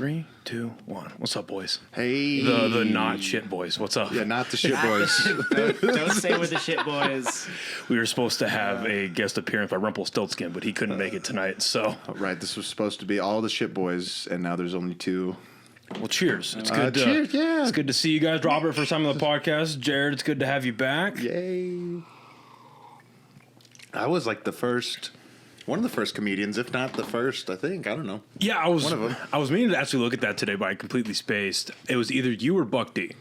3, 2, 1. What's up, boys? Hey. The not shit boys. What's up? Yeah, not the shit boys. Don't say we're the shit boys. We were supposed to have a guest appearance by Rumpelstiltskin, but he couldn't make it tonight, so. Right, this was supposed to be all the shit boys, and now there's only 2. Well, cheers. It's good cheers, yeah. It's good to see you guys. Robert, first time on the podcast. Jared, it's good to have you back. Yay. I was like one of the first comedians, if not the first, I think. I don't know. Yeah, I was meaning to actually look at that today, but I completely spaced. It was either you or Buck D.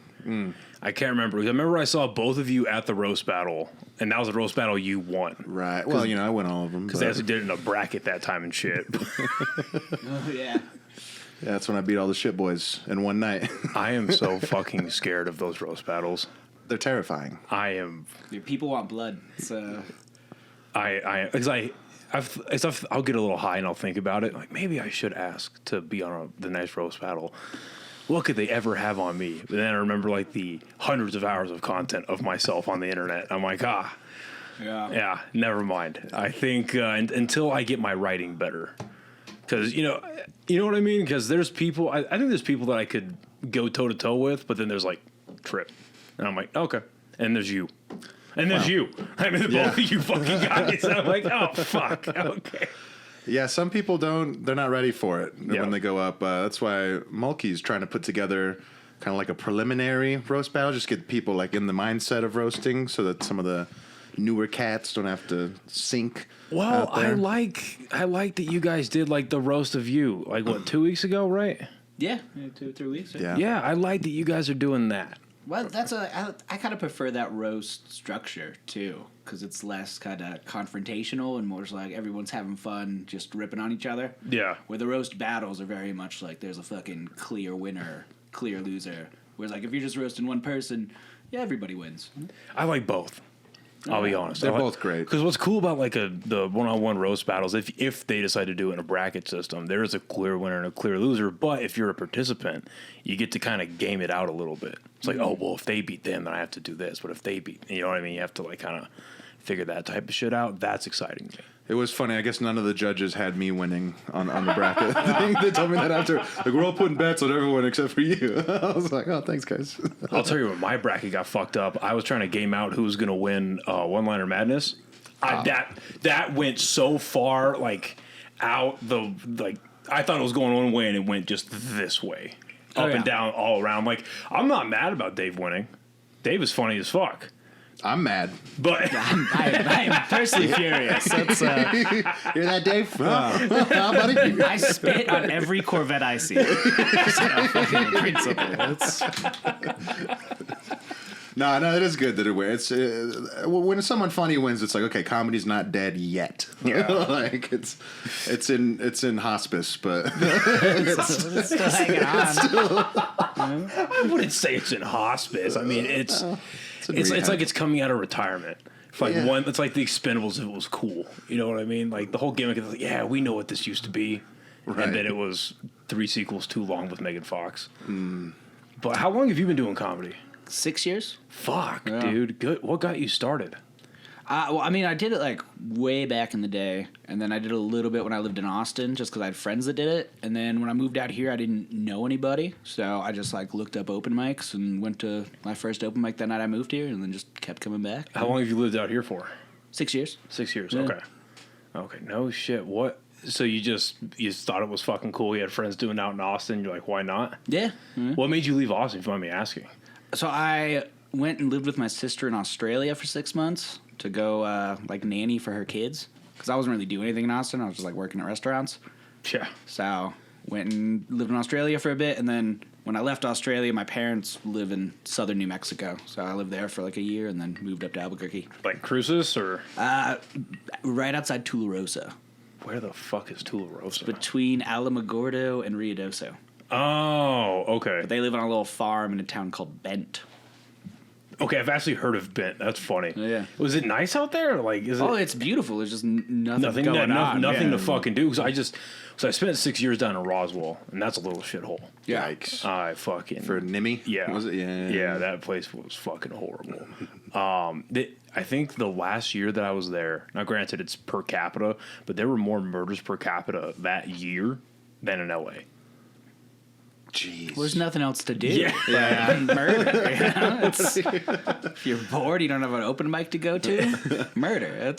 I can't remember. I remember I saw both of you at the roast battle, and that was a roast battle you won. Right. Well, I won all of them. Because they actually did it in a bracket that time and shit. Oh, yeah. Yeah, that's when I beat all the shit boys in one night. I am so fucking scared of those roast battles. They're terrifying. I am. Dude, people want blood, so... I'll get a little high and I'll think about it. Like, maybe I should ask to be on the next roast battle. What could they ever have on me? But then I remember like the hundreds of hours of content of myself on the internet. I'm like, yeah, never mind. I think until I get my writing better, because you know what I mean. Because there's people. I think there's people that I could go toe to toe with, but then there's like Trip, and I'm like, okay, and there's you. And there's you. I mean, both of you fucking guys. I'm like, oh, fuck. Okay. Yeah, some people they're not ready for it when they go up. That's why Mulkey's trying to put together kind of like a preliminary roast battle, just get people like in the mindset of roasting so that some of the newer cats don't have to sink. Well, I like that you guys did like the roast of you, like what, 2 weeks ago, right? Yeah, 2 or 3 weeks. Yeah. Yeah, I like that you guys are doing that. Well, I kind of prefer that roast structure, too, because it's less kind of confrontational and more just like everyone's having fun, just ripping on each other. Yeah. Where the roast battles are very much like there's a fucking clear winner, clear loser. Whereas, like, if you're just roasting one person, yeah, everybody wins. I like both. I'll be honest. They're both great. Because what's cool about like the one-on-one roast battles, if they decide to do it in a bracket system, there is a clear winner and a clear loser. But if you're a participant, you get to kind of game it out a little bit. It's like, oh, well, if they beat them, then I have to do this. But if they beat, you know what I mean? You have to like kind of figure that type of shit out. That's exciting to me. It was funny. I guess none of the judges had me winning on the bracket thing. They told me that after. Like, we're all putting bets on everyone except for you. I was like, oh, thanks, guys. I'll tell you when my bracket got fucked up. I was trying to game out who was going to win One-Liner Madness. That went so far, like, out the, like, I thought it was going one way and it went just this way. Up and down, all around. Like, I'm not mad about Dave winning. Dave is funny as fuck. I'm mad. But I am personally furious. That's, hear that, Dave? Buddy? I spit on every Corvette I see. Just a fucking principle. No, it is good that it wins. When someone funny wins, it's like, okay, comedy's not dead yet. Yeah. Like it's in hospice, but It's still hanging on. I wouldn't say it's in hospice. I mean, it's like it's coming out of retirement. It's like it's like the Expendables if it was cool. You know what I mean? Like the whole gimmick is like, yeah, we know what this used to be. Right. And then it was 3 sequels too long with Megan Fox. But how long have you been doing comedy? 6 years. Fuck, dude. Good. What got you started? Well, I mean, I did it like way back in the day, and then I did a little bit when I lived in Austin, just because I had friends that did it. And then when I moved out here, I didn't know anybody, so I just like looked up open mics and went to my first open mic that night I moved here, and then just kept coming back. How long have you lived out here for? 6 years. 6 years. Yeah. Okay. No shit. What? So you just thought it was fucking cool. You had friends doing it out in Austin. You're like, why not? Yeah. What made you leave Austin? If you mind me asking. So I went and lived with my sister in Australia for 6 months to go like nanny for her kids, because I wasn't really doing anything in Austin. I was just like working at restaurants. Yeah. So went and lived in Australia for a bit, and then when I left Australia, my parents live in southern New Mexico, so I lived there for like a year and then moved up to Albuquerque. Like Cruces or? Right outside Tularosa. Where the fuck is Tularosa? Between Alamogordo and Ruidoso. Oh, okay. But they live on a little farm in a town called Bent. Okay, I've actually heard of Bent. That's funny. Yeah. Was it nice out there? Like, is it? Oh, it's beautiful. There's just nothing going on. Nothing to fucking do. Because I spent 6 years down in Roswell, and that's a little shithole. Yikes. I fucking For Nimi? Yeah. Was it? Yeah. Yeah, that place was fucking horrible. I think the last year that I was there. Now, granted, it's per capita, but there were more murders per capita that year than in LA. there's nothing else to do. Yeah. Murder. You know? If you're bored, you don't have an open mic to go to. Murder.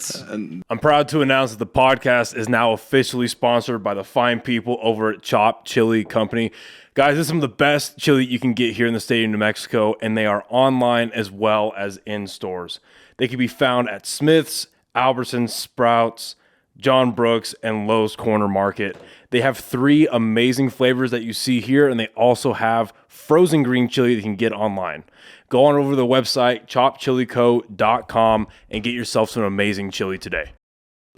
I'm proud to announce that the podcast is now officially sponsored by the fine people over at Chop Chili Company. Guys, this is some of the best chili you can get here in the state of New Mexico, and they are online as well as in stores. They can be found at Smith's, Albertsons, Sprouts, John Brooks, and Lowe's Corner Market. They have 3 amazing flavors that you see here, and they also have frozen green chili that you can get online. Go on over to the website, chopchilico.com, and get yourself some amazing chili today.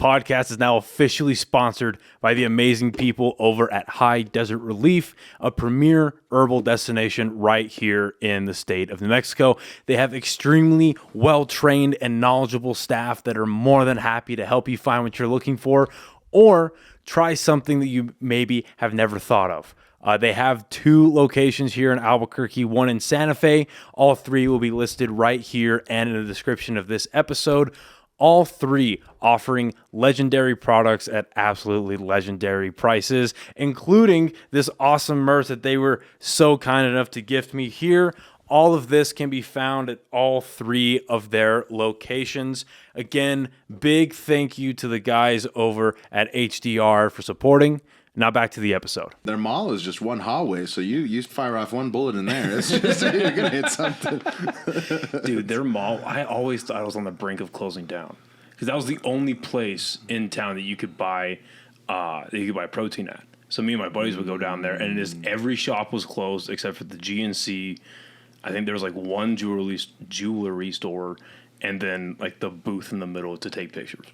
Podcast is now officially sponsored by the amazing people over at High Desert Relief, a premier herbal destination right here in the state of New Mexico. They have extremely well-trained and knowledgeable staff that are more than happy to help you find what you're looking for or try something that you maybe have never thought of. They have 2 locations here in Albuquerque, 1 in Santa Fe. All 3 will be listed right here and in the description of this episode. All 3 offering legendary products at absolutely legendary prices, including this awesome merch that they were so kind enough to gift me here. All of this can be found at all 3 of their locations. Again, big thank you to the guys over at HDR for supporting. Now back to the episode. Their mall is just one hallway, so you fire off one bullet in there. It's just you're gonna hit something. Dude, their mall, I always thought it was on the brink of closing down. Because that was the only place in town that you could buy protein at. So me and my buddies would go down there, and every shop was closed except for the GNC. I think there was like one jewelry store, and then like the booth in the middle to take pictures.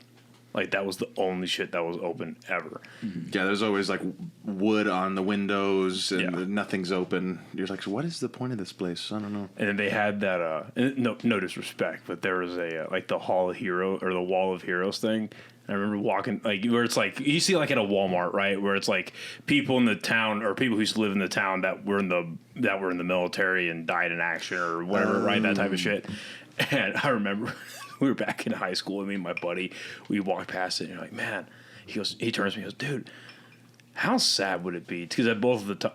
Like, that was the only shit that was open ever. Yeah, there's always, like, wood on the windows, and nothing's open. You're like, so what is the point of this place? I don't know. And then they had that, no disrespect, but there was like, the Hall of Hero, or the Wall of Heroes thing. I remember walking, like, where it's like, you see, like, at a Walmart, right? Where it's like people in the town, or people who used to live in the town that were in the military and died in action, or whatever, right? That type of shit. And I remember... we were back in high school, and me and my buddy, we walked past it, and you're like, man, he turns to me, he goes, dude, how sad would it be? Because at both of the time,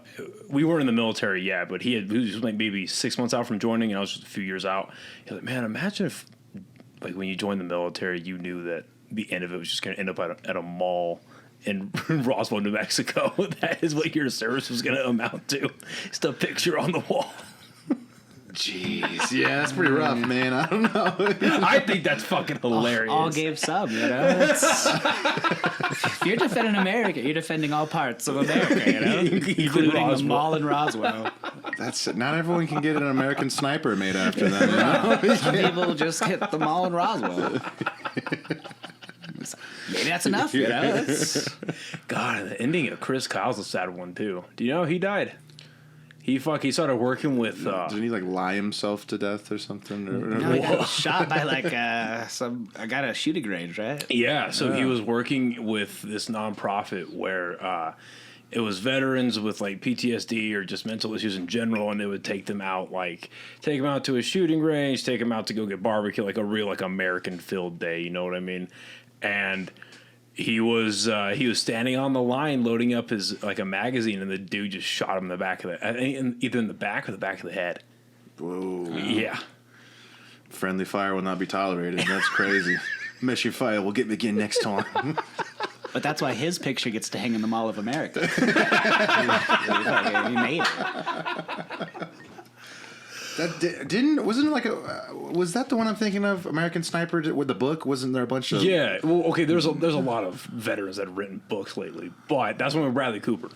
we weren't in the military yet, but he was like maybe 6 months out from joining, and I was just a few years out. He's like, man, imagine if, like, when you joined the military, you knew that the end of it was just going to end up at a mall in Roswell, New Mexico. That is what your service was going to amount to. Just a picture on the wall. Jeez, yeah, that's pretty rough, man. I don't know. I think that's fucking hilarious. All gave some, you know. If you're defending America, you're defending all parts of America, you know, including the mall in Roswell. That's it. Not everyone can get an American sniper made after them. You know? Some people just get the mall in Roswell. Maybe that's enough, you know. God, the ending of Chris Kyle's a sad one too. Do you know he died? He started working with... Didn't he, like, lie himself to death or something? No, he got shot by, like, a guy at a shooting range, right? Yeah, so he was working with this nonprofit where it was veterans with, like, PTSD or just mental issues in general, and they would take them out to a shooting range, take them out to go get barbecue, like a real, like, American filled day, you know what I mean? And... He was standing on the line loading up his like a magazine, and the dude just shot him in the back of either in the back or the back of the head. Whoa! Yeah. Friendly fire will not be tolerated. That's crazy. Meshy fire will get me again next time. But that's why his picture gets to hang in the Mall of America. He made it. Was that the one I'm thinking of? American Sniper with the book? Wasn't there a bunch of? Yeah. Well, okay. There's a lot of veterans that have written books lately, but that's one with Bradley Cooper.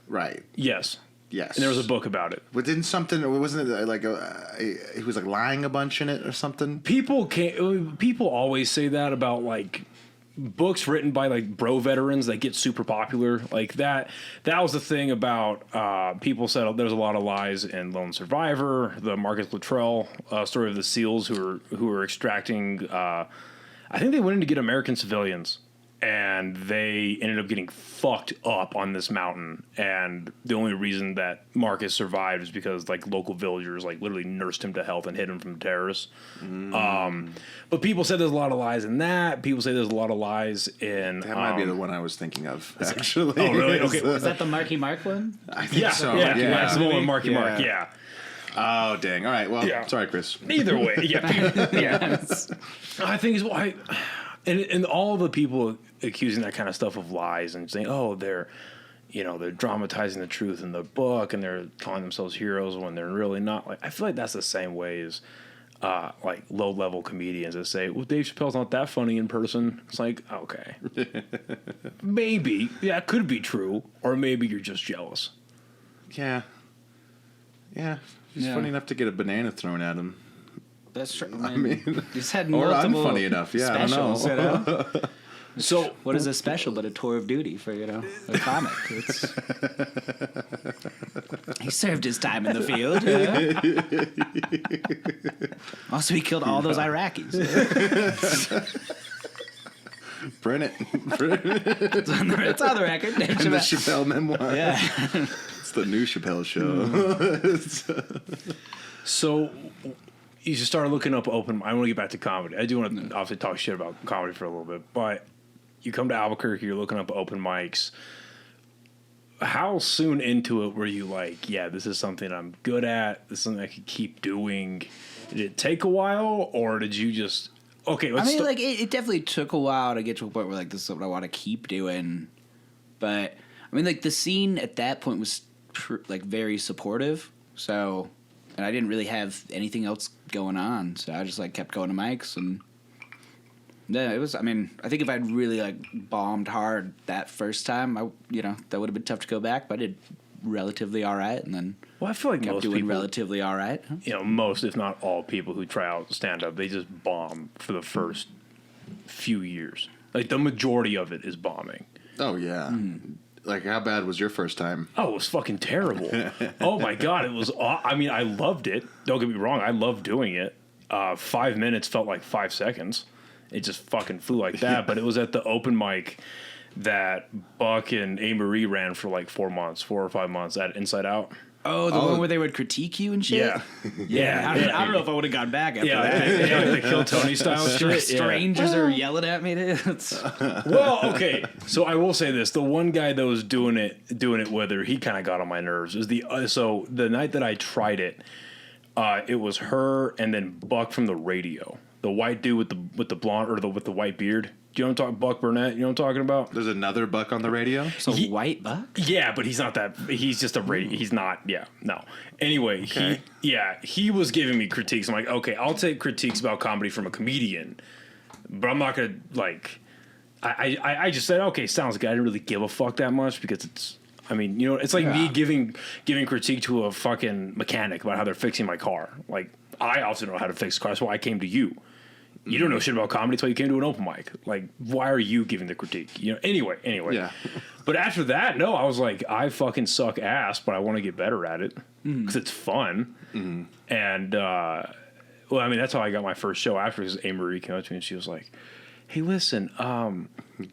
Right. Yes. Yes. And there was a book about it. But wasn't it like he was like lying a bunch in it or something? People always say that about like books written by like bro veterans that get super popular like that was the thing about people said there's a lot of lies in Lone Survivor, the Marcus Luttrell story of the SEALs who were extracting I think they went in to get American civilians, and they ended up getting fucked up on this mountain. And the only reason that Marcus survived is because like local villagers like literally nursed him to health and hid him from the terrorists. But people said there's a lot of lies in that. People say there's a lot of lies in That might be the one I was thinking of, actually. Oh, really? Okay. Is that the Marky Mark one? I think so. Yeah, it's the one with Marky Mark. Yeah. Oh, dang. All right. Well, sorry, Chris. Either way, yeah. I think it's why, and all the people accusing that kind of stuff of lies and saying, oh, they're dramatizing the truth in the book and they're calling themselves heroes when they're really not. Like, I feel like that's the same way as like low level comedians that say, well, Dave Chappelle's not that funny in person. It's like, okay, maybe that could be true, or maybe you're just jealous. Yeah. He's funny enough to get a banana thrown at him. That's true. I mean, he's had or I'm multiple funny enough. Yeah, specials, I don't know. So what is a special but a tour of duty for a comic? He served his time in the field. Also, he killed all those Iraqis. Print it. It's on the record. And the Chappelle memoir. Yeah. It's the new Chappelle show. So you should start looking up open. I want to get back to comedy. I do want to obviously talk shit about comedy for a little bit, but you come to Albuquerque, you're looking up open mics. How soon into it were you like, yeah, this is something I'm good at. This is something I could keep doing. Did it take a while, or did you just okay? Let's like it definitely took a while to get to a point where like this is what I want to keep doing. But I mean, like the scene at that point was like very supportive. So, and I didn't really have anything else going on, so I just like kept going to mics and. Yeah, it was. I mean, I think if I'd really like bombed hard that first time, that would have been tough to go back. But I did relatively all right, and then I feel like kept most doing people, relatively all right. Most, if not all, people who try out stand up, they just bomb for the first few years. Like the majority of it is bombing. Oh yeah. Like, how bad was your first time? Oh, it was fucking terrible. Oh my god, it was. I mean, I loved it. Don't get me wrong, I loved doing it. 5 minutes felt like 5 seconds. It just fucking flew like that. But it was at the open mic that Buck and A. Marie ran for like 4 or 5 months at Inside Out. Oh, the one where they would critique you and shit? Yeah. I don't know if I would have gone back after that. Yeah, the Kill Tony style shit. Strangers are yelling at me. Well, okay. So I will say this: the one guy that was doing it with her, he kind of got on my nerves. Is so the night that I tried it, it was her and then Buck from the radio. The white dude with the blonde or with the white beard. Do you know what I'm talking? Buck Burnett. You know what I'm talking about? There's another Buck on the radio. So white Buck? Yeah, but he's not that. He's just a radio. He's not. Yeah, no. Anyway, okay. he was giving me critiques. I'm like, okay, I'll take critiques about comedy from a comedian, but I'm not gonna like. I just said, okay, sounds good. I didn't really give a fuck that much because it's. I mean, it's like me giving critique to a fucking mechanic about how they're fixing my car. Like, I also know how to fix cars. That's why I came to you. You don't know shit about comedy until you came to an open mic. Like, why are you giving the critique? Anyway. Yeah. But after that, no, I was like, I fucking suck ass, but I want to get better at it because it's fun. Mm-hmm. And, well, I mean, that's how I got my first show after, because A. Marie came up to me and she was like, hey, listen,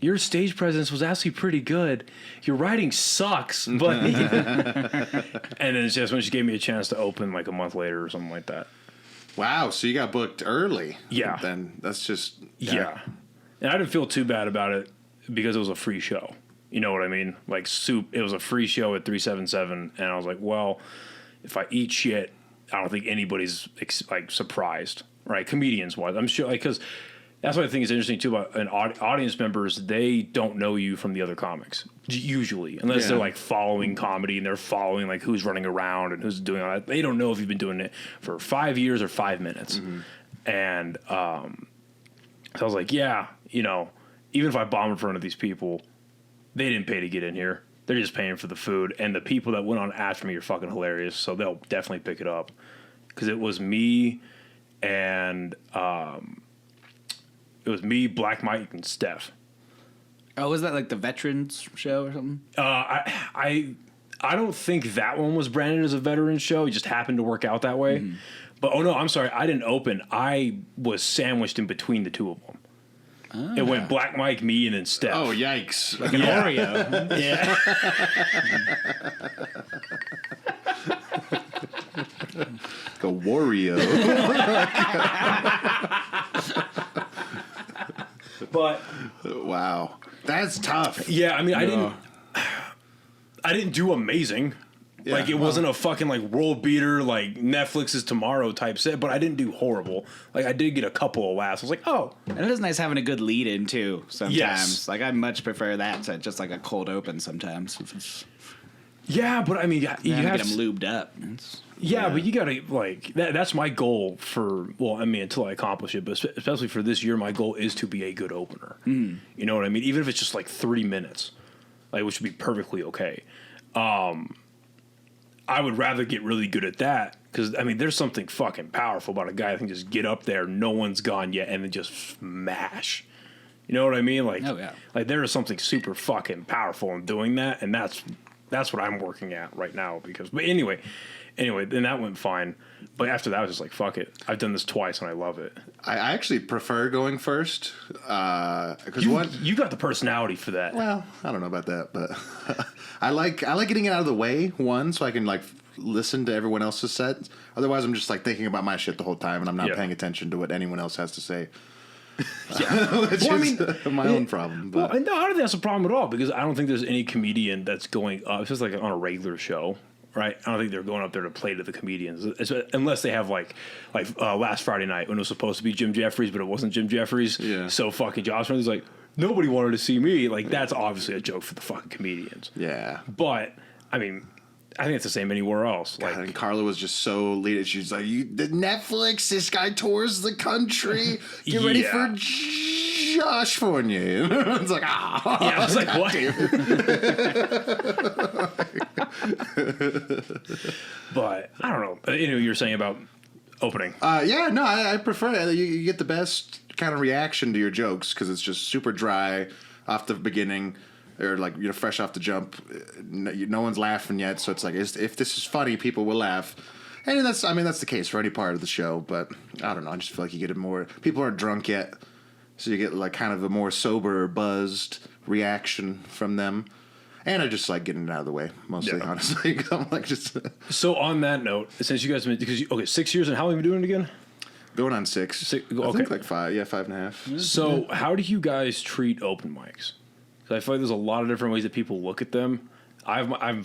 your stage presence was actually pretty good. Your writing sucks, but... And then it's just when she gave me a chance to open like a month later or something like that. Wow, so you got booked early. Yeah. Then that's just... Yeah. And I didn't feel too bad about it because it was a free show. You know what I mean? Like, it was a free show at 377, and I was like, well, if I eat shit, I don't think anybody's, like, surprised, right? Comedians-wise. I'm sure, like, because... That's what I think is interesting, too, about audience members. They don't know you from the other comics, usually, unless they're, like, following comedy and they're following, like, who's running around and who's doing all that. They don't know if you've been doing it for 5 years or 5 minutes. Mm-hmm. And so I was like, yeah, even if I bomb in front of these people, they didn't pay to get in here. They're just paying for the food. And the people that went on after me are fucking hilarious, so they'll definitely pick it up. Because it was me and... It was me, Black Mike, and Steph. Oh, was that like the veterans show or something? I don't think that one was branded as a veterans show. It just happened to work out that way. Mm-hmm. But, oh no, I'm sorry. I didn't open. I was sandwiched in between the two of them. It went Black Mike, me, and then Steph. Oh, yikes. Like an Oreo. Yeah. Like a Wario. But Wow. That's tough. yeah, I mean, I didn't do amazing. Yeah, Like, it wasn't a fucking, like, world beater, like, Netflix's Tomorrow type set, but I didn't do horrible. Like, I did get a couple of laughs. I was like, oh. And it is nice having a good lead in, too, sometimes. Yes. Like, I much prefer that to just, like, a cold open sometimes. Yeah, but, I mean, you have to get to... them lubed up. Yeah, but you gotta, like, that's my goal for, well, I mean, until I accomplish it, but especially for this year, my goal is to be a good opener. You know what I mean? Even if it's just, like, 30 minutes, like, which would be perfectly okay. I would rather get really good at that because, I mean, there's something fucking powerful about a guy that can just get up there, no one's gone yet, and then just smash. You know what I mean? Like, oh, yeah. Like, there is something super fucking powerful in doing that, and that's what I'm working at right now. But anyway, then that went fine. But after that, I was just like, fuck it. I've done this twice, and I love it. I actually prefer going first. Because You got the personality for that. Well, I don't know about that, but I like getting it out of the way, one, so I can like listen to everyone else's set. Otherwise, I'm just like thinking about my shit the whole time, and I'm not paying attention to what anyone else has to say. Which is my own problem. But. Well, no, I don't think that's a problem at all because I don't think there's any comedian that's going up. It's just like on a regular show. Right, I don't think they're going up there to play to the comedians, unless they have like last Friday night when it was supposed to be Jim Jeffries, but it wasn't Jim Jeffries. Yeah. So fucking Josh was like, nobody wanted to see me. Like that's obviously a joke for the fucking comedians. Yeah. But I mean, I think it's the same anywhere else. God, Like, and Carla was just so leading. She's like, the Netflix, this guy tours the country. Get ready for Josh Fournier. It's like, yeah, I was like, what? But I don't know. You know, you were saying about opening. Yeah, no, I prefer it. You get the best kind of reaction to your jokes because it's just super dry off the beginning. Or like fresh off the jump, no one's laughing yet, so it's like if this is funny, people will laugh, and that's the case for any part of the show. But I don't know, I just feel like you get people aren't drunk yet, so you get like kind of a more sober, buzzed reaction from them, and I just like getting it out of the way mostly, honestly. 'Cause I'm like just. So on that note, since you guys because 6 years and how long have you been doing it again? Going on 6. I think like 5, 5.5. So how do you guys treat open mics? I feel like there's a lot of different ways that people look at them. I'm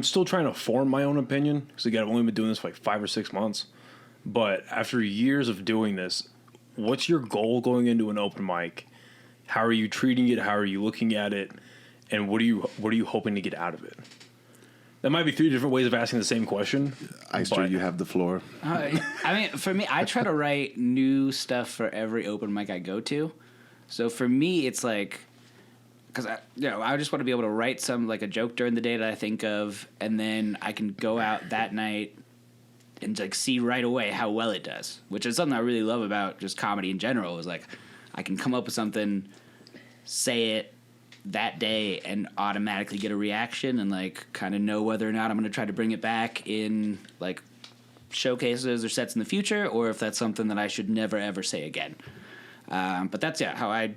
still trying to form my own opinion because again, I've only been doing this for like 5 or 6 months. But after years of doing this, what's your goal going into an open mic? How are you treating it? How are you looking at it? And what are you hoping to get out of it? That might be 3 different ways of asking the same question. Eyster, you have the floor. I mean, for me, I try to write new stuff for every open mic I go to. So for me, it's like. Because I just want to be able to write some like a joke during the day that I think of, and then I can go out that night and like see right away how well it does. Which is something I really love about just comedy in general. Is like I can come up with something, say it that day, and automatically get a reaction, and like kind of know whether or not I'm going to try to bring it back in like showcases or sets in the future, or if that's something that I should never ever say again. But that's how I.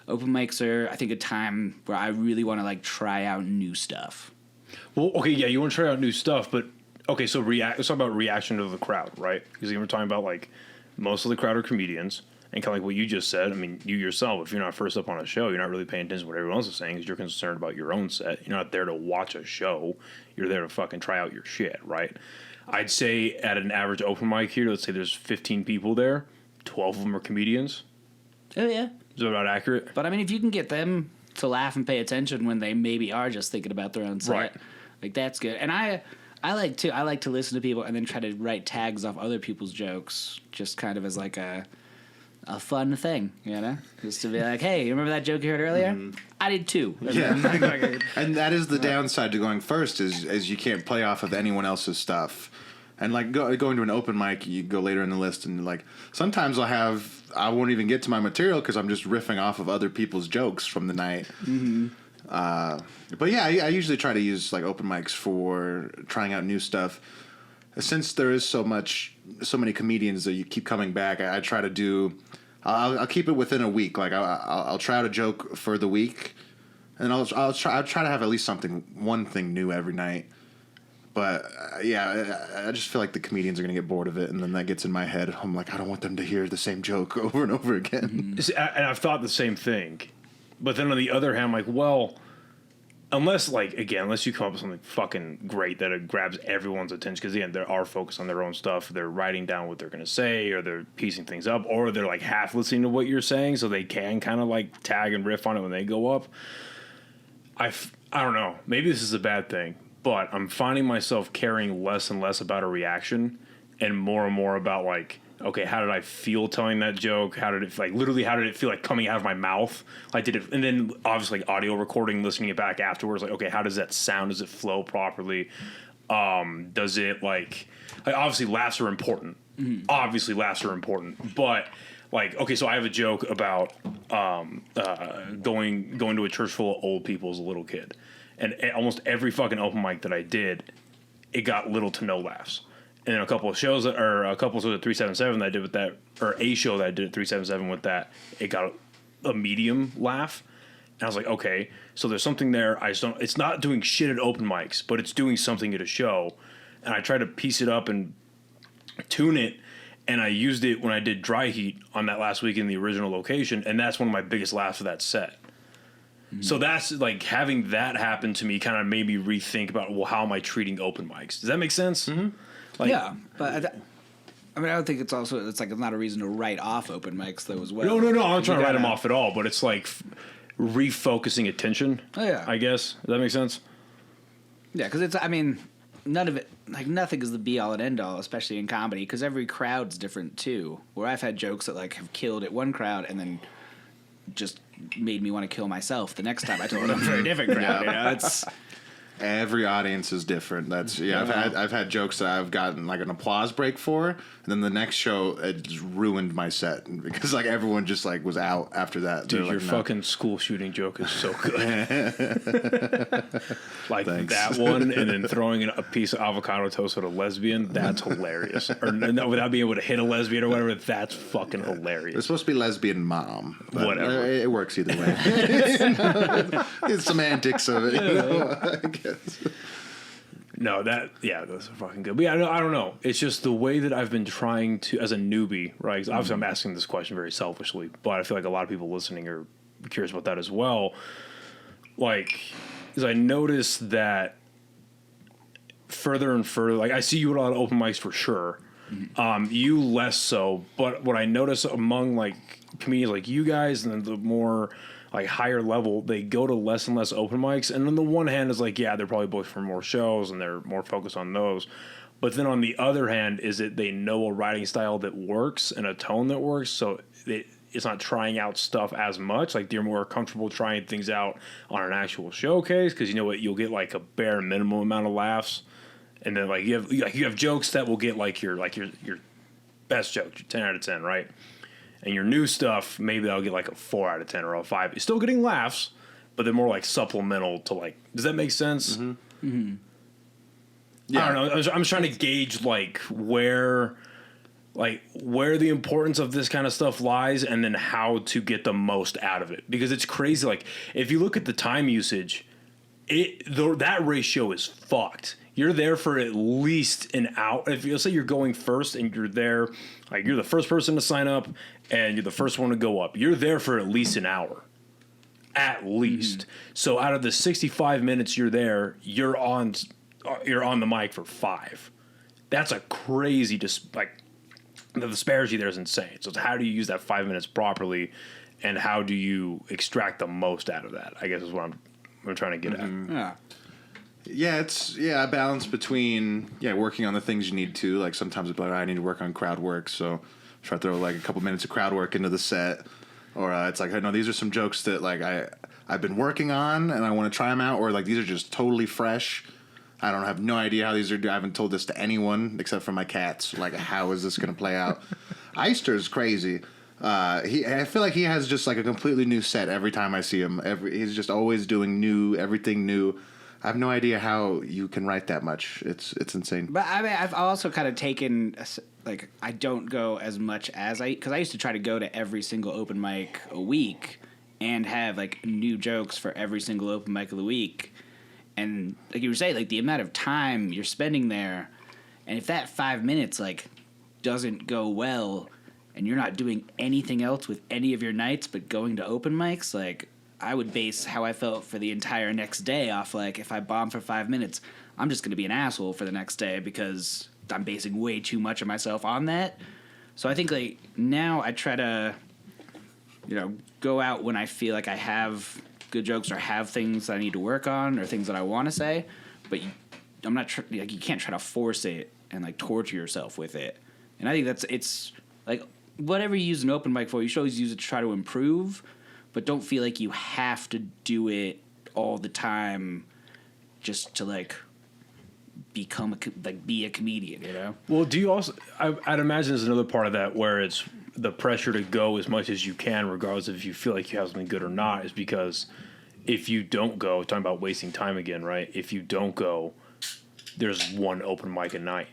Open mics are, I think, a time where I really want to like try out new stuff. Well, okay, yeah, you want to try out new stuff, but okay, so let's talk about reaction to the crowd, right? Because you were talking about like most of the crowd are comedians, and kind of like what you just said. I mean, you yourself, if you're not first up on a show, you're not really paying attention to what everyone else is saying because you're concerned about your own set. You're not there to watch a show. You're there to fucking try out your shit, right? I'd say at an average open mic here, let's say there's 15 people there, 12 of them are comedians. Oh yeah. Is that about accurate? But I mean, if you can get them to laugh and pay attention when they maybe are just thinking about their own set, right. Like that's good. And I like to listen to people and then try to write tags off other people's jokes, just kind of as like a fun thing, you know, just to be like, hey, you remember that joke you heard earlier? Mm-hmm. I did too. Yeah. And that is the downside to going first is you can't play off of anyone else's stuff. And like going to an open mic, you go later in the list, and like sometimes I won't even get to my material because I'm just riffing off of other people's jokes from the night. Mm-hmm. But yeah, I usually try to use like open mics for trying out new stuff. Since there is so many comedians that you keep coming back, I try to do I'll keep it within a week. Like I'll try out a joke for the week, and I'll try to have at least one thing new every night. But I just feel like the comedians are gonna get bored of it, and then that gets in my head. I'm like, I don't want them to hear the same joke over and over again. See, and I've thought the same thing, but then on the other hand, I'm like, well, unless you come up with something fucking great that it grabs everyone's attention, because again, they are focused on their own stuff. They're writing down what they're gonna say, or they're piecing things up, or they're like half listening to what you're saying, so they can kind of like tag and riff on it when they go up. I don't know. Maybe this is a bad thing. But I'm finding myself caring less and less about a reaction and more about like, okay, how did I feel telling that joke? How did it feel like coming out of my mouth? Like, did it, and then obviously like audio recording, listening it back afterwards, like, okay, how does that sound? Does it flow properly? Does it like obviously laughs are important. Mm-hmm. Obviously laughs are important, but like, okay, so I have a joke about going to a church full of old people as a little kid. And almost every fucking open mic that I did, it got little to no laughs. And then a couple of shows at 377 that I did with that, or a show that I did at 377 with that, it got a medium laugh. And I was like, okay, so there's something there. It's not doing shit at open mics, but it's doing something at a show. And I tried to piece it up and tune it. And I used it when I did Dry Heat on that last week in the original location. And that's one of my biggest laughs of that set. So that's like having that happen to me kind of made me rethink about, well, how am I treating open mics? Does that make sense? Mm-hmm. Like, yeah, but I don't think it's not a reason to write off open mics though as well. No, I'm not trying to write them off at all, but it's like refocusing attention. Oh, yeah. I guess. Does that make sense? Yeah, because none of it, like nothing is the be all and end all, especially in comedy, because every crowd's different too. Where I've had jokes that like have killed at one crowd and then just made me want to kill myself the next time I told them for a different crowd. You know, it's every audience is different. That's I've had jokes that I've gotten like an applause break for, and then the next show it just ruined my set because like everyone just like was out after that. Dude, your fucking school shooting joke is so good. Like Thanks. That one, and then throwing in a piece of avocado toast at a lesbian. That's hilarious. Or without being able to hit a lesbian or whatever. That's fucking hilarious. It's supposed to be lesbian mom. But whatever. It works either way. It's semantics of it. You know, I guess. No, those are fucking good. But yeah, I don't know. It's just the way that I've been trying to, as a newbie, right? 'Cause obviously, I'm asking this question very selfishly, but I feel like a lot of people listening are curious about that as well. Like, because I noticed that further and further, like I see you at a lot of open mics for sure. Mm-hmm. You less so, but what I notice among like comedians like you guys and the more like higher level, they go to less and less open mics. And on the one hand is like, yeah, they're probably booked for more shows and they're more focused on those. But then on the other hand is that they know a writing style that works and a tone that works. So it's not trying out stuff as much. Like they're more comfortable trying things out on an actual showcase. Cause you know what, you'll get like a bare minimum amount of laughs. And then like you have jokes that will get like your best joke, your 10 out of 10, right? And your new stuff, maybe I'll get like a 4 out of 10 or a 5. You're still getting laughs, but they're more like supplemental to like. Does that make sense? Mm-hmm. Mm-hmm. Yeah. I don't know. I'm just trying to gauge like where the importance of this kind of stuff lies, and then how to get the most out of it. Because it's crazy. Like if you look at the time usage, that ratio is fucked. You're there for at least an hour. If you say you're going first and you're there, like you're the first person to sign up and you're the first one to go up, you're there for at least an hour. At least. Mm-hmm. So out of the 65 minutes you're there, you're on the mic for 5. That's a crazy, like the disparity there is insane. So it's how do you use that 5 minutes properly, and how do you extract the most out of that? I guess is what I'm trying to get at. Yeah. Yeah, it's a balance between working on the things you need to. Like sometimes it's like I need to work on crowd work, so try to throw like a couple minutes of crowd work into the set. Or it's like, no, these are some jokes that like I've been working on and I want to try them out. Or like these are just totally fresh. I have no idea how these are. I haven't told this to anyone except for my cats. Like, how is this going to play out? Eyster's crazy. I feel like he has just like a completely new set every time I see him. He's just always doing everything new. I have no idea how you can write that much. It's insane. But I mean, I've also kind of taken like I don't go as much as because I used to try to go to every single open mic a week and have like new jokes for every single open mic of the week. And like you were saying, like the amount of time you're spending there, and if that 5 minutes like doesn't go well, and you're not doing anything else with any of your nights but going to open mics, like I would base how I felt for the entire next day off like if I bomb for 5 minutes, I'm just gonna be an asshole for the next day because I'm basing way too much of myself on that. So I think like now I try to, go out when I feel like I have good jokes or have things that I need to work on or things that I want to say, but I'm not like you can't try to force it and like torture yourself with it. And I think it's like whatever you use an open mic for, you should always use it to try to improve, but don't feel like you have to do it all the time just to like be a comedian, Well, do you also? I'd imagine there's another part of that where it's the pressure to go as much as you can, regardless if you feel like you have something good or not, is because if you don't go, talking about wasting time again, right? If you don't go, there's one open mic a night.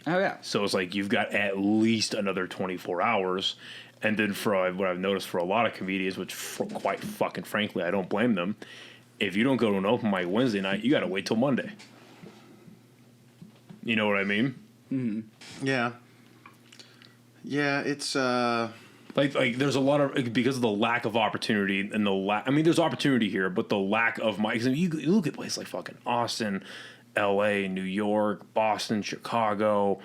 Oh yeah. So it's like you've got at least another 24 hours. And then for what I've noticed for a lot of comedians, which quite fucking frankly, I don't blame them, if you don't go to an open mic Wednesday night, you got to wait till Monday. You know what I mean? Mm-hmm. Yeah. Yeah, it's like there's a lot of, because of the lack of opportunity and I mean, there's opportunity here, but the lack of mics. I mean, you look at places like fucking Austin, L.A., New York, Boston, Chicago,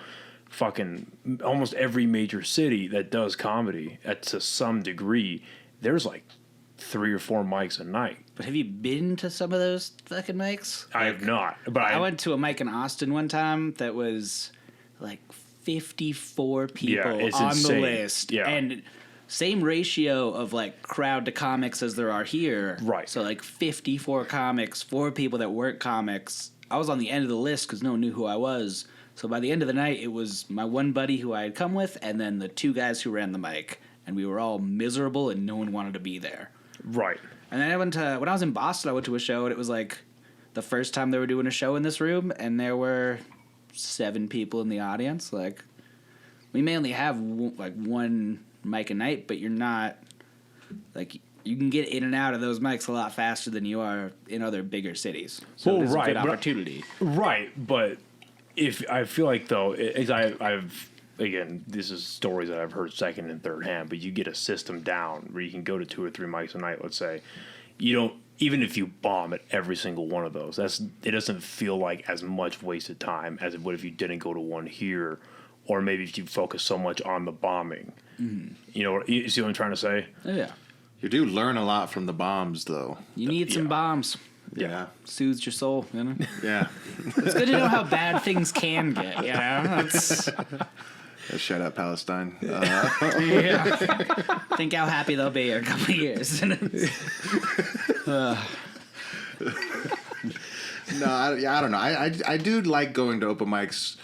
fucking almost every major city that does comedy to some degree. There's like 3 or 4 mics a night. But have you been to some of those fucking mics? I have not. But I went to a mic in Austin one time that was like 54 people on insane. the list. Yeah. And same ratio of like crowd to comics as there are here. Right. So like 54 comics, 4 people that weren't comics. I was on the end of the list because no one knew who I was. So by the end of the night, it was my one buddy who I had come with and then the 2 guys who ran the mic. And we were all miserable and no one wanted to be there. Right. And then when I was in Boston, I went to a show and it was like the first time they were doing a show in this room and there were 7 people in the audience. Like, we may only have one mic a night, but you're not like you can get in and out of those mics a lot faster than you are in other bigger cities. So it's a good opportunity. Right, but if I feel like though, I've again, this is stories that I've heard second and third hand, but you get a system down where you can go to 2 or 3 mics a night. Let's say you don't, even if you bomb at every single one of those, it doesn't feel like as much wasted time as it would if you didn't go to one here, or maybe if you focus so much on the bombing. Mm-hmm. You see what I'm trying to say? Oh, yeah. You do learn a lot from the bombs, though. You need some bombs. Yeah. Soothes your soul, Yeah. It's good to know how bad things can get, Shout out Palestine. Yeah. Think how happy they'll be in a couple of years. No, I don't know. I do like going to open mics.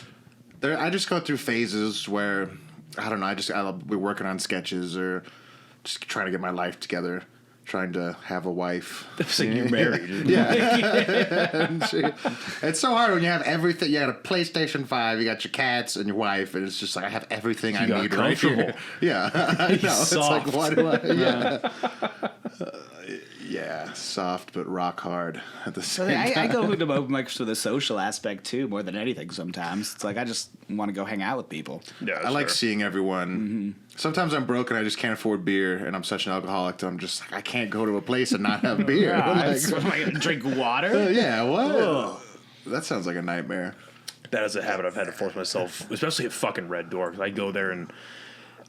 I just go through phases where, I don't know, I'll be working on sketches or just trying to get my life together, trying to have a wife. It's like you're married. Yeah. It's so hard when you have everything. You got a PlayStation 5, you got your cats and your wife, and it's just like, I have everything I need right here. Yeah. I know. It's like, what do I... Yeah. Yeah, soft but rock hard at the same time. I go to open mics for the social aspect too, more than anything. Sometimes it's like I just want to go hang out with people. Yeah, I like seeing everyone. Mm-hmm. Sometimes I'm broke and I just can't afford beer, and I'm such an alcoholic that I'm just like, I can't go to a place and not have beer. Am I going to drink water? Yeah, what? Ugh. That sounds like a nightmare. That is a habit I've had to force myself, especially at fucking Red Door. I go there and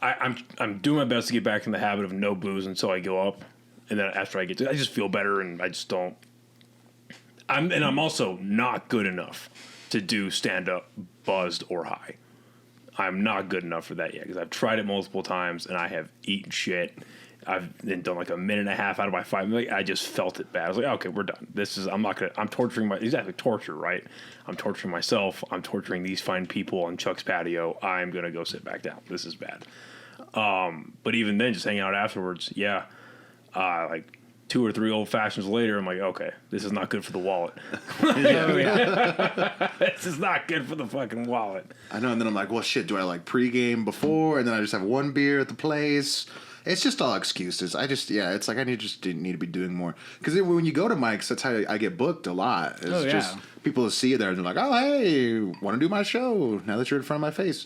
I'm doing my best to get back in the habit of no booze until I go up. And then after I get to, I just feel better, and I just don't. I'm also not good enough to do stand up buzzed or high. I'm not good enough for that yet because I've tried it multiple times and I have eaten shit. I've then done like a minute and a half out of my 5 minutes. I just felt it bad. I was like, okay, we're done. I'm torturing exactly torture, right? I'm torturing myself. I'm torturing these fine people on Chuck's patio. I'm gonna go sit back down. This is bad. But even then, just hanging out afterwards, yeah. Like 2 or 3 old fashions later, I'm like, okay, this is not good for the wallet. This is not good for the fucking wallet. I know, and then I'm like, well, shit, do I like pregame before, and then I just have one beer at the place? It's just all excuses. It's like I just didn't need to be doing more. Because when you go to mics, that's how I get booked a lot. It's just people see you there, and they're like, oh, hey, want to do my show now that you're in front of my face.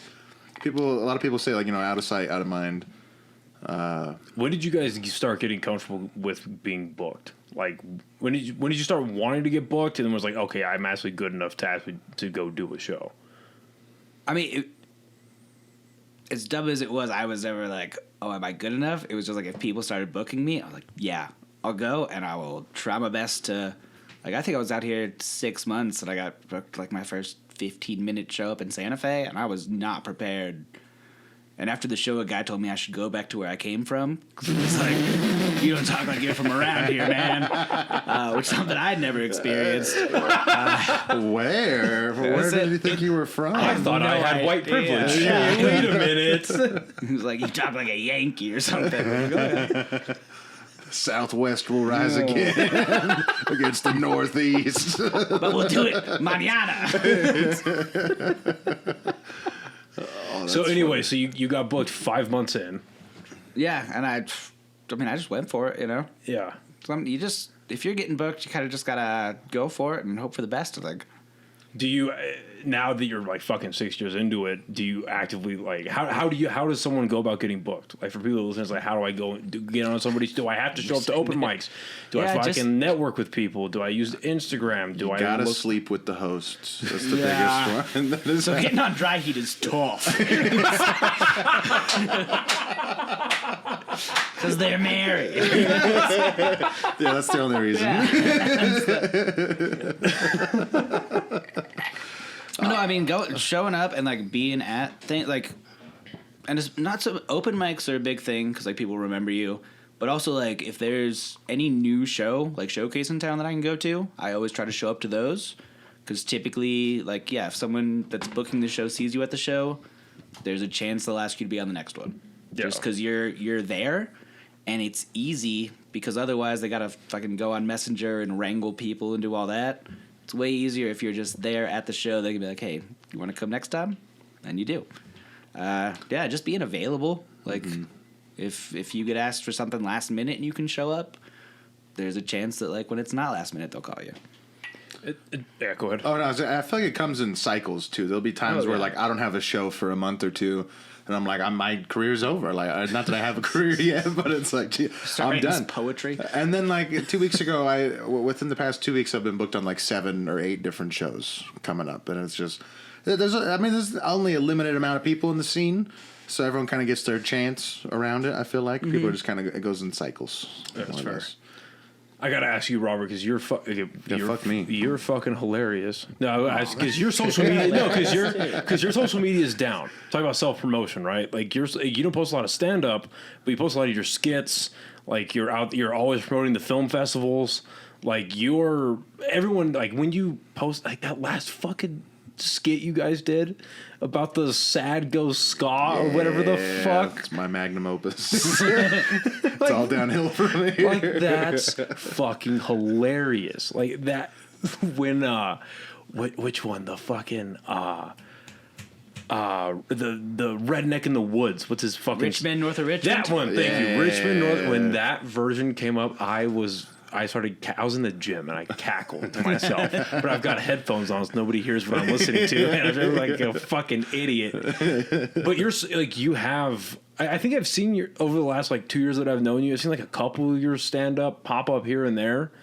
A lot of people say, like, out of sight, out of mind. When did you guys start getting comfortable with being booked? Like, when did you start wanting to get booked, and then was like, okay, I'm actually good enough to go do a show? I mean, as dumb as it was, I was never like, oh, am I good enough? It was just like, if people started booking me, I was like, yeah, I'll go, and I will try my best to, like, I think I was out here 6 months, and I got booked, like, my first 15-minute show up in Santa Fe, and I was not prepared. And after the show, a guy told me I should go back to where I came from. He was like, you don't talk like you're from around here, man. Which is something I'd never experienced. Where did you think you were from? I thought I had white privilege. Yeah. Wait a minute. He was like, you talk like a Yankee or something. Southwest will rise again against the Northeast. But we'll do it mañana. So anyway, so you got booked 5 months in. Yeah, and I just went for it, Yeah. If you're getting booked, you kind of just gotta go for it and hope for the best. Like, Do you, now that you're like fucking 6 years into it, do you actively like, how does someone go about getting booked? Like for people listening, it's like, how do I go get on somebody's, do I have to show up to open mics? Do I fucking network with people? Do I use Instagram? You gotta sleep with the hosts. That's the biggest one. So getting on dry heat is tough. Because they're married. Yeah, that's the only reason. No, I mean, showing up and like being at things like, and it's not so open mics are a big thing because like people remember you, but also like if there's any new show like showcase in town that I can go to, I always try to show up to those because typically like if someone that's booking the show sees you at the show, there's a chance they'll ask you to be on the next one, just because you're there, and it's easy because otherwise they gotta fucking go on Messenger and wrangle people and do all that. It's way easier if you're just there at the show. They can be like, hey, you want to come next time? And you do. Just being available. Like, if you get asked for something last minute and you can show up, there's a chance that, like, when it's not last minute, they'll call you. Yeah, go ahead. Oh, no, I feel like it comes in cycles, too. There'll be times where, like, I don't have a show for a month or two, and I'm like, my career's over. Like, not that I have a career yet, but it's like, gee, I'm done. Poetry. And then, like, 2 weeks ago, within the past 2 weeks, I've been booked on, like, 7 or 8 different shows coming up. And it's just, there's only a limited amount of people in the scene, so everyone kind of gets their chance around it, I feel like. People are just kind of, it goes in cycles. That's fair. I gotta ask you, Robert, because fuck me. You're fucking hilarious. No, because your social media. No, because your social media is down. Talk about self promotion, right? Like you don't post a lot of stand up, but you post a lot of your skits. Like you're always promoting the film festivals. Like everyone. Like when you post like that last fucking skit you guys did about the sad goes ska or whatever the fuck. It's my magnum opus. It's all downhill from here. Like that's fucking hilarious. Like that when which one? The fucking the redneck in the woods. What's his fucking Richmond, north of Richmond? That one, thank you. Richmond North. When that version came up, I was in the gym and I cackled to myself, but I've got headphones on so nobody hears what I'm listening to, and I feel like a fucking idiot. But you're like, you have, I think I've seen over the last like 2 years that I've known you, I've seen like a couple of your stand up pop up here and there.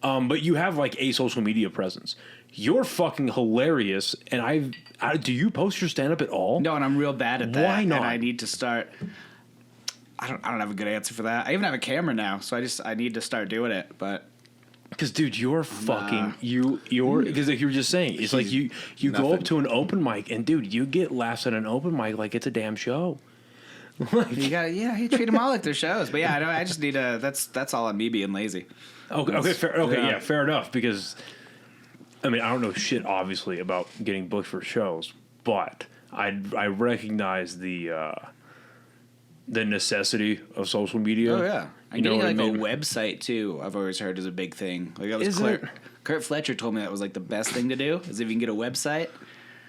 But you have like a social media presence. You're fucking hilarious. And do you post your stand up at all? No, and I'm real bad at that. Why not? And I need to start. I don't have a good answer for that. I even have a camera now, so I need to start doing it. But because dude, you're fucking you're because like you were just saying, it's like you go up to an open mic and dude, you get laughs at an open mic like it's a damn show. You treat them all like their shows. But I just need to. That's all on me being lazy. Okay, fair enough. Because I mean, I don't know shit obviously about getting booked for shows, but I recognize the the necessity of social media. Oh yeah, and You know getting what I like mean? a website too. I've always heard is a big thing. Like that was Is it? Kurt Fletcher told me that was like the best thing to do is if you can get a website,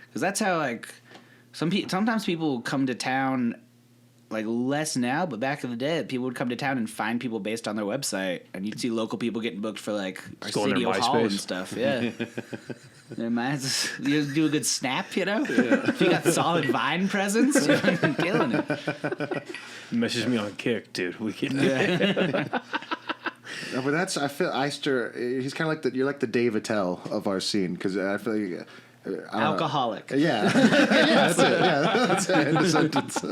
because that's how like sometimes people come to town. Like less now, but back in the day, people would come to town and find people based on their website, and you'd see local people getting booked for like Arsenio Hall and stuff. Yeah, you do a good snap, you know. Yeah. If you got solid Vine presence, you're fucking killing it. Message me on Kick, dude. We can. No, but I feel Eyster. He's kind of like you're like the Dave Attell of our scene because I feel like. Alcoholic. Yeah. Yeah, that's it. Yeah, that's it. End of sentence.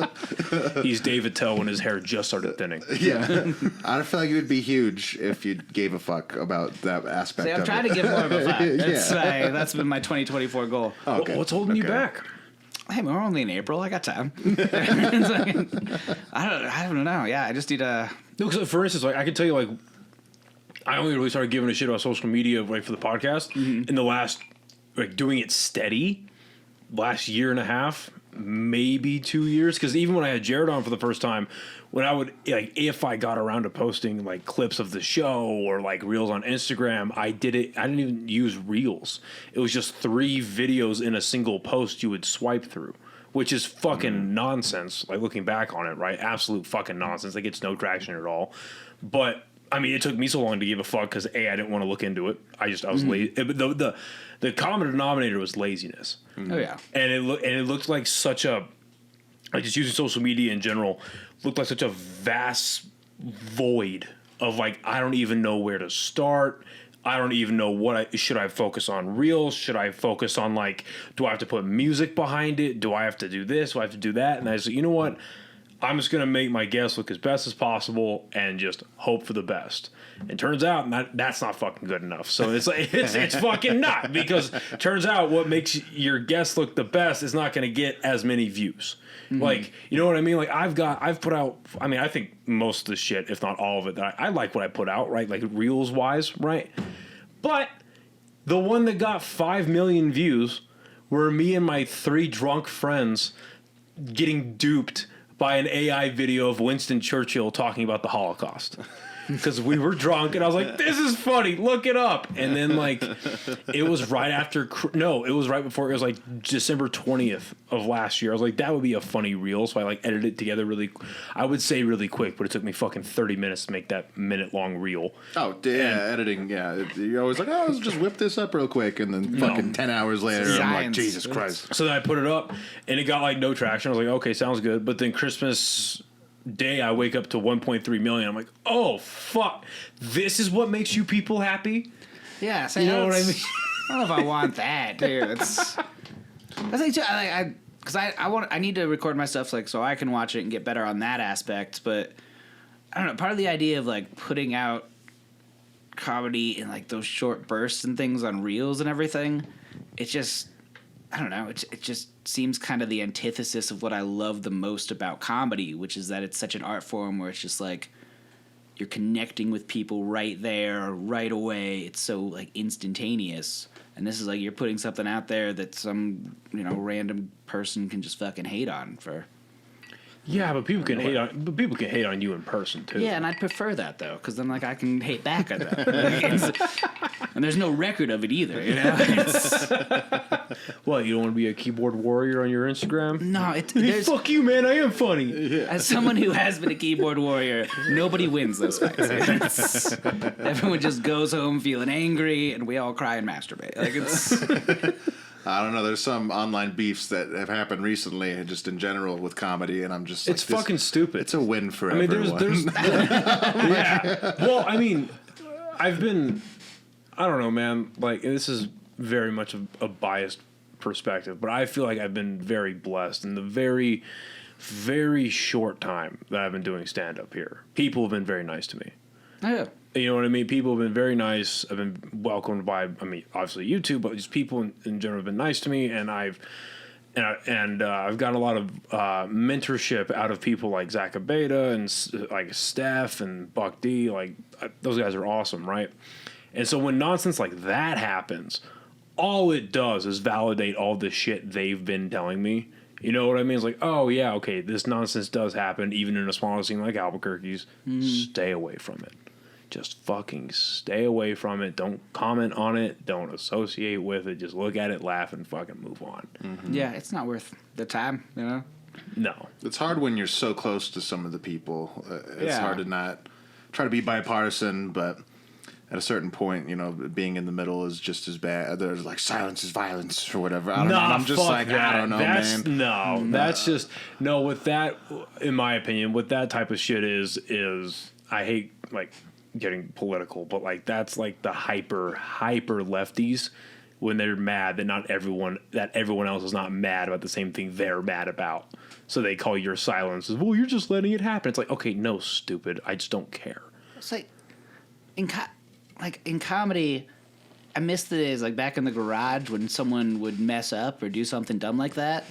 He's David Tell when his hair just started thinning. Yeah. I feel like you would be huge if you gave a fuck about that aspect. See, I'm of trying it. to give more of a fuck. That's, Yeah. that's been my 2024 goal. Oh, okay. What's holding you Okay. back? Hey, we're only in April. I got time. It's like, I don't know. Yeah, I just need a. No, because for instance, like I can tell you, like I only really started giving a shit about social media, like for the podcast, in the last, like doing it steady, last year and a half, maybe 2 years. Because even when I had Jared on for the first time, when I would like, if I got around to posting like clips of the show or like reels on Instagram, I didn't even use reels. It was just 3 videos in a single post you would swipe through, which is fucking nonsense. Like looking back on it, right? Absolute fucking nonsense. Like it's no traction at all. But I mean, it took me so long to give a fuck because I didn't want to look into it. I was lazy. The common denominator was laziness. Oh yeah. And it looked like such a, like just using social media in general, looked like such a vast void of like, I don't even know where to start. I don't even know should I focus on reels? Should I focus on like, do I have to put music behind it? Do I have to do this? Do I have to do that? And I said, you know what? I'm just going to make my guests look as best as possible and just hope for the best. And turns out that's not fucking good enough. So it's like, it's fucking not, because turns out what makes your guests look the best is not going to get as many views. Mm-hmm. Like, you know what I mean? Like I've put out, I mean, I think most of the shit, if not all of it, that I like what I put out, right? Like reels wise, right? But the one that got 5 million views were me and my 3 drunk friends getting duped by an AI video of Winston Churchill talking about the Holocaust. Because we were drunk, and I was like, this is funny, look it up. And then, like, it was right after, it was right before, it was like December 20th of last year. I was like, that would be a funny reel. So I, like, edited it together I would say really quick, but it took me fucking 30 minutes to make that minute-long reel. Oh, yeah, editing, yeah. You're always like, let's just whip this up real quick. And then fucking 10 hours later, I'm like, Jesus Christ. So then I put it up, and it got, like, no traction. I was like, okay, sounds good. But then Christmas Day, I wake up to 1.3 million. I'm like, oh fuck, this is what makes you people happy. Yeah, so you know what I mean. I don't know if I want that, dude. I think too. I need to record my stuff like so I can watch it and get better on that aspect. But I don't know. Part of the idea of like putting out comedy in like those short bursts and things on reels and everything, it just, I don't know. It just seems kind of the antithesis of what I love the most about comedy, which is that it's such an art form where it's just like you're connecting with people right there, right away. It's so like instantaneous. And this is like you're putting something out there that some, random person can just fucking hate on for. Yeah, but people can hate on you in person too. Yeah, and I'd prefer that though, because then like I can hate back at them. And there's no record of it either. Well, you don't want to be a keyboard warrior on your Instagram? No, fuck you, man. I am funny. Yeah. As someone who has been a keyboard warrior, nobody wins those fights. Everyone just goes home feeling angry, and we all cry and masturbate. Like it's. I don't know. There's some online beefs that have happened recently, just in general with comedy, and I'm just. It's fucking stupid. It's a win for everyone. There's yeah. Well, I mean, I don't know, man. Like, this is very much a biased perspective, but I feel like I've been very blessed in the very, very short time that I've been doing stand-up here. People have been very nice to me. Oh, yeah. You know what I mean? People have been very nice. I've been welcomed by, obviously you two, but just people in general have been nice to me, and I've gotten a lot of mentorship out of people like Zach Abeda and like Steph and Buck D. Like those guys are awesome, right? And so when nonsense like that happens, all it does is validate all the shit they've been telling me. You know what I mean? It's like, oh, yeah, okay, this nonsense does happen, even in a smaller scene like Albuquerque's. Stay away from it. Just fucking stay away from it. Don't comment on it. Don't associate with it. Just look at it, laugh, and fucking move on. Yeah, it's not worth the time, you know? No. It's hard when you're so close to some of the people. It's hard to not try to be bipartisan, but at a certain point, you know, being in the middle is just as bad. There's like silence is violence or whatever. I don't know. I'm just like, that. I don't know, that's, man. No, that's just with that. In my opinion, what that type of shit is I hate like getting political, but like that's like the hyper lefties when they're mad that everyone else is not mad about the same thing they're mad about. So they call your silence as, well, you're just letting it happen. It's like, okay, no, stupid. I just don't care. It's like in comedy, I miss the days like back in the garage when someone would mess up or do something dumb like that.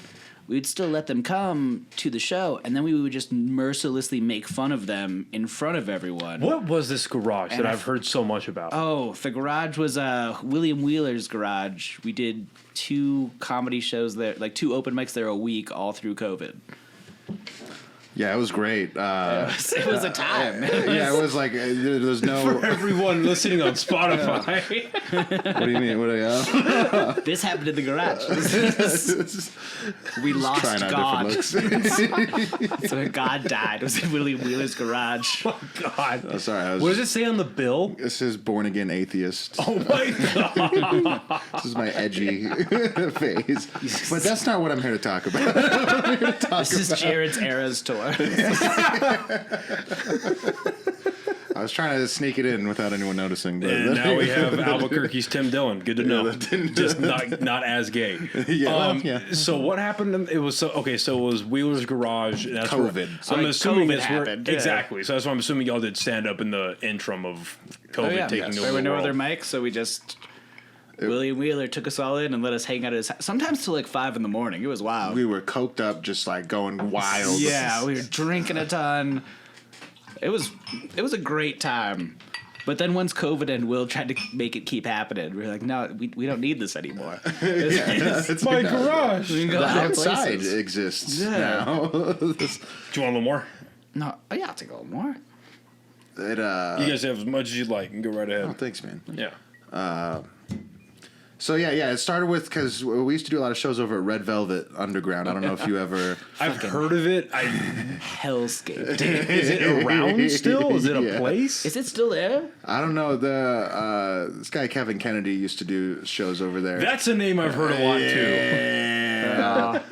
We'd still let them come to the show, and then we would just mercilessly make fun of them in front of everyone. What was this garage that I've heard so much about? Oh, the garage was William Wheeler's garage. We did 2 comedy shows there, like 2 open mics there a week, all through COVID. Yeah, it was great. It was a time. Yeah, it was like there's no. For everyone listening on Spotify. What do you mean? What are you? This happened in the garage. We lost Trying out God. different looks. So God died. It was in William Wheeler's garage. Oh, God. Oh, sorry. What does it say on the bill? It says born again atheist. Oh, my God. This is my edgy phase. But that's not what I'm here to talk about. This is Jared's Eras tour. I was trying to sneak it in without anyone noticing. But And now we have Albuquerque's Tim Dillon. Good to know. Just not as gay. Yeah. So what happened? It was so it was Wheeler's Garage. And that's COVID. I'm assuming COVID that's where happened, yeah. exactly. So that's why I'm assuming y'all did stand up in the interim of COVID taking over There were the no world. other mics, so we just William Wheeler took us all in and let us hang out at his house. Sometimes till like 5 in the morning. It was wild. We were coked up, just like going wild. Yeah, we were drinking a ton. It was a great time. But then once COVID ended, Will tried to make it keep happening. We were like, no, we don't need this anymore. It's My like, garage. We can go The other outside places. exists Yeah. now. Do you want a little more? No, yeah, I'll take a little more. You guys have as much as you'd like and go right ahead. Oh, thanks, man. Yeah. So yeah, it started with because we used to do a lot of shows over at Red Velvet Underground. I don't know if you ever. I've heard of it. Hellscape. Is it around still? Is it a Yeah. place? Is it still there? I don't know. This guy Kevin Kennedy used to do shows over there. That's a name I've heard a lot too. Yeah.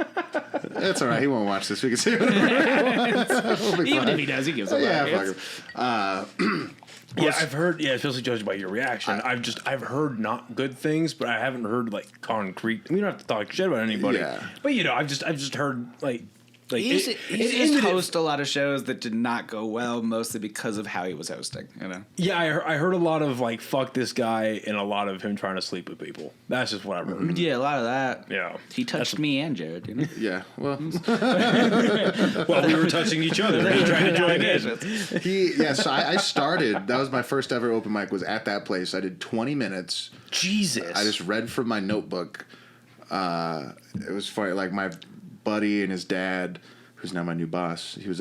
It's all right. He won't watch this. We can see. We'll be Even fine. if he does, he gives a Yeah, fuck. fuck him. Yeah, I've heard. Yeah, especially judged by your reaction. I've heard not good things, but I haven't heard like concrete. We don't have to talk shit about anybody. Yeah. But I've just heard like He used to host a lot of shows that did not go well, mostly because of how he was hosting. You know. Yeah, I heard a lot of like fuck this guy and a lot of him trying to sleep with people. That's just what I've heard. Yeah, a lot of that. Yeah, He touched me and Jared. You know. Yeah. Well, well, we were touching each other. We were trying to join in. So I started. That was my first ever open mic. Was at that place. I did 20 minutes. Jesus. I just read from my notebook. It was funny. Like my buddy and his dad, who's now my new boss. He was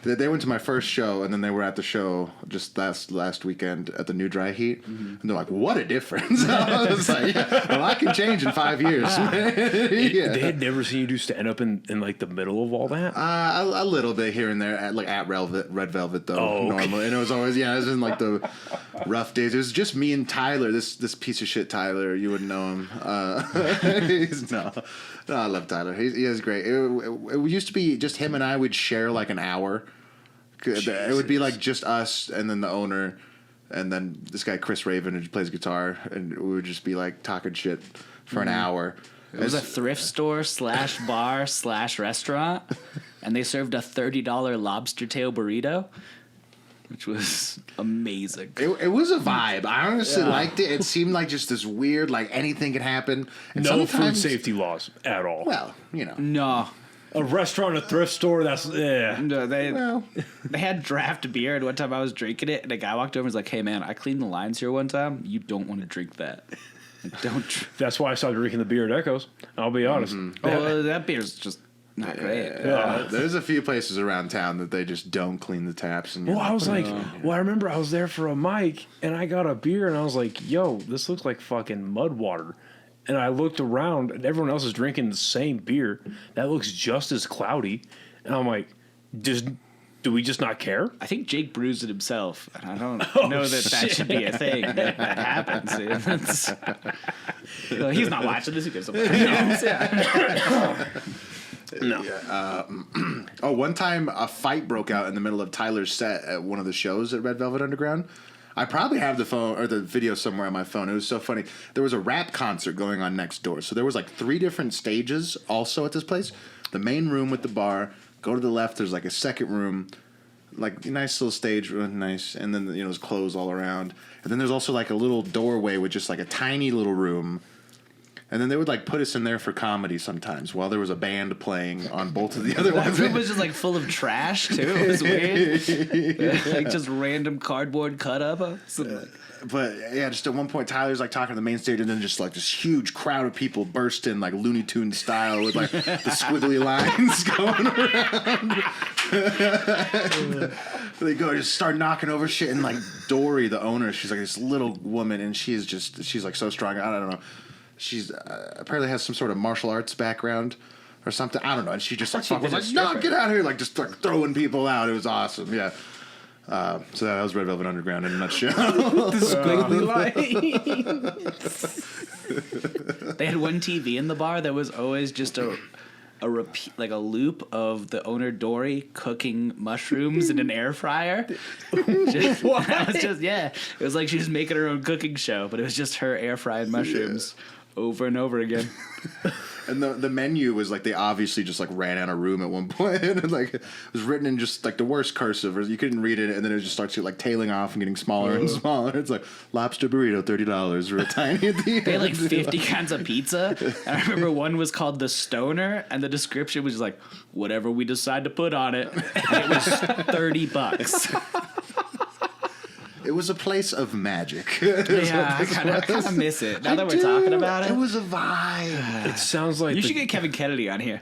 they went to my first show, and then they were at the show just last weekend at the New Dry Heat, and they're like, "What a difference!" I was like, "Well, I can change in 5 years." Yeah. They had never seen you do stand up in like the middle of all that. A little bit here and there, at Red Velvet though. Oh, okay. Normally, and it was always it was in like the rough days. It was just me and Tyler. This piece of shit Tyler, you wouldn't know him. No, I love Tyler. He is great. It used to be just him and I would share like an hour. Jesus. It would be like just us and then the owner, and then this guy Chris Raven who plays guitar, and we would just be like talking shit for an hour. It was a thrift store / bar / restaurant, and they served a $30 lobster tail burrito, which was amazing. It was a vibe. I honestly liked it. It seemed like just this weird, like anything could happen. And No food sometimes- safety laws at all. Well, you know. No. A restaurant, a thrift store. That's No, they Well, had draft beer, and one time I was drinking it, and a guy walked over and was like, "Hey man, I cleaned the lines here one time. You don't want to drink that. Like, don't." That's why I stopped drinking the beer at Echoes. I'll be honest. Oh, that beer's just not great. Yeah. There's a few places around town that they just don't clean the taps. And Well, I was like, I remember I was there for a mic and I got a beer and I was like, yo, this looks like fucking mud water. And I looked around and everyone else is drinking the same beer that looks just as cloudy. And I'm like, do we just not care? I think Jake brews it himself, and I don't know that should be a thing that happens. He's not watching this. He goes, No. One time a fight broke out in the middle of Tyler's set at one of the shows at Red Velvet Underground. I probably have the phone or the video somewhere on my phone. It was so funny. There was a rap concert going on next door. So there was like 3 different stages also at this place. The main room with the bar. Go to the left. There's like a second room, like a nice little stage, really nice. And then there's clothes all around. And then there's also like a little doorway with just like a tiny little room. And then they would like put us in there for comedy sometimes while there was a band playing on both of the other ones. That room was just like full of trash too. It was weird, like just random cardboard cut up. But yeah, just at one point, Tyler's like talking to the main stage, and then just like this huge crowd of people burst in like Looney Tunes style with like the squiggly lines going around. They go just start knocking over shit, and like Dory, the owner, she's like this little woman, and she's like so strong. I don't know. She's apparently has some sort of martial arts background or something. I don't know. And she just was like, no, get out of here! Like just like throwing people out. It was awesome. Yeah. So that was Red Velvet Underground in a nutshell. The squiggly line. They had one TV in the bar that was always just a repeat, like a loop of the owner Dory cooking mushrooms in an air fryer. It was like she was making her own cooking show, but it was just her air fried mushrooms over and over again. And the menu was like they obviously just like ran out of room at one point. And like it was written in just like the worst cursive, or you couldn't read it, and then it just starts like tailing off and getting smaller and smaller. It's like lobster burrito, $30 real tiny at the end. They had like 50 kinds of pizza, and I remember one was called the Stoner, and the description was just like whatever we decide to put on it. And it was $30. It was a place of magic. Yeah, I kind of miss it. Now that we're talking about it. It was a vibe. It sounds like You should get Kevin Kennedy on here.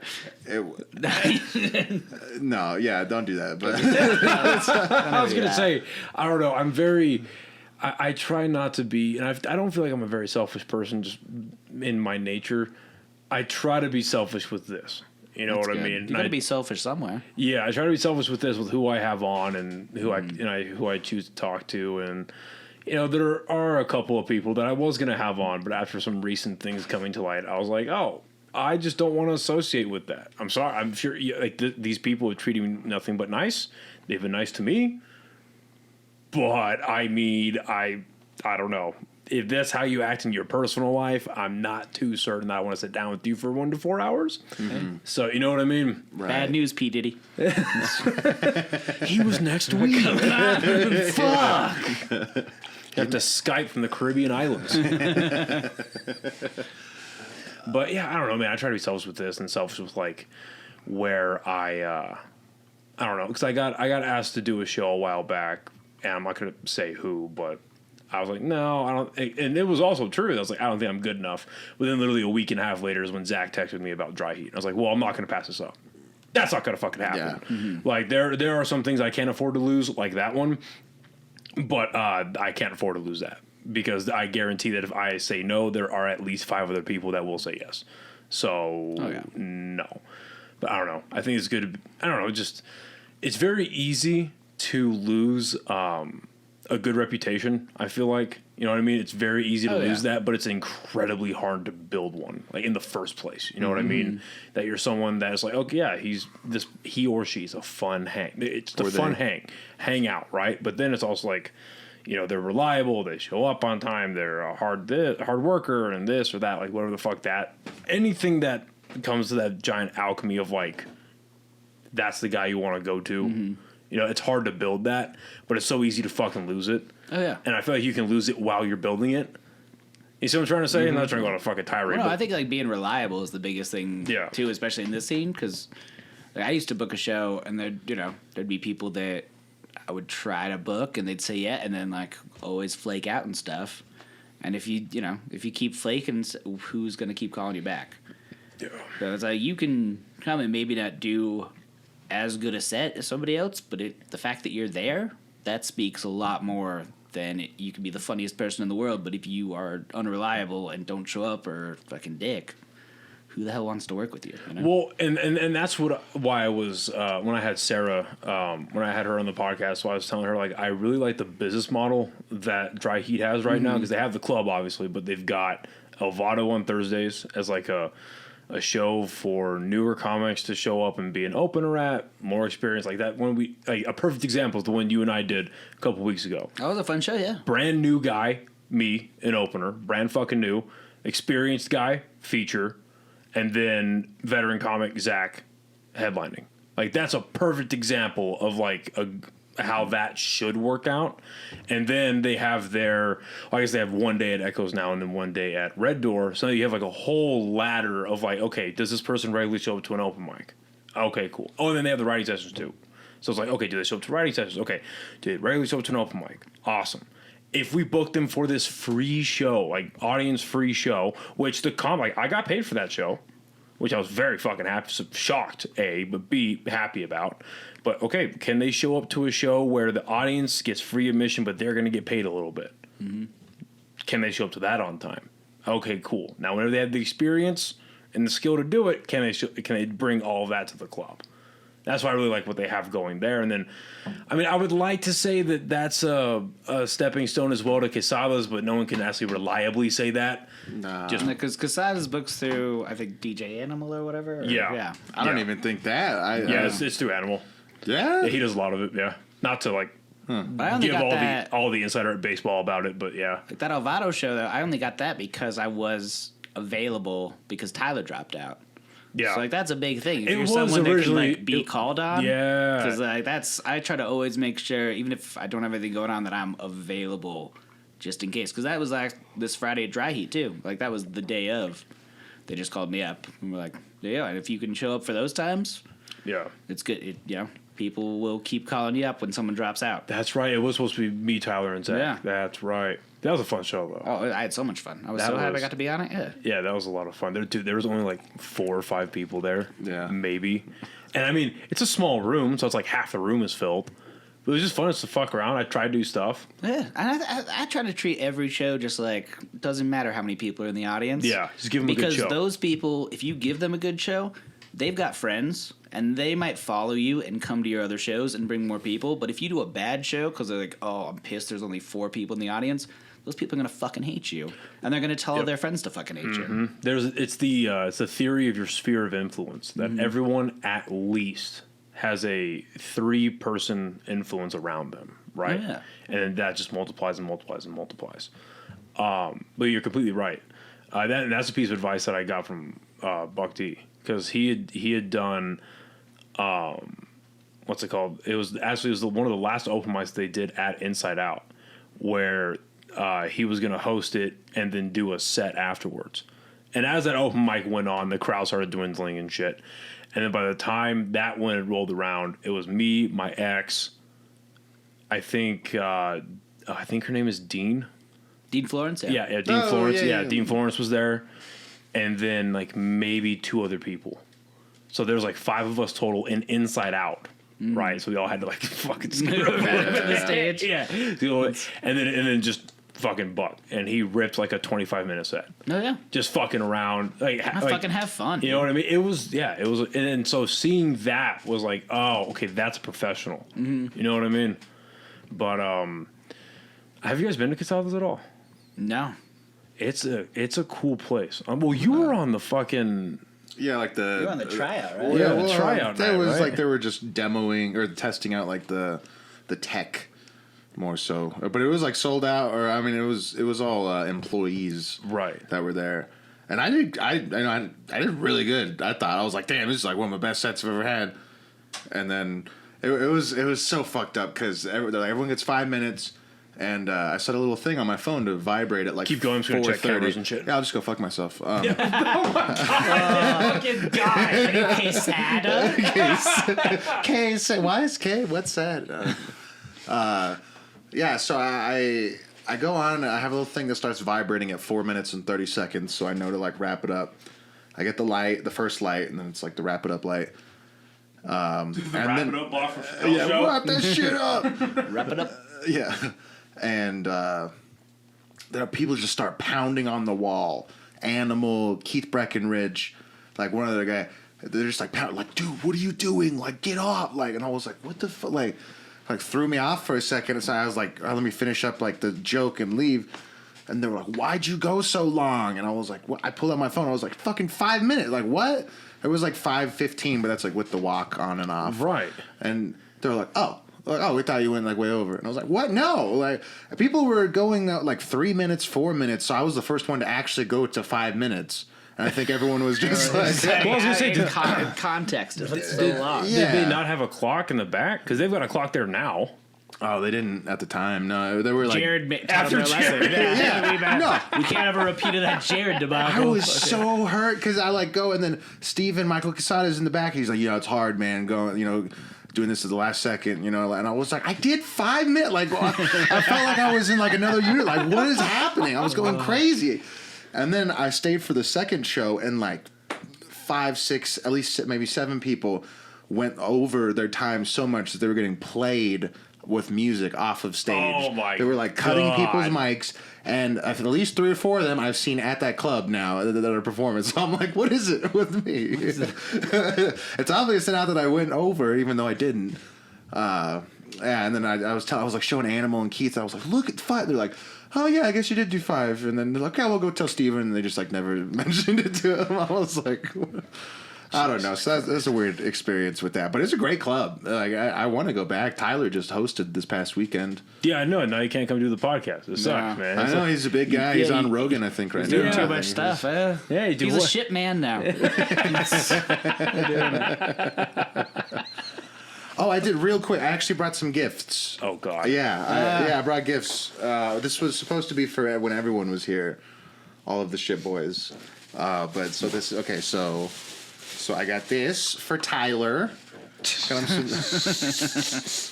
No, yeah, don't do that. But I was going to say, I don't know. I try not to be, and I don't feel like I'm a very selfish person just in my nature. I try to be selfish with this. You know what I mean? You got to be selfish somewhere. Yeah, I try to be selfish with this, with who I have on and who I choose to talk to, and there are a couple of people that I was gonna have on, but after some recent things coming to light, I was like, oh, I just don't want to associate with that. I'm sorry. I'm sure like these people have treated me nothing but nice. They've been nice to me, but I mean, I don't know. If that's how you act in your personal life, I'm not too certain that I want to sit down with you for 1 to 4 hours. Mm-hmm. So, you know what I mean? Right. Bad news, P. Diddy. He was next week. Fuck. You have to Skype from the Caribbean islands. But yeah, I don't know, man. I try to be selfish with this and selfish with like where I don't know, because I got asked to do a show a while back, and I'm not gonna say who, but I was like, no, I don't. And it was also true. I was like, I don't think I'm good enough. But then literally a week and a half later is when Zach texted me about dry heat. And I was like, well, I'm not going to pass this up. That's not going to fucking happen. Yeah. Mm-hmm. Like, there are some things I can't afford to lose, like that one. But I can't afford to lose that. Because I guarantee that if I say no, there are at least 5 other people that will say yes. So, no. But I don't know. I think it's good. I don't know. Just, it's very easy to lose a good reputation, I feel like. You know what I mean? It's very easy to lose that, but it's incredibly hard to build one, like in the first place. You know what I mean? That you're someone that is like, okay, yeah, he or she's a fun hang. It's the fun hang out, right? But then it's also like, they're reliable, they show up on time, they're a hard worker, and this or that, like whatever the fuck that. Anything that comes to that giant alchemy of like, that's the guy you want to go to. Mm-hmm. It's hard to build that, but it's so easy to fucking lose it. Oh, yeah. And I feel like you can lose it while you're building it. You see what I'm trying to say? Mm-hmm. I'm not trying to go on a fucking tirade. Well, no, I think like being reliable is the biggest thing, too, especially in this scene, because like, I used to book a show, and there'd be people that I would try to book, and they'd say yeah, and then like always flake out and stuff. And if you keep flaking, who's going to keep calling you back? Yeah. So it's like you can come and maybe not do as good a set as somebody else, but the fact that you're there, that speaks a lot more than you can be the funniest person in the world, but if you are unreliable and don't show up or fucking dick, who the hell wants to work with you? You know? Well, and that's why I was when I had Sarah, when I had her on the podcast, so I was telling her, like, I really like the business model that Dry Heat has right now, because they have the club, obviously, but they've got Elvado on Thursdays as like a show for newer comics to show up and be an opener at, more experience like that. When a perfect example is the one you and I did a couple weeks ago. That was a fun show, yeah. Brand new guy, me, an opener, brand fucking new, experienced guy, feature, and then veteran comic Zach headlining. Like, that's a perfect example of like how that should work out. And then they have I guess they have one day at Echoes now and then one day at Red Door. So you have like a whole ladder of like, okay, does this person regularly show up to an open mic? Okay, cool. Oh, and then they have the writing sessions too. So it's like, okay, do they show up to writing sessions? Okay. Do they regularly show up to an open mic? Awesome. If we booked them for this free show, like audience free show, which I got paid for that show, which I was very fucking shocked, A, but B, happy about. But, okay, can they show up to a show where the audience gets free admission, but they're going to get paid a little bit? Mm-hmm. Can they show up to that on time? Okay, cool. Now, whenever they have the experience and the skill to do it, can they bring all of that to the club? That's why I really like what they have going there. And then, I mean, I would like to say that that's a stepping stone as well to Quesada's, but no one can actually reliably say that. Nah. Just because Quesada's books through, I think, DJ Animal or whatever. Yeah. I don't even think that. It's through Animal. Yeah? He does a lot of it, yeah. Not to, like, But I only give got all the insider at baseball about it, but yeah. Like that Alvado show, though, I only got that because I was available because Tyler dropped out. Yeah. So, like, that's a big thing. If It you're was someone that can, originally- like, be called on. Yeah. Because, like, I try to always make sure, even if I don't have anything going on, that I'm available just in case. Because that was, like, this Friday at Dry Heat, too. Like, that was the day of. They just called me up. And we're like, yeah, and if you can show up for those times, Yeah. it's good. People will keep calling you up when someone drops out. That's right. It was supposed to be me, Tyler, and Zach. Yeah. That's right. That was a fun show, though. Oh, I had so much fun. I was That so happy I was- got to be on it. Yeah. Yeah, that was a lot of fun. There was only like 4 or 5 people there. Yeah. Maybe. And I mean, it's a small room, so it's like half the room is filled. But it was just fun to fuck around. I tried to do stuff. Yeah, and I try to treat every show just like, doesn't matter how many people are in the audience. Yeah, just give them a good show. Because those people, if you give them a good show, they've got friends, and they might follow you and come to your other shows and bring more people. But if you do a bad show because they're like, oh, I'm pissed, there's only 4 people in the audience, those people are going to fucking hate you. And they're going to tell all their friends to fucking hate you. It's the theory of your sphere of influence that everyone at least has a 3-person influence around them, right? Yeah. And that just multiplies and multiplies and multiplies. But you're completely right. That's a piece of advice that I got from Buck D, because he had done what's it called? It was one of the last open mics they did at Inside Out, where he was going to host it and then do a set afterwards. And as that open mic went on, the crowd started dwindling and shit. And then by the time that one had rolled around, it was me, my ex. I think her name is Dean. Dean Florence? Yeah, Dean Florence. Yeah. Dean Florence was there. And then like maybe 2 other people. So there's like 5 of us total in Inside Out. Right? So we all had to like fucking scoot over the stage. Yeah. And then just fucking Buck. And he ripped like a 25-minute set. Oh, yeah. Just fucking around. Fucking have fun. You know what I mean? It was. And so seeing that was like, oh, okay, that's a professional. You know what I mean? But have you guys been to Quesada's at all? No. It's a cool place. Well, you were on the fucking. Yeah, like the... You're on the tryout, right? Yeah, the tryout That night, was right? like they were just demoing or testing out like the tech more so. But it was like sold out, or I mean it was all employees Right. that were there. And I did really good. I was like, damn, this is like one of my best sets I've ever had. And then it was so fucked up because everyone gets 5 minutes. And I set a little thing on my phone to vibrate at like Keep going, I'm just gonna check cameras and shit. Yeah, I'll just go fuck myself. Fucking guy. Quesada. K, why is K? What's that? Yeah, so I go on and I have a little thing that starts vibrating at 4 minutes and 30 seconds, so I know to like wrap it up. I get the light, the first light, and then it's like the wrap it up light. Wrap it up off of Yeah, wrap that shit up. Wrap it up. Yeah, and there are people just start pounding on the wall. Animal, Keith Breckenridge, like one other guy. They're just like, like, dude, what are you doing? Like, get off! Like, and I was like, what the fuck? Like threw me off for a second. So I was like, let me finish up like the joke and leave. And they were like, why'd you go so long? And I was like, what? I pulled out my phone. I was like, fucking 5 minutes. Like, what? It was like 5:15, but that's like with the walk on and off. Right. And they were like, oh, we thought you went like way over. And I was like, what? No. Like, people were going out like 3 minutes, 4 minutes. So I was the first one to actually go to 5 minutes. And I think everyone was just like, well, I was gonna say, in context, it's so long. Yeah. Did they not have a clock in the back? Because they've got a clock there now. oh, they didn't at the time. No, they were like, Jared taught him their lesson. yeah, No, we can't have a repeat of that Jared debacle. I was so hurt because I like go and then Steven Michael Quesada's in the back. He's like, it's hard, man. Going, doing this at the last second, and I was like, I did 5 minutes. Like, I felt like I was in like another unit. Like, what is happening? I was going crazy. And then I stayed for the second show, and like 5, 6, at least maybe 7 people went over their time so much that they were getting played with music off of stage. Oh my! They were like cutting God. people's mics, and at least 3 or 4 of them I've seen at that club now that are performing. So I'm like, what is it with me? It's obvious now that I went over, even though I didn't. Yeah, and then I was like showing Animal and Keith. I was like, look at 5. They're like, oh yeah, I guess you did do 5. And then they're like, yeah, we'll go tell Steven. And they just like never mentioned it to him. I was like, I don't know. So that's a weird experience with that, but it's a great club. Like I want to go back. Tyler just hosted this past weekend. Yeah, I know. Now you can't come do the podcast. It sucks, man. I know he's a big guy. He's on Rogan, I think, right now. Doing too much stuff, eh? Yeah, he's a shit man now. Oh, I did real quick. I actually brought some gifts. Oh God. Yeah, I brought gifts. This was supposed to be for when everyone was here, all of the shit boys. But so this okay. So I got this for Tyler.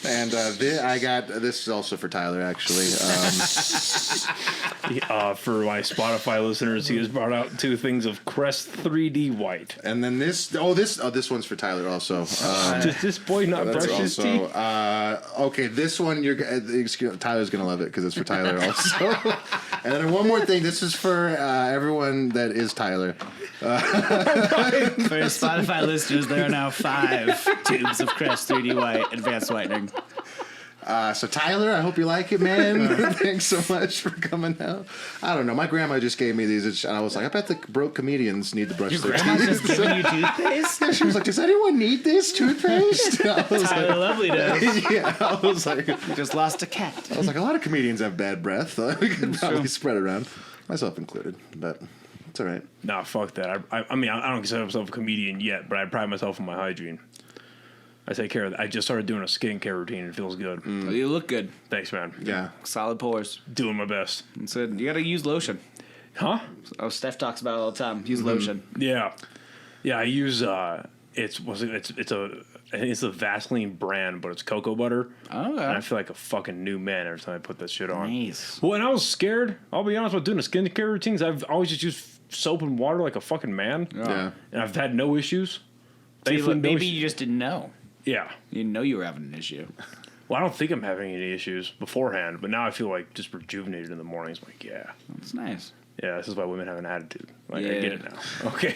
And I got this is also for Tyler actually. For my Spotify listeners, he has brought out 2 things of Crest 3D White. And then this one's for Tyler also. Does this boy not brush his teeth? Okay, this one Tyler's gonna love it because it's for Tyler also. And then one more thing. This is for everyone that is Tyler. For Spotify listeners, there are now 5 tubes of Crest 3D White Advanced Whitening. So Tyler, I hope you like it, man. Thanks so much for coming out. I don't know. My grandma just gave me these, and I was like, I bet the broke comedians need to brush Your their grandma's teeth. just giving you toothpaste? She was like, does anyone need this toothpaste? I was Tyler Lovely does. yeah, I was like, You just lost a cat. a lot of comedians have bad breath. We could probably spread it around, myself included, but it's all right. Nah, fuck that. I mean, I don't consider myself a comedian yet, but I pride myself on my hygiene. I take care of that. I just started doing a skincare routine. It feels good. Oh, you look good. Thanks, man. Yeah. Solid pores. Doing my best. That's it. You gotta use lotion. Huh? Oh, Steph talks about it all the time. Use lotion. Yeah. Yeah, I use it's a Vaseline brand, but it's cocoa butter. Oh, And I feel like a fucking new man every time I put that shit on. nice. Well, and I was scared. I'll be honest with doing the skincare routines. I've always just used soap and water like a fucking man. Yeah. And I've had no issues. See, Thankfully, no maybe issues. you just didn't know. Yeah. You didn't know you were having an issue. Well, I don't think I'm having any issues beforehand, but now I feel like just rejuvenated in the mornings. Like, yeah. That's nice. Yeah, this is why women have an attitude. Like, I Yeah. get it now. Okay.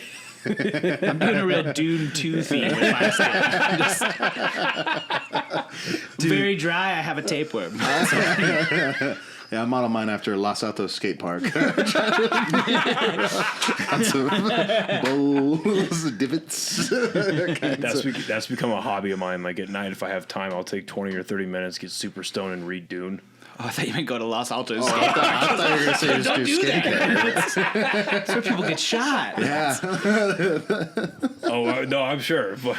I'm doing a real Dune 2 theme with my skin. Very dry, I have a tapeworm. Yeah, I modeled mine after Los Altos Skate Park. Lots of bowls, divots. That's become a hobby of mine. Like, at night, if I have time, I'll take 20 or 30 minutes, get super stoned, and read Dune. Oh, I thought you meant go to Los Altos. I thought you were going to say just Don't do do skincare. That's where people get shot. Yeah. Oh, no, I'm sure. But,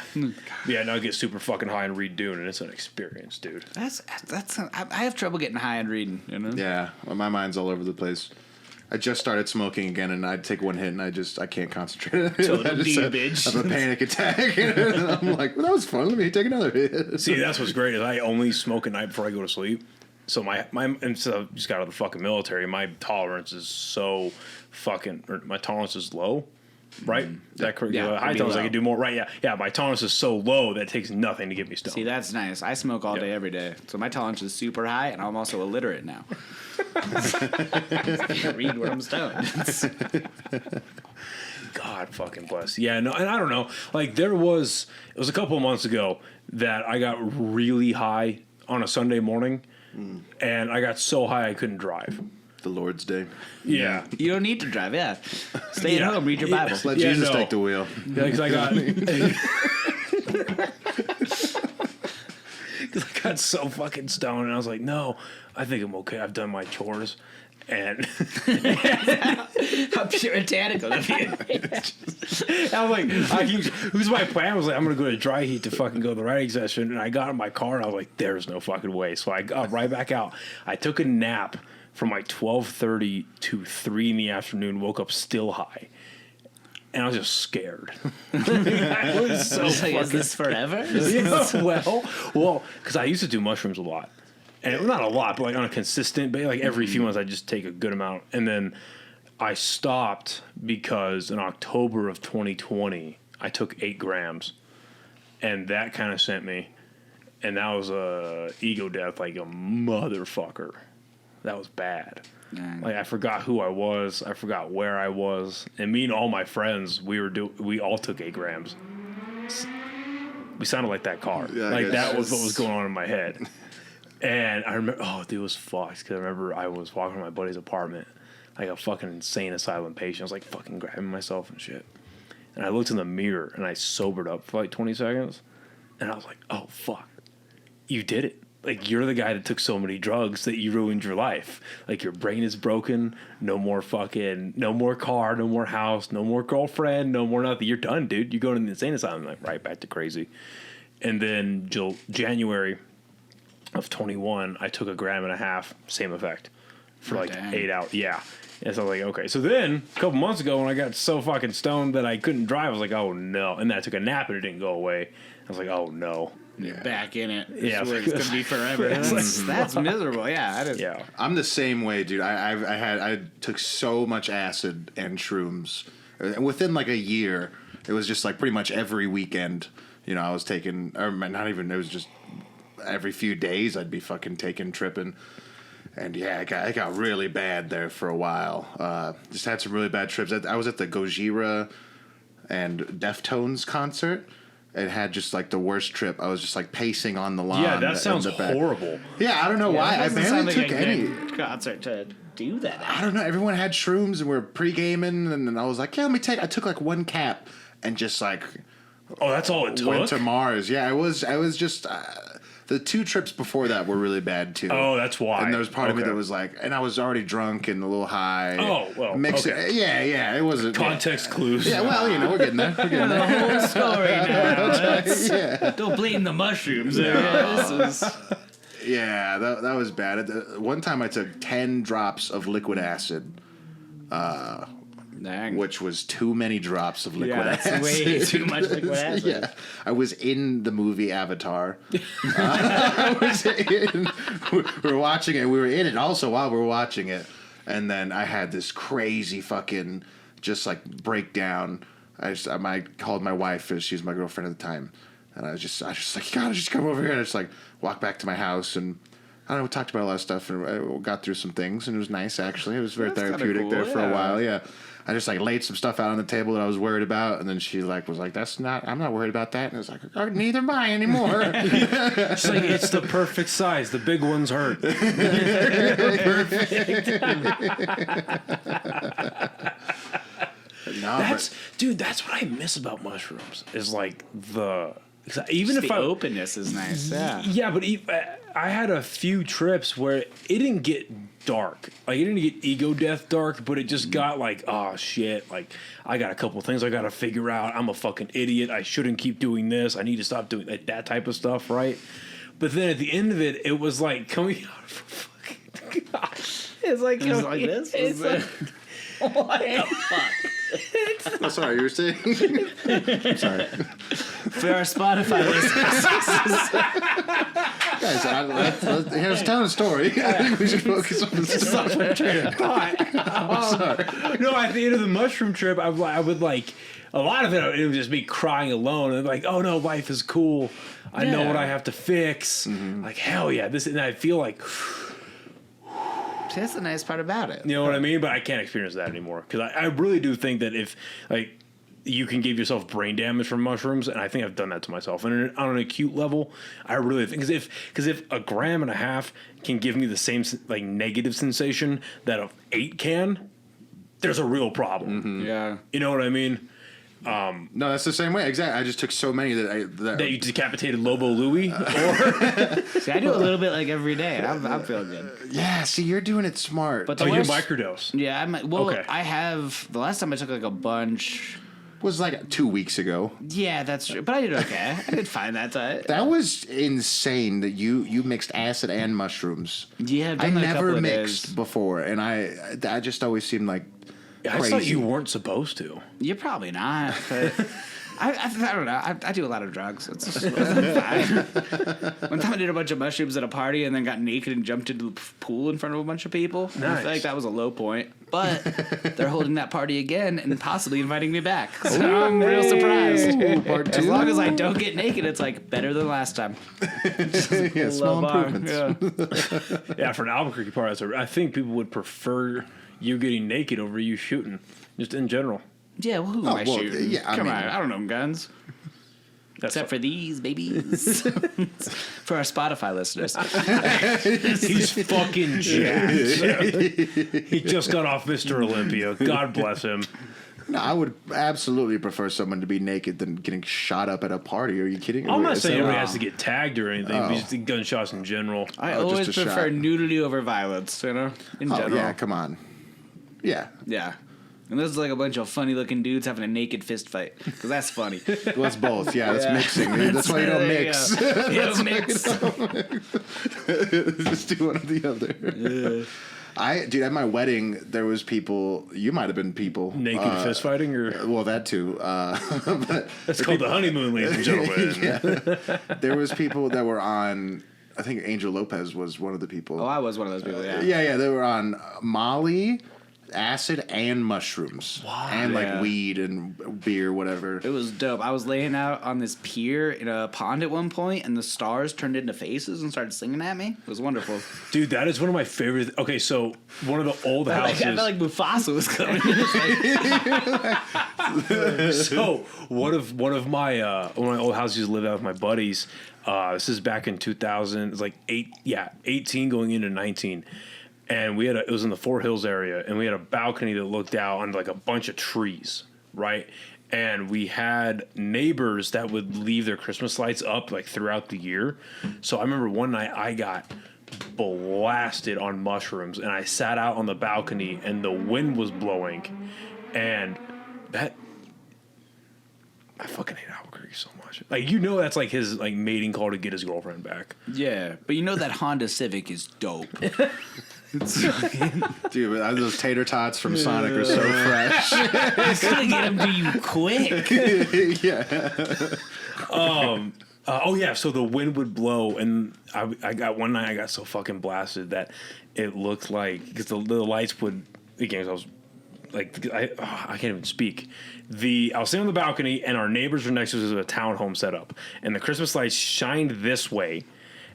yeah, now I get super fucking high and read Dune, and it's an experience, dude. I have trouble getting high and reading. You know? Yeah, well, my mind's all over the place. I just started smoking again, and I'd take one hit, and I can't concentrate. Total I just bitch. have a panic attack. And I'm like, well, that was fun. Let me take another hit. See, that's what's great is I only smoke at night before I go to sleep. So and so I just got out of the fucking military. My tolerance is my tolerance is low. right? Is that correct? Yeah, High it'd be tolerance, I low. can do more. Right? Yeah. My tolerance is so low that it takes nothing to get me stoned. See, that's nice. I smoke all day, every day. So my tolerance is super high, and I'm also illiterate now. I can't read when I'm stoned. God fucking bless. Yeah, no, and I don't know. Like it was a couple of months ago that I got really high on a Sunday morning, and I got so high I couldn't drive. The Lord's Day. Yeah. You don't need to drive, Stay at home, read your Bible. Let Jesus take the wheel. Yeah, because I got. Because I got so fucking stoned, and I was like, no, I think I'm okay. I've done my chores. And How puritanical of you. I was like, who's my plan? I was like, I'm going to go to dry heat to fucking go to the writing session. And I got in my car, and I was like, there's no fucking way. So I got right back out. I took a nap from like 12:30 to 3 in the afternoon, woke up still high. And I was just scared. I was so Like, is this forever? yeah, well, because I used to do mushrooms a lot. And not a lot, but like on a consistent basis, like every few months I'd just take a good amount. And then I stopped because in October of 2020, I took 8 grams. And that kind of sent me. And that was a ego death like a motherfucker. That was bad. Dang. Like I forgot who I was. I forgot where I was. And me and all my friends, we all took 8 grams. We sounded like that car. Yeah, I like guess. that was what was going on in my head. And I remember, dude, it was fucked. Because I remember I was walking to my buddy's apartment, like a fucking insane asylum patient. I was like fucking grabbing myself and shit. And I looked in the mirror and I sobered up for like 20 seconds. And I was like, oh, fuck. You did it. Like, you're the guy that took so many drugs that you ruined your life. Like, your brain is broken. No more car, no more house, no more girlfriend, no more nothing. You're done, dude. You go to the insane asylum, like, right back to crazy. And then January of 21, I took 1.5 grams, same effect, for like Dang. 8 hours. Yeah. And so I was like, okay. So then, a couple months ago, when I got so fucking stoned that I couldn't drive, I was like, oh, no. And then I took a nap and it didn't go away. I was like, oh, no. You're back in it. Yeah. It's going to be forever. That's miserable. Yeah, that is. Yeah. I'm the same way, dude. I took so much acid and shrooms. Within like a year, it was just like pretty much every weekend, I was taking, or not even, it was just every few days I'd be fucking tripping. And yeah, it got really bad there for a while. Just had some really bad trips. I was at the Gojira and Deftones concert. It had just like the worst trip. I was just like pacing on the lawn. Yeah, that sounds horrible. Yeah, I don't know why. I barely took any concert to do that. I don't know. Everyone had shrooms and we were pre-gaming, and then I was like, yeah, I took like 1 cap and just like Oh, that's all it took? went to Mars. Yeah, I was just the 2 trips before that were really bad too. Oh, that's why. And there was part of me that was like, and I was already drunk and a little high. Oh, well, okay. Yeah, it wasn't Context clues. Yeah, well, we're getting there. We're getting The there. whole story now. Yeah. Don't blame the mushrooms. Yeah, that was bad. One time I took 10 drops of liquid acid. Dang. Which was too many drops of liquid that's acid. way too much liquid acid. Yeah, I was in the movie Avatar. We were watching it. We were in it also while we were watching it, and then I had this crazy fucking just like breakdown. I called my wife because she was my girlfriend at the time, and I was just like, you gotta just come over here. And I just like walked back to my house and. I don't know, we talked about a lot of stuff and we got through some things and it was nice actually. It was very therapeutic cool, there for a yeah. while, yeah. I just like laid some stuff out on the table that I was worried about and then she like was like, I'm not worried about that. And I was like, oh, neither am I anymore. It's like, it's the perfect size. The big ones hurt. That's what I miss about mushrooms is like even if the openness is nice. Yeah, but I had a few trips where it didn't get dark. Like, it didn't get ego death dark, but it just got like, oh, shit. Like, I got a couple things I got to figure out. I'm a fucking idiot. I shouldn't keep doing this. I need to stop doing that type of stuff, right? But then at the end of it, it was like coming out of fucking gosh. It's like, It was like this? It's like, what the fuck? Oh, sorry, you were saying? Sorry. For our Spotify listeners. Guys, I was telling a story. I think we should focus on the story. Sorry. No, at the end of the mushroom trip, I would like, a lot of it would just be crying alone and like, oh no, life is cool. I know what I have to fix. Like, hell yeah. And I feel like, that's the nice part about it. you know what I mean? But I can't experience that anymore. Because I really do think that if, like, you can give yourself brain damage from mushrooms, and I think I've done that to myself. And on an acute level, I really think, because if 1.5 grams can give me the same, like, negative sensation that 8 can, there's a real problem. Yeah. You know what I mean? No, that's the same way. Exactly. I just took so many That you decapitated Lobo Louie? See, I do a little bit like every day, and I'm feeling good. Yeah, see, you're doing it smart. But Oh, the you worst, microdose. yeah, Okay. I have, the last time I took like a bunch, it was like 2 weeks ago. yeah, that's true, but I did okay. I did fine that time. That was insane that you mixed acid and mushrooms. Yeah, I've I done that a couple never of mixed days. before, and I just always seemed like I crazy. thought you weren't supposed to. You're probably not, but I don't know. I do a lot of drugs. It's fine. One time I did a bunch of mushrooms at a party and then got naked and jumped into the pool in front of a bunch of people. Nice. I feel like that was a low point. But they're holding that party again and possibly inviting me back. So I'm real surprised. part As 2. long as I don't get naked, it's like better than last time. Yeah, small Low bar. improvements. Yeah. Yeah, for an Albuquerque party, I think people would prefer you getting naked over you shooting, just in general. Yeah, well, who am I well, shooting? yeah, I Come mean- on, I don't know guns. That's Except for these babies. For our Spotify listeners. he's fucking jacked. He just got off Mr. Olympia. God bless him. No, I would absolutely prefer someone to be naked than getting shot up at a party. Are you kidding? I'm not Is saying that- everybody has to get tagged or anything, but Oh. just gunshots in general. I Oh, always just a prefer shot. nudity over violence, in Oh, general. yeah, come on. Yeah. Yeah. And this is like a bunch of funny looking dudes having a naked fist fight. Because that's funny. Well, that's both. Yeah, that's Yeah. mixing. That's why you don't There mix. go. You don't mix. Just do one or the other. Dude, at my wedding, there was people. You might have been people Naked fist fighting, or Well, that too. But that's called the honeymoon, ladies and gentlemen. there was people that were on. I think Angel Lopez was one of the people. Oh, I was one of those people, yeah. Yeah. They were on Molly, acid, and mushrooms, and like Yeah. weed and beer, whatever. It was dope. I was laying out on this pier in a pond at one point, and the stars turned into faces and started singing at me. It was wonderful. Dude, that is one of my favorite. Okay, so one of the old houses. I felt like Mufasa was coming. So one of my old houses used to live out with my buddies. This is back in 2000. It's like 18 going into 19. And it was in the Fort Hills area, and we had a balcony that looked out on like a bunch of trees, right? And we had neighbors that would leave their Christmas lights up like throughout the year. So I remember one night I got blasted on mushrooms, and I sat out on the balcony, and the wind was blowing, and I fucking hate Albuquerque so much. Like, that's like his like mating call to get his girlfriend back. Yeah, but you know that Honda Civic is dope. Dude, but those tater tots from Sonic are so fresh. It's gonna get them to you quick. Oh yeah, so the wind would blow, and I got one night I got so fucking blasted that it looked like, because the lights would, again, I was like, I can't even speak. I was sitting on the balcony, and our neighbors were next to us. It was a townhome setup, and the Christmas lights shined this way,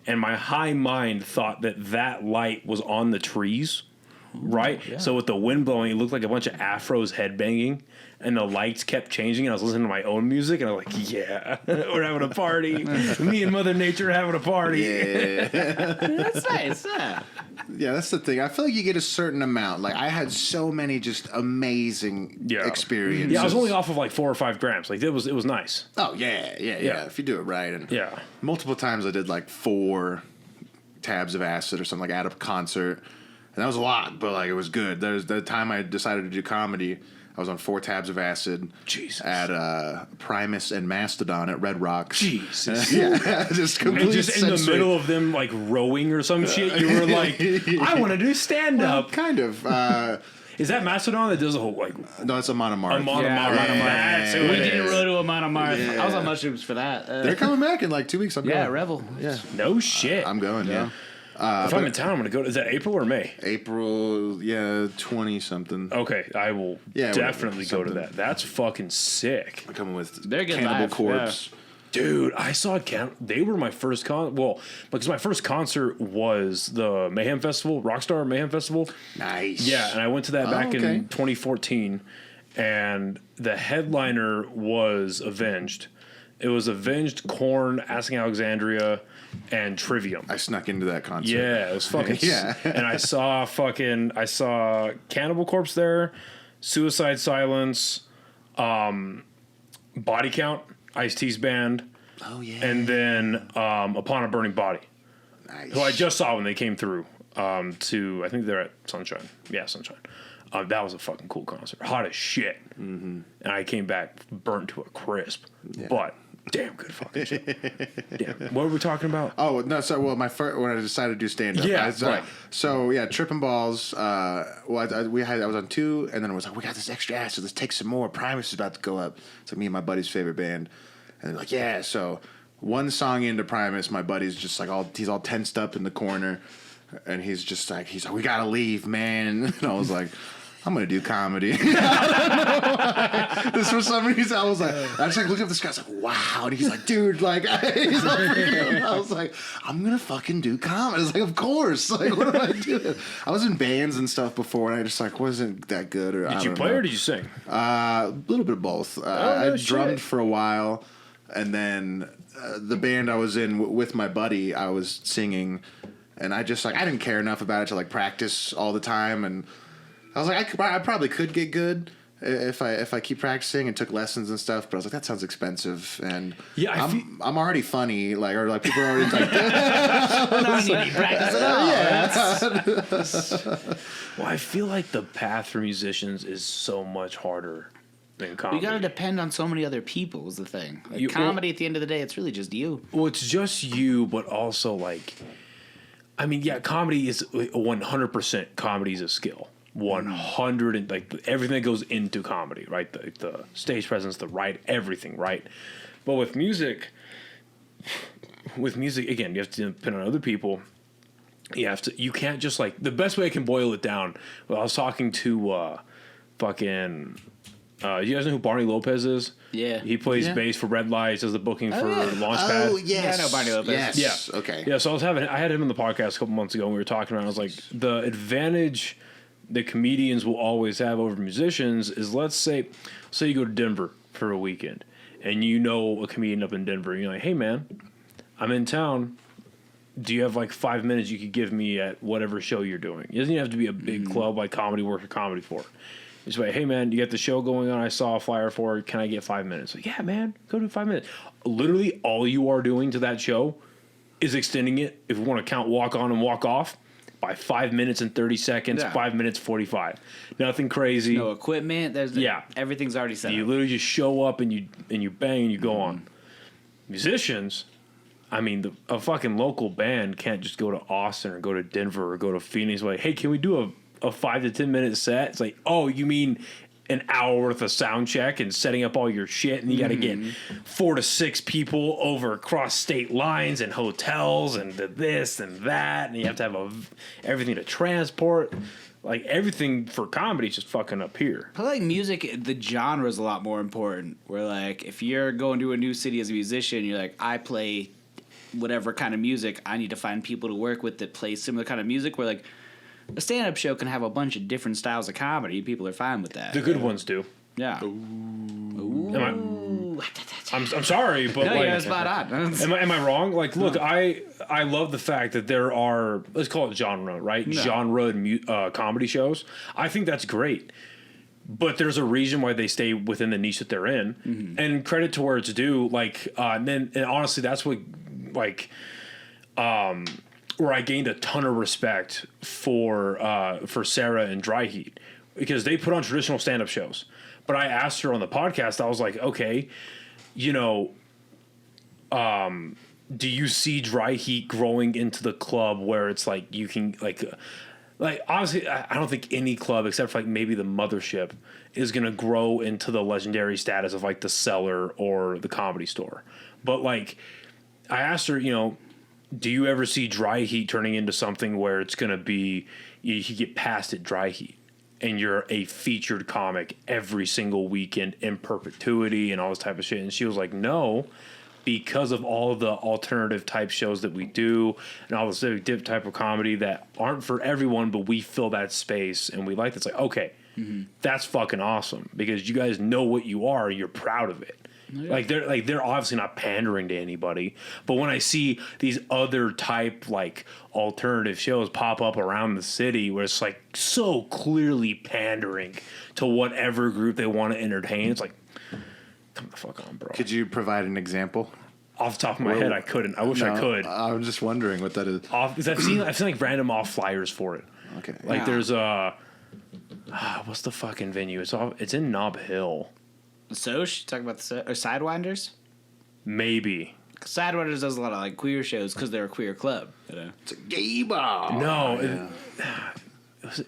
and my high mind thought that light was on the trees, right? Yeah. So with the wind blowing, it looked like a bunch of afros headbanging, and the lights kept changing, and I was listening to my own music, and I was like, yeah, we're having a party. Me and Mother Nature are having a party. Yeah. That's nice. Yeah, that's the thing. I feel like you get a certain amount. Like, I had so many just amazing experiences. Yeah, I was only off of like 4 or 5 grams. Like, it was nice. Oh, yeah. If you do it right. And multiple times I did like 4 tabs of acid or something, like at a concert. And that was a lot, but like it was good. There's the time I decided to do comedy, I was on 4 tabs of acid. Jesus. At Primus and Mastodon at Red Rocks. Jesus. Yeah, just completely just in the middle of them like rowing or some shit, you were like, I want to do stand up. Well, kind of. Is that Mastodon that does a whole like? No, it's a Monomarth. That's We what it didn't is. really do a Monomarth. I was on mushrooms for that. They're coming back in like 2 weeks. I'm going. Revel. Yeah, No shit. I'm going. Yeah. If I'm in town, I'm gonna go. Is that April or May? April, 20 something. Okay, I will definitely go to that. That's fucking sick. I'm coming with They're good Cannibal live, Corpse. Dude, I saw they were my first because my first concert was the Mayhem Festival, Rockstar Mayhem Festival. Nice. Yeah, and I went to that back in 2014, and the headliner was Avenged. It was Avenged, Korn, Asking Alexandria, and Trivium. I snuck into that concert. Yeah, it was fucking Yeah. And I saw Cannibal Corpse there, Suicide Silence, Body Count, Ice-T's band. Oh yeah. And then Upon a Burning Body, Nice. who I just saw when they came through I think they're at Sunshine. Yeah, Sunshine. That was a fucking cool concert. Hot as shit. Mm-hmm. And I came back burnt to a crisp. Yeah. But damn good fucking shit. Damn. What were we talking about? Oh no! So when I decided to do stand up, right. So yeah, Tripping Balls. I was on 2, and then it was like we got this extra ass, so let's take some more. Primus is about to go up. It's like me and my buddy's favorite band, and they're like, yeah. So one song into Primus, my buddy's just like he's all tensed up in the corner, and he's like we gotta leave, man. And I was like, I'm gonna do comedy. I don't know why. This for some reason I was like, I just like looked up this guy. I was like, wow. And he's like, dude, like, I was like, I'm gonna fucking do comedy. I was like, of course. Like, what am I doing? I was in bands and stuff before, and I just like wasn't that good. Or Did you play or did you sing? A little bit of both. I drummed shit. for a while, and then the band I was in with my buddy, I was singing, and I just like I didn't care enough about it to like practice all the time, and I was like, I probably could get good if I keep practicing and took lessons and stuff. But I was like, that sounds expensive, and Yeah, I'm already funny, like or like people are already like, No need to practice at all. Well, I feel like the path for musicians is so much harder than comedy. You gotta depend on so many other people is the thing. Like comedy, at the end of the day, it's really just you. Well, it's just you, but also like, I mean, yeah, comedy is 100%. Comedy is a skill. 100 and like everything that goes into comedy, right? The stage presence, the write, everything, right? But with music again, you have to depend on other people. You can't just like the best way I can boil it down. Well, I was talking to you guys know who Barney Lopez is? Yeah. He plays bass for Red Lights, does the booking for Launchpad. oh yes, Yeah, I know Barney Lopez. Yes, okay, Yeah, so I had him on the podcast a couple months ago, and we were talking about it. I was like, the advantage that comedians will always have over musicians is, let's say you go to Denver for a weekend, and you know a comedian up in Denver, and you're like, hey man, I'm in town. Do you have like 5 minutes you could give me at whatever show you're doing? It doesn't even have to be a big club like Comedy Works or Comedy For. Just like, hey man, you got the show going on. I saw a flyer for it. Can I get 5 minutes? Like, yeah, man, go do 5 minutes. Literally, all you are doing to that show is extending it. If you want to count walk on and walk off, by 5 minutes and 30 seconds, 5 minutes 45. Nothing crazy. No equipment. Everything's already set You up. literally just show up and you bang and you go on. Musicians, I mean, a fucking local band can't just go to Austin or go to Denver or go to Phoenix. Like, hey, can we do a 5 to 10 minute set? It's like, oh, you mean an hour worth of sound check and setting up all your shit, and you got to get 4 to 6 people over across state lines and hotels and this and that, and you have to have everything to transport. Like, everything for comedy is just fucking up here. But like music, the genre is a lot more important. Where like if you're going to a new city as a musician, you're like, I play whatever kind of music. I need to find people to work with that play similar kind of music. Where like a stand-up show can have a bunch of different styles of comedy. People are fine with that. The good ones do. Yeah. I'm sorry, but No, like, yeah, spot on. am I wrong? Like, look, I love the fact that there are, let's call it genre, right? No. Genre and comedy shows. I think that's great. But there's a reason why they stay within the niche that they're in, and credit to where it's due. Like, and honestly, that's what, like, where I gained a ton of respect for Sarah and Dry Heat, because they put on traditional stand-up shows. But I asked her on the podcast, I was like, okay, you know, do you see Dry Heat growing into the club where it's like you can, like, like, obviously, I don't think any club, except for, like, maybe the Mothership, is going to grow into the legendary status of, like, the Cellar or the Comedy Store. But, like, I asked her, do you ever see Dry Heat turning into something where it's going to be, you get past it Dry Heat, and you're a featured comic every single weekend in perpetuity and all this type of shit? And she was like, no, because of all of the alternative type shows that we do and all this type of comedy that aren't for everyone, but we fill that space and we like it. It's like, okay, that's fucking awesome because you guys know what you are and you're proud of it. Yeah. They're obviously not pandering to anybody, but when I see these other type like alternative shows pop up around the city where it's like so clearly pandering to whatever group they want to entertain, it's like, come the fuck on, bro. Could you provide an example? Off the top of my head, I couldn't. I wish I could. I'm just wondering what that is. Because I've seen like random off flyers for it. Okay. Like there's what's the fucking venue? It's in Nob Hill. Soch? Talking about the Sidewinders? Maybe. Sidewinders does a lot of like queer shows because they're a queer club. It's a gay bar. No.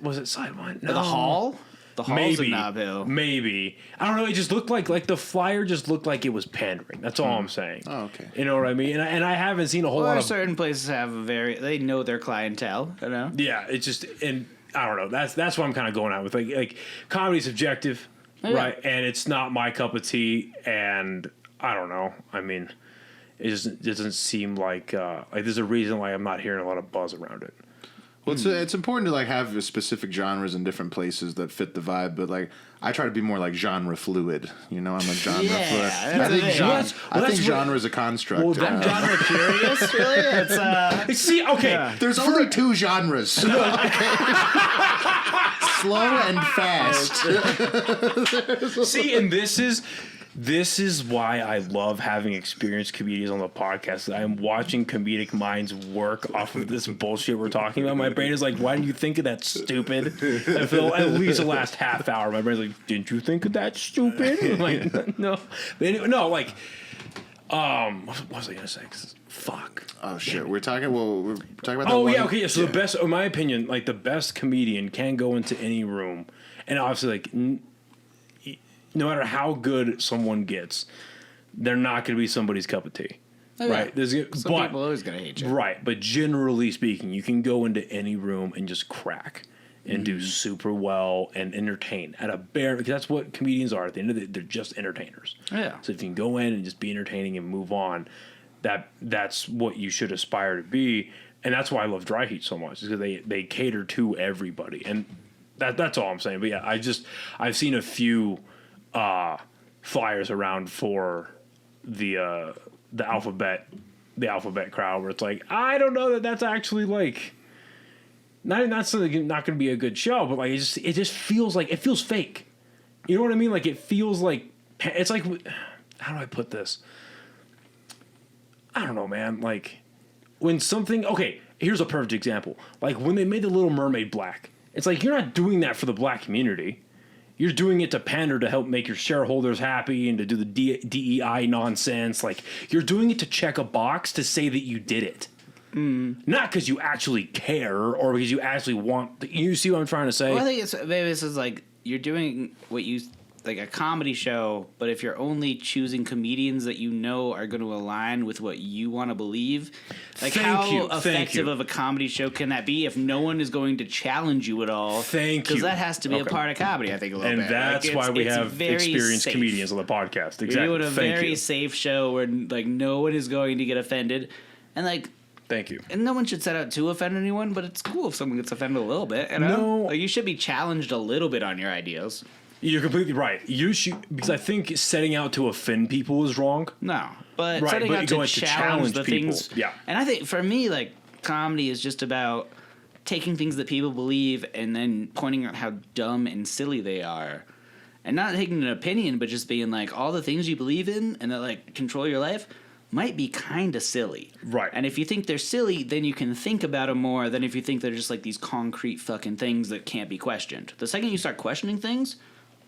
Was it Sidewinder? No. The Hall? The Hall's in Nob Hill. Maybe. I don't know. It just looked like the flyer just looked like it was pandering. That's all I'm saying. Oh, okay. You know what I mean? And I haven't seen a whole lot of... certain places have they know their clientele, Yeah, it's just... And I don't know. That's what I'm kind of going out with. Like comedy's subjective, right? And it's not my cup of tea. And I don't know. I mean, it doesn't seem like there's a reason why I'm not hearing a lot of buzz around it. Well, it's important to like have specific genres in different places that fit the vibe, but like I try to be more like genre fluid. I'm a genre fluid. I think genre is a construct. Well, I'm genre curious. Really, it's see, okay. There's only two genres. Slow and fast. See, and this is why I love having experienced comedians on the podcast. I am watching comedic minds work off of this bullshit we're talking about. My brain is like, why didn't you think of that, stupid? And for at least the last half hour, my brain's like, didn't you think of that, stupid? I'm like, no. But anyway, no, like, what was I going to say? Fuck. Oh, shit. We're talking about that okay. So the best, in my opinion, like the best comedian can go into any room. And obviously, like, no matter how good someone gets, they're not going to be somebody's cup of tea, right? Some people are always going to hate you, right? But generally speaking, you can go into any room and just crack and do super well and entertain at a bare, because that's what comedians are. At the end of the day, they're just entertainers. Yeah. So if you can go in and just be entertaining and move on, that's what you should aspire to be, and that's why I love Dry Heat so much, because they cater to everybody, and that's all I'm saying. But yeah, I've seen a few flyers around for the alphabet crowd where it's like, I don't know that's actually like not something, not going to be a good show, but like it just feels like it feels fake. You know what I mean? Like it feels like it's like, how do I put this? I don't know, man. Like when something, okay, here's a perfect example. Like when they made The Little Mermaid black, it's like you're not doing that for the black community. You're doing it to pander to help make your shareholders happy and to do the DEI nonsense. Like, you're doing it to check a box to say that you did it. Not because you actually care or because you actually want... You see what I'm trying to say? Well, I think maybe this is like you're doing what you... like a comedy show, but if you're only choosing comedians that you know are going to align with what you want to believe, like how effective of a comedy show can that be if no one is going to challenge you at all? Because that has to be a part of comedy, I think, a little bit. And that's why we have experienced comedians on the podcast. Exactly. You're doing a very safe show where like no one is going to get offended, and like. Thank you. And no one should set out to offend anyone, but it's cool if someone gets offended a little bit. You know? No, like, you should be challenged a little bit on your ideas. You're completely right. You should, because I think setting out to offend people is wrong. No, but setting out to challenge the people. Things. Yeah. And I think for me, like, comedy is just about taking things that people believe and then pointing out how dumb and silly they are. And not taking an opinion, but just being like, all the things you believe in and that, like, control your life might be kind of silly. Right. And if you think they're silly, then you can think about them more than if you think they're just, like, these concrete fucking things that can't be questioned. The second you start questioning things...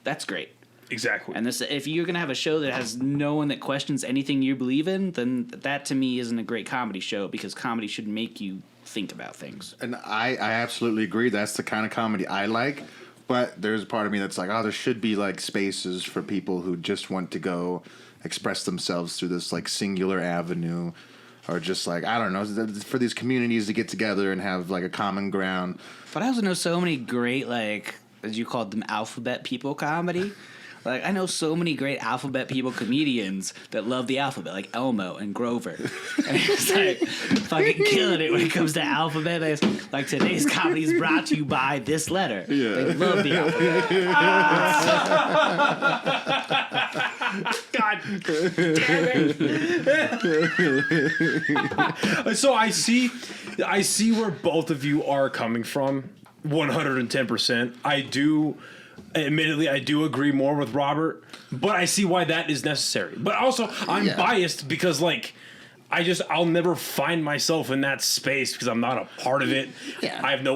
that's great. Exactly. And if you're going to have a show that has no one that questions anything you believe in, then that to me isn't a great comedy show, because comedy should make you think about things. And I absolutely agree. That's the kind of comedy I like. But there's a part of me that's like, oh, there should be like spaces for people who just want to go express themselves through this like singular avenue, or just like, I don't know, for these communities to get together and have like a common ground. But I also know so many great, like, as you called them, alphabet people comedy. Like, I know so many great alphabet people comedians that love the alphabet, like Elmo and Grover. And it's like fucking killing it when it comes to alphabet. It's like, today's comedy is brought to you by this letter. Yeah. They love the alphabet. God damn it. So I see where both of you are coming from, 110%. Admittedly, I do agree more with Robert, but I see why that is necessary. But also, I'm biased because, like, I'll never find myself in that space because I'm not a part of it. Yeah. I have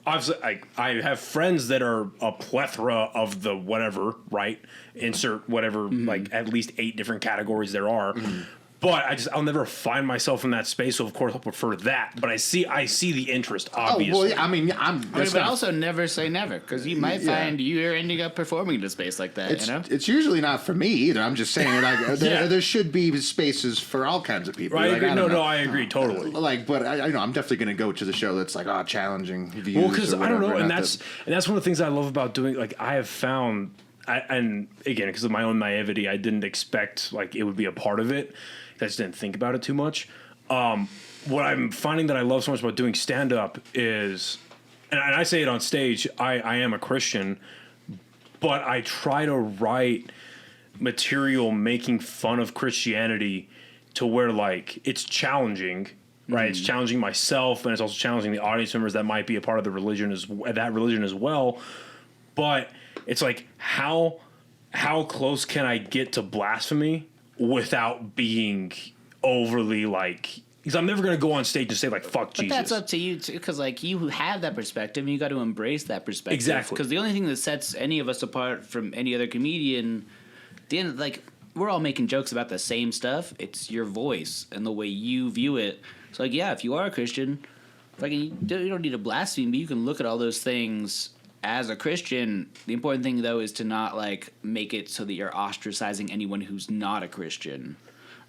obviously, I have friends that are a plethora of the whatever, right? Insert whatever, like, at least 8 different categories there are. Mm-hmm. But I'll never find myself in that space, so of course I'll prefer that. But I see the interest, obviously. Oh, well, yeah, I mean, but also never say never, because you might find you're ending up performing in a space like that. It's usually not for me either. I'm just saying, like, there should be spaces for all kinds of people. Right? Like, I agree totally. Like, but I know I'm definitely going to go to the show that's like, challenging views. Well, because I don't know, and that's one of the things I love about doing. Like, I have found, and again, because of my own naivety, I didn't expect like it would be a part of it. I just didn't think about it too much. What I'm finding that I love so much about doing stand-up is, and I say it on stage, I am a Christian, but I try to write material making fun of Christianity to where, like, it's challenging, right? It's challenging myself, and it's also challenging the audience members that might be a part of the religion as well. But it's like, how close can I get to blasphemy without being overly, like, because I'm never going to go on stage and say, like, fuck Jesus. But that's up to you, too, because, like, you have that perspective, and you got to embrace that perspective. Exactly. Because the only thing that sets any of us apart from any other comedian, the end, like, we're all making jokes about the same stuff. It's your voice and the way you view it. So, like, yeah, if you are a Christian, like, you don't need to blaspheme, but you can look at all those things as a Christian. The important thing, though, is to not, like, make it so that you're ostracizing anyone who's not a Christian,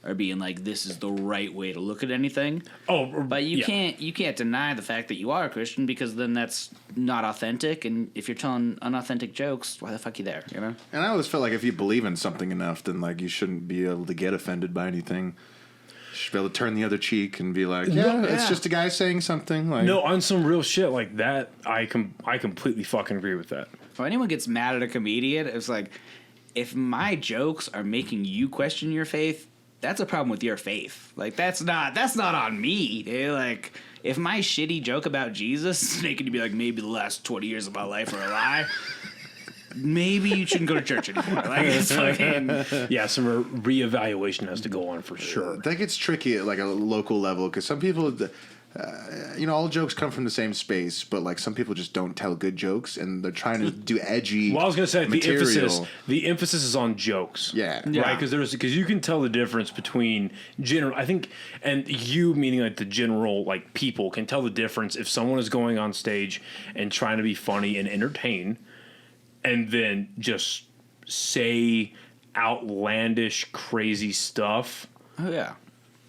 or being like, this is the right way to look at anything. But you can't deny the fact that you are a Christian, because then that's not authentic. And if you're telling unauthentic jokes, why the fuck you there? You know. And I always felt like if you believe in something enough, then like you shouldn't be able to get offended by anything. You should be able to turn the other cheek and be like, it's just a guy saying something. Like, no, on some real shit like that, I completely fucking agree with that. When anyone gets mad at a comedian, it's like, if my jokes are making you question your faith, that's a problem with your faith. Like, that's not on me, dude. Like, if my shitty joke about Jesus is making you be like, maybe the last 20 years of my life are a lie, maybe you shouldn't go to church anymore. Like, it's fucking... Yeah, some reevaluation has to go on for sure. That gets tricky at like a local level, because some people... all jokes come from the same space, but like some people just don't tell good jokes, and they're trying to do edgy. Well, I was gonna say material. the emphasis is on jokes, right? Because you can tell the difference between general. I think, and you meaning like the general like people can tell the difference if someone is going on stage and trying to be funny and entertain, and then just say outlandish, crazy stuff. Oh yeah.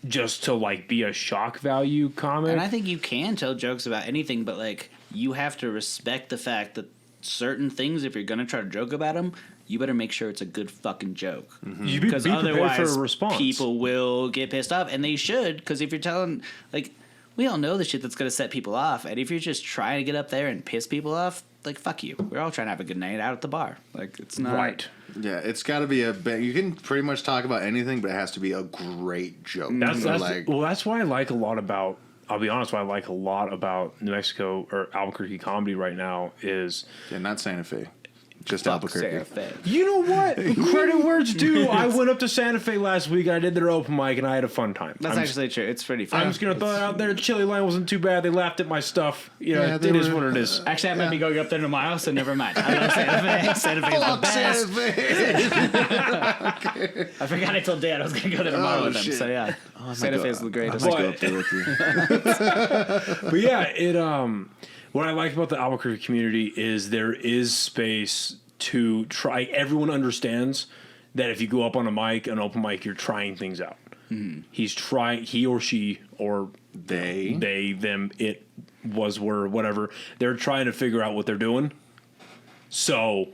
Just to like be a shock value comic. And I think you can tell jokes about anything, but like you have to respect the fact that certain things, if you're gonna try to joke about them, you better make sure it's a good fucking joke. Mm-hmm. Because otherwise, for a response. People will get pissed off, and they should. Because if you're telling, like, we all know the shit that's gonna set people off, and if you're just trying to get up there and piss people off, like, fuck you. We're all trying to have a good night out at the bar. Like, it's not right. Yeah, it's got to be you can pretty much talk about anything, but it has to be a great joke. That's why I like a lot about. I'll be honest. Why I like a lot about New Mexico or Albuquerque comedy right now is not Santa Fe. Just Fuck Albuquerque. Santa Fe. You know what? Credit where it's due. I went up to Santa Fe last week. I did their open mic, and I had a fun time. That's actually true. It's pretty fun. I'm just gonna throw it out there. Chili line wasn't too bad. They laughed at my stuff. You know, Yeah, it they is were- what it is. Actually, I might be going up there tomorrow, so never mind. I love Santa Fe. Santa Fe is the best. I forgot I told Dad I was going to go there tomorrow with him. shit. So, yeah. Santa Fe is the I greatest. might go up there with you. But yeah, it what I like about the Albuquerque community is there is space to try. Everyone understands that if you go up on a mic, an open mic, you're trying things out. He or she or they, them, it was, were, whatever. They're trying to figure out what they're doing. So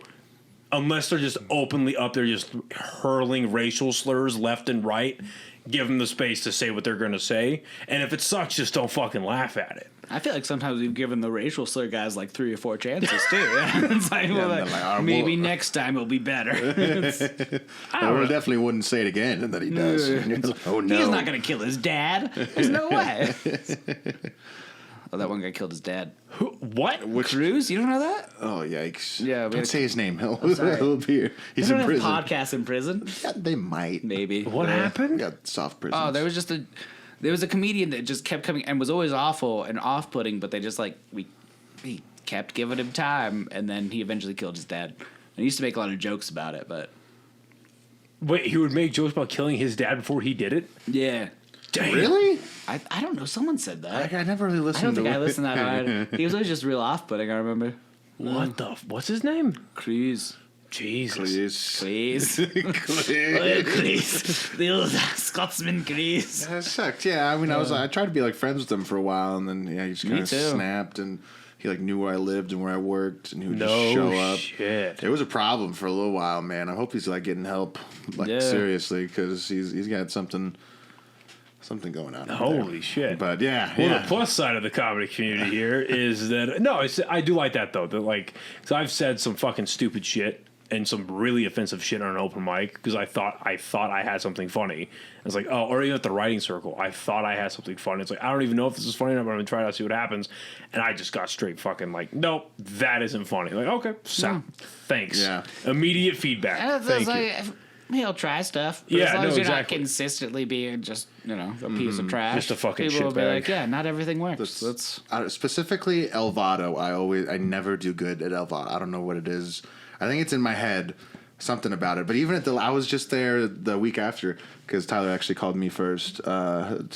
unless they're just openly up there, just hurling racial slurs left and right, give them the space to say what they're going to say. And if it sucks, just don't fucking laugh at it. I feel like sometimes we've given the racial slur guys like 3 or 4 chances, too. It's like, well, they're like, maybe next time it'll be better. I definitely wouldn't say it again, and then he does. And you're like, oh no, He's not going to kill his dad. There's no way. Oh, that one guy killed his dad. What? Cruz? You don't know that? Oh yikes! Yeah, we don't had a- say his name. He'll sorry. appear. He's They in don't prison. have podcasts in prison? Yeah, they might. Maybe. What We happened? got soft prisons. Oh, there was a comedian that just kept coming and was always awful and off-putting, but they just like we kept giving him time, and then he eventually killed his dad. And he used to make a lot of jokes about it, but Wait, he would make jokes about killing his dad before he did it? yeah, Damn. Really? I don't know. Someone said that. I never really I listened. don't think to I it. listened that hard. He was always just real off-putting. I remember. What's his name? Cruz. Jesus. Please. Please. Please. Cruz. The old Scotsman Cruz. That sucked. Yeah, I mean, I tried to be like friends with him for a while, and then he just kind of too. snapped, and he like knew where I lived and where I worked, and he would No just show up. shit. It was a problem for a little while, man. I hope he's like getting help, like Yeah. seriously, because he's got something going on. over Holy there. shit. But yeah, Well, yeah. the plus side of the comedy community here is that I do like that though. That like, because I've said some fucking stupid shit and some really offensive shit on an open mic because I thought I had something funny. It's like, oh, or even at the writing circle, I thought I had something funny. It's like, I don't even know if this is funny or not, but I'm gonna try it out, see what happens. And I just got straight fucking like, nope, that isn't funny. Like, okay, thanks. Yeah. Immediate feedback. Thank you. He'll try stuff. But Yeah, as long no, as you're exactly. not consistently being just, a piece of trash. Just a fucking people will be shitbag. like, yeah, not everything works. That's Specifically Elvado. I never do good at Elvado. I don't know what it is. I think it's in my head, something about it. But even I was just there the week after because Tyler actually called me first and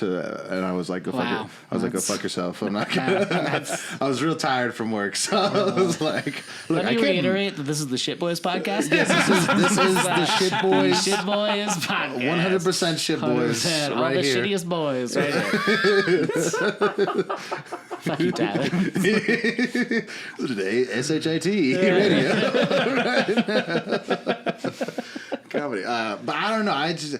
I was like, go fuck Wow. go fuck yourself. I'm not gonna. I was real tired from work, so I was like, look, Let I me can't. reiterate that this is the Shit Boys podcast. This is the Shit Boys. Shit Boys podcast. 100% Shit Boys 100%, all right the here. shittiest boys right here. Fuck you, Tyler. Today, SHIT radio. Comedy. But I don't know. I just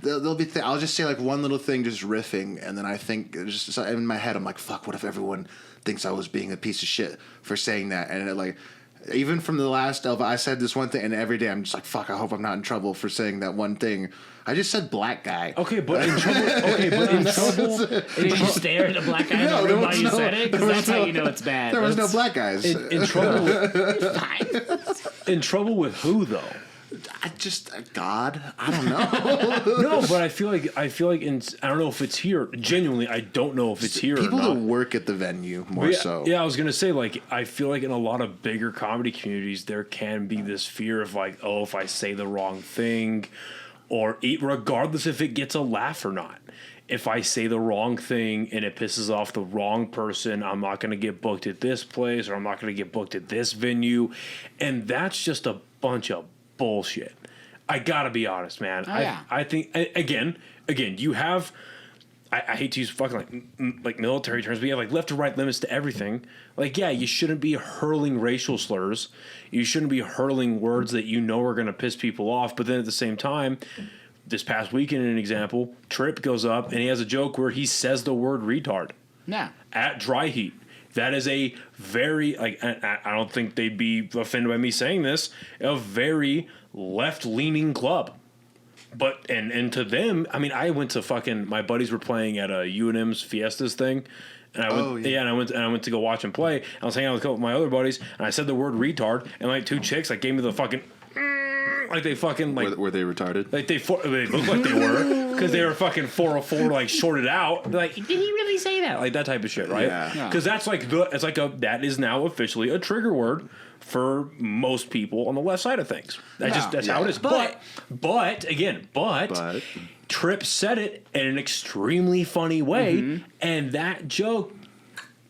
there'll be. I'll just say like one little thing, just riffing, and then I think just in my head, I'm like, fuck. What if everyone thinks I was being a piece of shit for saying that? And it, like, even from the last Elva, I said this one thing, and every day I'm just like, fuck. I hope I'm not in trouble for saying that one thing. I just said black guy. Okay, but in trouble. Okay, but in trouble. Did you stare at a black guy in the room while you said it? Because that's how you know it's bad. There was no black guys. In trouble. In trouble with who though? God. I don't know. No, but I feel like I don't know if it's here. Genuinely, I don't know if it's here. People or not. that work at the venue more Yeah, so. yeah, I was gonna say like I feel like in a lot of bigger comedy communities there can be this fear of like, oh, if I say the wrong thing, or regardless if it gets a laugh or not. If I say the wrong thing and it pisses off the wrong person, I'm not going to get booked at this place or I'm not going to get booked at this venue. And that's just a bunch of bullshit. I got to be honest, man. Oh, yeah. I think, again, you have, I hate to use fucking like military terms, but you have like left to right limits to everything. Like, yeah, you shouldn't be hurling racial slurs. You shouldn't be hurling words that you know are going to piss people off. But then at the same time, this past weekend, an example, Tripp goes up and he has a joke where he says the word retard. Yeah. At Dry Heat. That is a very, like, I don't think they'd be offended by me saying this, a very left-leaning club. But and to them, I mean, I went to my buddies were playing at a UNM's Fiestas thing. And I went, and I went to go watch him play. I was hanging out with a couple of my other buddies, and I said the word retard, and like 2 chicks like gave me the fucking like they fucking like were they retarded? Like they looked like they were because they were fucking 404 like shorted out. They're like, did he really say that? Like that type of shit, right? Yeah. Because that's like that is now officially a trigger word for most people on the left side of things. That's how it is. But Tripp said it in an extremely funny way, and that joke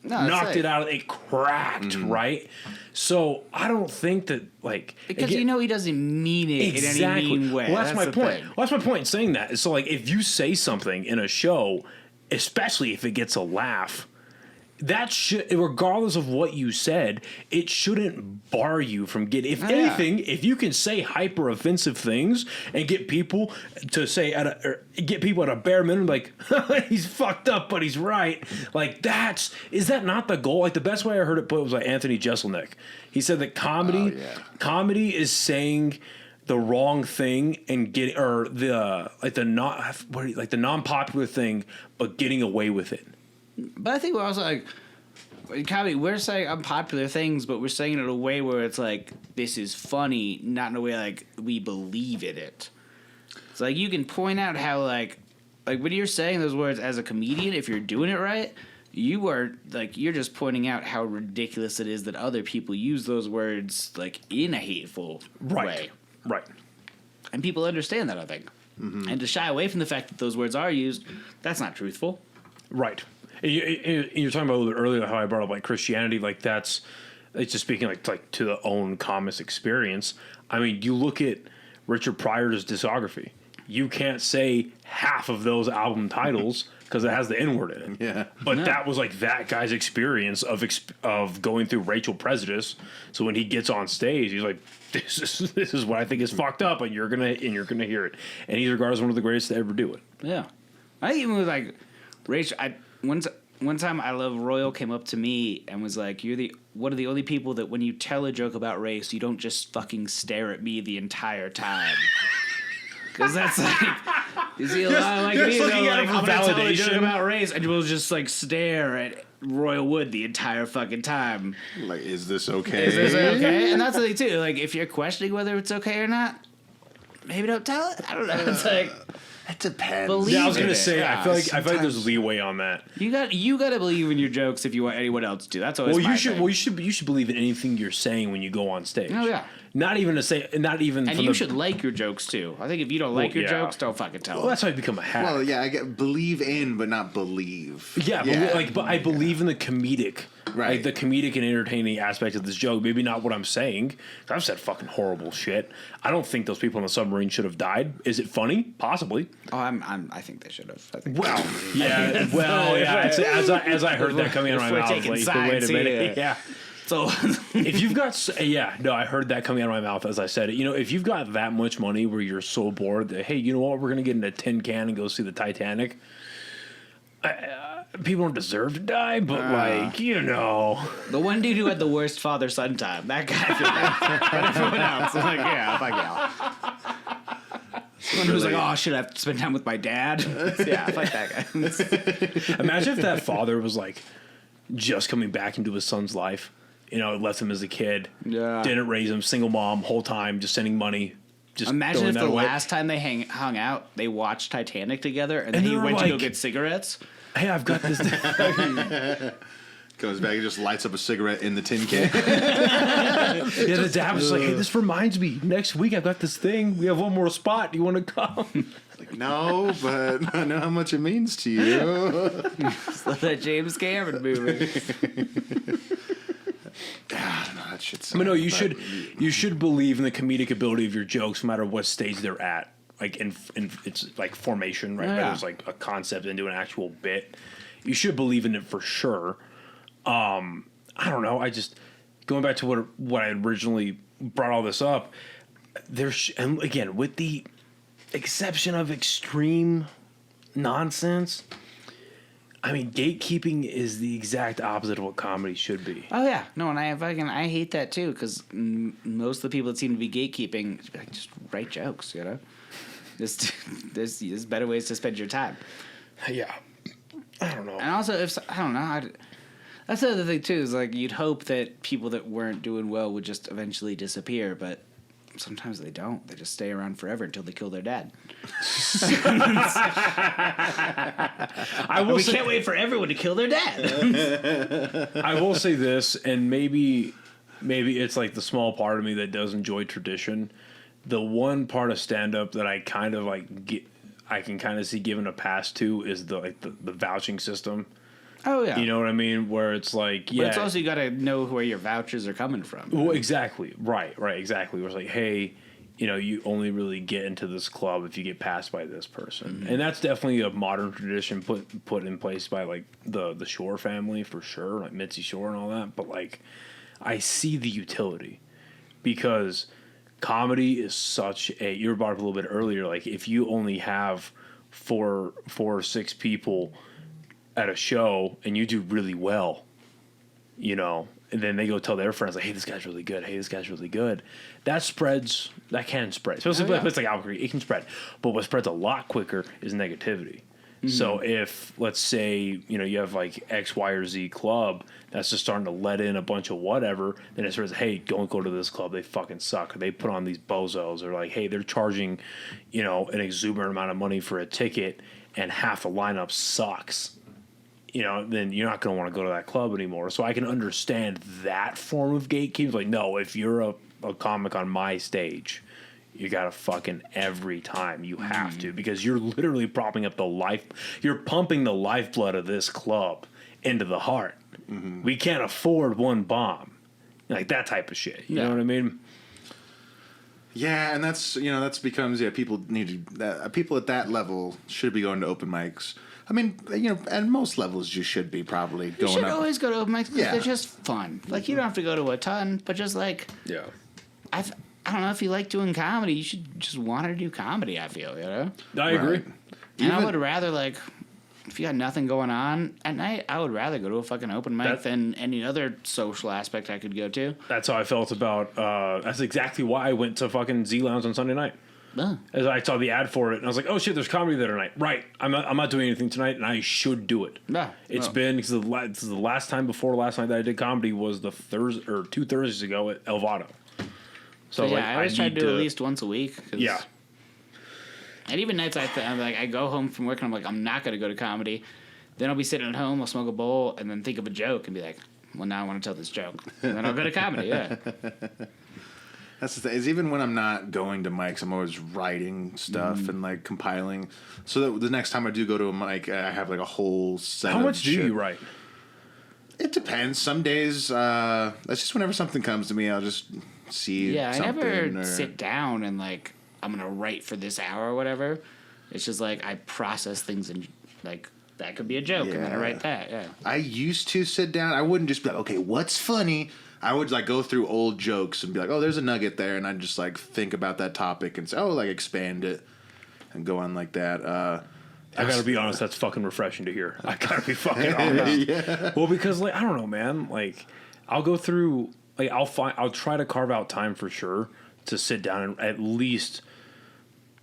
knocked it out. It cracked, right? So I don't think that because he doesn't mean it in any mean way. Well, that's my point. Well, that's my point in saying that. So like, if you say something in a show, especially if it gets a laugh, that should, regardless of what you said, it shouldn't bar you from getting. If anything, if you can say hyper offensive things and get people to say at a bare minimum, like he's fucked up, but he's right. Like is that not the goal? Like the best way I heard it put was like Anthony Jeselnik. He said that comedy is saying the wrong thing and the non-popular thing, but getting away with it. But I think we're also like, in comedy, we're saying unpopular things, but we're saying it in a way where it's like, this is funny, not in a way like we believe in it. It's like you can point out how like when you're saying those words as a comedian, if you're doing it right, you're just pointing out how ridiculous it is that other people use those words like in a hateful way. Right. And people understand that, I think. Mm-hmm. And to shy away from the fact that those words are used, that's not truthful. Right. You're talking about a little bit earlier how I brought up like Christianity, like it's just speaking like to the own comics experience. I mean, you look at Richard Pryor's discography. You can't say half of those album titles because it has the N-word in it. Yeah. But that was like that guy's experience of going through racial prejudice. So when he gets on stage, he's like, this is what I think is fucked up, and you're gonna hear it. And he's regarded as one of the greatest to ever do it. Yeah. I think even with like racial, one time I Love Royal came up to me and was like, you're one of the only people that when you tell a joke about race, you don't just fucking stare at me the entire time. Because that's like, you see a lot like me, though, like, I'm gonna tell a joke about race, and you'll just like stare at Royal Wood the entire fucking time. Like, is this okay? Is this okay? And that's the thing too. Like, if you're questioning whether it's okay or not, maybe don't tell it. I don't know. It's like, it depends. I was gonna say, I feel like there's leeway on that. You got to believe in your jokes if you want anyone else to. That's always my thing. You should believe in anything you're saying when you go on stage. Oh yeah. Not even. And you should like your jokes too. I think if you don't like your jokes, don't fucking tell them. Well, that's how you become a hack. Well, yeah, I get believe in, but not believe. Yeah, but I believe in the comedic, right? Like the comedic and entertaining aspect of this joke. Maybe not what I'm saying. I've said fucking horrible shit. I don't think those people on the submarine should have died. Is it funny? Possibly. Oh, I think they should have. Well, yeah. Well, yeah. As I heard that coming out of my mouth, like, wait a minute, yeah. So if you've got, I heard that coming out of my mouth as I said it. You know, if you've got that much money where you're so bored that, hey, you know what, we're gonna get in a tin can and go see the Titanic. People don't deserve to die, but the one dude who had the worst father-son time, that guy. But everyone else was like, yeah, fuck yeah. Someone who's like, oh shit, I have to spend time with my dad. Yeah, fuck that guy. Imagine if that father was like just coming back into his son's life. You know, left him as a kid. Yeah. Didn't raise him. Single mom, whole time, just sending money. Just imagine if the last time they hung out, they watched Titanic together, and then he went to go get cigarettes. Hey, I've got this. Goes back and just lights up a cigarette in the tin can. Yeah, the dad was like, hey, this reminds me. Next week, I've got this thing. We have one more spot. Do you want to come? Like, no, but I know how much it means to you. It's like that James Cameron movie. I don't know, that shit's. I mean, no, you should believe in the comedic ability of your jokes, no matter what stage they're at. Like in it's like formation, right? Whether it's like a concept into an actual bit, you should believe in it for sure. I don't know. I just going back to what I originally brought all this up. And again, with the exception of extreme nonsense. I mean, gatekeeping is the exact opposite of what comedy should be. Oh yeah, no, and I hate that too because most of the people that seem to be gatekeeping just write jokes, you know. There's better ways to spend your time. Yeah. I don't know. And also, I don't know. That's the other thing too. Is like you'd hope that people that weren't doing well would just eventually disappear, but sometimes they don't. They just stay around forever until they kill their dad. We can't wait for everyone to kill their dad. I will say this, and maybe it's like the small part of me that does enjoy tradition. The one part of stand-up that I kind of I can kind of see given a pass to is the vouching system. Oh yeah, you know what I mean? Where it's like, yeah, but it's also you got to know where your vouchers are coming from. Well, exactly, right, exactly. Where it's like, hey, you only really get into this club if you get passed by this person, and that's definitely a modern tradition put in place by like the Shore family for sure, like Mitzi Shore and all that. But like, I see the utility because comedy is such a, you were brought up a little bit earlier, like if you only have four or six people at a show and you do really well, and then they go tell their friends like, hey, this guy's really good, that can spread, especially in a place like Albuquerque. It can spread, but what spreads a lot quicker is negativity. So if, let's say, you have like X, Y, or Z club that's just starting to let in a bunch of whatever, then it says, hey, don't go to this club. They fucking suck. Or they put on these bozos. Or like, hey, they're charging, an exuberant amount of money for a ticket and half the lineup sucks. Then you're not going to want to go to that club anymore. So I can understand that form of gatekeeping. Like, no, if you're a comic on my stage, you gotta fucking every time you have to, because you're literally pumping the lifeblood of this club into the heart. We can't afford one bomb, like that type of shit. You know what I mean? Yeah, and that's becomes people people at that level should be going to open mics. I mean, at most levels you should be probably going. You should up. always go to open mics because they're just fun. Like you don't have to go to a ton, but just like I don't know, if you like doing comedy, you should just want to do comedy, I feel, I agree. And I would rather, like, if you got nothing going on at night, I would rather go to a fucking open mic than any other social aspect I could go to. That's how I felt about, that's exactly why I went to fucking Z Lounge on Sunday night. As I saw the ad for it, and I was like, oh shit, there's comedy there tonight. Right, I'm not doing anything tonight, and I should do it. It's been, because this is the last time before last night that I did comedy was 2 Thursdays ago at Elvado. So I always try to do at least once a week. Yeah. And even nights I go home from work and I'm like, I'm not going to go to comedy. Then I'll be sitting at home, I'll smoke a bowl, and then think of a joke and be like, well, now I want to tell this joke. And then I'll go to comedy, That's the thing. Is even when I'm not going to mics, I'm always writing stuff and like compiling. So that the next time I do go to a mic, I have like a whole set. How much do you write? It depends. Some days, that's just whenever something comes to me, I'll just see. Yeah, I never sit down and like I'm gonna write for this hour or whatever. It's just like I process things and like that could be a joke and then I write that. Yeah. I used to sit down. I wouldn't just be like, okay, what's funny? I would like go through old jokes and be like, oh, there's a nugget there, and I'd just like think about that topic and say, oh, like expand it and go on like that. I gotta be honest, that's fucking refreshing to hear. I gotta be fucking honest. Yeah. Well, because like I don't know, man. Like I'll go through, like I'll try to carve out time for sure to sit down and at least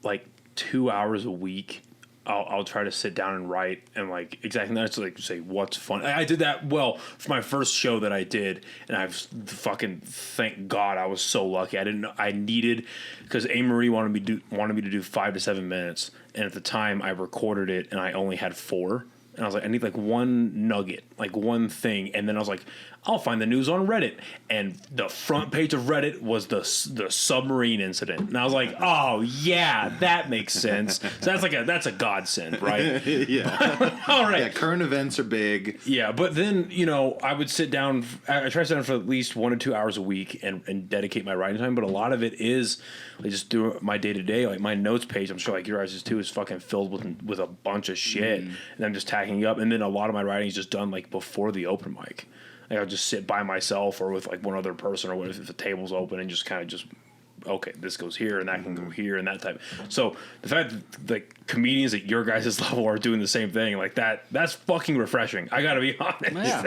like 2 hours a week. I'll try to sit down and write and like exactly that's like say what's fun. I did that well for my first show that I did, and I've fucking thank God I was so lucky. I needed because A. Marie wanted me to do 5 to 7 minutes, and at the time I recorded it and I only had 4. And I was like, I need like one nugget, like one thing. And then I was like, I'll find the news on Reddit. And the front page of Reddit was the submarine incident. And I was like, oh yeah, that makes sense. So that's a godsend, right? Yeah. All right. Yeah, current events are big. Yeah, but then, I would sit down, I try to sit down for at least 1 to 2 hours a week and dedicate my writing time. But a lot of it is I just do my day to day, like my notes page, I'm sure like your guys' too, is fucking filled with a bunch of shit. And I'm just tacking up. And then a lot of my writing is just done like before the open mic. Like I'll just sit by myself or with like one other person or what if the table's open and just kind of just, okay, this goes here and that can go here and that type. So the fact that the comedians at your guys' level are doing the same thing like that's fucking refreshing. I gotta be honest. Yeah.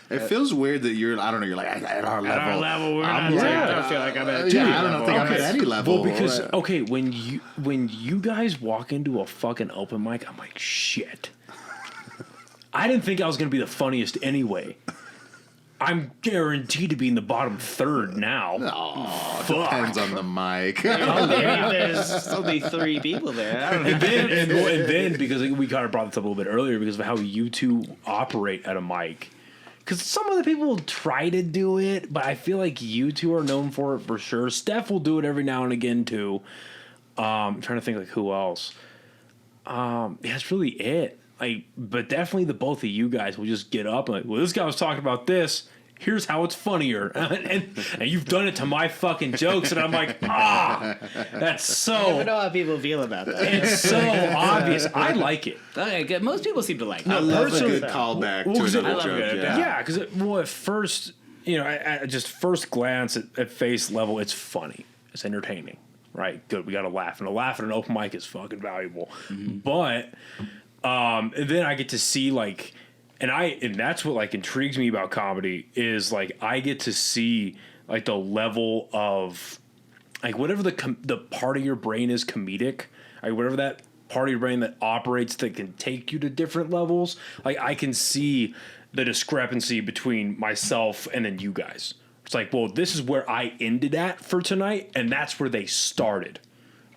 It feels weird that you're, I don't know, you're like, at our level. At our level, we're I'm not. like, I don't feel like I'm at. yeah, I don't think I'm at any level. Well, because when you guys walk into a fucking open mic, I'm like, shit. I didn't think I was gonna be the funniest anyway. I'm guaranteed to be in the bottom third now. Oh, depends on the mic. There's only 3 people there. I don't know. And then because we kind of brought this up a little bit earlier because of how you two operate at a mic. Because some other people will try to do it, but I feel like you two are known for it for sure. Steph will do it every now and again too. I'm trying to think like who else. Yeah, that's really it. Like, but definitely the both of you guys will just get up and like, well, this guy was talking about this. Here's how it's funnier, and you've done it to my fucking jokes, and I'm like, that's so. I never know how people feel about that. It's so obvious. I like it. Okay, good. Most people seem to like it. I love a good callback to another joke. Yeah, because at first, at just first glance at face level, it's funny. It's entertaining, right? Good. We got to laugh, and a laugh at an open mic is fucking valuable. Mm-hmm. But and then I get to see like. And that's what like intrigues me about comedy is like I get to see like the level of like whatever the part of your brain is comedic, like whatever that part of your brain that operates that can take you to different levels. Like I can see the discrepancy between myself and then you guys. It's like, well, this is where I ended at for tonight, and that's where they started.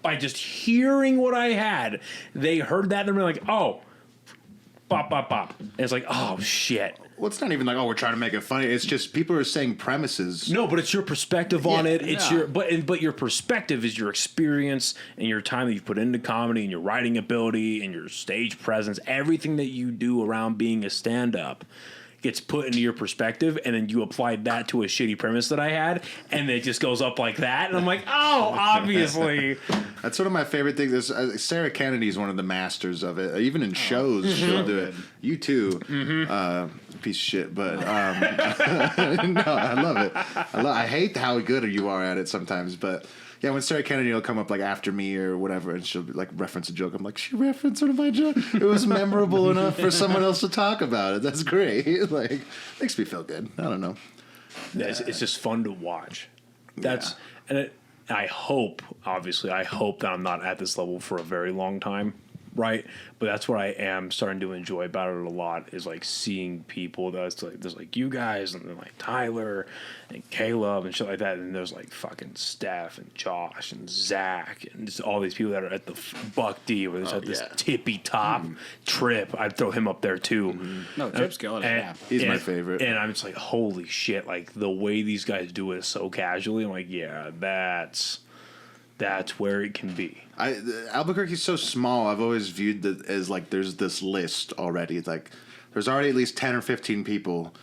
By just hearing what I had, they heard that and they're like, oh. Bop, bop, bop. And it's like, oh, shit. Well, it's not even like, oh, we're trying to make it funny. It's just people are saying premises. No, but it's your perspective on it. It's but your perspective is your experience and your time that you've put into comedy and your writing ability and your stage presence. Everything that you do around being a stand-up gets put into your perspective, and then you applied that to a shitty premise that I had, and it just goes up like that, and I'm like, oh, obviously. That's one of my favorite things. Sarah Kennedy is one of the masters of it. Even in shows, she'll do it. You too, piece of shit. But no, I love it. I hate how good you are at it sometimes, but. Yeah, when Sarah Kennedy will come up like after me or whatever, and she'll like reference a joke, I'm like, she referenced one of my jokes. It was memorable enough for someone else to talk about it. That's great. Like, makes me feel good. I don't know. Yeah, it's just fun to watch. I hope that I'm not at this level for a very long time, right? But that's what I am starting to enjoy about it a lot is like seeing people that's like there's like you guys and then like Tyler and Caleb and shit like that, and there's like fucking Steph and Josh and Zach and just all these people that are at the Buck D where there's at this tippy top. Trip. I'd throw him up there too. No, Trip's killing it. He's my favorite. And I'm just like, holy shit! Like the way these guys do it so casually. I'm like, yeah, that's where it can be. Albuquerque's so small. I've always viewed that as like there's this list already. It's like there's already at least 10 or 15 people,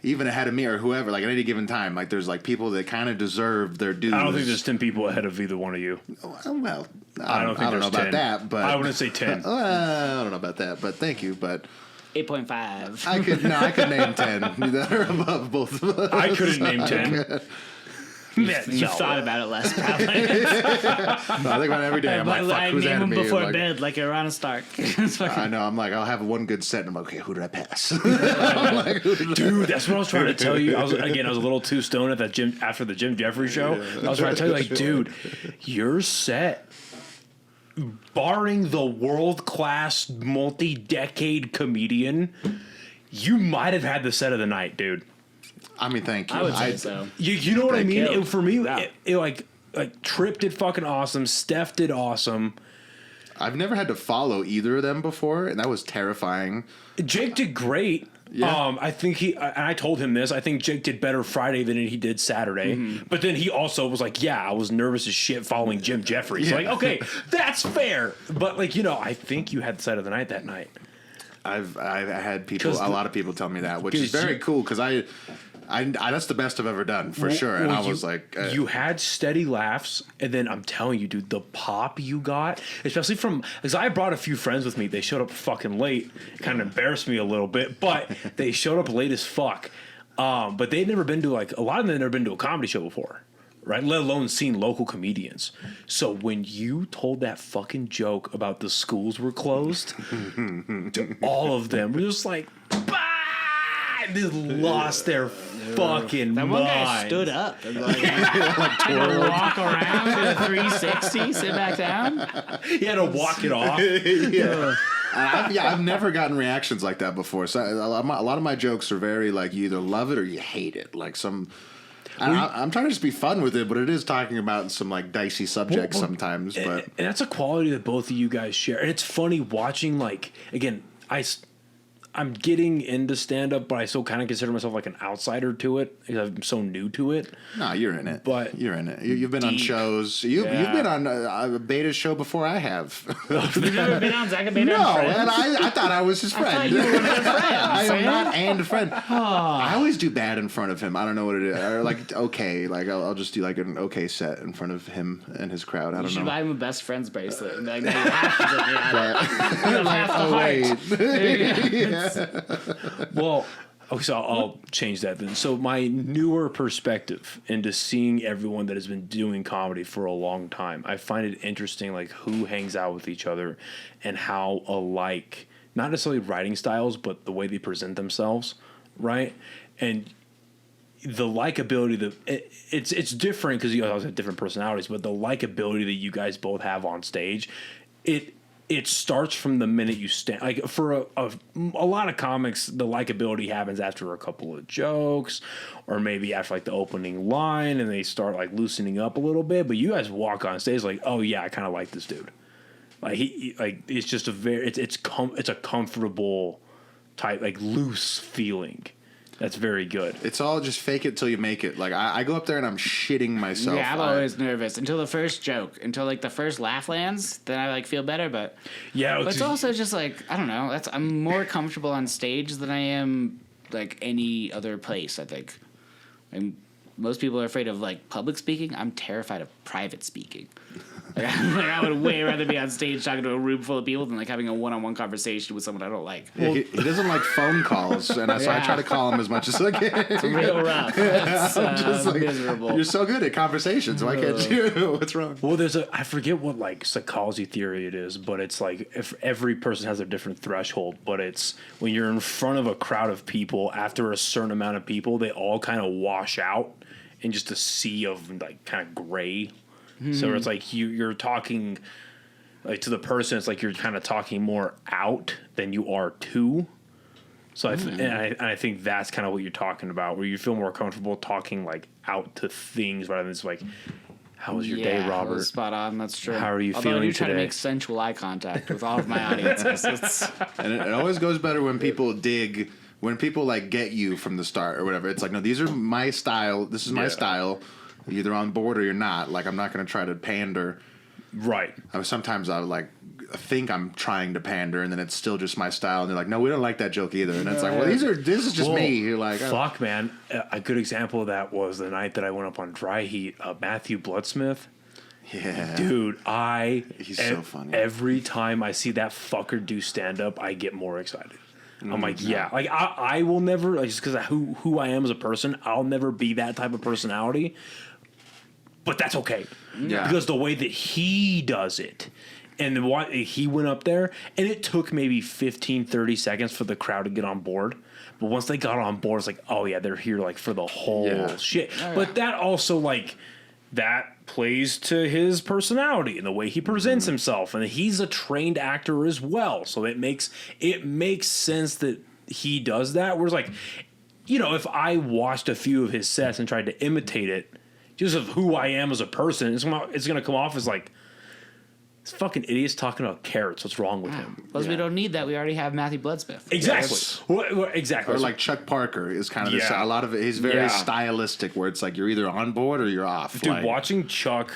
even ahead of me or whoever. Like at any given time, like there's like people that kind of deserve their dues. I don't think there's 10 people ahead of either one of you. Well, I don't know about 10. That, but I wouldn't say 10. I don't know about that, but thank you. But 8.5. I could name 10 that are above both of us. I couldn't name 10. You've thought about it less, probably. No, I think about it every day. I'm like, fuck, who's ahead of me? Before like, bed, like you're on a Stark. I know. I'm like, I'll have one good set, and I'm like, okay, who did I pass? Dude, that's what I was trying to tell you. I was a little too stoned at that gym after the Jim Jeffries show. I was trying to tell you, like, dude, your set, barring the world-class, multi-decade comedian, you might have had the set of the night, dude. I mean, thank you. I would say so. You know what I mean? For me, it like Trip did fucking awesome. Steph did awesome. I've never had to follow either of them before, and that was terrifying. Jake did great. Yeah. I think and I told him this, I think Jake did better Friday than he did Saturday. Mm-hmm. But then he also was like, yeah, I was nervous as shit following Jim Jeffries. Yeah. Like, okay, that's fair. But like, I think you had the set of the night that night. I've had people, a lot of people tell me that, which is very cool because I that's the best I've ever done for sure. And I was like, you had steady laughs, and then I'm telling you, dude, the pop you got, especially because I brought a few friends with me. They showed up fucking late, kind of embarrassed me a little bit, but they showed up late as fuck. But they'd never been to a lot of them had never been to a comedy show before, right? Let alone seen local comedians. So when you told that fucking joke about the schools were closed, to all of them were just like, bah! just lost their fucking That one guy stood up and like had to walk around in a 360, sit back down. He had to walk it off. Yeah. I've never gotten reactions like that before. So a lot of my jokes are very like you either love it or you hate it. Like I'm trying to just be fun with it, but it is talking about some like dicey subjects sometimes. But and that's a quality that both of you guys share. And it's funny watching, like, again, I'm getting into stand-up, but I still kind of consider myself like an outsider to it because I'm so new to it. No, you're in it. But you're in it. You've been on shows. You've been on a Beta's show before I have. You've never been on Zach and Beta? No, and I thought I was his friend. I thought you were one of his friends. I am not and a friend. I always do bad in front of him. I don't know what it is. Or like okay, like I'll just do like an okay set in front of him and his crowd. I don't know. You should buy him a best friends bracelet. And like, you have to Well, okay, so I'll change that then. So my newer perspective into seeing everyone that has been doing comedy for a long time, I find it interesting, like who hangs out with each other and how alike, not necessarily writing styles, but the way they present themselves, right? And the likability, it's different because you guys have different personalities, but the likability that you guys both have on stage, it starts from the minute you stand. Like for a lot of comics, the likability happens after a couple of jokes, or maybe after like the opening line, and they start like loosening up a little bit. But you guys walk on stage like, oh yeah, I kind of like this dude. Like he like it's just a very it's a comfortable type, like loose feeling. That's very good. It's all just fake it till you make it. Like I go up there and I'm shitting myself. Yeah, I'm always nervous until the first joke, until like the first laugh lands. Then I like feel better. But it's also just like I don't know. I'm more comfortable on stage than I am like any other place. I think. Most people are afraid of like public speaking. I'm terrified of private speaking. I would way rather be on stage talking to a room full of people than like having a one-on-one conversation with someone I don't like. Yeah, he doesn't like phone calls, and so I try to call him as much as I can. It's real rough. It's just like, miserable. You're so good at conversations. Why can't you? What's wrong? Well, I forget what like psychology theory it is, but it's like if every person has a different threshold, but it's when you're in front of a crowd of people, after a certain amount of people, they all kind of wash out in just a sea of like kind of gray. So it's like you're talking like to the person. It's like you're kind of talking more out than you are to. So I think that's kind of what you're talking about, where you feel more comfortable talking like out to things rather than just like, "How was your day, Robert?" Spot on. That's true. How are you Although feeling I do try today? to make sensual eye contact with all of my audiences. And it always goes better when people dig. When people like get you from the start or whatever. It's like, no, these are my style. This is my style. You're either on board or you're not. Like, I'm not going to try to pander. Right. Sometimes I like think I'm trying to pander, and then it's still just my style. And they're like, no, we don't like that joke either. And it's like, well, this is just me. You're like, fuck, man. A good example of that was the night that I went up on Dry Heat. Matthew Bloodsmith. Yeah. Dude, he's so funny. Every time I see that fucker do stand up, I get more excited. I'm like, yeah. Like, I will never, like, just because of who I am as a person, I'll never be that type of personality. But that's okay. Yeah. Because the way that he does it, and he went up there, and it took maybe 15, 30 seconds for the crowd to get on board. But once they got on board, it's like, oh, yeah, they're here, like, for the whole shit. But that also, like, that plays to his personality and the way he presents himself. And he's a trained actor as well. So it makes sense that he does that. Whereas, like, you know, if I watched a few of his sets and tried to imitate it, just of who I am as a person, it's going to come off as like, this fucking idiot's talking about carrots. What's wrong with him? Plus, we don't need that. We already have Matthew Bloodsmith. Exactly. Yes. Well, exactly. or like Chuck Parker is kind of a lot of it. He's very stylistic, where it's like you're either on board or you're off. Dude, like, watching Chuck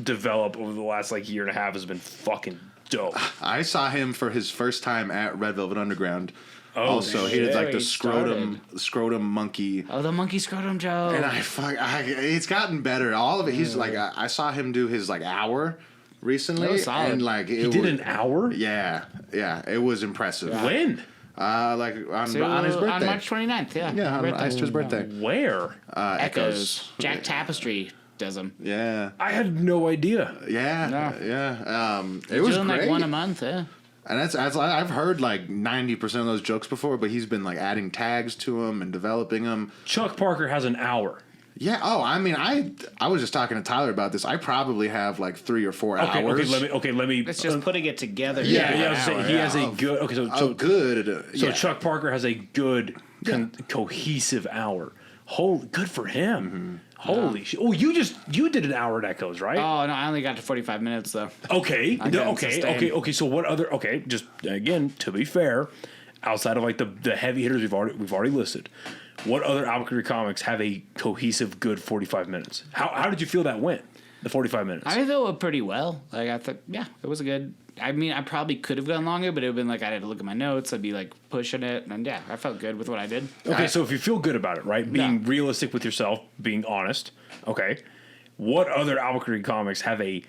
develop over the last like year and a half has been fucking dope. I saw him for his first time at Red Velvet Underground. Oh, also, he did like the scrotum monkey. Oh, the monkey scrotum joke. And it's gotten better. All of it. He's like, I saw him do his like hour recently, and like he did an hour. Yeah, it was impressive. When? Like on his birthday, on March 29th. Yeah, on Eyster's birthday. Where? Echoes. Jack Tapestry does them. Yeah, I had no idea. yeah. It was doing great. like one a month. Yeah. And I've heard like 90% of those jokes before, but he's been like adding tags to them and developing them. Chuck Parker has an hour. Yeah. Oh, I mean, I was just talking to Tyler about this. I probably have like 3 or 4 hours. Let me. It's just putting it together. He has a good. Okay, so good. So Chuck Parker has a good cohesive hour. Good for him. Mm-hmm. Holy shit! Oh, you did an hour at Echoes, right? Oh no, I only got to 45 minutes though. Okay. Sustain. Okay. So what other? Okay, just again to be fair, outside of like the heavy hitters we've already listed, what other Albuquerque comics have a cohesive good 45 minutes? How did you feel that went? The 45 minutes. I thought it went pretty well. Like I thought, yeah, it was a good. I mean, I probably could have gone longer, but it would have been like I had to look at my notes. I'd be like pushing it, and yeah, I felt good with what I did. Okay, so if you feel good about it, right? Being realistic with yourself, being honest. Okay, what other Albuquerque comics have a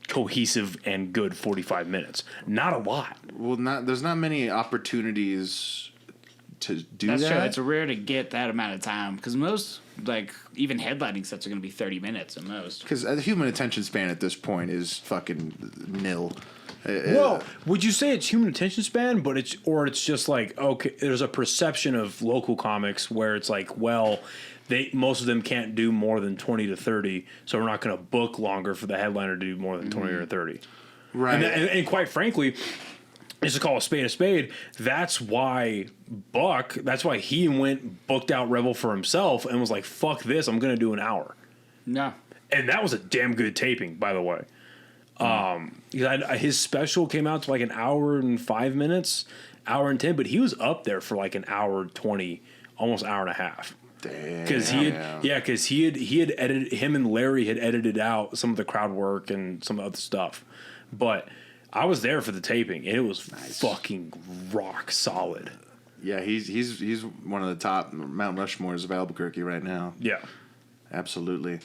cohesive and good 45 minutes? Not a lot. Well, there's not many opportunities to do That's that. true. It's rare to get that amount of time because most, like, even headlining sets are going to be 30 minutes at most. Because the human attention span at this point is fucking nil. Well, would you say it's human attention span, but it's just like, okay, there's a perception of local comics where it's like, well, most of them can't do more than 20 to 30, so we're not going to book longer for the headliner to do more than 20 or 30. Right. And quite frankly, just to call a spade, that's why he booked out Rebel for himself and was like, fuck this, I'm going to do an hour. No. And that was a damn good taping, by the way. His special came out to like an hour and 5 minutes, hour and 10, but he was up there for like an hour 20, almost hour and a half. Damn. Because he had edited, him and Larry had edited out some of the crowd work and some other stuff. But I was there for the taping, and it was fucking rock solid. Yeah, he's one of the top Mount Rushmores of Albuquerque right now. Yeah. Absolutely.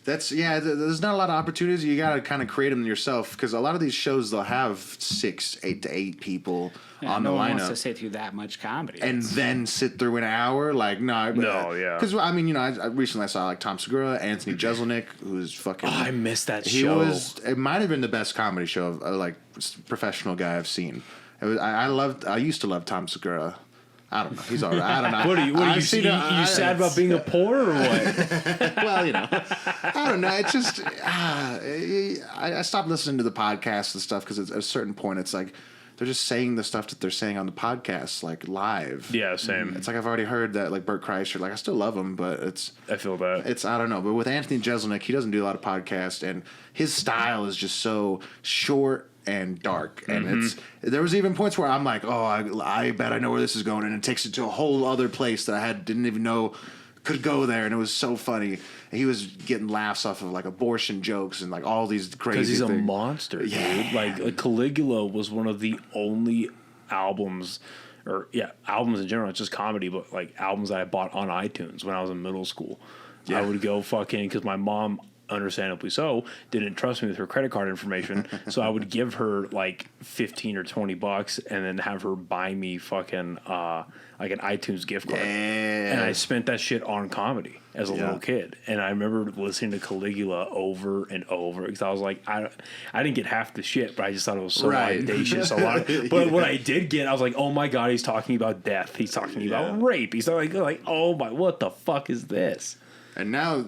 There's not a lot of opportunities. You got to kind of create them yourself because a lot of these shows, they'll have 8 to 8 people on the lineup. No lineup. one wants to sit through that much comedy. And then sit through an hour? Like, no. Yeah. Because, I mean, I recently saw, like, Tom Segura, Anthony Jeselnik, who's fucking... Oh, I missed that show. It might have been the best comedy show of, like, professional guy I've seen. I used to love Tom Segura. I don't know. He's all right. I don't know. What are you sad about being a poor or what? Well, I don't know. It's just I stopped listening to the podcast and stuff because at a certain point it's like they're just saying the stuff that they're saying on the podcast like live. Yeah, same. It's like I've already heard that like Bert Kreischer. Like I still love him, but I feel that. I don't know. But with Anthony Jeselnik, he doesn't do a lot of podcasts, and his style is just so short and dark, and there was even points where I'm like, oh, I bet I know where this is going, and it takes it to a whole other place that I didn't even know could go there, and it was so funny. And he was getting laughs off of like abortion jokes and like all these crazy because he's things. a monster, dude. Like Caligula was one of the only albums in general, it's just comedy, but like albums that I bought on iTunes when I was in middle school. I would go because my mom, understandably so, didn't trust me with her credit card information, so I would give her like $15 or $20 and then have her buy me fucking like an iTunes gift card. And I spent that shit on comedy as a little kid, and I remember listening to Caligula over and over because I was like, I didn't get half the shit, but I just thought it was so audacious. But what I did get, I was like, oh my god, he's talking about death, he's talking about rape, he's like oh my, what the fuck is this? And now,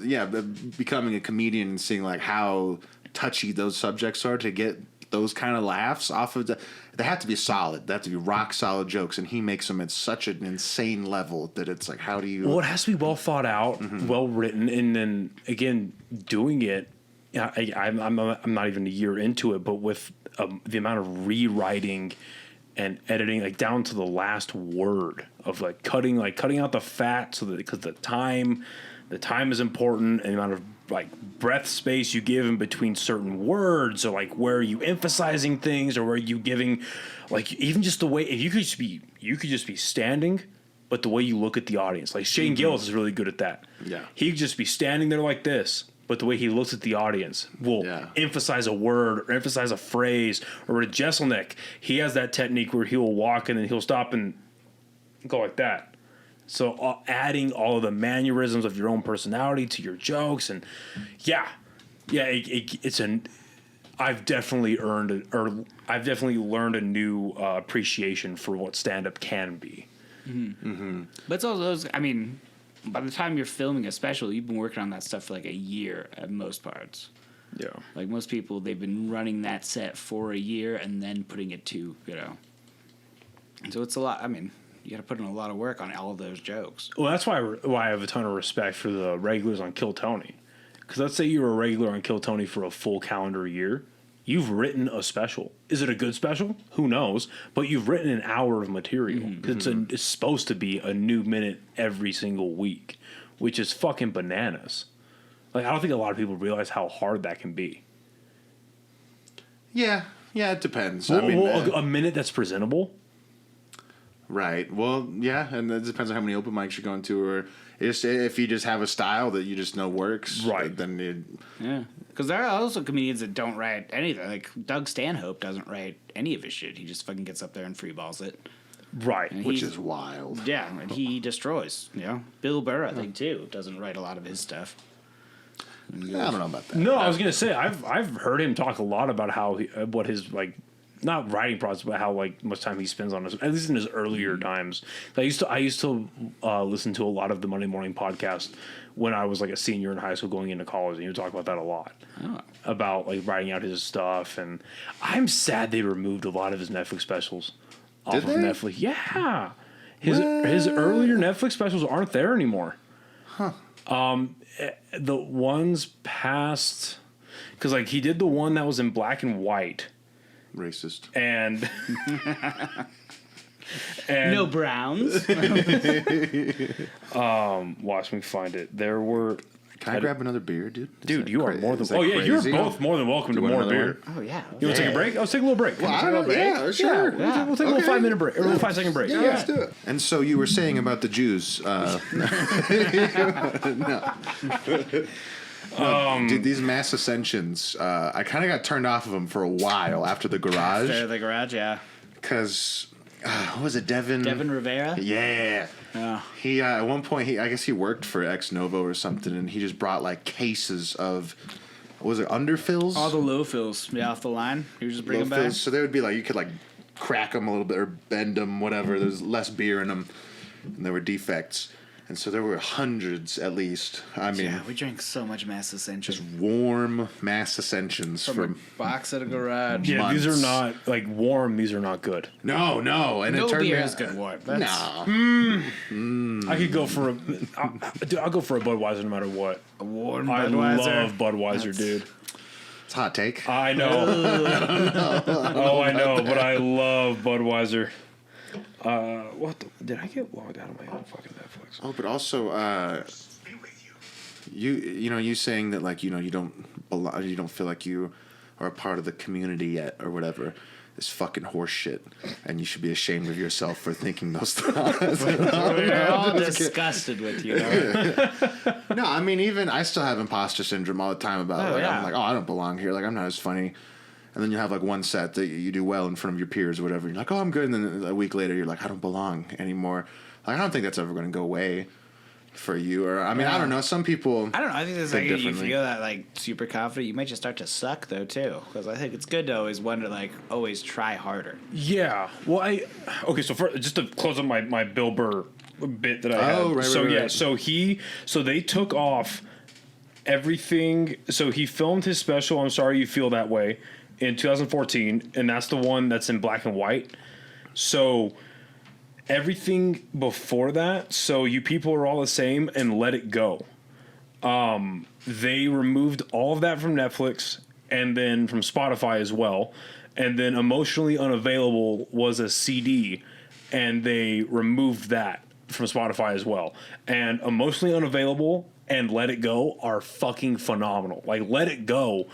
becoming a comedian and seeing like how touchy those subjects are to get those kind of laughs off of they have to be solid. They have to be rock solid jokes, and he makes them at such an insane level that it's like, how do you? Well, it has to be well thought out, well written, and then again, doing it. I'm not even a year into it, but with the amount of rewriting and editing, like down to the last word of like cutting out the fat, so that because the time is important, and the amount of like breath space you give in between certain words, or like where are you emphasizing things, or where are you giving, like even just the way, if you could just be standing, but the way you look at the audience, like Shane Gillis is really good at that. Yeah, he could just be standing there like this, but the way he looks at the audience will emphasize a word or emphasize a phrase. Or with Jeselnik, he has that technique where he will walk and then he'll stop and go like that. So adding all of the mannerisms of your own personality to your jokes, and I've definitely I've definitely learned a new appreciation for what stand-up can be. But it's also, I mean, by the time you're filming a special, you've been working on that stuff for like a year at most parts. Yeah. Like most people, they've been running that set for a year and then putting it to, And so it's a lot. I mean, you got to put in a lot of work on all of those jokes. Well, that's why I have a ton of respect for the regulars on Kill Tony. Because let's say you were a regular on Kill Tony for a full calendar year. You've written a special. Is it a good special? Who knows? But you've written an hour of material. It's supposed to be a new minute every single week, which is fucking bananas. Like, I don't think a lot of people realize how hard that can be. Yeah, it depends. Well, a minute that's presentable. Right. Well, yeah, and it depends on how many open mics you're going to, or if you just have a style that you just know works. Right. Then Yeah. Because there are also comedians that don't write anything. Like Doug Stanhope doesn't write any of his shit. He just fucking gets up there and freeballs it. Right. which is wild. Yeah, and he destroys. Bill Burr, I think, too, doesn't write a lot of his stuff. I don't know about that. No, I was gonna say I've heard him talk a lot about how what his not writing process, but how much time he spends on his, at least in his earlier times. I used to listen to a lot of the Monday Morning Podcast when I was like a senior in high school going into college, and he would talk about that a lot. About writing out his stuff, and I'm sad they removed a lot of his Netflix specials off of Netflix. Yeah, his earlier Netflix specials aren't there anymore. The ones past, because he did the one that was in black and white. Racist. And No Browns. Watch me find it. There were. Can I grab another beer, dude? Dude, you are more than. Oh yeah, you're both more than welcome to more beer. Oh yeah. You want to take a break? Let's take a little break. Well, I don't know. Yeah, sure. Yeah. We'll take a little 5-minute break, or a little 5-second break. Yeah, let's do it. And so you were saying about the Jews. Dude, these mass ascensions, I kind of got turned off of them for a while after the garage. After the garage, yeah. Because, what was it, Devin Rivera? Yeah. He, at one point, I guess he worked for Ex Novo or something, and he just brought cases of, what was it, underfills? All the low fills, off the line. You just bring them back. Fills. So they would be you could crack them a little bit or bend them, whatever. There's less beer in them, and there were defects. And so there were hundreds at least. I mean, we drank so much Mass Ascension. just warm Mass Ascensions from a box at a garage. Yeah, months. these are not warm. These are not good. No, and No it turned beer me is good warm. I could go for I'll go for a Budweiser no matter what. A warm I Budweiser. love Budweiser, dude. It's a hot take. I know. I know, but I love Budweiser. Did I get logged out of my own fucking Netflix? Oh, but also, you saying that you don't belong, you don't feel like you are a part of the community yet or whatever is fucking horse shit, and you should be ashamed of yourself for thinking those thoughts. We're all disgusted with you. No, I mean, even I still have imposter syndrome all the time about I'm I don't belong here. I'm not as funny. And then you have one set that you do well in front of your peers or whatever. You're like, oh, I'm good. And then a week later, you're like, I don't belong anymore. I don't think that's ever going to go away for you. Or I mean, I don't know. Some people. I don't know. I think there's if you feel that super confident, you might just start to suck though too. Because I think it's good to always wonder, always try harder. Yeah. Well, okay. So just to close up my Bill Burr bit that I had. Oh, right. So right, yeah. Right. So they took off everything. So he filmed his special. I'm sorry you feel that way. In 2014, and that's the one that's in black and white. So everything before that, so you people are all the same and let it go. They removed all of that from Netflix and then from Spotify as well. And then Emotionally Unavailable was a CD, and they removed that from Spotify as well. And Emotionally Unavailable and Let It Go are fucking phenomenal. Let It Go.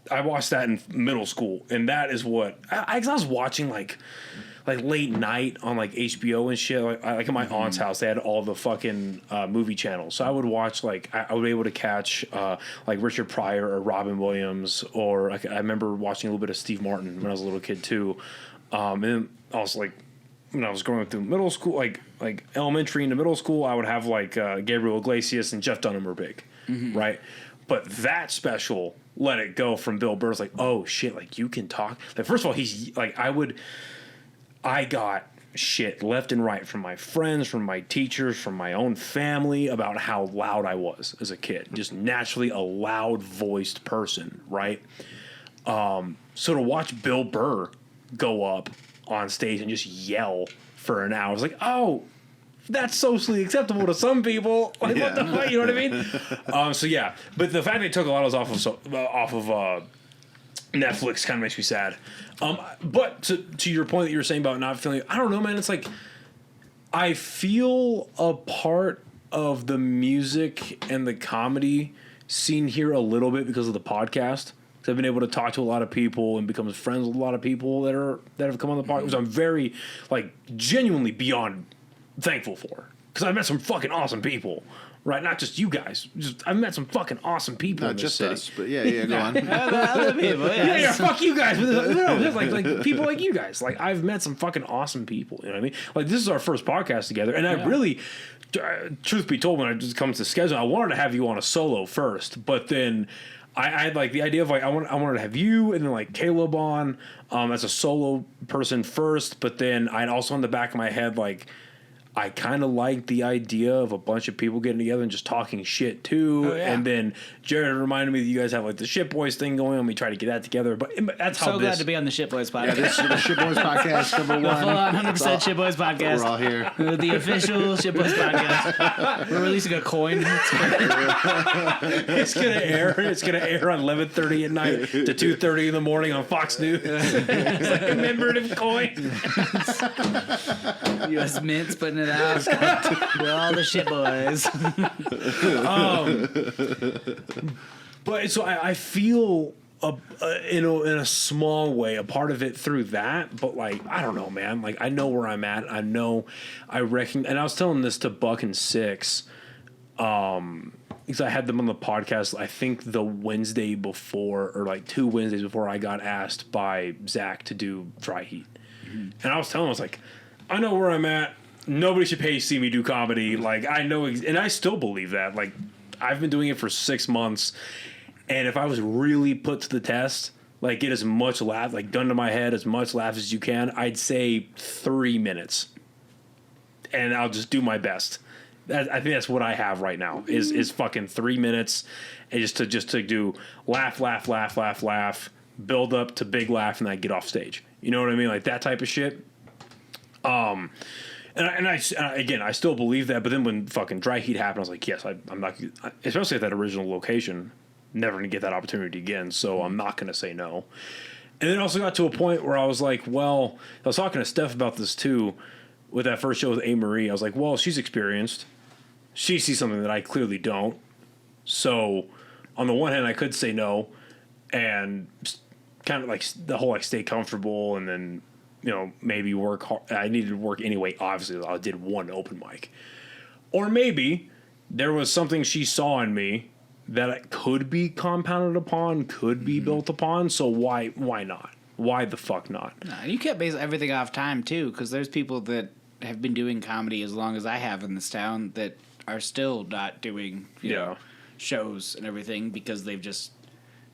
I watched that in middle school, and that is what I was watching late night on HBO and shit. At my aunt's house, they had all the fucking movie channels, so I would watch I would be able to catch Richard Pryor or Robin Williams, or I remember watching a little bit of Steve Martin when I was a little kid too. And then also when I was growing up through middle school, like elementary into middle school, I would have Gabriel Iglesias and Jeff Dunham were big, right? But that special let it go from Bill Burr's like, oh shit, like you can talk. Like first of all, he's like, I got shit left and right from my friends, from my teachers, from my own family about how loud I was as a kid. Just naturally a loud voiced person, right? So to watch Bill Burr go up on stage and just yell for an hour, I was like, oh, that's socially acceptable to some people. Like, what the fuck? You know what I mean? So yeah, but the fact they took a lot of those off of Netflix kind of makes me sad. But to your point that you were saying about not feeling, I don't know, man. It's like I feel a part of the music and the comedy scene here a little bit because of the podcast. I've been able to talk to a lot of people and become friends with a lot of people that have come on the podcast. Which I'm very genuinely beyond thankful for, because I've met some fucking awesome people, right? Not just you guys. I've met some fucking awesome people. Not in this just city. us, but yeah, go on. Other people, Yeah, fuck you guys. But no, just like people like you guys. Like I've met some fucking awesome people. You know what I mean? Like this is our first podcast together, and I really, truth be told, when it just comes to schedule, I wanted to have you on a solo first, but then I had like the idea of like I wanted to have you and then like Caleb on as a solo person first, but then I'd also in the back of my head like I kind of like the idea of a bunch of people getting together and just talking shit too. And then Jared reminded me that you guys have like the Shit Boys thing going on. We try to get that together, but that's how. So glad to be on the Shit Boys podcast. Yeah, this is the Shit Boys podcast number one. Full on 100% Shit Boys podcast. We're all here. The official Shit Boys podcast. We're releasing a coin. It's gonna air. It's gonna air on 11:30 at night to 2:30 in the morning on Fox News. It's like a commemorative coin. U.S. Mint's putting it out to all the Shit Boys. But so I feel in a small way a part of it through that. But like I don't know, man. Like I know where I'm at. I know I reckon. And I was telling this to Buck and Six. Because I had them on the podcast, I think the Wednesday before, or like 2 Wednesdays before I got asked by Zach to do Dry Heat. Mm-hmm. And I was telling him, I was like, I know where I'm at. Nobody should pay to see me do comedy. Like, I know, and I still believe that. Like, I've been doing it for 6 months, and if I was really put to the test, like, get as much laugh, like, gun to my head, as much laugh as you can, I'd say 3 minutes. And I'll just do my best. I think that's what I have right now is fucking 3 minutes, and just to do laugh, build up to big laugh, and I get off stage. You know what I mean? Like that type of shit. And I still believe that. But then when fucking Dry Heat happened, I was like, yes, I'm not, especially at that original location, never gonna get that opportunity again. So I'm not gonna say no. And then also got to a point where I was like, well, I was talking to Steph about this too. With that first show with A. Marie, I was like, well, she's experienced. She sees something that I clearly don't. So, on the one hand, I could say no and kind of like the whole like stay comfortable and then, you know, maybe work hard. I needed to work anyway. Obviously, I did one open mic. Or maybe there was something she saw in me that could be compounded upon, could be built upon. So, why not? Why the fuck not? No, you can't base everything off time, too, because there's people that have been doing comedy as long as I have in this town that are still not doing you know, shows and everything because they've just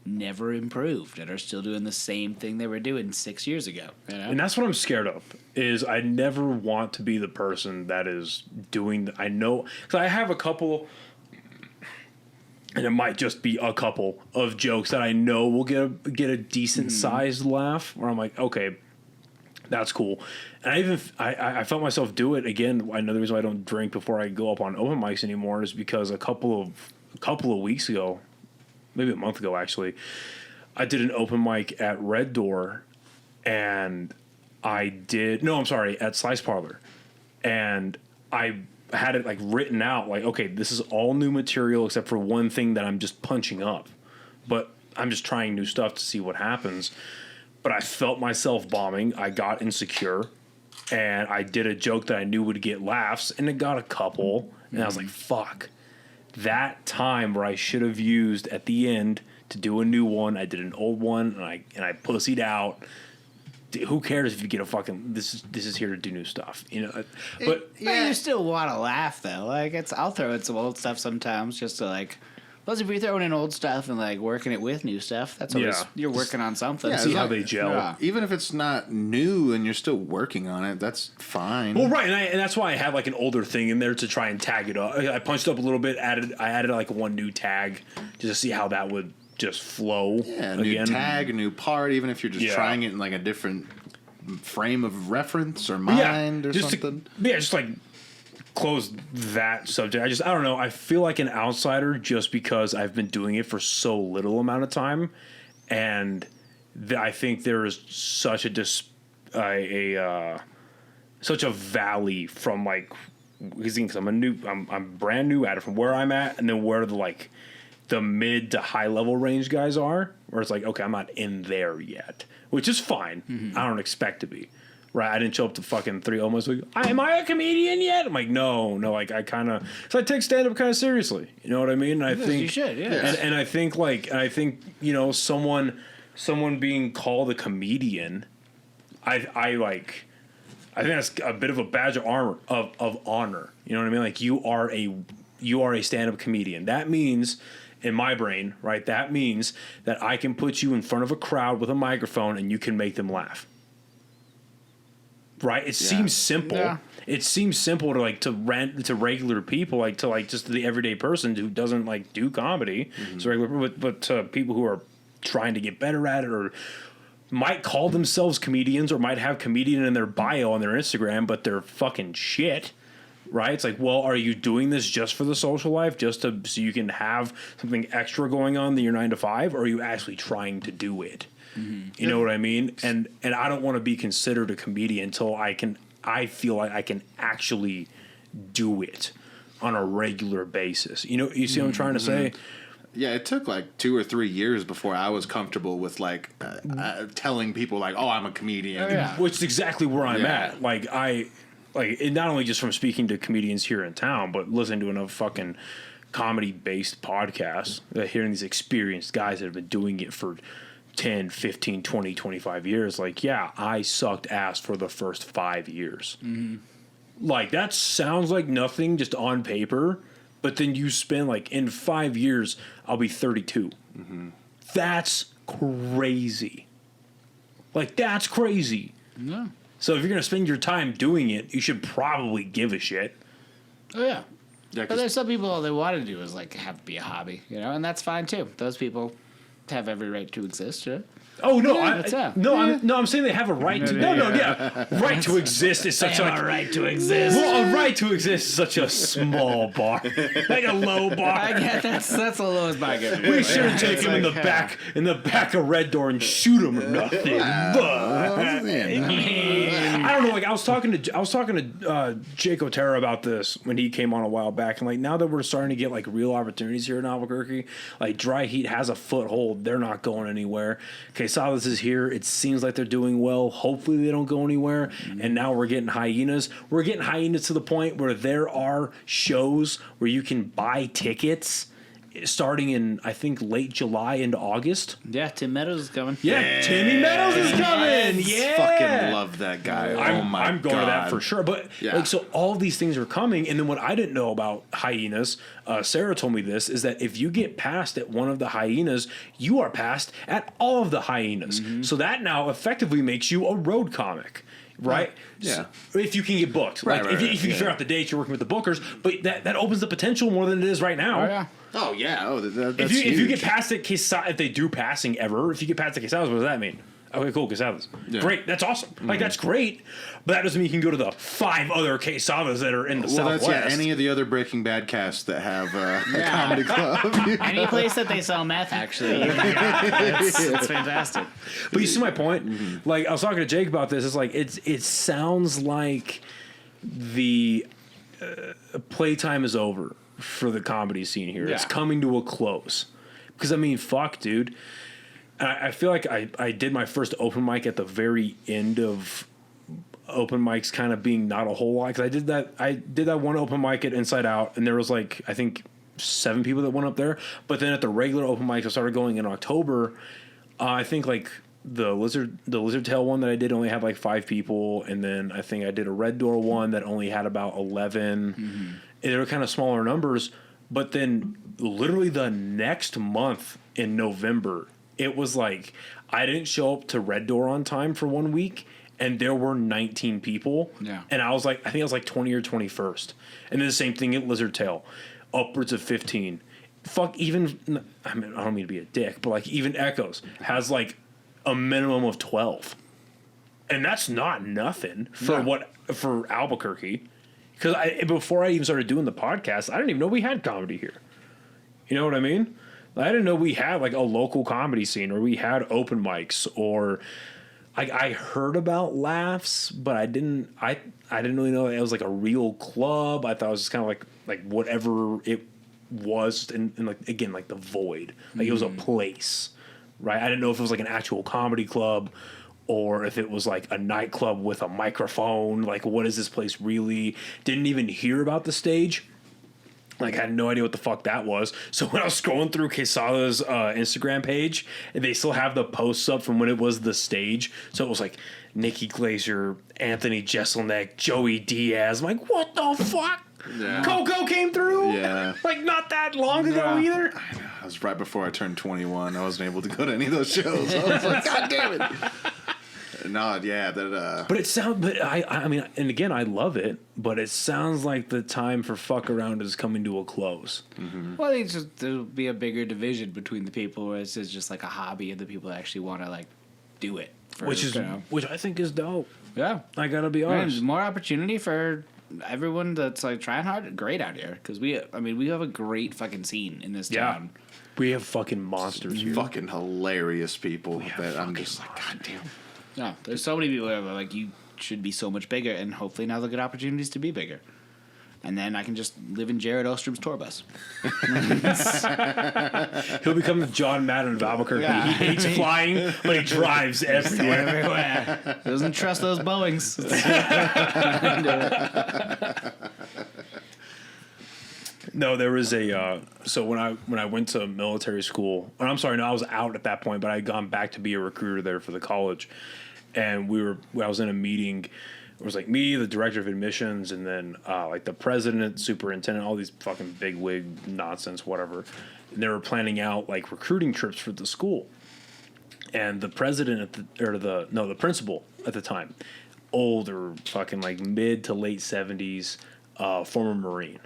never improved and are still doing the same thing they were doing 6 years ago. You know? And that's what I'm scared of, is I never want to be the person that is doing I know, because I have a couple, and it might just be a couple of jokes that I know will get a decent sized laugh where I'm like, okay, that's cool. And I felt myself do it again. Another reason why I don't drink before I go up on open mics anymore is because a couple of weeks ago, maybe a month ago actually, I did an open mic at Red Door, and at Slice Parlor, and I had it like written out like, okay, this is all new material except for one thing that I'm just punching up, but I'm just trying new stuff to see what happens. But I felt myself bombing. I got insecure, and I did a joke that I knew would get laughs, and it got a couple, and I was like, fuck. That time where I should have used at the end to do a new one, I did an old one, and I pussied out. Who cares if you get a fucking this is here to do new stuff, you know? But you still want to laugh though. Like I'll throw in some old stuff sometimes just to like Plus, if you're throwing in old stuff and like working it with new stuff, that's always you're working on something. Yeah, See how they gel. Yeah. Even if it's not new and you're still working on it, that's fine. Well, right, and that's why I had like an older thing in there to try and tag it up. I punched up a little bit, I added like one new tag just to see how that would just flow. Yeah, again. new tag, new part, even if you're just trying it in like a different frame of reference or mind or something. Just like close that subject. I don't know. I feel like an outsider just because I've been doing it for so little amount of time, and I think there is such such a valley from like because I'm brand new at it from where I'm at, and then where the mid to high level range guys are, where it's like, okay, I'm not in there yet, which is fine. Mm-hmm. I don't expect to be. Right, I didn't show up to fucking 3 almost like, am I a comedian yet? I'm like, no, like I kind of, so I take stand up kind of seriously. You know what I mean? And I think you should, yeah. And I think someone being called a comedian, I think that's a bit of a badge of armor of honor. You know what I mean? Like you are a stand up comedian. That means, in my brain, right? That means that I can put you in front of a crowd with a microphone and you can make them laugh. Right, it seems simple. Yeah. It seems simple to regular people, just the everyday person who doesn't like do comedy. Mm-hmm. So regular, but to people who are trying to get better at it, or might call themselves comedians, or might have comedian in their bio on their Instagram, but they're fucking shit. Right? It's like, well, are you doing this just for the social life, so you can have something extra going on than your 9 to 5, or are you actually trying to do it? Mm-hmm. You know what I mean? And I don't want to be considered a comedian until I feel like I can actually do it on a regular basis. You know, you see what I'm trying to say? Yeah, it took like 2 or 3 years before I was comfortable with telling people like, oh, I'm a comedian. Oh, yeah. Which is exactly where I'm at. Like not only just from speaking to comedians here in town, but listening to enough fucking comedy-based podcasts, hearing these experienced guys that have been doing it for 10, 15, 20, 25 years. Like, yeah, I sucked ass for the first 5 years. Mm-hmm. Like, that sounds like nothing just on paper, but then you spend, in 5 years, I'll be 32. Mm-hmm. That's crazy. That's crazy. Yeah. So if you're going to spend your time doing it, you should probably give a shit. Oh, yeah. Yeah, But there's some people, all they want to do is, be a hobby, and that's fine, too. Those people have every right to exist, yeah? Oh no! I'm saying they have a right to. Right to exist is such a right to exist. Well, a right to exist is such a small bar, like a low bar. I get that's the lowest bar I get. We should take him in the back of Red Door and shoot him or nothing. I don't know. I was talking to Jake Otero about this when he came on a while back, and now that we're starting to get real opportunities here in Albuquerque, Dry Heat has a foothold. They're not going anywhere. Quesadas is here. It seems like they're doing well. Hopefully they don't go anywhere. Mm-hmm. And now we're getting Hyenas. We're getting Hyenas to the point where there are shows where you can buy tickets starting in, I think, late July into August. Yeah, Tim Meadows is coming. Yeah, Timmy Meadows is coming. Yeah. Fucking love that guy. I'm going to that for sure. But so all these things are coming. And then what I didn't know about Hyenas, Sarah told me this, is that if you get passed at one of the Hyenas, you are passed at all of the Hyenas. Mm-hmm. So that now effectively makes you a road comic. Right? Yeah. So if you can get booked. If you figure out the dates, you're working with the bookers. But that opens the potential more than it is right now. Oh, yeah. Oh, yeah. That's if you huge. get past it, if they do passing ever, if you get past the Quesadas, what does that mean? Okay, cool, Quesadas. Yeah. Great, that's awesome. Mm-hmm. That's great. But that doesn't mean you can go to the 5 other Quesadas that are in the Southwest. That's any of the other Breaking Bad casts that have a comedy club. Any place that they sell meth, actually. It's fantastic. But you see my point? Mm-hmm. I was talking to Jake about this. It's it sounds like the playtime is over for the comedy scene here. Yeah. It's coming to a close. Because, fuck, dude. I feel like I did my first open mic at the very end of open mics kind of being not a whole lot. Because I did that one open mic at Inside Out, and there was, I think, 7 people that went up there. But then at the regular open mics, I started going in October. I think, the lizard tail one that I did only had 5 people, and then I think I did a Red Door one that only had about 11. Mm-hmm. And they were kind of smaller numbers, But then literally the next month in November, it was like I didn't show up to Red Door on time for 1 week, and there were 19 people. Yeah. And I think I was like 20 or 21st. And then the same thing at Lizard Tail, upwards of 15. Fuck, even, I mean, I don't mean to be a dick, but like even Echoes has like a minimum of 12. And that's not nothing for Albuquerque. Because before I even started doing the podcast, I didn't even know we had comedy here. You know what I mean? I didn't know we had like a local comedy scene, or we had open mics, or I heard about Laughs, but I didn't really know it was like a real club. I thought it was just kind of like whatever it was, and like again like the void, like it was a place, right? I didn't know if it was like an actual comedy club, or if it was like a nightclub with a microphone. Like, what is this place really? Didn't even hear about the stage. Like, I had no idea what the fuck that was. So when I was scrolling through Quesada's Instagram page, they still have the posts up from when it was the stage. So it was like Nikki Glazer, Anthony Jeselnik, Joey Diaz. I'm like, what the fuck? Yeah. Coco came through? Yeah. Like, not that long ago either? I know. It was right before I turned 21. I wasn't able to go to any of those shows. I was like, God damn it. No, yeah, but it sounds. But I mean, and again, I love it. But it sounds like the time for fuck around is coming to a close. Mm-hmm. Well, I think just there'll be a bigger division between the people where it's just like a hobby and the people that actually want to like do it. Which I think is dope. Yeah, I gotta be honest. More opportunity for everyone that's like trying hard. Great out here because we have a great fucking scene in this town. We have fucking monsters here. Fucking hilarious people that I'm just like, God damn. No, there's so many people that are like, you should be so much bigger, and hopefully now they'll get opportunities to be bigger. And then I can just live in Jared Ostrom's tour bus. He'll become the John Madden of Albuquerque. Yeah. He hates flying, but he drives everywhere. Doesn't trust those Boeings. No, there was a so when I went to military school, or I'm sorry, no, I was out at that point, but I had gone back to be a recruiter there for the college, and I was in a meeting. It was like me, the director of admissions, and then like the president, superintendent, all these fucking bigwig nonsense, whatever. And they were planning out like recruiting trips for the school, and the president the principal at the time, older, fucking like mid to late 70s, former Marine.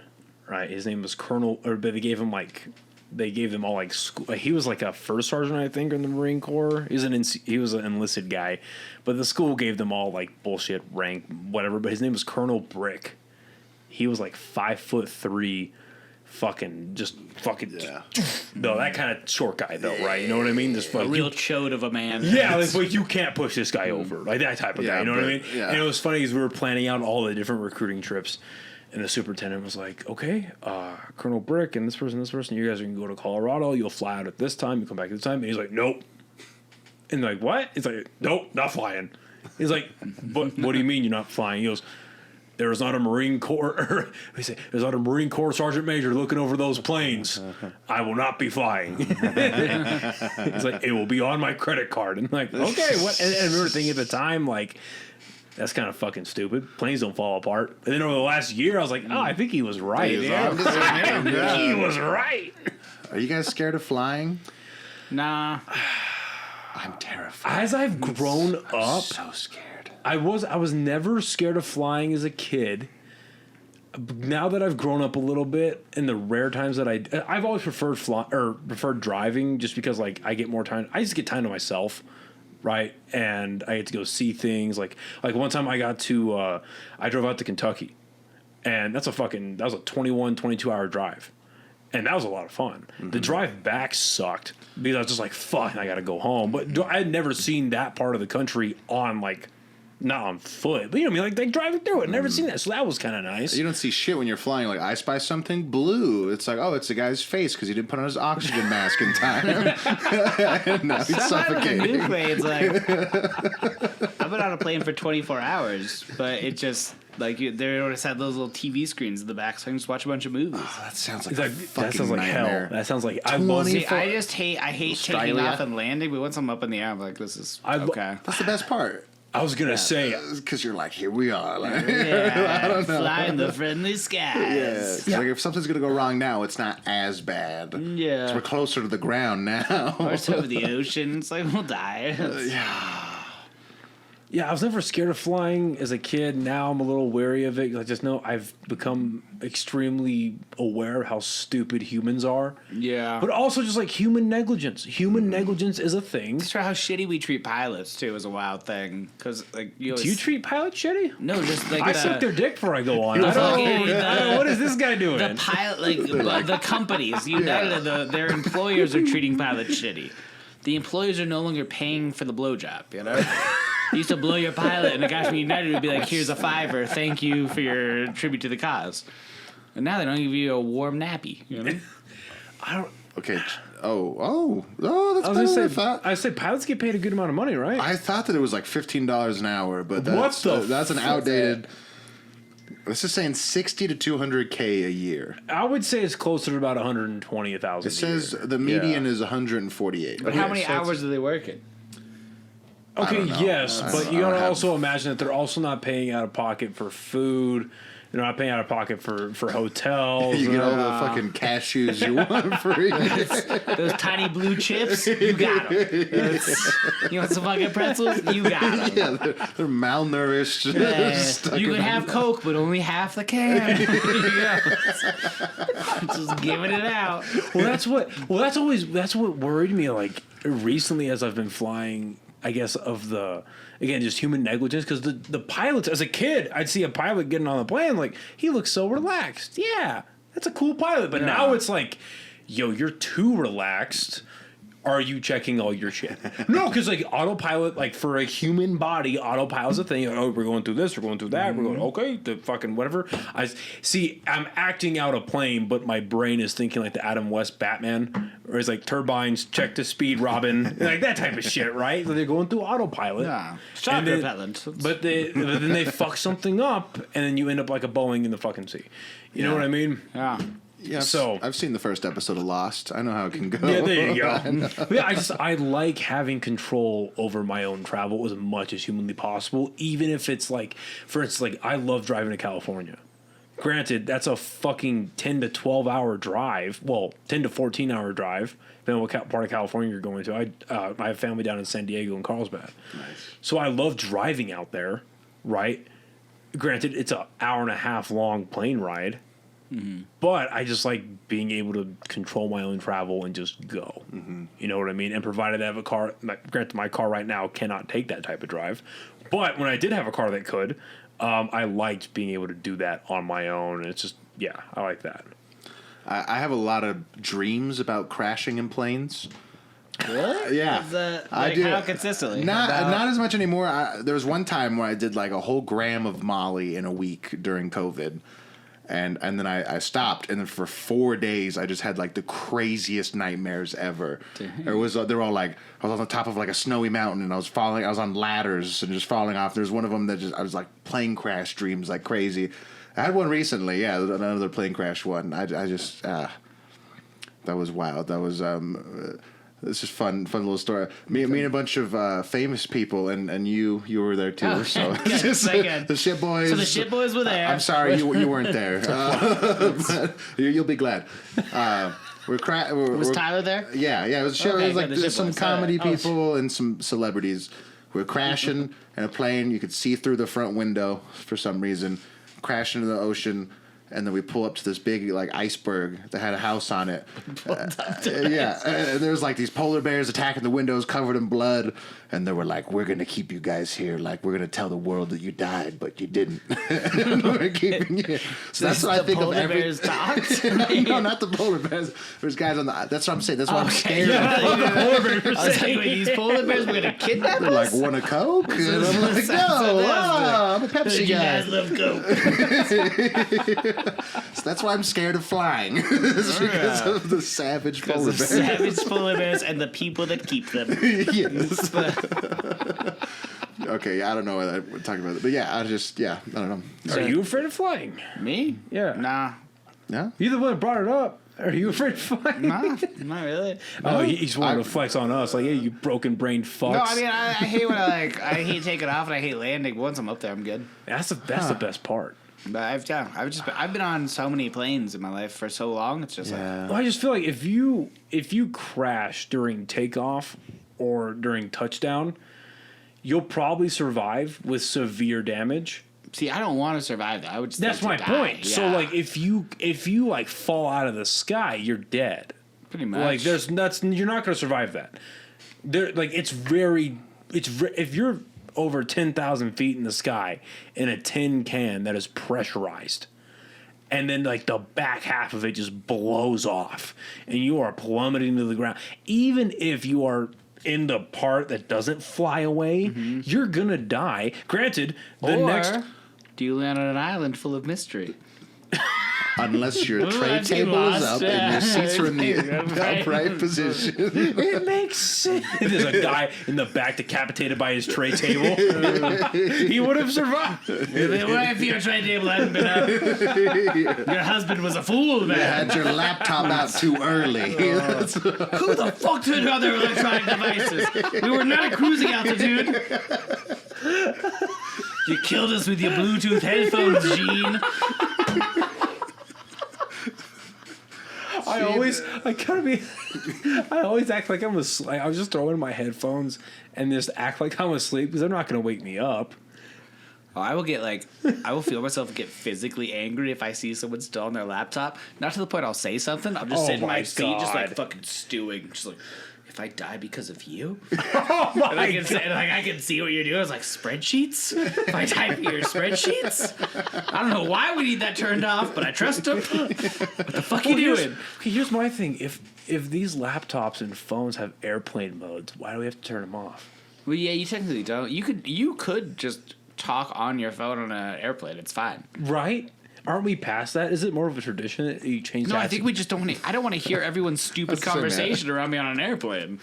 Right, his name was Colonel, or they gave him all like school. He was like a first sergeant, I think, in the Marine Corps. He was an enlisted guy, but the school gave them all like bullshit rank, whatever. But his name was Colonel Brick. He was like 5'3", fucking. No, that kind of short guy though, right? You know what I mean? Just a real chode of a man. Yeah, like you can't push this guy over, like that type of guy. You know what I mean? Yeah. And it was funny because we were planning out all the different recruiting trips. And the superintendent was like, okay, Colonel Brick and this person, you guys can go to Colorado. You'll fly out at this time. You come back at this time. And he's like, nope. And they're like, what? He's like, nope, not flying. He's like, what do you mean you're not flying? He goes, there's not a Marine Corps, there's not a Marine Corps Sergeant Major looking over those planes. I will not be flying. He's like, it will be on my credit card. And I'm like, okay, what? And I remember thinking at the time, like, that's kind of fucking stupid. Planes don't fall apart. And then over the last year, I was like, oh, I think he was right. He was right. Are you guys scared of flying? Nah. I'm terrified. As I've grown up, so scared. I was never scared of flying as a kid. Now that I've grown up a little bit, in the rare times that I've always preferred driving, just because like I get more time. I just get time to myself. Right, and I get to go see things. Like one time I drove out to Kentucky, and that was a 21, 22 hour drive, and that was a lot of fun. Mm-hmm. The drive back sucked because I was just like, fuck, I gotta go home. But I had never seen that part of the country on like, not on foot, but you know what I mean, like driving through it. Never seen that, so that was kind of nice. You don't see shit when you're flying. Like I spy something blue. It's like, oh, it's the guy's face because he didn't put on his oxygen mask in time. Now he's suffocating. It's like I've been on a plane for 24 hours, but it just like they always had those little TV screens in the back, so I can just watch a bunch of movies. Oh, that sounds like that sounds like nightmare. Hell. That sounds like I hate taking off and landing, but once I'm up in the air, I'm like, this is okay. That's the best part. I was gonna say because you're like, here we are. Like, Yeah, I don't know. Fly in the friendly skies. Like if something's gonna go wrong now, it's not as bad. Yeah. So we're closer to the ground now. Or it's over the ocean. It's like, we'll die. Yeah, I was never scared of flying as a kid. Now I'm a little wary of it. I just know I've become extremely aware of how stupid humans are. Yeah. But also just like human negligence. Human negligence is a thing. Just for how shitty we treat pilots, too, is a wild thing. Because, like, you always... Do you treat pilots shitty? No, just like I suck their dick before I go on. I don't, what is this guy doing? The pilot, like, the companies, their employers are treating pilots shitty. The employers are no longer paying for the blowjob, you know? You used to blow your pilot, and the guy from United would be like, here's a $5, thank you for your tribute to the cause. And now they don't give you a warm nappy, you know? I don't... Okay. Oh, that's I was better than I gonna thought. I said pilots get paid a good amount of money, right? I thought that it was like $15 an hour, but that's, that's an outdated... This is saying 60 to 200K a year. I would say it's closer to about 120,000. It says the median is 148. But how many hours are they working? Okay, yes, but you gotta also imagine that they're also not paying out of pocket for food. They're not paying out of pocket for hotels. You get all the fucking cashews you want free. Those tiny blue chips, you got them. You want some fucking pretzels? You got them. Yeah, they're malnourished. You can have Coke, but only half the can. Just giving it out. That's what worried me. Like recently, as I've been flying, I guess again, just human negligence, because the pilots, as a kid, I'd see a pilot getting on the plane, like, he looks so relaxed. Yeah, that's a cool pilot. But now it's like, yo, you're too relaxed. Are you checking all your shit? No, because, like, autopilot, like, for a human body, autopilot's a thing. Oh, we're going through this, we're going through that, we're going, okay, the fucking whatever. I'm acting out a plane, but my brain is thinking like the Adam West Batman, where it's like turbines, check the speed, Robin, like that type of shit, right? So they're going through autopilot. Yeah. Shock repellent. But then they fuck something up, and then you end up like a Boeing in the fucking sea. You know what I mean? Yeah. Yeah, so I've seen the first episode of Lost. I know how it can go. Yeah, there you go. Yeah, I like having control over my own travel as much as humanly possible, even if it's like, for instance, like I love driving to California. Granted, that's a fucking 10 to 12 hour drive. Well, 10 to 14 hour drive, depending on what part of California you're going to. I have family down in San Diego and Carlsbad. Nice. So I love driving out there, right? Granted, it's an hour and a half long plane ride. Mm-hmm. But I just like being able to control my own travel and just go. Mm-hmm. You know what I mean? And provided I have a car, granted my car right now cannot take that type of drive. But when I did have a car that could, I liked being able to do that on my own. And it's just, yeah, I like that. I have a lot of dreams about crashing in planes. Really? Yeah. I do. How consistently? Not as much anymore. There was one time where I did like a whole gram of Molly in a week during COVID. And then I stopped, and then for 4 days I just had like the craziest nightmares ever. They were all like, I was on the top of like a snowy mountain, and I was on ladders and just falling off. There's one of them that I was like plane crash dreams like crazy. I had one recently, yeah, another plane crash one. I just that was wild. That was it's just fun little story. Me and a bunch of famous people, and you were there too. Oh, so good. the shit boys. So the shit boys were there. I'm sorry you weren't there. But you'll be glad. Was Tyler there? Yeah. It was a show. Okay, it was like good, some comedy people and some celebrities. We're crashing in a plane. You could see through the front window for some reason. Crash into the ocean. And then we pull up to this big like iceberg that had a house on it. Yeah, and there was like these polar bears attacking the windows, covered in blood. And they were like, "We're gonna keep you guys here. Like we're gonna tell the world that you died, but you didn't. And we're keeping you." So that's what I think of every. Bears talked? No, not the polar bears. There's guys on the. That's what I'm saying. That's why I'm scared. Yeah, the polar bears. I was like, wait, these polar bears were gonna kidnap They're us? like, "Want a Coke?" And I'm like, "No, I'm a Pepsi You guy." guys love Coke. So that's why I'm scared of flying. It's because of the savage polar bears. Savage polar bears and the people that keep them. Yes. Okay, I don't know what I'm talking about, but yeah, I don't know. Are you afraid of flying? Me? Yeah. Nah. Yeah. You're the one that brought it up. Are you afraid of flying? Nah, not really. Oh, he's wanting to flex on us. Like, hey, you broken brain fucks. No, I mean, I hate when I hate taking off and I hate landing. Once I'm up there, I'm good. That's the best part. But I've been on so many planes in my life for so long. It's just like, Well, I just feel like if you crash during takeoff or during touchdown, you'll probably survive with severe damage. see, I don't want to survive that. I would. That's my point. Yeah. So like, if you like fall out of the sky, you're dead. Pretty much. Like you're not going to survive that. If you're over 10,000 feet in the sky in a tin can that is pressurized, and then like the back half of it just blows off, and you are plummeting to the ground. Even if you are in the part that doesn't fly away, you're gonna die. Granted, do you land on an island full of mystery? Unless your tray table is up and your seats are in the upright position. It makes sense. There's a guy in the back decapitated by his tray table. He would have survived. What if your tray table hadn't been up? Your husband was a fool, man. You had your laptop out too early. Who the fuck turned on their electronic devices? We were not at cruising altitude. You killed us with your Bluetooth headphones, Gene. I always act like I'm asleep. I was just throwing my headphones and just act like I'm asleep because they're not going to wake me up. Oh, I will feel myself get physically angry if I see someone still on their laptop. Not to the point I'll say something. I'll just sit in my seat, just like fucking stewing, just like, if I die because of you, and I can see what you're doing. It's like spreadsheets. If I die for your spreadsheets, I don't know why we need that turned off, but I trust them. What the fuck are you doing? Here's my thing: if these laptops and phones have airplane modes, why do we have to turn them off? Well, yeah, you technically don't. You could just talk on your phone on an airplane. It's fine, right? Aren't we past that? Is it more of a tradition that you change? No, I think we just don't want to. I don't want to hear everyone's stupid conversation around me on an airplane.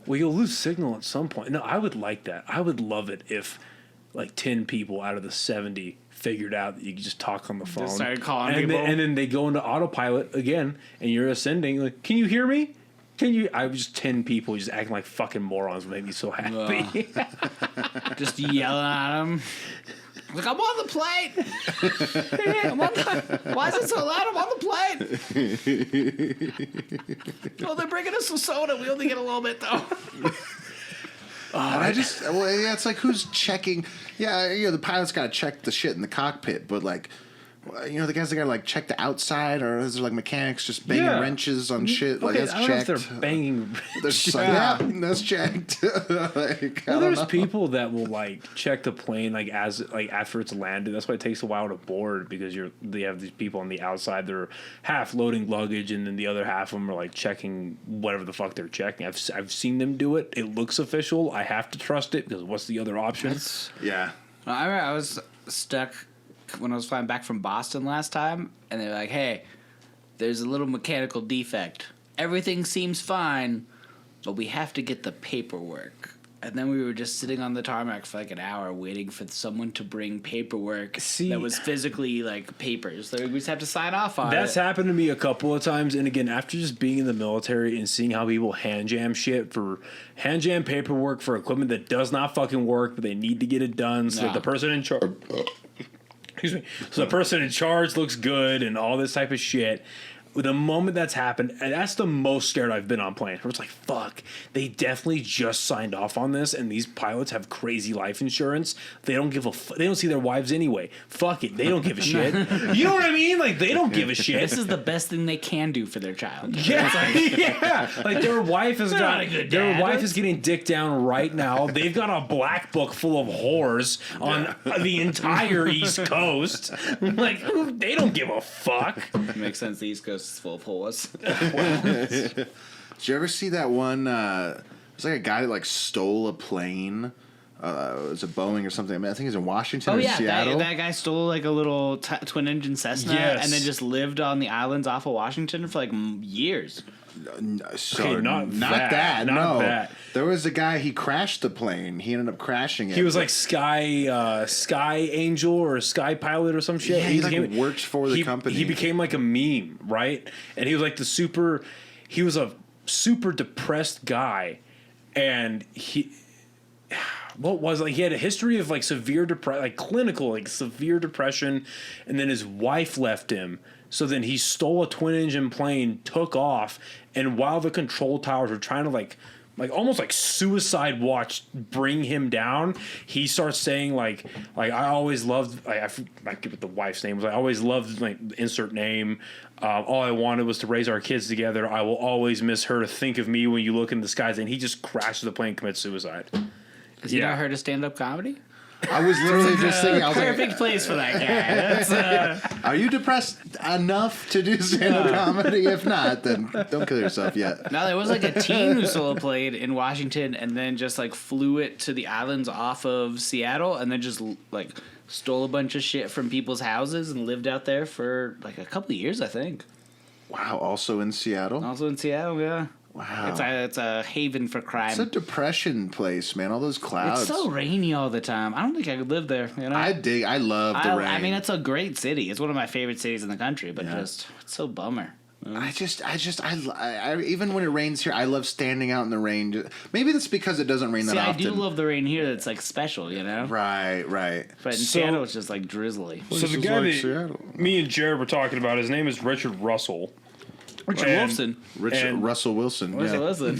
Well, you'll lose signal at some point. No, I would like that. I would love it if like 10 people out of the 70 figured out that you could just talk on the phone. Just started calling people. And then they go into autopilot again, and you're ascending. Like, can you hear me? I was just 10 people just acting like fucking morons would make me so happy. Just yelling at them. Like, I'm on the plane. Why is it so loud? I'm on the plane. Well, they're bringing us some soda. We only get a little bit, though. It's like, who's checking? Yeah, the pilot's got to check the shit in the cockpit, but like, the guys that got to like check the outside, or is there like mechanics just banging wrenches on shit? Okay, like, that's checked. I don't know if they're banging. That's checked. There's people that will like check the plane like after it's landed. That's why it takes a while to board, because they have these people on the outside. They're half loading luggage, and then the other half of them are like checking whatever the fuck they're checking. I've seen them do it. It looks official. I have to trust it, because what's the other option? I was stuck when I was flying back from Boston last time, and they're like, hey, there's a little mechanical defect. Everything seems fine, but we have to get the paperwork. And then we were just sitting on the tarmac for like an hour waiting for someone to bring paperwork that was physically like papers. So we just have to sign off on it. That's happened to me a couple of times. And again, after just being in the military and seeing how people hand jam paperwork for equipment that does not fucking work, but they need to get it done so that the person in charge... Excuse me. So the person in charge looks good and all this type of shit. The moment that's happened, and that's the most scared I've been on planes, where it's like, fuck, they definitely just signed off on this, and these pilots have crazy life insurance. They don't give they don't see their wives anyway. Fuck it, they don't give a shit. You know what I mean? Like, they don't give a shit. This is the best thing they can do for their child. Yeah, like their wife is their wife is getting dicked down right now. They've got a black book full of whores on the entire East Coast. Like, they don't give a fuck. It makes sense. The East Coast is full of whores. Did you ever see that one? It was like a guy that like stole a plane. It was a Boeing or something. I think it was in Washington or Seattle. That guy stole like a little twin engine Cessna and then just lived on the islands off of Washington for like years. So not that. that. No, that. There was a guy. He crashed the plane. He ended up crashing it. He was like Sky Angel or Sky Pilot or some shit. Yeah, he worked for the company. He became like a meme, right? And he was like he was a super depressed guy, and he had a history of like severe depression, like clinical, like severe depression, and then his wife left him. So then he stole a twin engine plane, took off, and while the control towers were trying to like almost like suicide watch bring him down, he starts saying like I always loved, I forget what the wife's name was. I always loved, like, insert name. All I wanted was to raise our kids together. I will always miss her. To think of me when you look in the skies. And he just crashes the plane and commits suicide. Has he not heard of stand-up comedy? I was literally just thinking, I was Perfect place for that guy. That's, are you depressed enough to do stand-up comedy? If not, then don't kill yourself yet. Now, there was like a teen who solo played in Washington and then just like flew it to the islands off of Seattle and then just like stole a bunch of shit from people's houses and lived out there for like a couple of years, I think. Wow, also in Seattle? Also in Seattle, yeah. Wow. It's a haven for crime. It's a depression place, man. All those clouds. It's so rainy all the time. I don't think I could live there. You know? I love the rain. I mean, it's a great city. It's one of my favorite cities in the country, but just it's so bummer. I even when it rains here, I love standing out in the rain. Maybe that's because it doesn't rain that often. I do love the rain here. That's like special, you know. Right. But in Seattle, it's just like drizzly. So the guy that me and Jared were talking about, his name is Richard Russell. Wilson. Russell Wilson. Russell Wilson.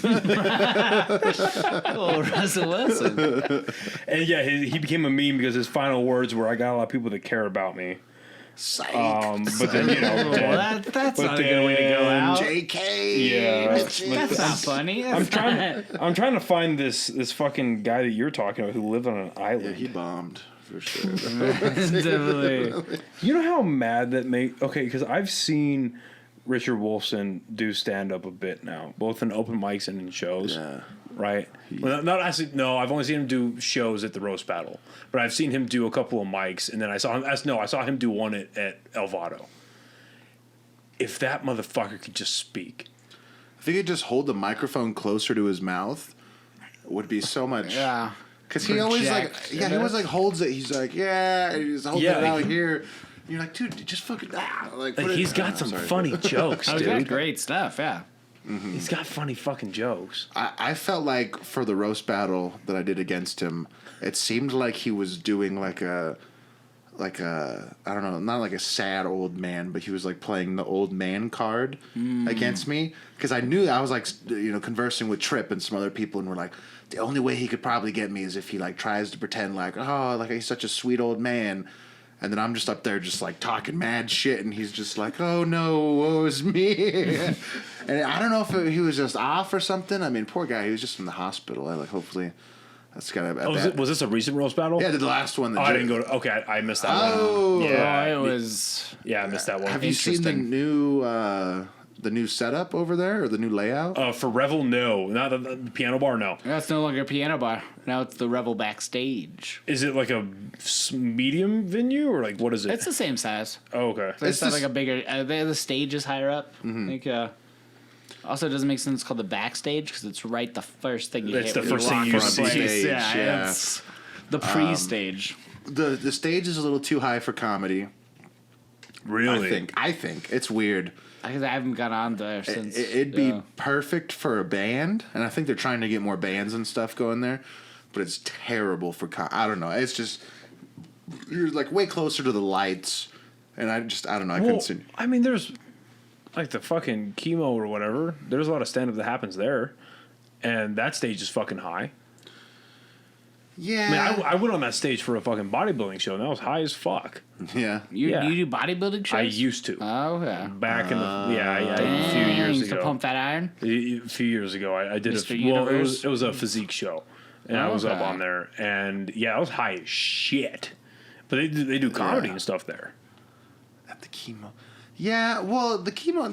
Oh, Russell Wilson. And yeah, he became a meme because his final words were, "I got a lot of people that care about me." Psych. But then, you know, that's not a good way to go out. JK. Yeah, that's not funny. I'm trying to find this fucking guy that you're talking about who lived on an island. Yeah, he bombed for sure. Definitely. You know how mad that because I've seen Richard Wolfson do stand up a bit now, both in open mics and in shows. Yeah. Right? Well, not actually. No, I've only seen him do shows at the Roast Battle, but I've seen him do a couple of mics, and then I saw him do one at El Vado. If that motherfucker could just speak, if he could just hold the microphone closer to his mouth, it would be so much. Yeah. Because he always he always holds it. He's like, and he's holding it out here. And you're like, dude, just fucking he's got some funny jokes, dude. He's got great stuff, yeah. Mm-hmm. He's got funny fucking jokes. I felt like for the roast battle that I did against him, it seemed like he was doing like a I don't know, not like a sad old man, but he was like playing the old man card against me. Because I knew I was like, conversing with Tripp and some other people, and we're like, the only way he could probably get me is if he like tries to pretend like, oh, like he's such a sweet old man. And then I'm just up there just like talking mad shit, and he's just like, oh no, woe is me. And I don't know if he was just off or something. I mean, poor guy, he was just in the hospital. Hopefully that's got to... was this a recent roast battle? Yeah, the last one. I didn't go to... Okay, I missed that one. Oh. Yeah, it was... Yeah, I missed that one. Have you seen the new setup over there, or the new layout? For Revel, no. Not the piano bar, no. That's no longer a piano bar. Now it's the Revel backstage. Is it like a medium venue, or like what is it? It's the same size. Oh, okay. It's not like a bigger... the stage is higher up. Mm-hmm. I think... Also, it doesn't make sense. It's called the backstage because it's right the first thing you hit. It's the when first thing you walk see. on stage. Stage, yeah. It's the pre-stage. The stage is a little too high for comedy. Really? I think it's weird. I haven't gone on there since. It'd be perfect for a band, and I think they're trying to get more bands and stuff going there. But it's terrible for I don't know. It's just you're like way closer to the lights, and I don't know. I couldn't see. I mean, there's like the fucking chemo or whatever. There's a lot of stand up that happens there, and that stage is fucking high. Yeah, I mean, I went on that stage for a fucking bodybuilding show, and that was high as fuck. Yeah, You do bodybuilding shows? I used to. Oh, yeah. Back in the a Dang, few years used ago. to pump that iron? A few years ago, I did Mr. it was a physique show, and I was up Okay. on there, and I was high as shit. But they do comedy and stuff there. at the chemo. Yeah, well, the chemo,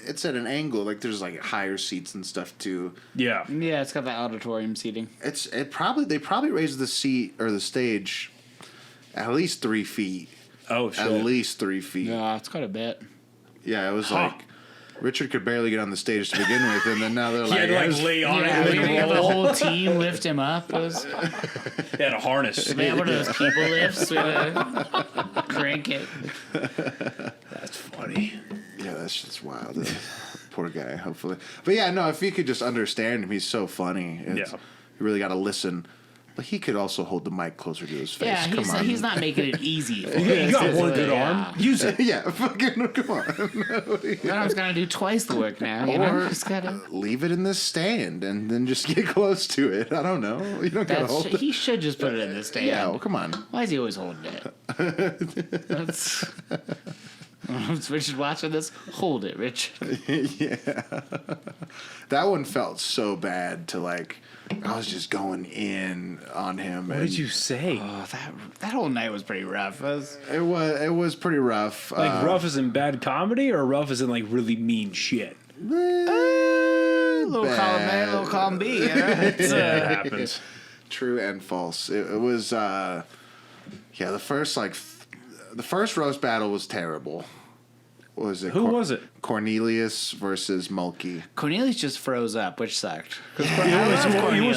it's at an angle. Like, there's like higher seats and stuff too. Yeah. Yeah, it's got that auditorium seating. They probably raised the seat or the stage at least 3 feet. Oh shit. At least 3 feet. Yeah, it's quite a bit. Yeah, it was like Richard could barely get on the stage to begin with, and then now they're He had to like lay on Yeah, it. we Like, have the roll. whole team lift him up. They had a harness. We had one of those people lifts. We had to crank it. That's funny. Yeah, that's just wild. Poor guy, hopefully. But yeah, no, if you could just understand him, he's so funny. You really got to listen. But he could also hold the mic closer to his face. Yeah, Come on. he's not making it easy. For You got one good yeah. arm. Use it. Yeah, fucking come on. Your arm's gonna do twice the work now. You know, just gotta. Leave it in the stand and then just get close to it. I don't know. You don't gotta hold it. He should just put it in the stand. Yeah, well, come on. Why is he always holding it? That's. Richard watching this. Hold it, Rich. Yeah. That one felt so bad to like. I was just going in on him. What did you say? Oh, that whole night was pretty rough. It was pretty rough. Like rough as in bad comedy, or rough as in like really mean shit? Little column A, little column B. You know? Yeah, it happens. True and false. It was. The first roast battle was terrible. What was it? Who was it? Cornelius versus Mulkey. Cornelius just froze up, which sucked. You know what's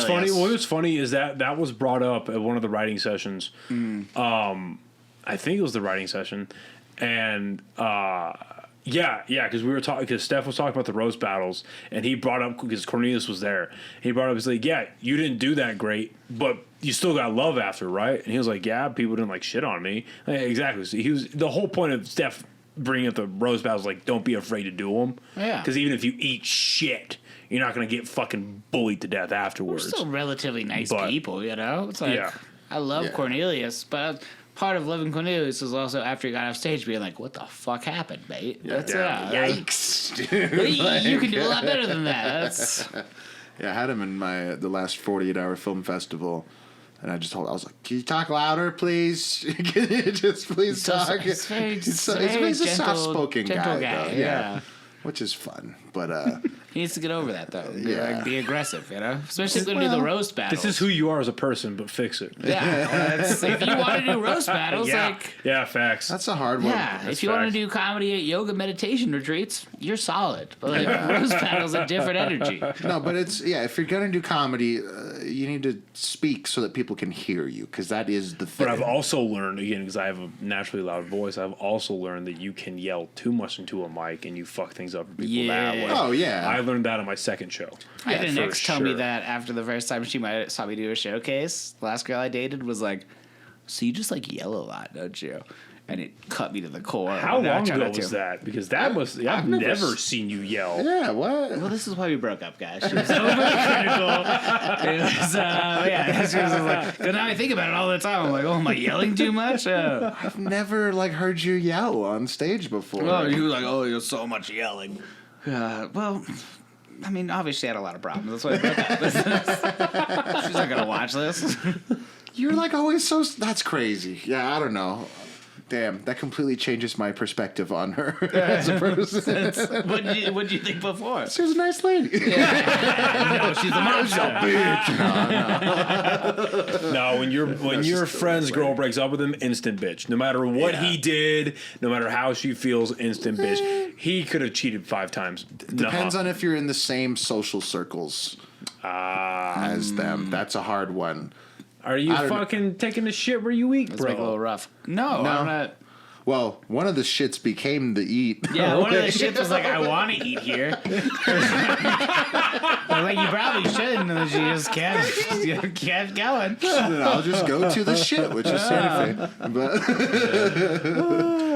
funny? What's funny is that was brought up at one of the writing sessions. I think it was the writing session, and because we were talking because Steph was talking about the roast battles, and he brought up because Cornelius was there. He brought up, he's like, "Yeah, you didn't do that great, but you still got love after, right?" And he was like, "Yeah, people didn't like shit on me." Like, exactly. So he was the whole point of Steph bringing up the roast battles, like, don't be afraid to do them. Yeah. Because even if you eat shit, you're not going to get fucking bullied to death We're afterwards. still relatively nice But- people, you know? It's like, Yeah. I love Yeah. Cornelius, but part of loving Cornelius was also after he got off stage being like, what the fuck happened, mate? That's Yikes, dude. You can do a lot better than that. That's Yeah, I had him in the last 48-hour film festival. And I was like, "Can you talk louder, please? Can you just please talk?" He's very, he's very a gentle, soft-spoken gentle guy, though. Yeah. Which is fun, but He needs to get over that, though. Yeah. Like, be aggressive, you know? Especially if you're going to do the roast battles. This is who you are as a person, but fix it. Yeah. If you want to do roast battles, Yeah, facts. that's a hard one. yeah, That's if you want to facts. do comedy at yoga meditation retreats, you're solid. But like, roast battles a different energy. No, but if you're gonna do comedy, you need to speak so that people can hear you, because that is the thing. But I've also learned, again, because I have a naturally loud voice, I've also learned that you can yell too much into a mic and you fuck things up for people that way. Oh, yeah. I learned that on my second show. I had an for ex tell me sure. that after the first time she saw me do a showcase. The last girl I dated was like, "So you just like yell a lot, don't you?" And it cut me to the core. How Now I long try ago not to. was that? Because that was, I've never seen you yell. Yeah, what? Well, this is why we broke up, guys. She was overcritical. It was, she was like, 'cause now I think about it all the time. I'm like, oh, am I yelling too much? I've never heard you yell on stage before. Oh, you were like, oh, you're so much yelling. Well, I mean, obviously I had a lot of problems. That's why I broke up. She's not going to watch this. You're like always so. That's crazy. Yeah, I don't know. Damn, that completely changes my perspective on her as a person. What did you think before? She was a nice lady. No, she's a monster. No, when your friend's girl breaks up with him, instant bitch. No matter what he did, no matter how she feels, instant bitch. He could have cheated 5 times. Depends on if you're in the same social circles as them. That's a hard one. Are you don't fucking taking the shit where you eat, Let's make it a little bro? rough. No, I'm not. Well, one of the shits became the eat. Yeah, one of the shits was like, I want to eat here. I was like, you probably shouldn't. And then she just kept going. I'll just go to the shit, which is safe. But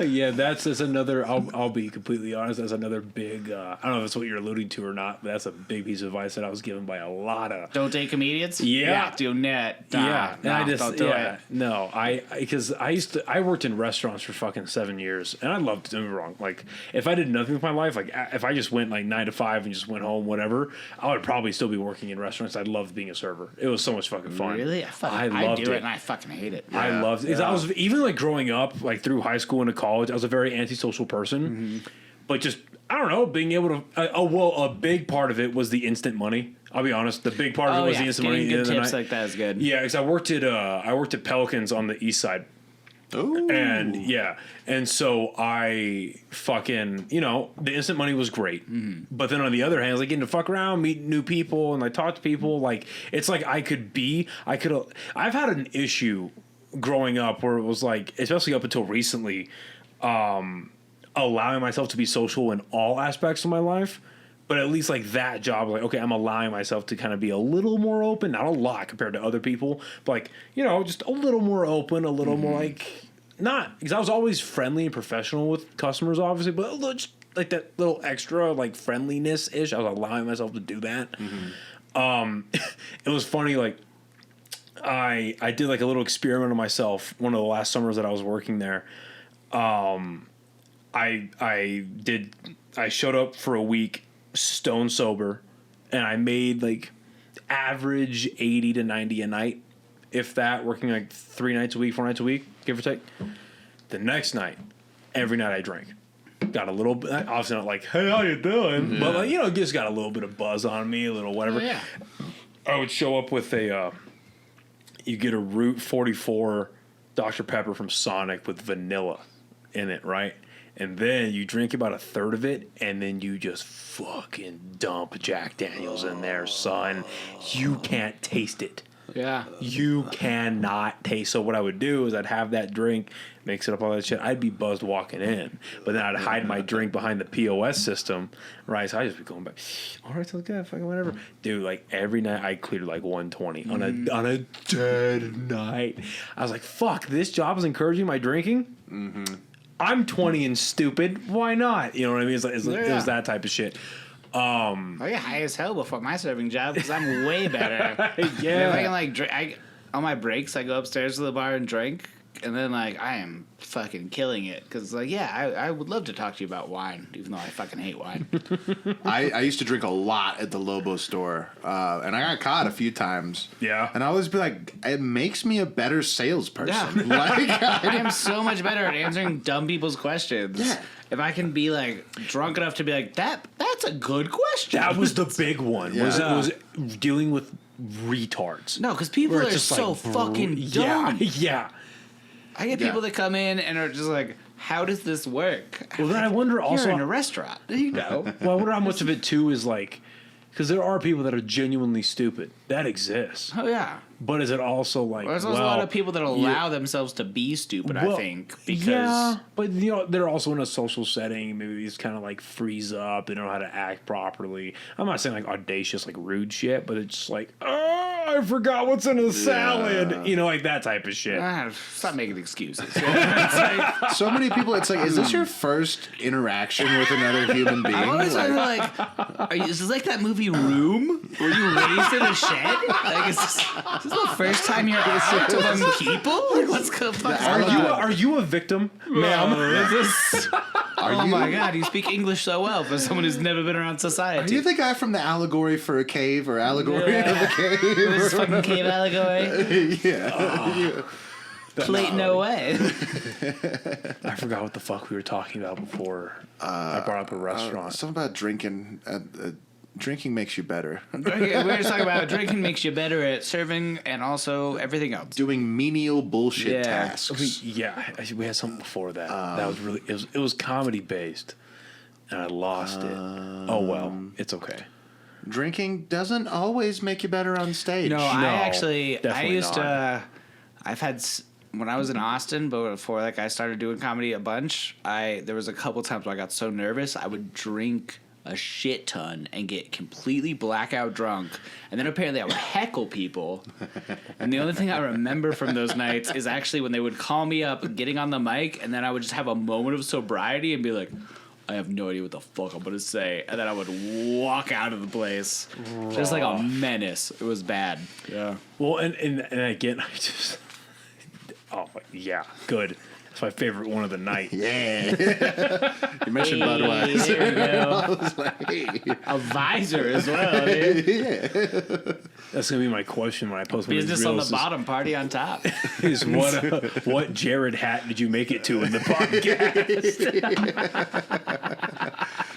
Yeah, that's another. I'll be completely honest. That's another big. I don't know if that's what you're alluding to or not, but that's a big piece of advice that I was given by a lot of. Don't date comedians? Yeah. Do net. Yeah, and I just don't do it. no, because I worked in restaurants for fucking 7 years, and I loved. Don't get me wrong. Like if I did nothing with my life, like if I just went like 9 to 5 and just went home, whatever, I would probably still be working in restaurants. I loved being a server. It was so much fucking fun. Really? I I loved do it. and I fucking hate it. I loved it. I was even like growing up, like through high school into college, I was a very antisocial person. But just I don't know, being able to. A big part of it was the instant money. I'll be honest. The big part of it was the instant money. Getting good And then tips like that is good. yeah, because I worked at Pelicans on the east side, Ooh. And so I fucking, the instant money was great. But then on the other hand, I was like getting to fuck around, meet new people, and like talk to people. Like, it's like I've had an issue growing up where it was like, especially up until recently, allowing myself to be social in all aspects of my life. But at least like that job, like, okay, I'm allowing myself to kind of be a little more open, not a lot compared to other people, but like, just a little more open, a little more like, not, because I was always friendly and professional with customers, obviously, but a little, just like that little extra like friendliness-ish. I was allowing myself to do that. It was funny, like, I did like a little experiment on myself one of the last summers that I was working there. I showed up for a week stone sober, and I made like average 80 to 90 a night, if that, working like 3 nights a week, 4 nights a week, give or take. The next night, every night I drank. Got a little bit, obviously not like, hey, how you doing? But like, just got a little bit of buzz on me, a little whatever. I would show up with you get a Route 44 Dr. Pepper from Sonic with vanilla in it, right? And then you drink about a third of it, and then you just fucking dump Jack Daniels in there, son. You can't taste it. Yeah. You cannot taste. So what I would do is I'd have that drink, mix it up, all that shit. I'd be buzzed walking in, but then I'd hide my drink behind the POS system, right? So I'd just be going back, all right, sounds good, fucking whatever. Dude, like every night I cleared like 120 on a dead night. I was like, fuck, this job is encouraging my drinking? I'm 20 and stupid. Why not? You know what I mean? It was that type of shit. I get high as hell before my serving job because I'm way better. Yeah. If I can like drink, on my breaks, I go upstairs to the bar and drink, and then like I am fucking killing it because like I would love to talk to you about wine, even though I fucking hate wine. I used to drink a lot at the Lobo store, and I got caught a few times. Yeah. And I always be like, it makes me a better salesperson. Yeah. Like, I am so much better at answering dumb people's questions. Yeah. If I can be like drunk enough to be like that's a good question. That was the big one. Yeah. Was dealing with retards. No, because people Where are it's just so like, fucking yeah, dumb. yeah. I get people that come in and are just like, how does this work? Well, then I wonder also. You're in a restaurant, you know. Well, I wonder how much of it too is like, because there are people that are genuinely stupid. That exists. Oh yeah. But is it also like? There's also a lot of people that allow themselves to be stupid. I think because but they're also in a social setting. Maybe these kind of like freeze up. They don't know how to act properly. I'm not saying like audacious, like rude shit, but it's just like, oh, I forgot what's in a salad. Like that type of shit. Stop making excuses. so many people, it's like, is this your first interaction with another human being? I'm always like, is this like that movie Room? Were you raised in a shed? Like, is this the first time you're out among people? Like, what's the fuck? Are you a victim, ma'am? Oh my god, you speak English so well for someone who's never been around society. Are you the guy from the allegory for a cave or allegory of a cave? This fucking cave allegory? Yeah. Clayton away. I forgot what the fuck we were talking about before. I brought up a restaurant. Something about drinking. Drinking makes you better. We were just talking about drinking makes you better at serving and also everything else. Doing menial bullshit tasks. We had something before that. That was really it was comedy based, and I lost it. Oh well, it's okay. Drinking doesn't always make you better on stage. No, I used not. to. I've had when I was in Austin, but before like I started doing comedy a bunch. There was a couple times where I got so nervous I would drink a shit ton and get completely blackout drunk, and then apparently I would heckle people. And the only thing I remember from those nights is actually when they would call me up, getting on the mic, and then I would just have a moment of sobriety and be like, I have no idea what the fuck I'm gonna say, and then I would walk out of the place just like a menace. It was bad. Yeah. Well, and again, I just yeah, good. It's my favorite one of the night. Yeah. You mentioned Budweiser. There we go. I was like, hey. A visor as well, dude. Yeah. That's gonna be my question when I post my Business reels. on the bottom, party on top. Is what Jared hat did you make it to in the podcast?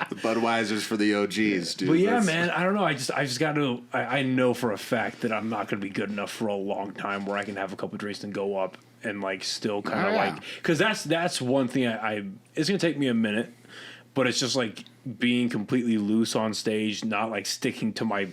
The Budweiser's for the OGs, dude. But yeah, man, I don't know. I just got to. I know for a fact that I'm not gonna be good enough for a long time where I can have a couple drinks and go up and like still kind of like, because that's one thing I it's gonna take me a minute, but it's just like being completely loose on stage, not like sticking to my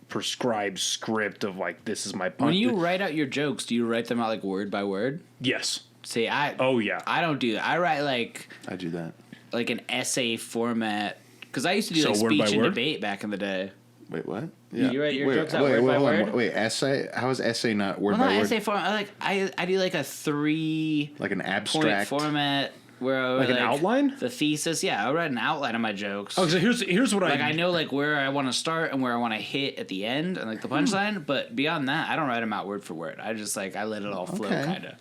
prescribed script of like, this is my punch. When you write out your jokes, do you write them out like word by word? Yes. See, I don't do that. I write like I do that. Like an essay format, because I used to do like word by speech and word? debate back in the day. Wait, what? You write your jokes out word by word? Wait, essay? How is essay not word Well, by not word? essay format. I do like a 3 Like an point abstract format where I Like an outline? The thesis, yeah. I write an outline of my jokes. Oh, so here's what I know like where I want to start and where I want to hit at the end and like the punchline. But beyond that, I don't write them out word for word. I just like I let it all flow, kind of.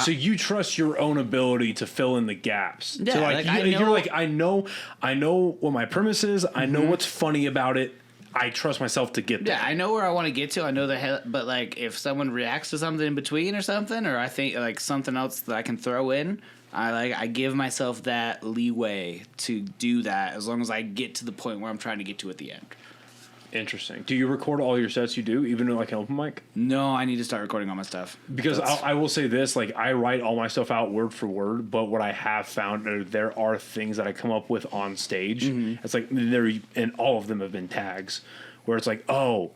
So you trust your own ability to fill in the gaps. Yeah, so like, you're like, I know what my premise is. I know what's funny about it. I trust myself to get there. Yeah, I know where I want to get to. I know but like if someone reacts to something in between or something, or I think like something else that I can throw in, I give myself that leeway to do that as long as I get to the point where I'm trying to get to at the end. Interesting. Do you record all your sets you do, even like an open mic? No, I need to start recording all my stuff. Because I will say this, like I write all my stuff out word for word, but what I have found are there are things that I come up with on stage. It's like and all of them have been tags where it's like, oh,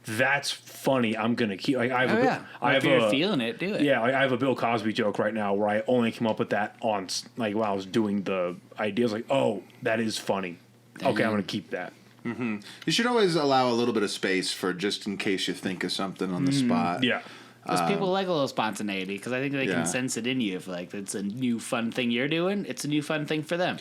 that's funny. I'm gonna keep like I have if you're feeling it, do it. Yeah, like I have a Bill Cosby joke right now where I only came up with that on like while I was doing the ideas. Like, oh, that is funny. Okay, I'm gonna keep that. You should always allow a little bit of space for just in case you think of something on the spot. Yeah. Because people like a little spontaneity. Because I think they Yeah. can sense it in you. If like it's a new fun thing you're doing, it's a new fun thing for them.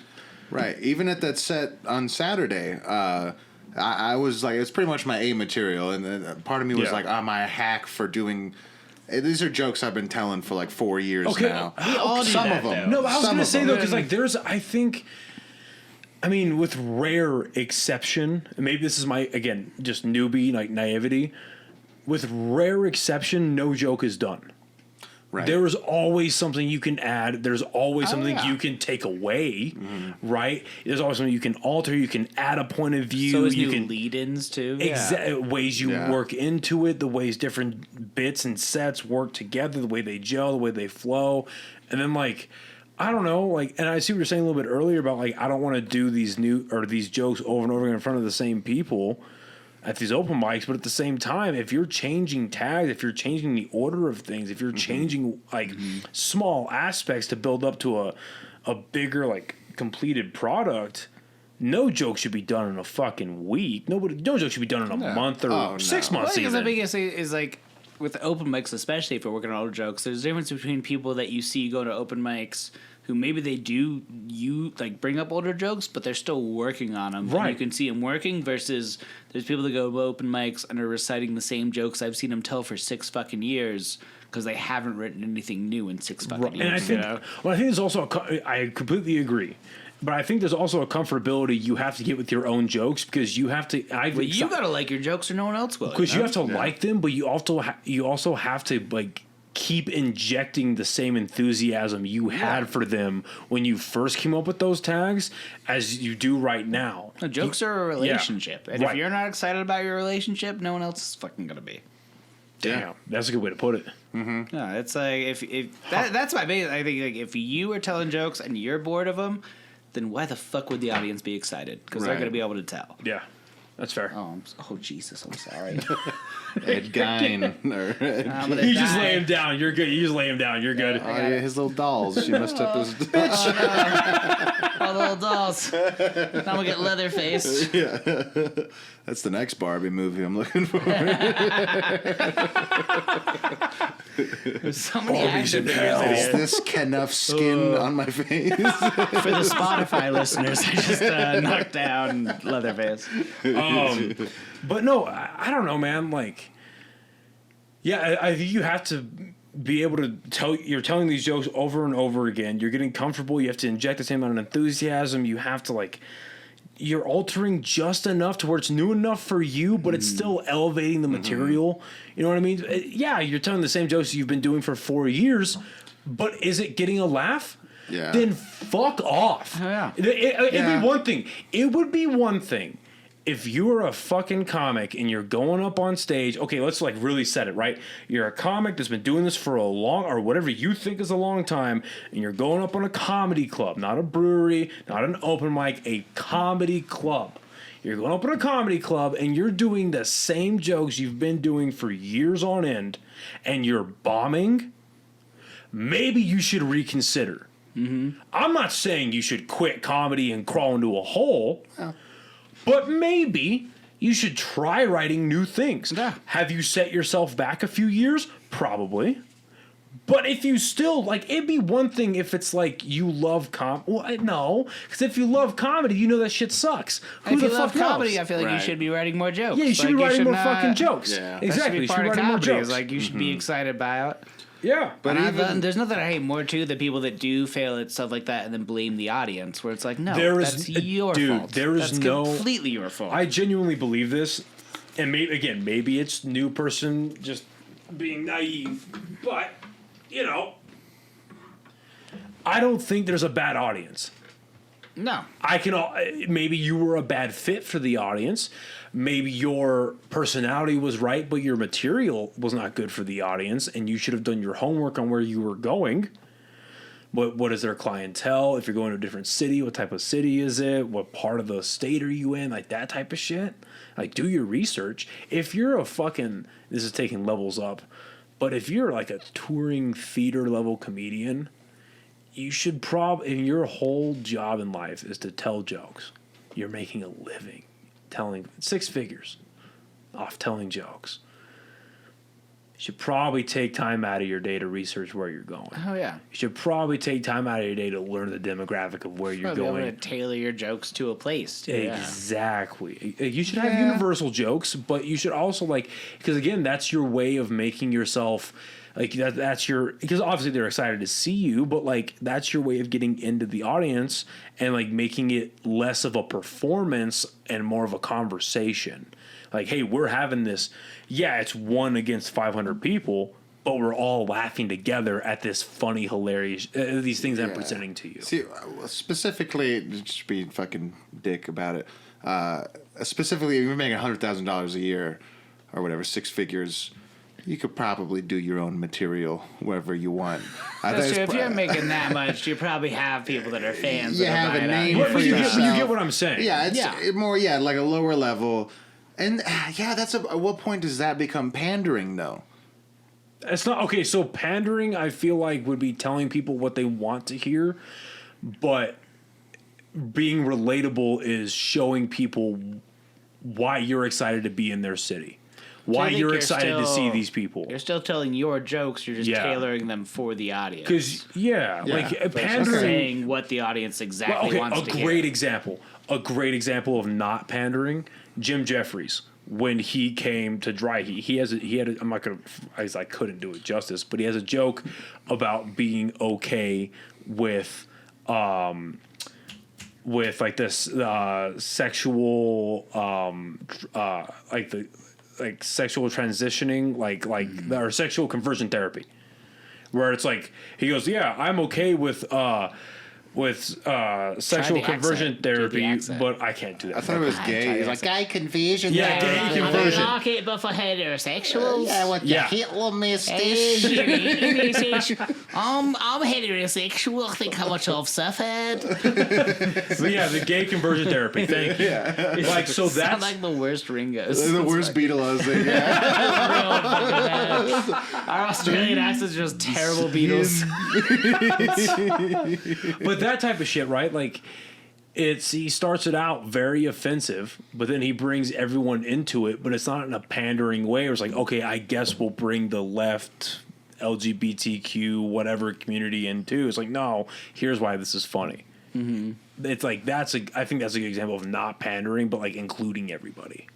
Right. Even at that set on Saturday, I was like, it's pretty much my A material, and then part of me was like, my hack for doing. These are jokes I've been telling for like 4 years now. We all do Some that, of them. though. No, I was Some going to of say, them. though, because, like, I think, I mean, with rare exception, maybe this is my, again, just newbie, like, naivety. With rare exception, no joke is done. Right. There is always something you can add. There's always something you can take away, right? There's always something you can alter. You can add a point of view. So is you new can lead-ins, too. ways you work into it, the ways different bits and sets work together, the way they gel, the way they flow. And then, like, I don't know, like, and I see what you're saying a little bit earlier about, like, I don't want to do these these jokes over and over again in front of the same people at these open mics, but at the same time, if you're changing tags, if you're changing the order of things, if you're changing like small aspects to build up to a bigger like completed product, no joke should be done in a fucking week. No joke should be done in a month or 6 months. Well, the biggest thing is like with open mics, especially if we're working on older jokes, there's a difference between people that you see go to open mics who maybe they do bring up older jokes, but they're still working on them. Right. And you can see them working versus there's people that go to open mics and are reciting the same jokes I've seen them tell for 6 fucking years because they haven't written anything new in 6 fucking years. And I think, I think there's also, I completely agree. But I think there's also a comfortability you have to get with your own jokes because you have to. But you gotta like your jokes or no one else will. Because you have to like them, but you also have to like keep injecting the same enthusiasm you had for them when you first came up with those tags as you do right now. No, jokes are a relationship, and if Right. you're not excited about your relationship, no one else is fucking gonna be. Damn, that's a good way to put it. No, it's like if that's my biggest. I think like if you are telling jokes and you're bored of them, then why the fuck would the audience be excited? Because they're Right. gonna be able to tell. Yeah, that's fair. Oh Jesus, I'm sorry. Ed Gein. I'm gonna You just die. lay him down. You're good. You just lay him down. You're good. Oh, yeah, his little dolls. She messed up his. All the little dolls. Now I'm gonna get Leatherface. That's the next Barbie movie I'm looking for. There's so many Barbies action in figures in hell. Is here. this enough skin on my face? For the Spotify listeners, I just knocked down Leatherface. But no, I don't know, man. Like, yeah, I think you have to be able to tell. You're telling these jokes over and over again. You're getting comfortable. You have to inject the same amount of enthusiasm. You have to like. You're altering just enough to where it's new enough for you, but it's still elevating the material. You know what I mean? Yeah, you're telling the same jokes you've been doing for 4 years, but is it getting a laugh? Yeah. Then fuck off. Oh, yeah. It'd be one thing. It would be one thing if you're a fucking comic and you're going up on stage, okay, let's like really set it, right? You're a comic that's been doing this for a long, or whatever you think is a long time, and you're going up on a comedy club, not a brewery, not an open mic, a comedy club. You're going up on a comedy club and you're doing the same jokes you've been doing for years on end, and you're bombing. Maybe you should reconsider. Mm-hmm. I'm not saying you should quit comedy and crawl into a hole. Oh. But maybe you should try writing new things. Yeah. Have you set yourself back a few years? Probably. But if you still, like, it'd be one thing if it's like you love no. Because if you love comedy, you know that shit sucks. Who if the you love fuck comedy, knows? I feel like you should be writing more jokes. Yeah, you should be writing more fucking jokes. Yeah. Exactly. You should be part of writing more comedy. jokes. Like, you should be excited by it. Yeah. But there's nothing I hate more, too, than people that do fail at stuff like that and then blame the audience, where it's like, no, that's your fault. That's completely your fault. I genuinely believe this, and maybe it's new person just being naive, but, you know, I don't think there's a bad audience. No. Maybe you were a bad fit for the audience. Maybe your personality was right, but your material was not good for the audience, and you should have done your homework on where you were going. What is their clientele? If you're going to a different city, what type of city is it? What part of the state are you in? Like that type of shit. Like, do your research. If you're this is taking levels up, but if you're like a touring theater level comedian, you should and your whole job in life is to tell jokes. You're making a living telling 6 figures off telling jokes. You should probably take time out of your day to research where you're going. Oh, yeah. You should probably take time out of your day to learn the demographic of where you're going. Be able to tailor your jokes to a place, too. Exactly. Yeah. You should have universal jokes, but you should also, like, because again, that's your way of making yourself, like, that's your, because obviously they're excited to see you, but, like, that's your way of getting into the audience and, like, making it less of a performance and more of a conversation. Like, hey, we're having this, it's 1 against 500 people, but we're all laughing together at this funny, hilarious, these things I'm presenting to you. See, specifically, just be fucking dick about it. Specifically, if you're making $100,000 a year or whatever, 6 figures, you could probably do your own material wherever you want. That's true. If you're making that much, you probably have people that are fans. You have a name for you yourself. You get what I'm saying. Yeah, it's more, like a lower level. And, that's at what point does that become pandering, though? It's not, okay, so pandering, I feel like, would be telling people what they want to hear, but being relatable is showing people why you're excited to be in their city. Why you're excited to see these people. You're still telling your jokes. You're just tailoring them for the audience. Because, like, pandering. Saying what the audience exactly wants to hear. A great example of not pandering, Jim Jeffries. When he came to Dry Heat, I'm not going to, I couldn't do it justice, but he has a joke about being okay with like this sexual, like sexual transitioning, or sexual conversion therapy, where it's like he goes, I'm okay with sexual conversion therapy, but I can't do that. I thought it was gay. He's like, gay conversion. Yeah, gay conversion. I like it, but for heterosexuals. The Hitler mustache. I'm heterosexual. Think how much I've suffered. So the gay conversion therapy. Thank you. Yeah. Like, so that's sound like the worst Ringos. The worst Beatles thing. Our Australian accent's just terrible Beatles. But that type of shit, right? Like, he starts it out very offensive, but then he brings everyone into it, but it's not in a pandering way. It's like, okay, I guess we'll bring the left, LGBTQ, whatever community in too. It's like, no, here's why this is funny. Mm-hmm. It's like, I think that's a good example of not pandering, but like including everybody.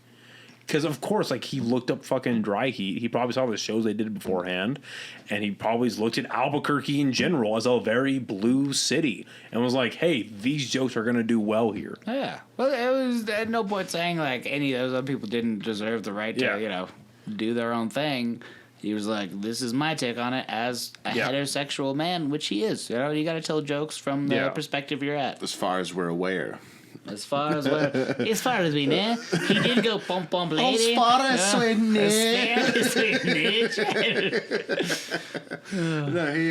Because, of course, like, he looked up fucking Dry Heat. He probably saw the shows they did beforehand. And he probably looked at Albuquerque in general as a very blue city. And was like, hey, these jokes are going to do well here. Yeah. Well, it was at no point saying, like, any of those other people didn't deserve the right to, do their own thing. He was like, this is my take on it as a heterosexual man, which he is. You got to tell jokes from the perspective you're at. As far as we're aware. As far as we know, he did go pump lady. As far as we know. No, he,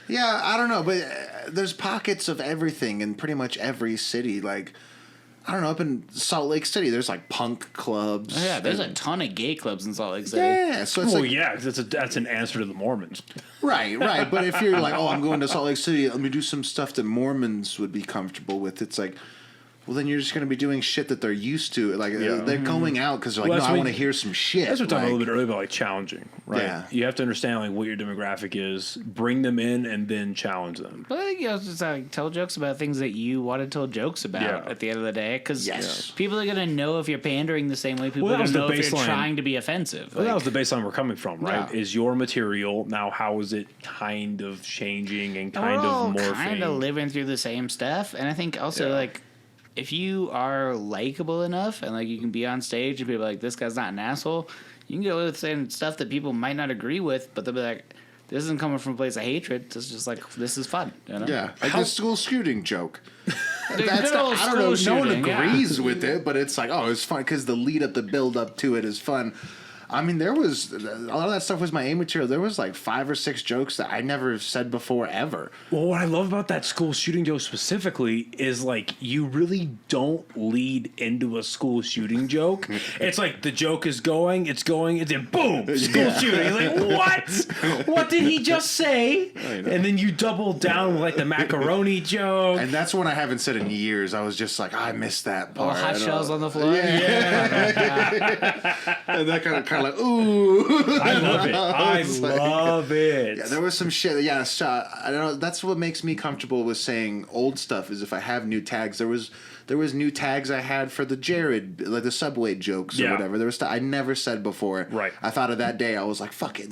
yeah, I don't know, but there's pockets of everything in pretty much every city. Like, I don't know, up in Salt Lake City, there's like punk clubs. Oh, yeah, there's a ton of gay clubs in Salt Lake City. Yeah, so it's that's an answer to the Mormons. Right. But if you're like, oh, I'm going to Salt Lake City, let me do some stuff that Mormons would be comfortable with. It's like, well, then you're just going to be doing shit that they're used to. Like, they're going out because they're like, I want to hear some shit. That's what I talked a little bit earlier about, like, challenging, right? Yeah. You have to understand, like, what your demographic is, bring them in, and then challenge them. But I think just tell jokes about things that you want to tell jokes about at the end of the day. Because people are going to know if you're pandering the same way people are going to know if you're trying to be offensive. Well, that was the baseline we're coming from, right? Yeah. Is your material, now how is it kind of changing and kind of morphing? Kind of living through the same stuff. And I think also, like, if you are likable enough and like you can be on stage and people are like, this guy's not an asshole, you can get away with saying stuff that people might not agree with, but they'll be like, this isn't coming from a place of hatred. It's just like, this is fun. You know? Yeah, like the school shooting joke. That's not, I don't know. No one agrees with it, but it's like, oh, it's fun because the lead up, the build up to it is fun. I mean, there was a lot of that stuff was my A material. There was like 5 or 6 jokes that I never said before ever. Well, what I love about that school shooting joke specifically is like you really don't lead into a school shooting joke. It's like the joke is going, and then boom, school shooting. Like, what? What did he just say? And then you double down with like the macaroni joke. And that's one I haven't said in years. I was just like, I missed that part. Oh, hot shells on the floor. Yeah. And that kind of like, ooh. I love it. I love it. Yeah, there was some shit. Yeah, I don't know. That's what makes me comfortable with saying old stuff is if I have new tags. There was new tags I had for the Jared, like the Subway jokes or whatever. There was stuff I never said before. Right. I thought of that day. I was like, fuck it.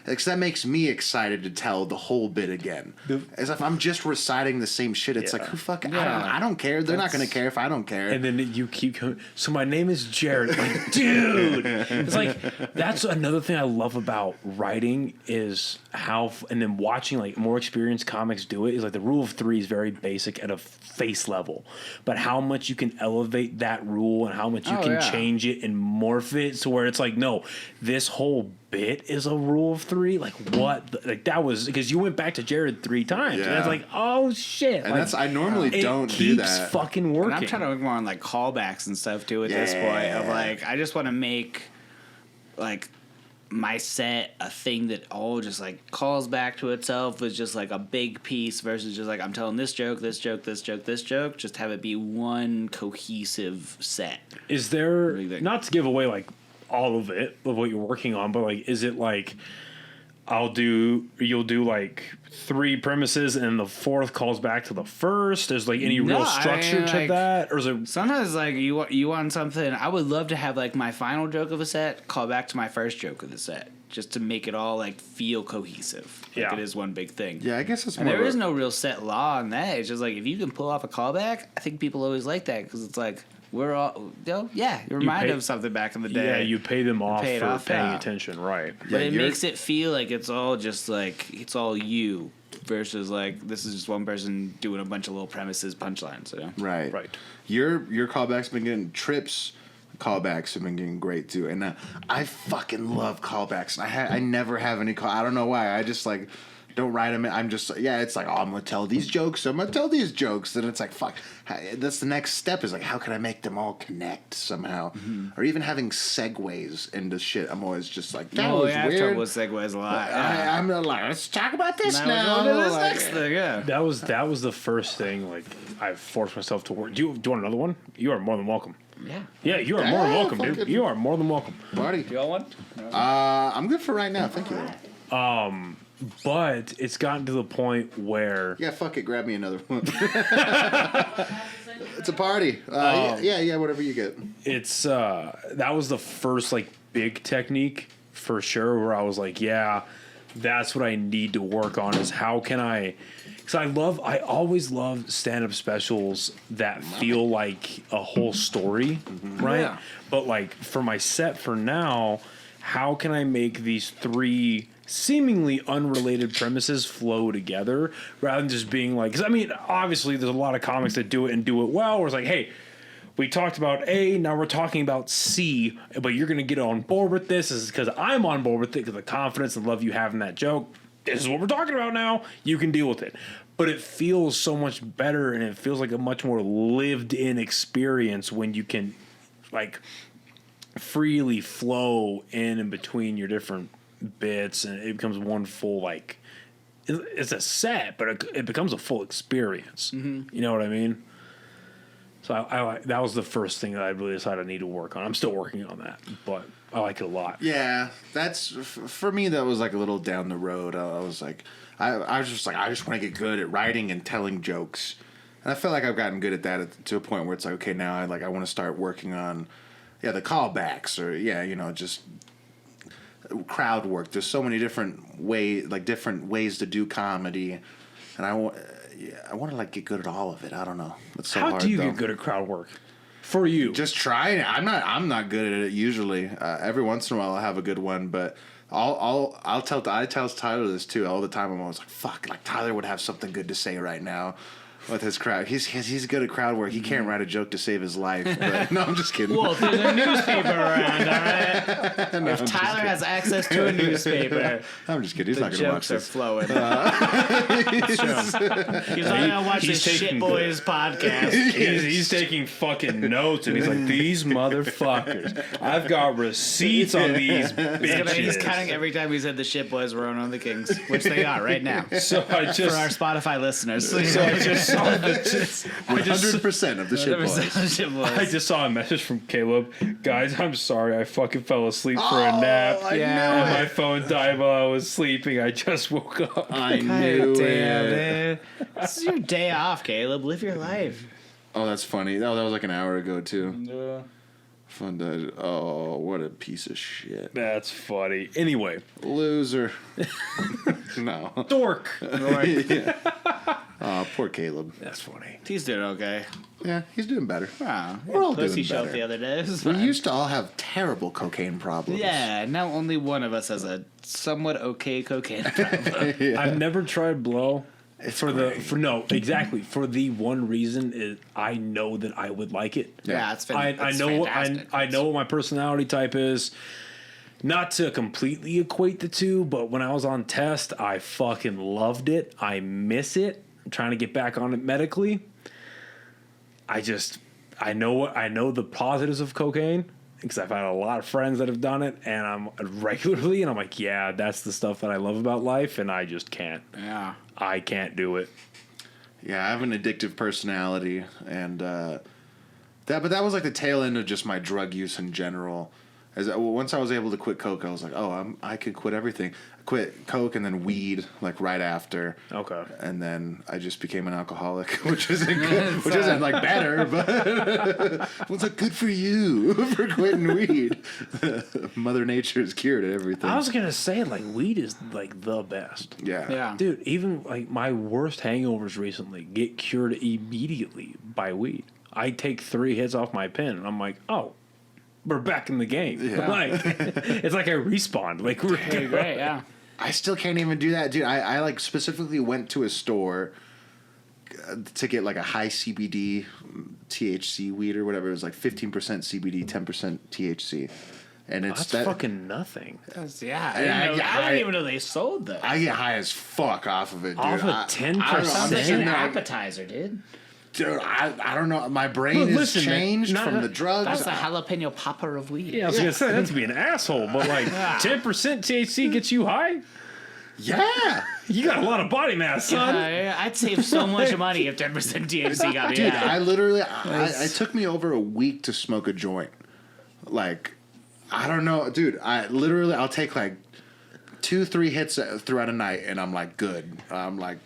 Because that makes me excited to tell the whole bit again. As if I'm just reciting the same shit. It's like, who fucking, I don't care. They're not going to care if I don't care. And then you keep going, so my name is Jared. Like, dude. It's like, that's another thing I love about writing is how, and then watching like more experienced comics do it is like the rule of 3 is very basic at a face level. But how much you can elevate that rule and how much you can change it and morph it so where it's like, no, this whole bit is a rule of 3. Like what? Like that was because you went back to Jared 3 times. And it's like, oh shit. And like, that's I normally don't do that. It keeps fucking working. And I'm trying to work more on like callbacks and stuff too at this point of like I just want to make like my set a thing that all just like calls back to itself was just like a big piece versus just like I'm telling this joke, just have it be one cohesive set. Is there, not to give away like all of it of what you're working on, but like is it like you'll do like 3 premises and the 4th calls back to the first? Is like any real structure to that? Or is it sometimes like you want something? I would love to have like my final joke of a set call back to my first joke of the set just to make it all like feel cohesive. Like it is one big thing. Yeah, I guess it's more. And there is no real set law on that. It's just like if you can pull off a callback, I think people always like that because it's like we're all, you're reminded of something back in the day. Yeah, you pay them off for paying attention, right? But it makes it feel like it's all just like, it's all you versus like, this is just one person doing a bunch of little premises, punchlines. You know? Right. Your callbacks been getting Trips. Callbacks have been getting great too. And I fucking love callbacks. I never have any I don't know why. I just like don't write them. I'm just, it's like, oh, I'm going to tell these jokes. I'm going to tell these jokes. And it's like, fuck. That's the next step is like, how can I make them all connect somehow? Mm-hmm. Or even having segues into shit. I'm always just like, that was weird. I have trouble with segues a lot. I'm like, let's talk about this now. This next thing, That was the first thing, like, I forced myself to work. Do you want another one? You are more than welcome. Yeah, you are more than welcome, dude. You are more than welcome. Party. Do you want one? No. I'm good for right now. Thank you. But it's gotten to the point where... Yeah, fuck it. Grab me another one. It's a party. Yeah, whatever you get. It's, that was the first, like, big technique for sure where I was like, yeah, that's what I need to work on is how can I... Because I always love stand-up specials that feel like a whole story, right? Yeah. But, like, for my set for now, how can I make these 3 seemingly unrelated premises flow together rather than just being like, because I mean, obviously there's a lot of comics that do it and do it well, where it's like, hey, we talked about A, now we're talking about C, but you're going to get on board with this. This is because I'm on board with it, because the confidence and love you have in that joke. This is what we're talking about now. You can deal with it. But it feels so much better, and it feels like a much more lived-in experience when you can, like, freely flow in and between your different bits, and it becomes one full, like, it's a set, but it becomes a full experience. Mm-hmm. You know what I mean? So I that was the first thing that I really decided I need to work on. I'm still working on that, but I like it a lot. Yeah, that's for me. That was like a little down the road. I was like, I was just like, I just want to get good at writing and telling jokes, and I feel like I've gotten good at that to a point where it's like, okay, now I want to start working on, the callbacks or just crowd work. There's so many different ways to do comedy, and I want to like get good at all of it. I don't know. It's so hard. How do you get good at crowd work? For you, just try it. I'm not good at it usually. Every once in a while I'll have a good one, but I tell Tyler this too all the time. I'm always like, fuck, like Tyler would have something good to say right now with his crowd. He's good at crowd work. He can't write a joke to save his life. But, no, I'm just kidding. Well, there's a newspaper around, all right? No, if Tyler has access to a newspaper, I'm just kidding. He's not going to watch this. The jokes are flowing. He's not going to watch this Shit Boys podcast. He's taking fucking notes, and he's like, these motherfuckers. I've got receipts on these bitches. He's counting every time he said the Shit Boys were on the Kings, which they are right now. So for our Spotify listeners. So I just 100% of the Shit Boys. I just saw a message from Caleb. Guys, I'm sorry. I fucking fell asleep for a nap. And my phone died while I was sleeping. I just woke up. I knew it. This is your day off, Caleb. Live your life. Oh, that's funny. That was like an hour ago, too. Yeah. Fun died. Oh, what a piece of shit. That's funny. Anyway. Loser. No. Dork. Yeah. Oh, poor Caleb. That's funny. He's doing okay. Yeah, he's doing better. Wow. We're all doing show better. The other day. We used to all have terrible cocaine problems. Yeah, now only one of us has a somewhat okay cocaine problem. Yeah. I've never tried blow. For great. the one reason is I know that I would like it. Yeah, it's I know what my personality type is. Not to completely equate the two, but when I was on test, I fucking loved it. I miss it. I'm trying to get back on it medically. I know the positives of cocaine because I've had a lot of friends that have done it, and I'm like, yeah, that's the stuff that I love about life, and I just can't. Yeah. I can't do it. Yeah, I have an addictive personality, and that was like the tail end of just my drug use in general. Once I was able to quit coke, I was like, I could quit everything. I quit coke and then weed like right after. Okay. And then I just became an alcoholic, which isn't good, which isn't like better, but what's like good for you for quitting weed? Mother Nature is cured at everything. I was gonna say like weed is like the best. Yeah. Dude, even like my worst hangovers recently get cured immediately by weed. I take 3 hits off my pen and I'm like, oh, we're back in the game. Yeah. Like, it's like I respawned. Like we're Great, yeah. I still can't even do that, dude. I like specifically went to a store to get like a high CBD THC weed or whatever. It was like 15% CBD, 10% THC. And it's that's fucking nothing. I didn't even know they sold those. I get high as fuck off of it, dude. Off of 10%? Sounds like an appetizer, dude. Dude, I don't know. My brain is changed from the drugs. That's a jalapeno popper of weed. Yeah, I was gonna say that's to be an asshole, but like 10% THC gets you high? Yeah. You got a lot of body mass, son. I'd save so much money if 10% THC got me Dude, high. I literally, it took me over a week to smoke a joint. Like, I don't know. Dude, I'll take like 2-3 hits throughout a night and I'm like, good. I'm like,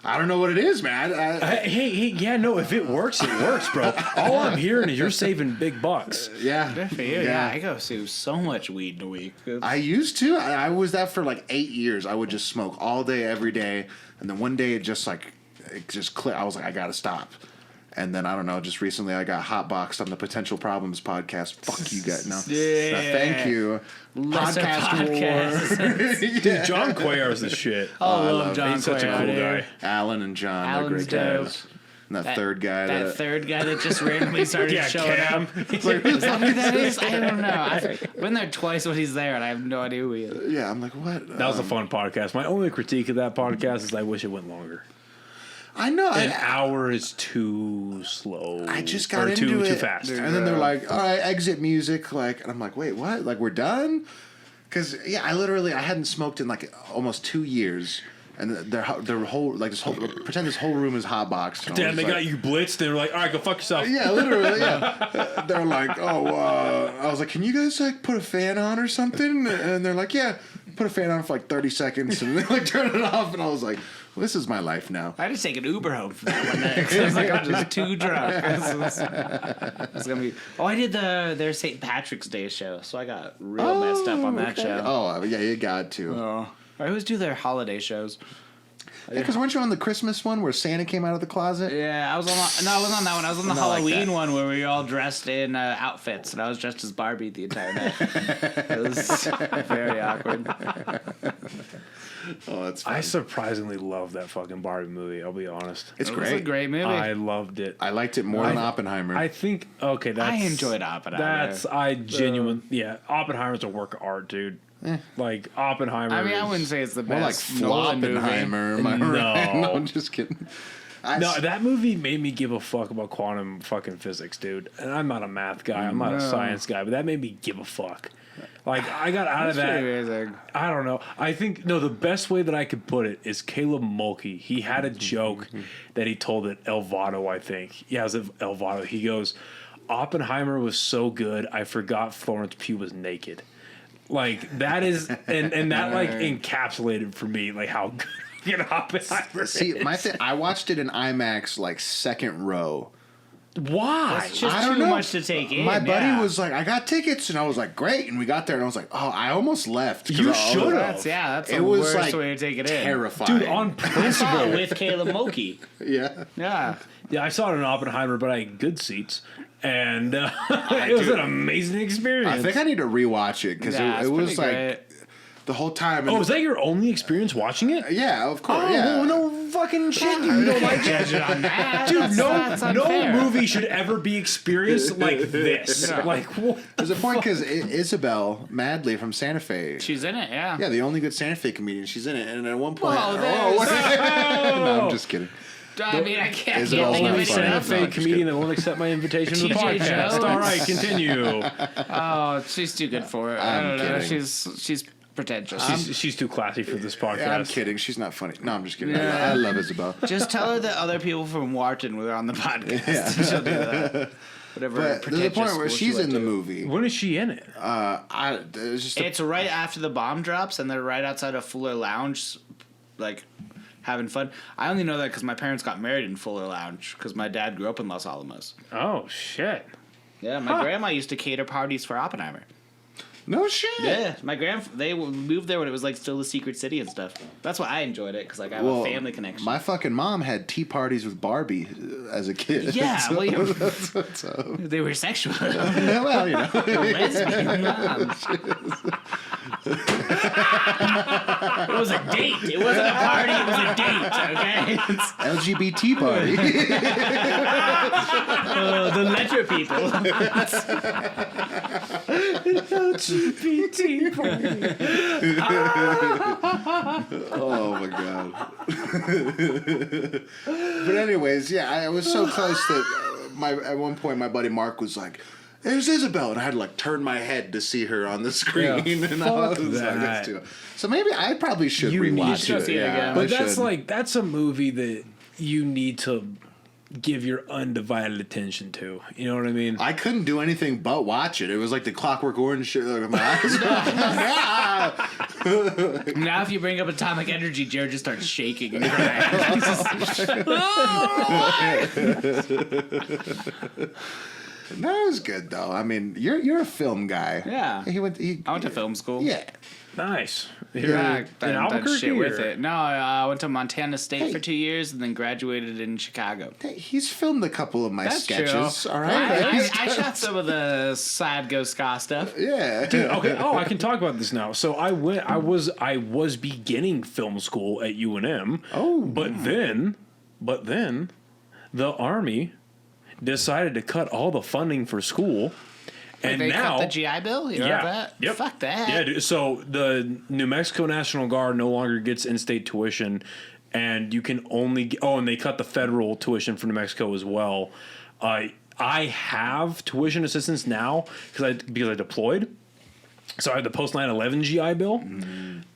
I don't know what it is, man. If it works, it works, bro. All I'm hearing is you're saving big bucks. Yeah. Good for you. Yeah, I go through so much weed in a week. I used to. I was that for like 8 years. I would just smoke all day, every day. And then one day it just clicked. I was like, I got to stop. And then, I don't know, just recently I got hotboxed on the Potential Problems podcast. Fuck you guys. No. Yeah. No, thank you. Podcast War. Dude, John Cuellar's the shit. I love John. He's such a Cuellar, cool dude. guy. Alan and John. Alan's they're great dope. guys. And that third guy. That third guy that just randomly started showing Cam. up. Is that who that is? I don't know. I've been there twice when he's there, and I have no idea who he is. Yeah, I'm like, what? That was a fun podcast. My only critique of that podcast is I wish it went longer. I know. An hour is too slow. I just got or into too, it. too fast. And then they're like, all right, exit music. Like, and I'm like, wait, what? Like, we're done? Because, yeah, I hadn't smoked in like almost 2 years. And their whole, like, pretend this whole room is hotboxed. Damn, they got you blitzed. They were like, all right, go fuck yourself. Yeah, literally, yeah. They're like, I was like, can you guys, like, put a fan on or something? And they're like, yeah, put a fan on for like 30 seconds. And they, like, turn it off. And I was like, well, this is my life now. I had to take an Uber home for that one day. I was like, I'm just too drunk. It's gonna be. Oh, I did their St. Patrick's Day show, so I got real messed up on that show. Oh, yeah, you got to. Oh, I always do their holiday shows. Because weren't you on the Christmas one where Santa came out of the closet? Yeah, I was on. No, I wasn't on that one. I was on the Halloween one where we were all dressed in outfits, and I was dressed as Barbie the entire night. It was very awkward. Oh, that's funny. I surprisingly love that fucking Barbie movie. I'll be honest. It's It was a great movie. I loved it. I liked it more than Oppenheimer. I think that's. I enjoyed Oppenheimer. Oppenheimer's a work of art, dude. Like Oppenheimer. I mean, I wouldn't say it's the more like best Nolan movie. Floppenheimer. Am I No. right? No, I'm just kidding. No, that movie made me give a fuck about quantum fucking physics, dude. And I'm not a math guy. I'm not a science guy, but that made me give a fuck. Like, I got out of that. Amazing. I don't know. I think, the best way that I could put it is Caleb Mulkey. He had a joke that he told at El Vado, I think. Yeah, it was at El Vado. He goes, Oppenheimer was so good, I forgot Florence Pugh was naked. Like, that is, and that, like, encapsulated for me, like, how good Oppenheimer See, is. I watched it in IMAX, like, second row. Why? It's just I don't too know. much to take in. My buddy yeah. was like, I got tickets, and I was like, great. And we got there, and I was like, oh, I almost left. You should have. That's It the was worst like way to take it in. terrifying. Dude, on I saw it principle. with Caleb Mulkey. Yeah. Yeah. Yeah, I saw it in Oppenheimer, but I had good seats. And it was an amazing experience. I think I need to rewatch it because Yeah, it it's was pretty like great. the whole time. Oh, is that your only experience watching it? Yeah, of course. Oh, yeah. well, no fucking shit. You don't like it. Judge it on that. Dude, That's no unfair. movie should ever be experienced like this. No. Like, what? There's a point because Isabel Madley from Santa Fe. She's in it, yeah. Yeah, the only good Santa Fe comedian. She's in it, and at one point, Whoa, there's- no, I'm just kidding. I mean, I can't Isabel's think of not it. funny. Santa No, Fe I'm just comedian that won't accept my invitation to the TJ podcast. Jones. All right, continue. Oh, she's too good for it. I I'm don't know. kidding. She's pretentious. She's too classy for this podcast. I'm kidding. She's not funny. No, I'm just kidding. Yeah. I love Isabel. Just tell her that other people from Wharton were on the podcast. Yeah. She'll do that. Whatever. But there's a pretentious point where school she's she in went the to. movie. When is she in it? It's just It's right after the bomb drops, and they're right outside of Fuller Lounge, like having fun. I only know that because my parents got married in Fuller Lounge because my dad grew up in Los Alamos. Oh, shit. Yeah, my grandma used to cater parties for Oppenheimer. no shit. Yeah, my they moved there when it was like still the secret city and stuff. That's why I enjoyed it because like I have a family connection. My fucking mom had tea parties with Barbie as a kid. Yeah, So- well, so- they were sexual. well, you know. Lesbian moms. It was a date. It wasn't a party. It was a date. Okay. LGBT party. The letter people. LGBT Oh my god. But anyways, yeah, I was so close that at one point my buddy Mark was like, "There's Isabel," and I had to like turn my head to see her on the screen, Yeah, and I was fuck like, that. "That's too." So maybe I probably should You need rewatch to it. see it again. But I should. that's a movie that you need to give your undivided attention to. You know what I mean? I couldn't do anything but watch it. It was like the Clockwork Orange shit. Like, my eyes. Now, if you bring up Atomic Energy, Jared just starts shaking and crying. No, it was good though. I mean, you're a film guy. Yeah. I went to film school. Yeah. Nice. Yeah, in I done Albuquerque shit with or- it. No, I went to Montana State Hey. for 2 years and then graduated in Chicago. He's filmed a couple of my That's sketches. true. All right. I shot some of the side Go Ska stuff. Yeah. Dude, okay. Oh, I can talk about this now. So I was beginning film school at UNM. Oh. But then the Army decided to cut all the funding for school. And they now cut the GI Bill? You heard that? Yep. Fuck that. Yeah, dude. So the New Mexico National Guard no longer gets in-state tuition, and you can only and they cut the federal tuition for New Mexico as well. I have tuition assistance now because I deployed. So I have the post 9/11 GI Bill.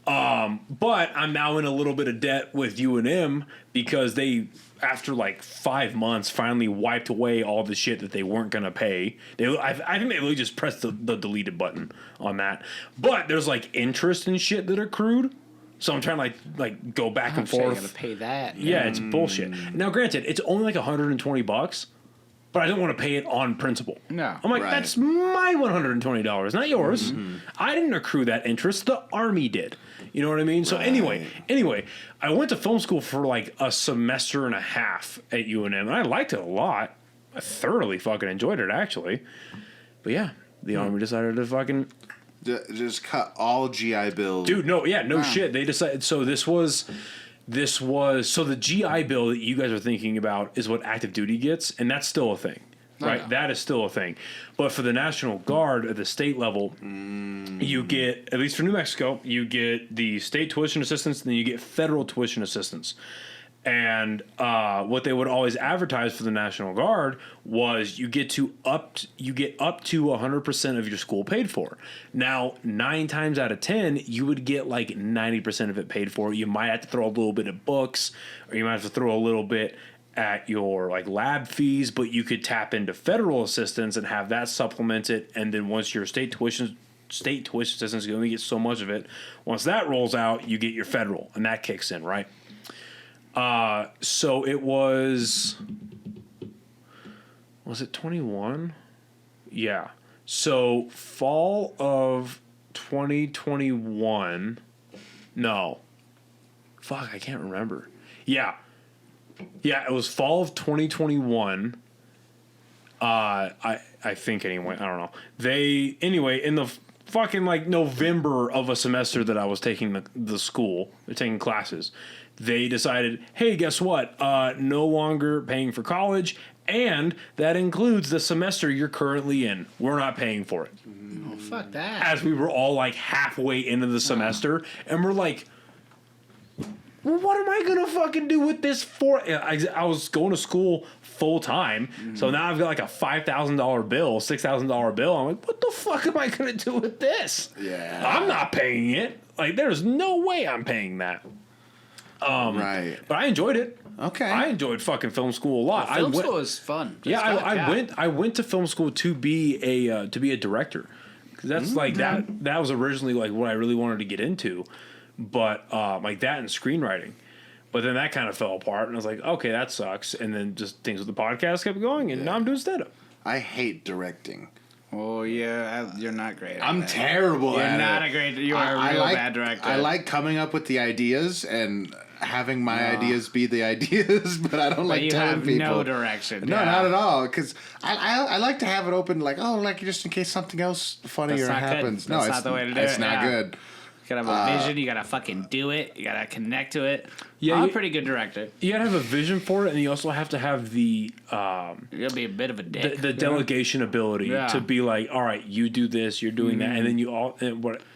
But I'm now in a little bit of debt with UNM because they, after like 5 months, finally wiped away all the shit that they weren't going to pay. I think they really just pressed the deleted button on that. But there's like interest and shit that accrued. So I'm trying to like go back and Shit, you forth. gotta pay that. Yeah, it's bullshit. Now, granted, it's only like $120, but I don't want to pay it on principal. No. I'm like, Right. that's my $120, not yours. I didn't accrue that interest. The Army did. You know what I mean? So anyway, I went to film school for like a semester and a half at UNM, and I liked it a lot. I thoroughly fucking enjoyed it, actually. But yeah, the Army decided to fucking... Just cut all GI Bills. Dude, no shit. They decided. So this was so the GI Bill that you guys are thinking about is what active duty gets, and that's still a thing, right? yeah. That is still a thing. But for the National Guard at the state level, you get, at least for New Mexico, you get the state tuition assistance, and then you get federal tuition assistance. And what they would always advertise for the National Guard was you get up to 100% of your school paid for. Now, 9 times out of 10, you would get like 90% of it paid for. You might have to throw a little bit of books, or you might have to throw a little bit at your like lab fees, but you could tap into federal assistance and have that supplemented. And then once your state tuition assistance, you only get so much of it. Once that rolls out, you get your federal, and that kicks in, right? So it was it 21? Yeah. So fall of 2021. No. Fuck, I can't remember. Yeah. Yeah, it was fall of 2021. I think anyway. I don't know. In the fucking like November of a semester that I was taking the school, taking classes, they decided, hey, guess what? No longer paying for college, and that includes the semester you're currently in. We're not paying for it. Oh, fuck that. As we were all like halfway into the semester, and we're like, well, what am I gonna fucking do with this for? I was going to school full time, so now I've got like a $5,000 bill, $6,000 bill. I'm like, what the fuck am I gonna do with this? Yeah. I'm not paying it. Like, there's no way I'm paying that. Right. But I enjoyed it. Okay. I enjoyed fucking film school a lot. Film school was fun. Yeah, I went to film school to be a director. 'Cause that's like that was originally like what I really wanted to get into, but like that and screenwriting. But then that kind of fell apart, and I was like, okay, that sucks. And then just things with the podcast kept going, and now I'm doing stand up. I hate directing. Oh, yeah, you're not great at I'm that. terrible You're at not it. a great... You are a real bad director. I like coming up with the ideas and having my ideas be the ideas, but I don't like you telling have people. no direction. No, Yeah. not at all. Because I like to have it open, like, oh, like just in case something else funnier That's not good. happens. No, That's it's not the way to do it's it, not yeah. good. You gotta have a vision. You gotta fucking do it. You gotta connect to it. Yeah, I'm a you- pretty good director. You gotta have a vision for it, and you also have to have the You gotta be a bit of a dick. the delegation ability Yeah. to be like, all right, you do this, you're doing that, and then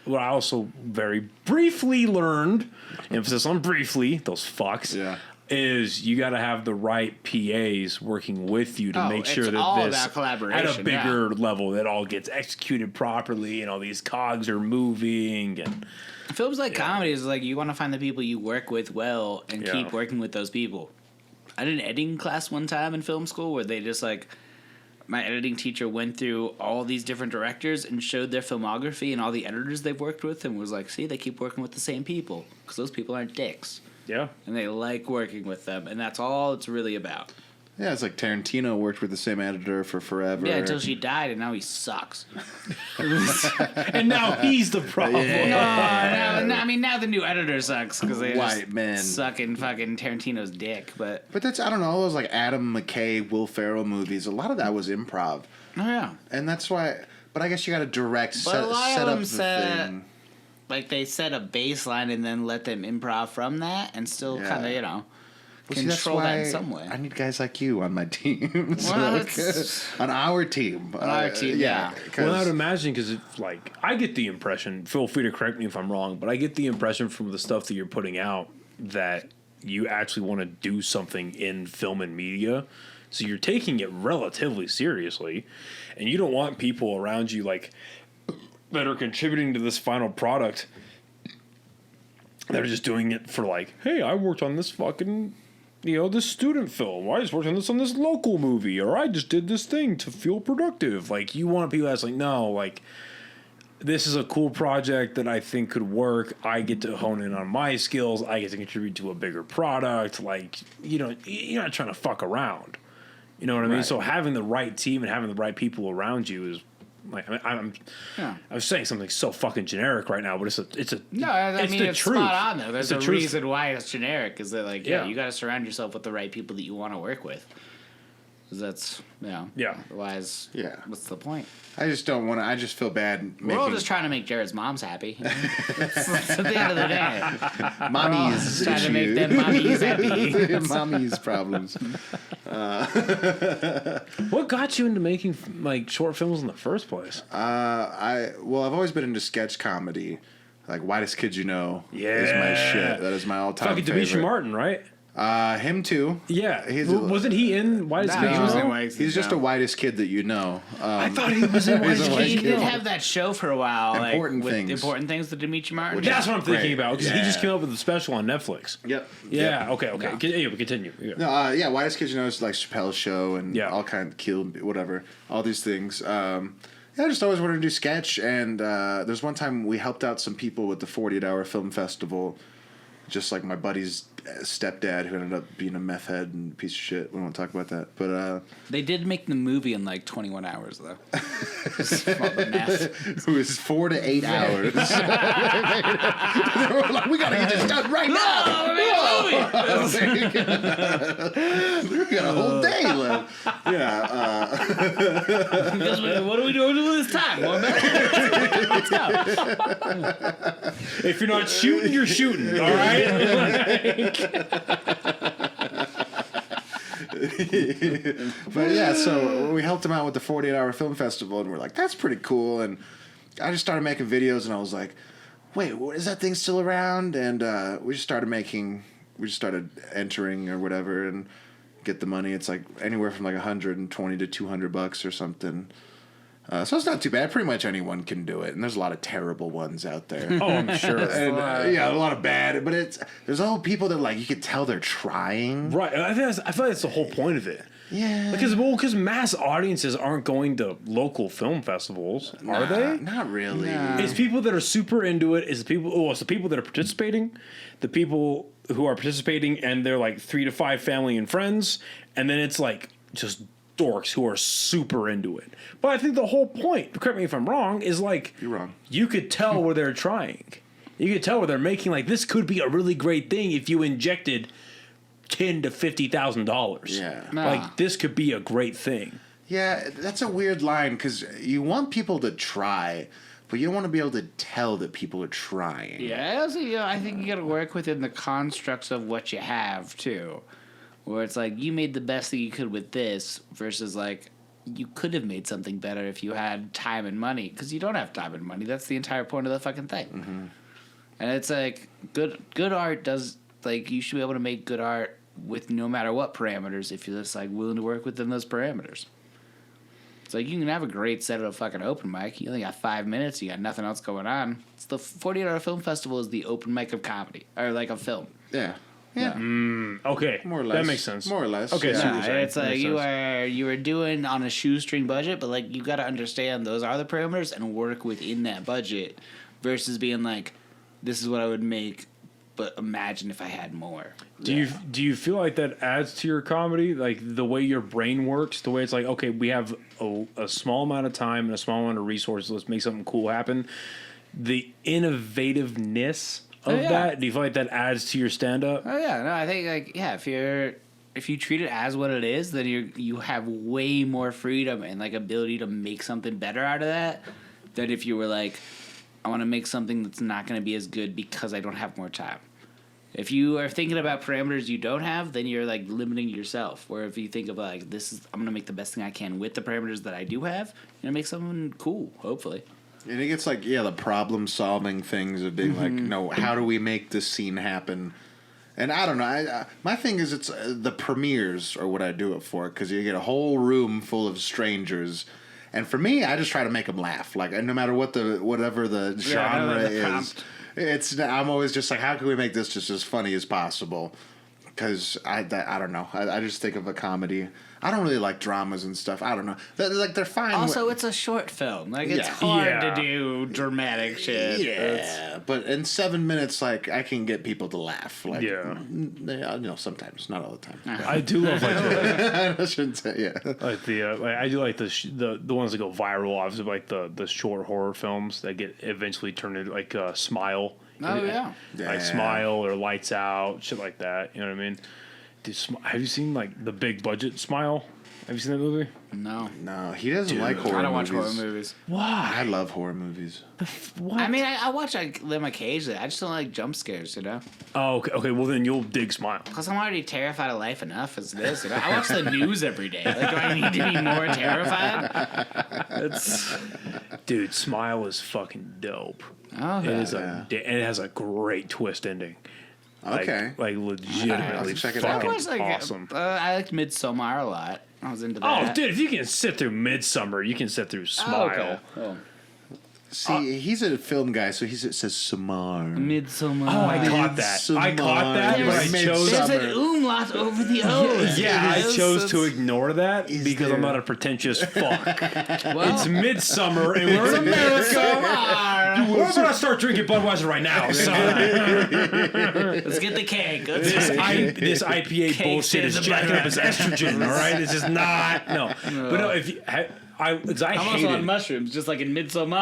what I also very briefly learned, emphasis on briefly, those fucks, Yeah. is you got to have the right PAs working with you to Oh, make sure it's that all this about collaboration, at a bigger level that all gets executed properly, and all these cogs are moving, and Films like comedy is like you want to find the people you work with well and Yeah. keep working with those people. I did an editing class one time in film school where they just like my editing teacher went through all these different directors and showed their filmography and all the editors they've worked with and was like, see, they keep working with the same people because those people aren't dicks yeah. and they like working with them, and that's all it's really about. Yeah, it's like Tarantino worked with the same editor for forever. Yeah, until she died, and now he sucks. And now he's the problem. Now the new editor sucks because they White just men sucking fucking Tarantino's dick. But that's, I don't know, all those like Adam McKay, Will Ferrell movies. A lot of that was improv, oh yeah, and that's why. But I guess you got to direct but a lot set of up them the set thing. like they set a baseline and then let them improv from that, and still Yeah. kind of Well, see, that's control that in why some way. I need guys like you on my team. Well, it's- on our team. On our team, yeah. Well, I'd imagine because like I get the impression. Feel free to correct me if I'm wrong, but I get the impression from the stuff that you're putting out that you actually want to do something in film and media. So you're taking it relatively seriously, and you don't want people around you like that are contributing to this final product that are just doing it for like, hey, I worked on this fucking, this student film. Or I just worked on this local movie, or I just did this thing to feel productive. Like, you want people that's like, no, like, this is a cool project that I think could work. I get to hone in on my skills. I get to contribute to a bigger product. Like, you're not trying to fuck around. You know what I mean? Right. So having the right team and having the right people around you is like, I'm saying something so fucking generic right now, but it's the it's truth. spot on though. There's It's a the truth. reason why it's generic. Is that like Yeah. you got to surround yourself with the right people that you want to work with. 'Cause that's Yeah. Otherwise, Yeah. what's the point? I just don't want to. I just feel bad making. We're all just trying to make Jared's moms happy. That's at the end of the day. mommy's Trying to make issue. them mommies happy. mommy's problems. What got you into making like short films in the first place? I've always been into sketch comedy. Like Whitest Kid You Know is my Yeah. shit. That is my all-time Fucking favorite. Demetri Martin, right? Him too. Yeah. He's Wasn't he in Why Does Nah, Kid he You was Know? in White He's just the whitest kid that you know. I thought he was in Why He's Does a Kid white He You did Know? have that show for a while. Important like, Things. With Important Things with Demetri Martin. Which That's what I'm thinking Great. about because he just Yeah. came up with a special on Netflix. Yep. Yeah. Okay. Yeah. Continue. Yeah. No, Whitest Kid You Know is like Chappelle's show and Yeah. all kind of killed whatever, all these things. I just always wanted to do sketch, and there's one time we helped out some people with the 48-hour film festival, just like my buddy's stepdad who ended up being a meth head and a piece of shit. We won't talk about that, but They did make the movie in like 21 hours though. Just all the meth. it was 4 to 8 hours. They were like, we gotta get this done right now. We got a whole day left. Yeah. What are we doing with this time? Well, let's go. If you're not shooting, you're shooting. All right. But yeah, so we helped him out with the 48-hour film festival, and we're like, that's pretty cool. And I just started making videos, and I was like, wait, is that thing still around? And we just started entering or whatever, and get the money. It's like anywhere from like $120 to $200 or something. So it's not too bad. Pretty much anyone can do it, and there's a lot of terrible ones out there. Oh, I'm sure. And, a lot of bad, but there's all people that like you could tell they're trying. Right. I feel like that's the whole point of it. Yeah. Because mass audiences aren't going to local film festivals, are they? Not really. It's people that are super into it. It's the people that are participating, the people who are participating, and they're like 3 to 5 family and friends, and then it's like just dorks who are super into it. But I think the whole point, correct me if I'm wrong, is like You're wrong. You could tell where they're trying. You could tell where they're making like this could be a really great thing if you injected $10,000 to $50,000. Yeah. Nah. Like this could be a great thing. Yeah, that's a weird line because you want people to try, but you don't want to be able to tell that people are trying. Yeah, I think you got to work within the constructs of what you have too, where it's like you made the best thing you could with this versus like you could have made something better if you had time and money because you don't have time and money. That's the entire point of the fucking thing. Mm-hmm. And it's like good art does like you should be able to make good art with no matter what parameters if you're just like willing to work within those parameters. It's like you can have a great set at a fucking open mic. You only got 5 minutes. You got nothing else going on. It's the 48-hour film festival is the open mic of comedy or like a film. Yeah. Okay. More or less. That makes sense. More or less. Okay, Yeah. so Nah, you're saying. it's like Makes sense. you were doing on a shoestring budget, but like you got to understand those are the parameters and work within that budget versus being like, this is what I would make but imagine if I had more. Do you feel like that adds to your comedy, like the way your brain works, the way it's like, okay, we have a small amount of time and a small amount of resources, let's make something cool happen. The innovativeness of that, do you feel like that adds to your stand-up? Oh yeah, no, I think like if you treat it as what it is, then you have way more freedom and like ability to make something better out of that than if you were like, I want to make something that's not going to be as good because I don't have more time. If you are thinking about parameters you don't have, then you're like limiting yourself. Where if you think of like, I'm going to make the best thing I can with the parameters that I do have, make something cool, hopefully. And it gets like, the problem solving things of being like, no, how do we make this scene happen? And I don't know. My thing is, it's the premieres are what I do it for, because you get a whole room full of strangers. And for me, I just try to make them laugh. Like, no matter whatever the genre is, I'm always just like, how can we make this just as funny as possible? Because I don't know. I just think of a comedy. I don't really like dramas and stuff. I don't know. They're fine. Also, it's a short film. Like, it's hard to do dramatic shit. Yeah, but in 7 minutes, like, I can get people to laugh. Like, sometimes, not all the time. I do love like I shouldn't say, like I do like the ones that go viral. Obviously, like the short horror films that get eventually turned into like Smile. Oh yeah, like Smile or Lights Out, shit like that. You know what I mean? Have you seen like the big budget Smile? Have you seen that movie? No, he doesn't like horror movies. I don't watch horror movies. Why? I love horror movies. What? I mean, I watch them occasionally. I just don't like jump scares, Oh, okay. Well, then you'll dig Smile. Because I'm already terrified of life enough as it is. I watch the news every day. Like, do I need to be more terrified? Dude, Smile is fucking dope. Oh, it is and it has a great twist ending. Okay. Like legitimately check it fucking out. awesome. I liked Midsommar a lot. I was into that. Oh, dude, if you can sit through Midsommar, you can sit through Smile. Okay. Oh. See, he's a film guy, so it says Samar. Midsommar. Oh, I caught that. But I chose. There's an umlaut over the O's. Yeah, I chose to ignore that because I'm not a pretentious fuck. It's Midsummer and we're in America. We're gonna start drinking Budweiser right now, son. Let's get the keg. This IPA bullshit is jacking up his estrogen. All right, it's just not. No, but no. If you, I'm also on mushrooms, just like in Midsommar.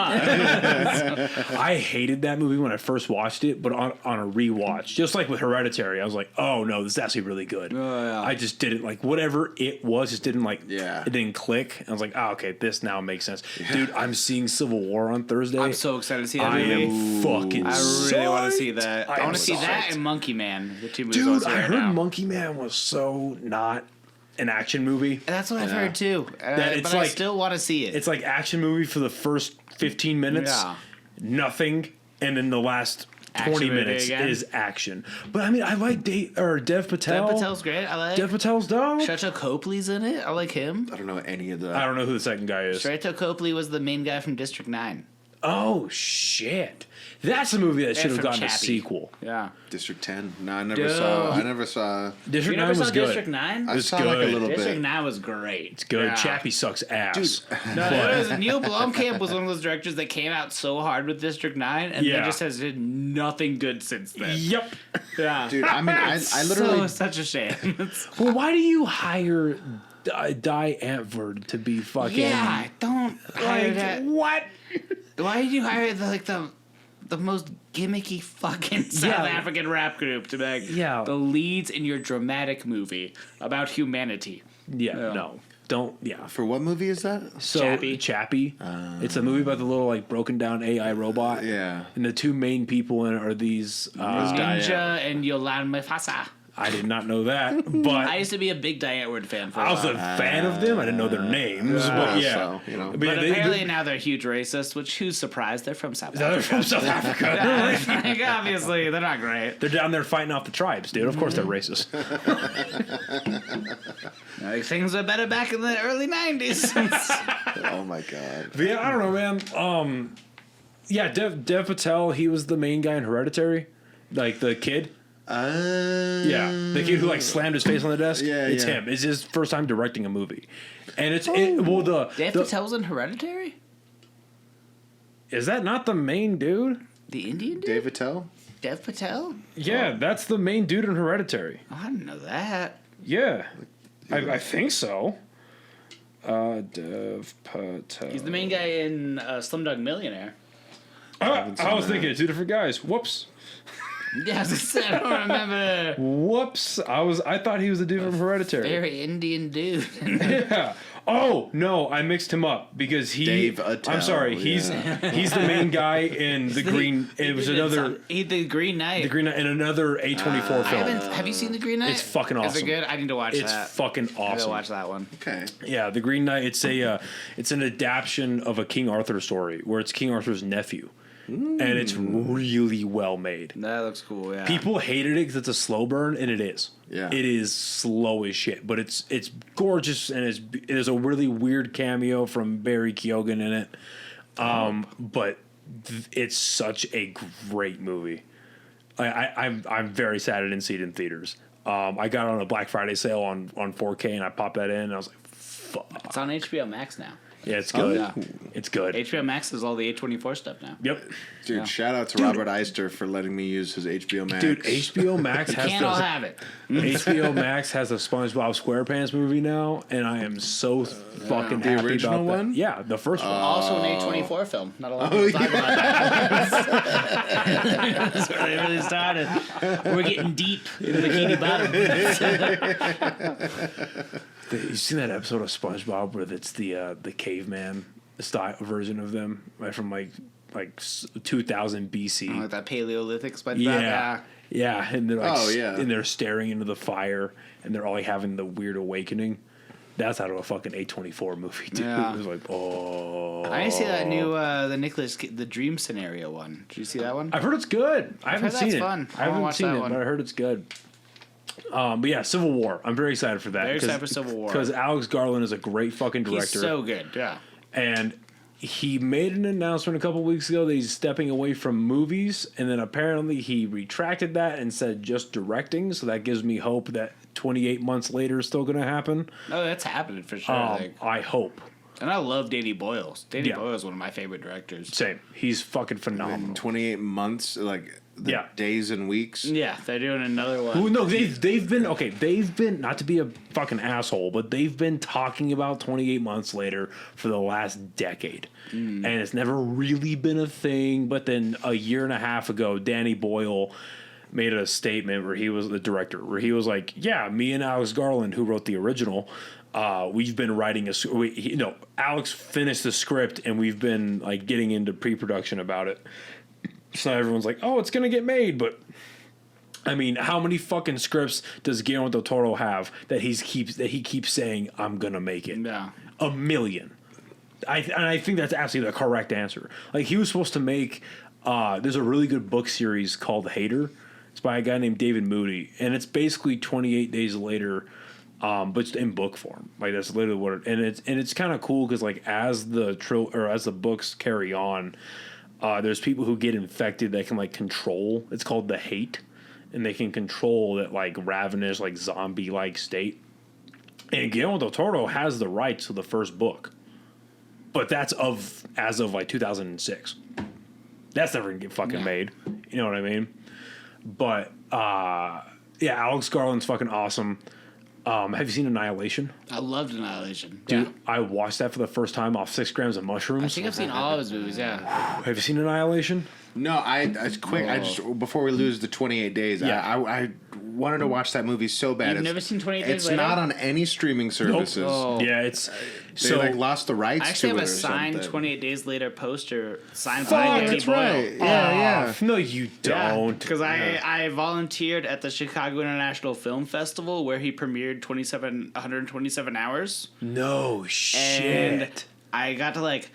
I hated that movie when I first watched it, but on a rewatch, just like with Hereditary, I was like, "Oh no, this is actually really good." I just didn't like whatever it was. Just didn't like. It didn't click. I was like, "Oh, okay, this now makes sense." Dude, I'm seeing Civil War on Thursday. I'm so excited to see that movie. I am fucking. I really want to see that. I want to see that and Monkey Man. The two movies. Dude, I heard Monkey Man was so not an action movie. That's what I've heard too. But I still want to see it. It's like action movie for the first 15 minutes, nothing, and then the last 20 minutes is action. But I mean, I like Dev Patel. Dev Patel's great. I like Dev Patel's dope. Shreya Copley's in it. I like him. I don't know any of that. I don't know who the second guy is. Shreya Copley was the main guy from District 9. Oh shit! That's a movie that should have gotten Chappie. a sequel. Yeah. District 10. No, I never saw. District 9 was good. District 9? I saw like a little bit. District 9 was great. It's good. Yeah. Chappie sucks ass. No, Neil Blomkamp was one of those directors that came out so hard with District 9 and then just has did nothing good since then. Yep. Yeah. Dude, I mean, I literally. Such a shame. Well, why do you hire Die Antwoord to be fucking? Yeah, don't hire that. What? Why did you hire the most gimmicky fucking South African rap group to be like the leads in your dramatic movie about humanity? No. Don't. Yeah. For what movie is that? So Chappie. It's a movie about the little like broken down AI robot. Yeah. And the two main people in it are these Ninja and Yolande Mufasa. I did not know that, but I used to be a big Die Antwoord fan. I was a fan of them. I didn't know their names, but yeah. So, But apparently now they're huge racists, which who's surprised? They're from South Africa. They're from South Africa. Like, obviously, they're not great. They're down there fighting off the tribes, dude. Of course they're racist. Like, things were better back in the early 90s. Oh my god. But yeah, I don't know, man. Dev Patel, he was the main guy in Hereditary, like the kid. The kid who like slammed his face on the desk. It's him. It's his first time directing a movie, and Dev Patel's in Hereditary. Is that not the main dude? The Indian dude? Dave Patel? Dev Patel? Yeah, that's the main dude in Hereditary. Oh, I didn't know that. Yeah, I think so. Dev Patel. He's the main guy in Slumdog Millionaire. I was thinking of two different guys. Whoops. Yeah, I don't remember. Whoops. I thought he was the dude from Hereditary. Very Indian dude. Yeah. Oh no, I mixed him up because Dave Attell, I'm sorry, he's the main guy in the Green. It was another. He's the Green Knight. The Green Knight in another A24 film. Have you seen the Green Knight? It's fucking awesome. Is it good? I need to watch that. It's fucking awesome. I need to watch that one. Okay. Yeah, the Green Knight. It's an adaptation of a King Arthur story where it's King Arthur's nephew, and it's really well made. That looks cool. Yeah. People hated it because it's a slow burn, and it is. Yeah. It is slow as shit, but it's gorgeous, and there's a really weird cameo from Barry Keoghan in it. But it's such a great movie. I'm very sad I didn't see it in theaters. I got it on a Black Friday sale on 4K, and I popped that in, and I was like, fuck. It's on HBO Max now. Yeah, it's good. yeah. It's good. HBO Max is all the A24 stuff now. Yep. Dude, shout out to Robert Eyster for letting me use his HBO Max. Dude, HBO Max has Can't all have it. HBO Max has a SpongeBob SquarePants movie now, and I am so fucking The happy original about that. one? Yeah, the first one. Also an A24 film. Not a lot of people talk about that. That's where they really started. We're getting deep in the Bikini Bottom. You seen that episode of SpongeBob where it's the caveman style version of them, right from like 2000 BC? Like that Paleolithic SpongeBob. Yeah, and they're like, yeah. and they're staring into the fire, and they're all like having the weird awakening. That's out of a fucking A24 movie, dude. Yeah. It was like, oh. I didn't see that new the Dream Scenario one. Did you see that one? I've heard it's good. I haven't heard seen that's it. fun. I I wanna haven't watch seen that it, one. but I heard it's good. But yeah, Civil War. I'm very excited for that. Very excited for Civil War. Because Alex Garland is a great fucking director. He's so good. Yeah. And he made an announcement a couple weeks ago that he's stepping away from movies, and then apparently he retracted that and said just directing. So that gives me hope that 28 months later is still going to happen. No, that's happening for sure. I hope. And I love Danny Boyle. Danny Yeah. Boyle is one of my favorite directors. Same. He's fucking In phenomenal. 28 months, like the days and weeks. Yeah, they're doing another one. Well, no, they've been not to be a fucking asshole, but they've been talking about 28 months later for the last decade, and it's never really been a thing. But then a year and a half ago, Danny Boyle made a statement where he was the director, where he was like, "Yeah, me and Alex Garland, who wrote the original, we've been writing Alex finished the script, and we've been like getting into pre-production about it." So everyone's like, "Oh, it's gonna get made," but I mean, how many fucking scripts does Guillermo del Toro have that he keeps saying, "I'm gonna make it"? Yeah. A million. I think that's absolutely the correct answer. Like he was supposed to make. There's a really good book series called Hater. It's by a guy named David Moody, and it's basically 28 Days Later, but it's in book form. Like that's literally what it, and it's kind of cool because like as the books carry on. There's people who get infected that can like control. It's called the hate, and they can control that like ravenous, like zombie-like state. And Guillermo del Toro has the rights to the first book, but that's as of like 2006. That's never gonna get fucking made. You know what I mean? But yeah, Alex Garland's fucking awesome. Have you seen Annihilation? I loved Annihilation. Dude, Yeah. I watched that for the first time off 6 grams of mushrooms. I think I've seen all of his movies, yeah. Have you seen Annihilation? No, I just before we lose the 28 days, Yeah. I wanted to watch that movie so bad. You've never seen 28 Days It's Later? not on any streaming services. Oh. Yeah, it's They like lost the rights I actually to have it a or signed something. 28 Days Later poster signed Fuck, by Danny that's Boyle. right. Yeah. No, you don't. Because I volunteered at the Chicago International Film Festival where he premiered 127 hours. No shit. And I got to like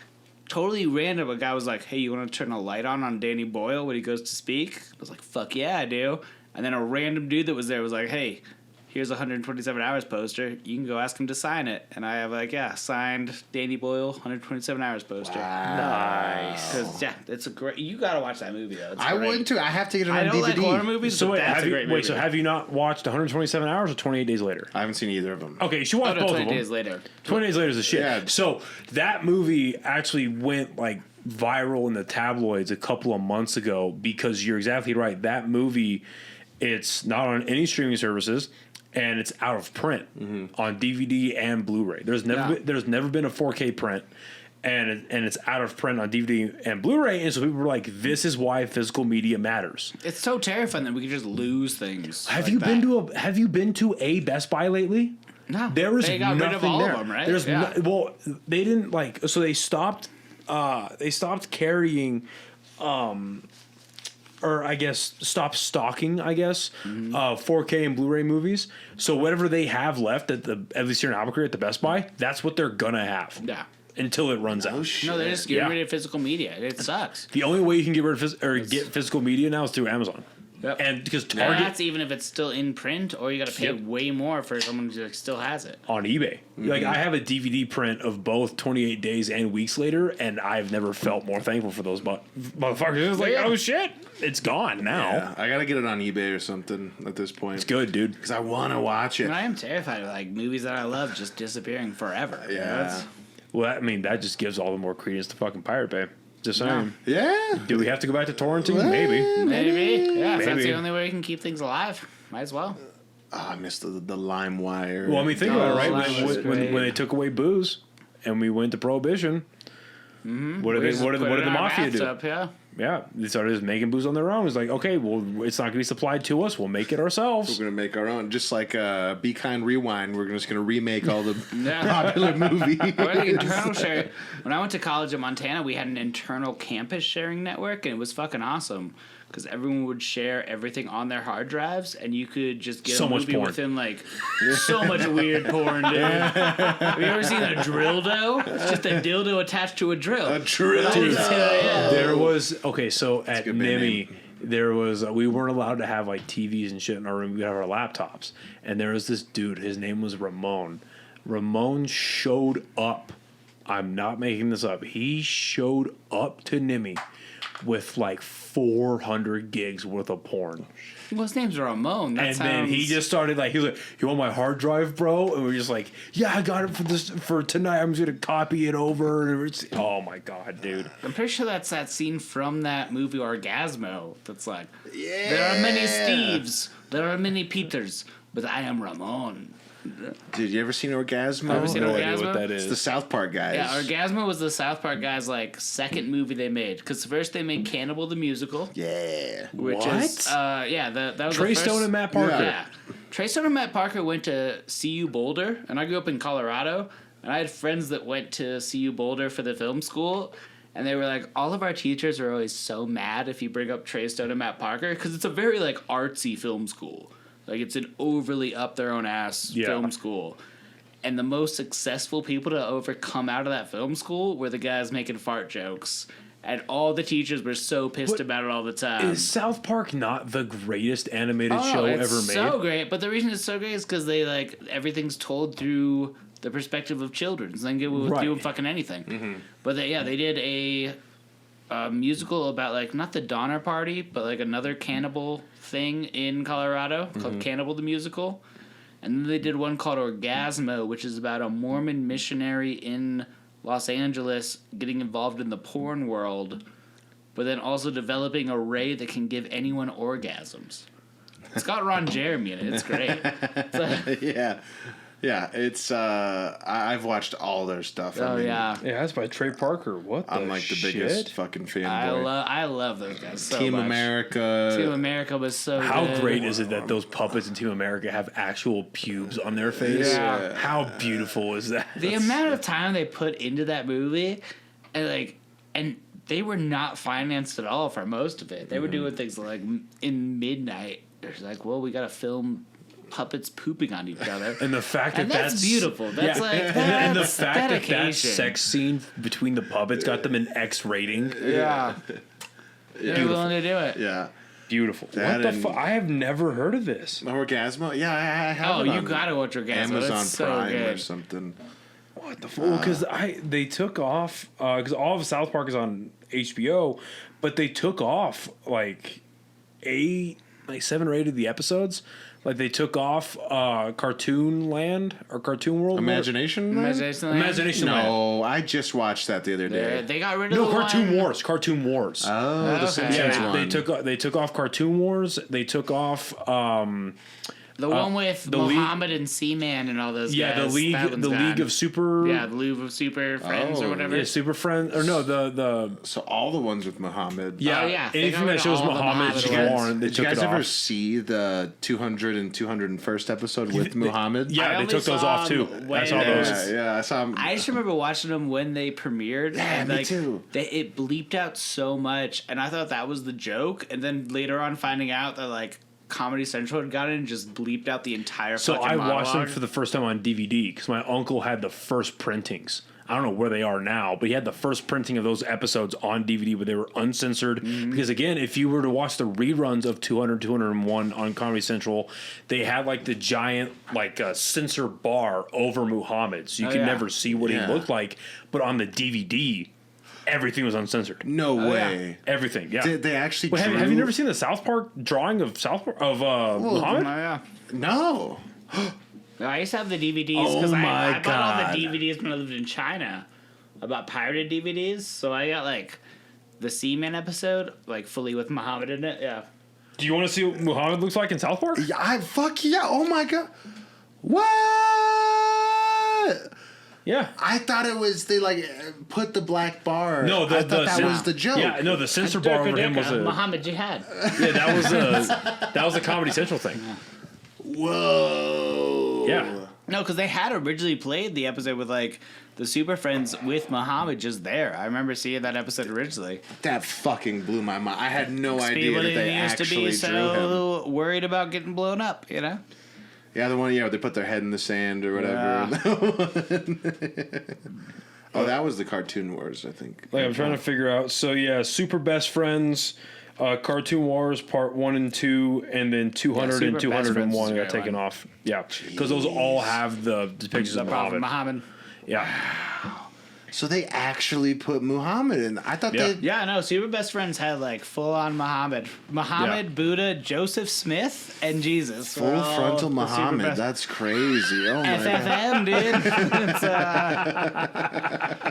totally random. A guy was like, "Hey, you want to turn a light on Danny Boyle when he goes to speak?" I was like, "Fuck yeah, I do." And then a random dude that was there was like, "Hey, here's a 127 hours poster. You can go ask him to sign it. And I have like, signed Danny Boyle 127 hours poster. Nice. Because it's a great. You gotta watch that movie though. It's I great. would too. I have to get it on I don't DVD. like horror movies, So but wait, that's a great movie. so have you not watched 127 Hours or 28 Days Later? I haven't seen either of them. Okay, you should watch both of 20 them. days later. 20 Days Later is the shit. Yeah. So that movie actually went like viral in the tabloids a couple of months ago because you're exactly right. That movie, it's not on any streaming services. And it's out of print on DVD and Blu-ray. There's never been a 4K print, and it's out of print on DVD and Blu-ray. And so people were like, "This is why physical media matters." It's so terrifying that we could just lose things. Have you been to a Best Buy lately? No, There was they got nothing rid of all there. of them, right? There's they didn't like. So they stopped carrying. Or I guess stop stocking, 4K and Blu-ray movies. So whatever they have left at least here in Albuquerque at the Best Buy, that's what they're gonna have. Yeah. Until it runs out. No, they're just getting rid of physical media. It sucks. The only way you can get rid of get physical media now is through Amazon. Yep. And because Target That's even if it's still in print, or you got to pay way more for someone who still has it. on eBay. Like I have a DVD print of both 28 Days and Weeks Later, and I've never felt more thankful for those motherfuckers. It's like, oh shit, it's gone now. Yeah, I gotta get it on eBay or something at this point. It's good, dude. Because I want to watch it. And I am terrified of like movies that I love just disappearing forever. You know, Yeah. Well, I mean, that just gives all the more credence to fucking Pirate Bay. Just saying. Yeah. Do we have to go back to torrenting? Maybe. Maybe. Yeah, if that's Maybe. the only way you can keep things alive, might as well. Oh, I missed the lime wire. Well, I mean, think about it, right? Slime was great. When they took away booze and we went to Prohibition, what did the mafia do? Yeah. Yeah, they started just making booze on their own. It's like, okay, well, it's not going to be supplied to us. We'll make it We're ourselves. going to make our own. Just like Be Kind Rewind, we're just going to remake all the Yeah. popular movies. Or the internal share. When I went to college in Montana, we had an internal campus sharing network, and it was fucking awesome because everyone would share everything on their hard drives, and you could just get So a much movie porn. within like so much weird porn, dude. Have you ever seen a dildo? It's just a dildo attached to a drill. A drill. Yeah. There was, so at a good band NIMI, there was, we weren't allowed to have like TVs and shit in our room. We had our laptops. And there was this dude, his name was Ramon. Ramon showed up. I'm not making this up. He showed up to NIMI with like 400 gigs worth of porn. Well, his name's Ramon. That And sounds... then he just started like, he was like, "You want my hard drive, bro?" And we're just like, "Yeah, I got it for tonight. I'm just gonna copy it over." And it's, oh my god, dude! I'm pretty sure that's that scene from that movie Orgasmo. That's like, there are many Steves, there are many Peters, but I am Ramon. Dude, you ever seen Orgasmo? Ever seen No Orgasmo? idea what that It's is. the South Park guys. Yeah, Orgasmo was the South Park guys' like second movie they made. Because first they made Cannibal the Musical, Yeah. which What? is that was Trey the first, Stone and Matt Parker. Yeah, Trey Stone and Matt Parker went to CU Boulder, and I grew up in Colorado, and I had friends that went to CU Boulder for the film school. And they were like, all of our teachers are always so mad if you bring up Trey Stone and Matt Parker because it's a very like artsy film school. Like it's an overly up their own ass film school. And the most successful people to ever come out of that film school were the guys making fart jokes. And all the teachers were so pissed about it all the time. Is South Park not the greatest animated show it's ever made? so great. But the reason it's so great is because they like everything's told through the perspective of children. So they can get away with Right. doing fucking anything. But they did a musical about like not the Donner Party, but like another cannibal thing in Colorado called Cannibal the Musical. And then they did one called Orgasmo, which is about a Mormon missionary in Los Angeles getting involved in the porn world, but then also developing a ray that can give anyone orgasms. It's got Ron Jeremy in it. It's great. Yeah. Yeah, it's I've watched all their stuff. Oh, yeah. Yeah, that's by Trey Parker. What the I'm like the biggest fucking fanboy. I love those guys so Team much. America. Team America was so How good. great is it that those puppets in Team America have actual pubes on their face? Yeah. How beautiful is that? The amount of time they put into that movie, and they were not financed at all for most of it. They were doing things like in midnight. It's like, well, we got to film puppets pooping on each other. And the fact that And that's beautiful. That's like and the that's fact that dedication. sex scene between the puppets got them an X rating. Yeah. They're willing to do it. Yeah. Beautiful. That What the fuck? I have never heard of this. Orgasmo? Yeah, I have. Oh, it you on gotta watch Orgasmo. Amazon It's so Prime or good. something. What the fuck? Because they took off because all of South Park is on HBO, but they took off like 7 or 8 of the episodes. Like they took off Cartoon Land or Cartoon World. Imagination Land? Imagination Land. No, I just watched that the other day. They got rid of No, the Cartoon one. Wars. Cartoon Wars. Oh, the Okay. Simpsons Yeah, one. they took off Cartoon Wars. They took off The one with the League- Muhammad and Seaman and all those guys. the League That one's the gone. League of Super the League of Super Friends or Oh, whatever. yeah, Super Friends or no the So all the ones with Muhammad. yeah, Oh, yeah. They anything got rid that of shows all the Muhammad Muhammad is ones. born. They Did you took guys it ever off. see the 200 and 201st episode with Muhammad? Yeah, I they only took those saw off too. them I when saw they those. were- Yeah, I saw him. I just remember watching them when they premiered. Yeah, and me like, too. It bleeped out so much, and I thought that was the joke. And then later on, finding out that like Comedy Central had gotten it and just bleeped out the entire. So fucking I watched them monologue. for the first time on DVD because my uncle had the first printings. I don't know where they are now, but he had the first printing of those episodes on DVD, but they were uncensored. Because again, if you were to watch the reruns of 200, 201 on Comedy Central, they had like the giant like censor bar over Muhammad, so you could yeah. never see what Yeah. he looked like. But on the DVD, everything was uncensored. No way. Everything, yeah. Did they actually Wait, have drew- you never seen the South Park drawing of Muhammad? Oh, yeah. No. I used to have the DVDs Oh because my I bought all God. the DVDs when I lived in China. I bought pirated DVDs, so I got like the Seaman episode, like fully with Muhammad in it. Yeah. Do you want to see what Muhammad looks like in South Park? Yeah, fuck yeah. Oh my god. What? Yeah. I thought it was they like put the black bar. No, I thought that was the joke. Yeah, no, the censor bar over him was a Muhammad Jihad. yeah. That was a Comedy Central thing. Whoa. Yeah. No, because they had originally played the episode with like the Super Friends with Muhammad just there. I remember seeing that episode originally. That fucking blew my mind. I had no idea People that they didn't used to actually be drew him. so worried about getting blown up, you know? Yeah, the one where they put their head in the sand or whatever. Oh, that was the Cartoon Wars, I think. Like I'm trying to figure out. So yeah, Super Best Friends, Cartoon Wars Part 1 and 2, and then 200 Super and Best 201 Friends is a got great taken one. off. Yeah, because those all have the depictions of Muhammad. Muhammad. Yeah. So they actually put Muhammad in. I thought Yeah. they. Yeah, no, Super Best Friends had like full on Muhammad. Muhammad, Yeah. Buddha, Joseph Smith, and Jesus. Full were all frontal the Super Muhammad. Best- That's crazy. Oh my god. FFM, dude.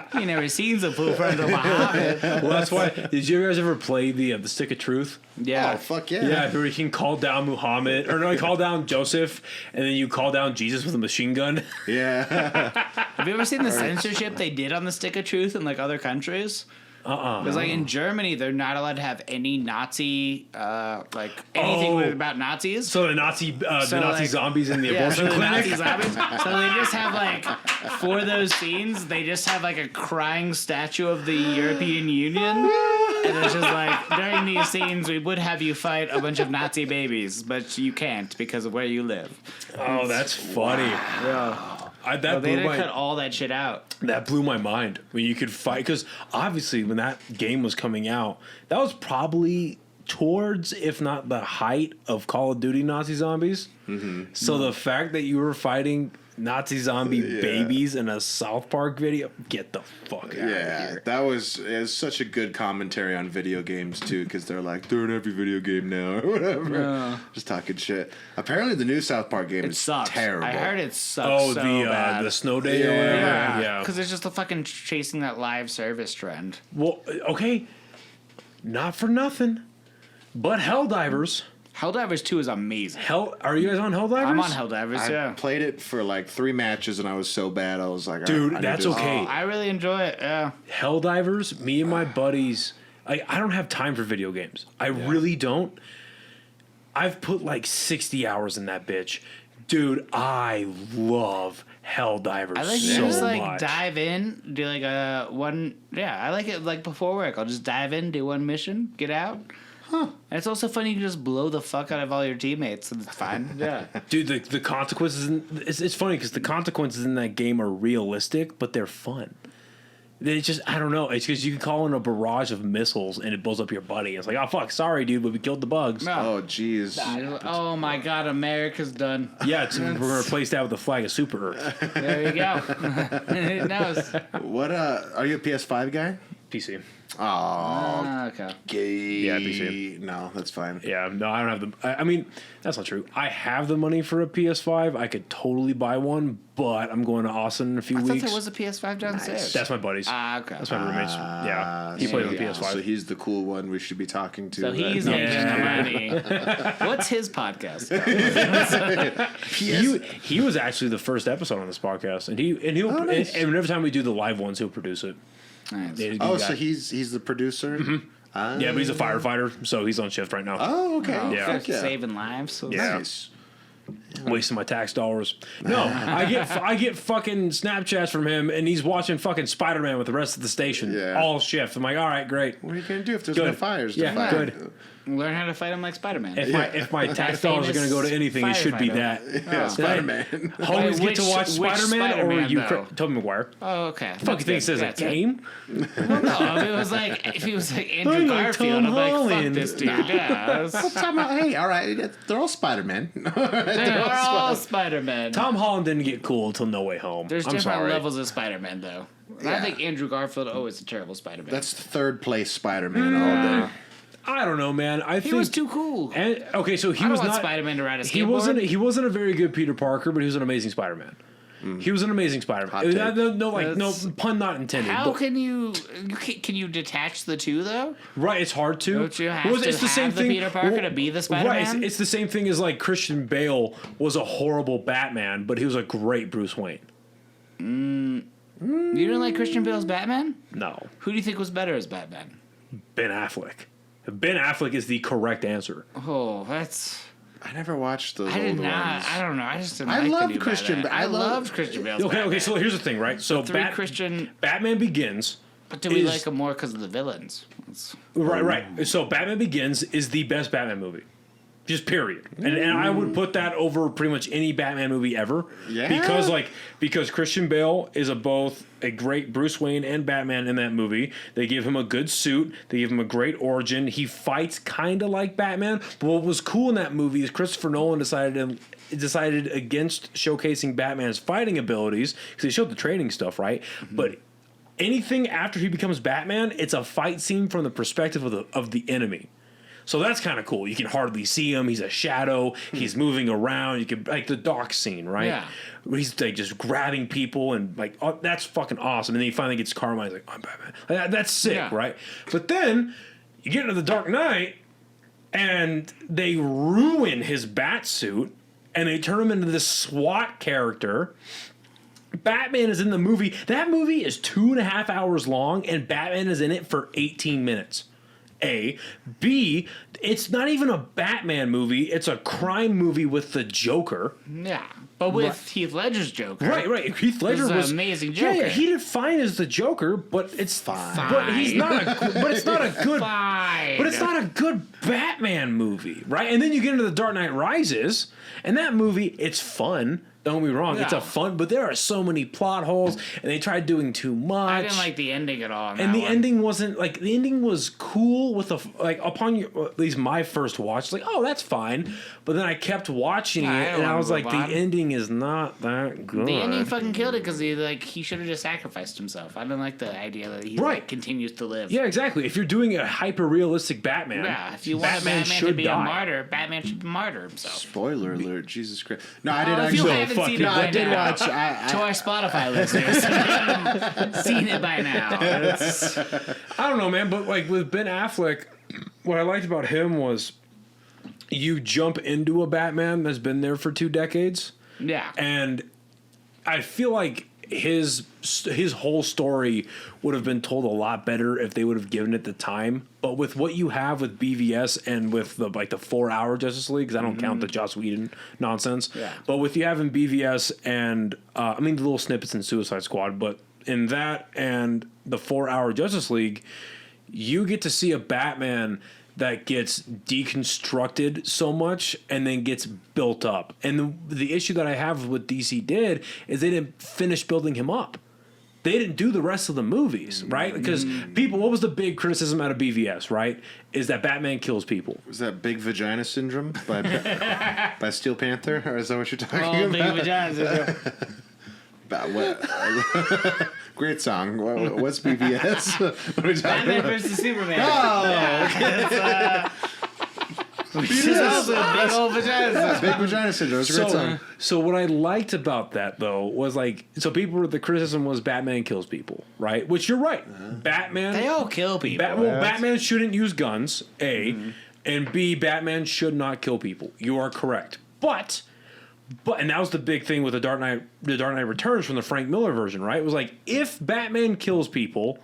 It's, you never seen some full frontal Muhammad. Well, that's why. Did you guys ever play the Stick of Truth? Yeah. Oh fuck yeah. Yeah, where you can call down Muhammad, or no, you call down Joseph, and then you call down Jesus with a machine gun. Yeah. Have you ever seen the censorship they did on the Stick of Truth in like other countries? Because like in Germany, they're not allowed to have any Nazi, like anything about Nazis. So the Nazi like- zombies in the Yeah, so abortion the clinic. Nazi zombies. So they just have like for those scenes, they just have like a crying statue of the European Union, and it's just like during these scenes, we would have you fight a bunch of Nazi babies, but you can't because of where you live. Oh, that's funny. Yeah, That they blew didn't cut my all that shit out. that blew my mind when you could fight, because obviously when that game was coming out, that was probably towards, if not the height of Call of Duty Nazi zombies. Mm-hmm. So the fact that you were fighting Nazi zombie babies in a South Park video, get the fuck out of Yeah, here. that was such a good commentary on video games too, because they're like they're in every video game now or whatever, just talking shit. Apparently, the new South Park game It is sucks. terrible. I heard it sucks. Oh, so the bad. snow day or whatever. Yeah, because it's just a fucking chasing that live service trend. Well, okay, not for nothing, but Helldivers. Helldivers 2 is amazing. Are you guys on Helldivers? I'm on Helldivers, I yeah. played it for like 3 matches and I was so bad. I was like, Dude, I need that's to- okay. I really enjoy it, yeah. Helldivers, me and my buddies, I don't have time for video games. I really don't. I've put like 60 hours in that bitch. Dude, I love Helldivers I like to so just like much. dive in, do like I like it like before work. I'll just dive in, do one mission, get out. And it's also fun. You can just blow the fuck out of all your teammates, and it's fine. Yeah. Dude, the consequences, it's funny because the consequences in that game are realistic, but they're fun. It's just, I don't know. It's because you can call in a barrage of missiles and it blows up your buddy. It's like, oh, fuck, sorry, dude, but we killed the bugs. No. Oh, jeez. Oh, my God, America's done. Yeah, we're going to replace that with the flag of Super Earth. There you go. It knows. What, are you a PS5 guy? PC. Oh, Okay. gay. Yeah, PC. No, that's fine. Yeah, no, I don't have I mean, that's not true. I have the money for a PS5. I could totally buy one, but I'm going to Austin in a few I weeks. thought there was a PS5 downstairs. That's my buddy's. Okay. That's my roommate's. Yeah, he plays on the PS5. So he's the cool one we should be talking to. So he's No. making the money. What's his podcast called? He was actually the first episode on this podcast, and he'll nice. and every time we do the live ones, he'll produce it. Nice. He's a good Oh, guy. so he's the producer? Mm-hmm. Yeah, but he's a firefighter, so he's on shift right now. Oh, okay. Oh, Yeah. Fuck yeah. Saving lives. So Yeah. Nice. Wasting my tax dollars. No, I get fucking Snapchats from him, and he's watching fucking Spider-Man with the rest of the station Yeah. all shift. I'm like, all right, great. What are you going to do if there's Good. no fires to Yeah, fight? good. Learn how to fight him like Spider-Man. If my tax dollars are going to go to anything, it should be that. Yeah, Spider-Man. Homies get to watch which Spider-Man, or Spider-Man, you, though? Tobey Maguire. Oh, okay. Fuck, you think it says a game? Well, no, if it was like Andrew I'm like Garfield, Tom I'm like, fuck Holland. this dude. Yeah, Hey, all right. They're all Spider-Man. they're all Spider-Man. Tom Holland didn't get cool until No Way Home. There's I'm different sorry. levels of Spider-Man, though. Yeah. I think Andrew Garfield is a terrible Spider-Man. That's third place Spider-Man all day. I don't know, man. I he think was too cool. And, okay, so he I don't was want not Spider-Man to ride a He skateboard. wasn't a very good Peter Parker, but he was an amazing Spider-Man. He was an amazing Spider-Man. Hot take. No, pun not intended. How but- can you detach the two though? Right, it's hard to. Don't you have Well, to it's the have same the thing. Peter Parker to be the Spider-Man? Right, it's the same thing as like Christian Bale was a horrible Batman, but he was a great Bruce Wayne. You didn't like Christian Bale's Batman? No, Who do you think was better as Batman? Ben Affleck. Ben Affleck is the correct answer. Oh, that's. I never watched those I older did not. ones. I don't know. I just didn't I like loved the new Christian Batman. Ba- I I love- loved Christian Bale's Okay, Batman. so here's the thing, right? So Christian. Batman Begins. But do we is- like him more because of the villains? Right. So Batman Begins is the best Batman movie. Just period. And I would put that over pretty much any Batman movie ever. Yeah? Because Christian Bale is both a great Bruce Wayne and Batman in that movie. They give him a good suit. They give him a great origin. He fights kind of like Batman. But what was cool in that movie is Christopher Nolan decided against showcasing Batman's fighting abilities because they showed the training stuff, right? But anything after he becomes Batman, it's a fight scene from the perspective of the enemy. So that's kind of cool. You can hardly see him. He's a shadow. He's moving around. You can like the dock scene, right? Yeah. Where he's like just grabbing people and like that's fucking awesome. And then he finally gets karma. He's like, I'm Batman. That's sick, Yeah. right? But then you get into the Dark Knight and they ruin his bat suit and they turn him into this SWAT character. Batman is in the movie. That movie is 2.5 hours long and Batman is in it for 18 minutes. A. B. It's not even a Batman movie. It's a crime movie with the Joker. Yeah. But with Heath Ledger's Joker. Right. Heath Ledger This is an was amazing Yeah, Joker. he did fine as the Joker, but it's Fine. But he's not a. But it's not a good. Fine. But it's not a good Batman movie, right? And then you get into the Dark Knight Rises, and that movie, it's fun. Don't get me wrong, it's Yeah. a fun, but there are so many plot holes, and they tried doing too much. I didn't like the ending at all. And the ending wasn't like the ending was cool with upon your at least my first watch, like, oh, that's fine. But then I kept watching Yeah, I it don't and I wanna was like, move the on. ending is not that good. The ending fucking killed it because he should have just sacrificed himself. I didn't like the idea that he Right. continues to live. Yeah, exactly. If you're doing a hyper realistic Batman, Yeah, if you want Batman to should be die. a martyr, Batman should martyr himself. Spoiler alert, Jesus Christ. No, I did If you actually. haven't fuck seen it. it No, by I did now, watch. to our Spotify listeners, seen it by now. It's- I don't know, man, but like with Ben Affleck, what I liked about him was you jump into a Batman that's been there for 2 decades. yeah. And I feel like his whole story would have been told a lot better if they would have given it the time. But with what you have with BVS and with the 4-hour Justice League, because I don't count the Joss Whedon nonsense. Yeah. But with you having BVS and the little snippets in Suicide Squad, but in that and the 4-hour Justice League, you get to see a Batman that gets deconstructed so much and then gets built up. And the issue that I have with DC did is they didn't finish building him up. they didn't do the rest of the movies, right? Because what was the big criticism out of BVS, right? Is that Batman kills people. Was that Big Vagina Syndrome by Steel Panther? Or is that what you're talking about? Big Vagina Syndrome. What? Great song. What's BVS? What are we talking Batman about? versus Superman. Oh, Which is also a big old vagina. Big Vagina Syndrome. It's a great song. So what I liked about that though was the criticism was Batman kills people, right? Which you're right. Batman. They all kill people. Batman shouldn't use guns. A, and B. Batman should not kill people. You are correct. But and that was the big thing with the Dark Knight Returns from the Frank Miller version, right? It was like, if Batman kills people,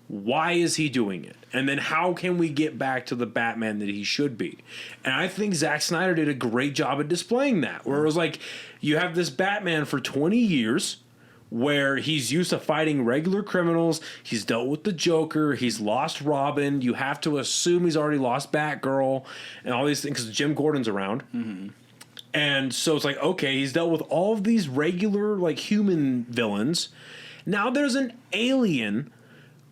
why is he doing it? And then how can we get back to the Batman that he should be? And I think Zack Snyder did a great job at displaying that, where it was like, you have this Batman for 20 years where he's used to fighting regular criminals. He's dealt with the Joker. He's lost Robin. You have to assume he's already lost Batgirl and all these things because Jim Gordon's around. Mm-hmm. And so it's like, okay, he's dealt with all of these regular, like, human villains. Now there's an alien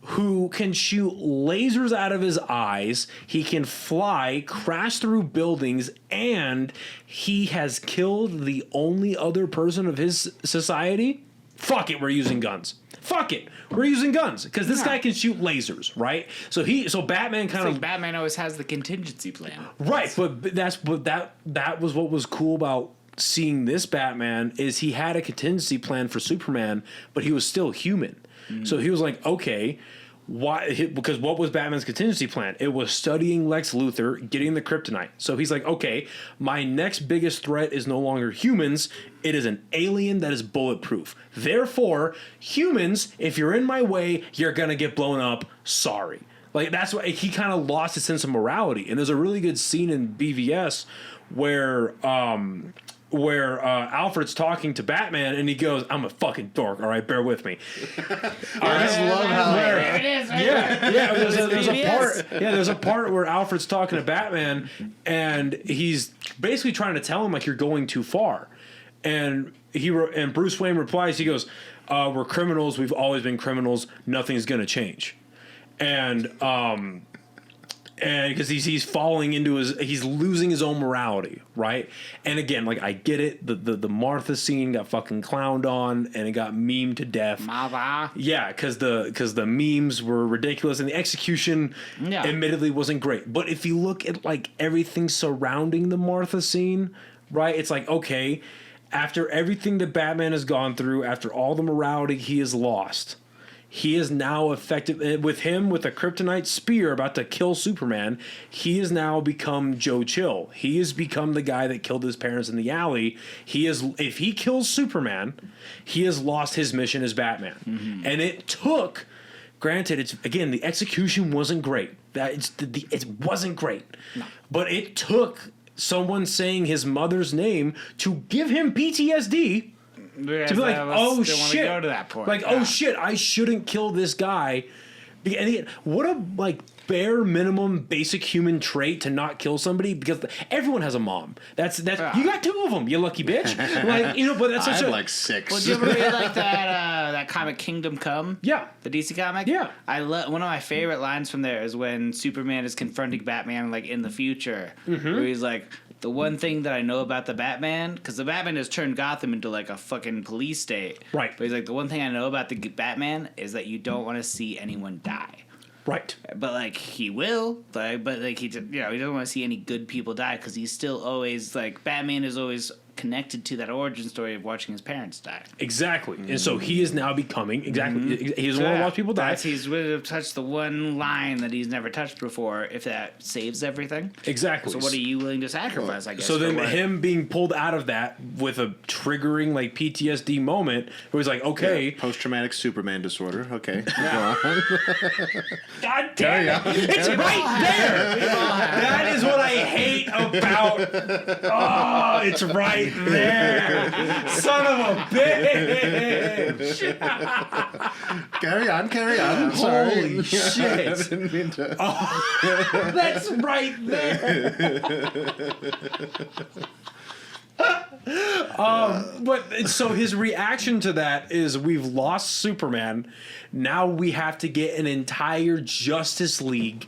who can shoot lasers out of his eyes. He can fly, crash through buildings, and he has killed the only other person of his society. Fuck it, we're using guns. Fuck it, we're using guns because this guy can shoot lasers, right? So Batman Batman always has the contingency plan, right? But that was what was cool about seeing this Batman is he had a contingency plan for Superman, but he was still human. So he was like, okay, why? Because what was Batman's contingency plan? It was studying Lex Luthor, getting the kryptonite. So he's like, okay, my next biggest threat is no longer humans. It is an alien that is bulletproof. Therefore, humans, if you're in my way, you're going to get blown up. Sorry. Like, that's why he kind of lost his sense of morality. And there's a really good scene in BVS where Alfred's talking to Batman and he goes, "I'm a fucking dork, all right, bear with me." I just love how there it is. There's a part where Alfred's talking to Batman and he's basically trying to tell him like, you're going too far. And and Bruce Wayne replies, he goes, "We're criminals, we've always been criminals, nothing's gonna change." And because he's falling into he's losing his own morality, right? And again, like, I get it. The Martha scene got fucking clowned on, and it got memed to death. Martha. Yeah, because the memes were ridiculous, and the execution, admittedly, wasn't great. But if you look at like everything surrounding the Martha scene, right? It's like, okay, after everything that Batman has gone through, after all the morality he has lost, he is now effective with a kryptonite spear about to kill Superman. He has now become Joe Chill. He has become the guy that killed his parents in the alley. If he kills Superman, he has lost his mission as Batman. Mm-hmm. And it took, granted, the execution wasn't great. It wasn't great, no. But it took someone saying his mother's name to give him PTSD. To be like, oh shit, go to that point. Like, oh shit, I shouldn't kill this guy. And what a like bare minimum basic human trait to not kill somebody, because everyone has a mom. That's you got two of them, you lucky bitch. Like, but that's such like six. Well, do you ever read like that comic Kingdom Come? Yeah, the DC comic. Yeah, I love one of my favorite lines from there is when Superman is confronting Batman like in the future, where he's like, the one thing that I know about the Batman, because the Batman has turned Gotham into like a fucking police state. Right. But he's like, the one thing I know about the Batman is that you don't want to see anyone die. Right. But like, he will. But like, he doesn't want to see any good people die, because he's still always like, Batman is always connected to that origin story of watching his parents die. Exactly. And so he is now becoming he doesn't want to watch people die. He's willing to touch the one line that he's never touched before, if that saves everything. Exactly. So what are you willing to sacrifice, I guess? So then him being pulled out of that with a triggering like PTSD moment where he's like, okay, post-traumatic Superman disorder. Okay. God damn it. It's right there. That is what I hate about it's right there. Son of a bitch. Carry on. I'm sorry. Holy shit. I didn't mean to. Oh, that's right there. But so his reaction to that is we've lost Superman. Now we have to get an entire Justice League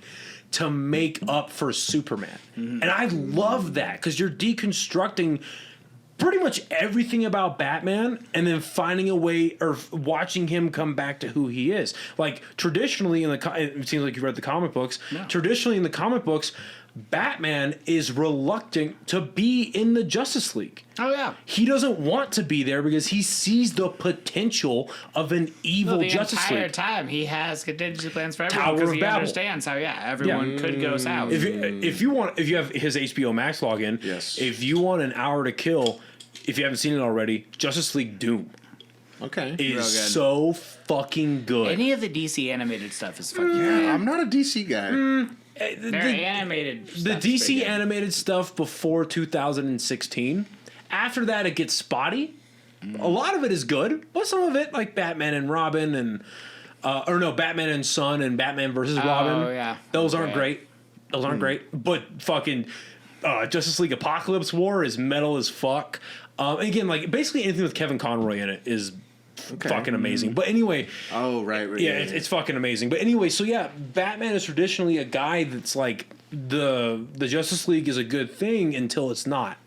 to make up for Superman. And I love that because you're deconstructing pretty much everything about Batman and then finding a way or watching him come back to who he is. Like traditionally it seems like you read the comic books. No. Traditionally in the comic books, Batman is reluctant to be in the Justice League. Oh, yeah. He doesn't want to be there because he sees the potential of an evil Justice League. The entire time, he has contingency plans for everyone because he understands how, everyone could go south. If you have his HBO Max login, yes. If you want an hour to kill, if you haven't seen it already, Justice League Doom. Okay. Is so fucking good. Any of the DC animated stuff is fucking good. I'm not a DC guy. They're animated stuff. The DC animated stuff before 2016. After that, it gets spotty. A lot of it is good, but some of it, like Batman and Robin and Batman and Son and Batman versus Robin. Oh yeah, those aren't great. Those aren't great. But fucking Justice League Apocalypse War is metal as fuck. Again, like basically anything with Kevin Conroy in it is fucking amazing. But anyway, right. Yeah, it's fucking amazing. But anyway, so yeah, Batman is traditionally a guy that's like the Justice League is a good thing until it's not.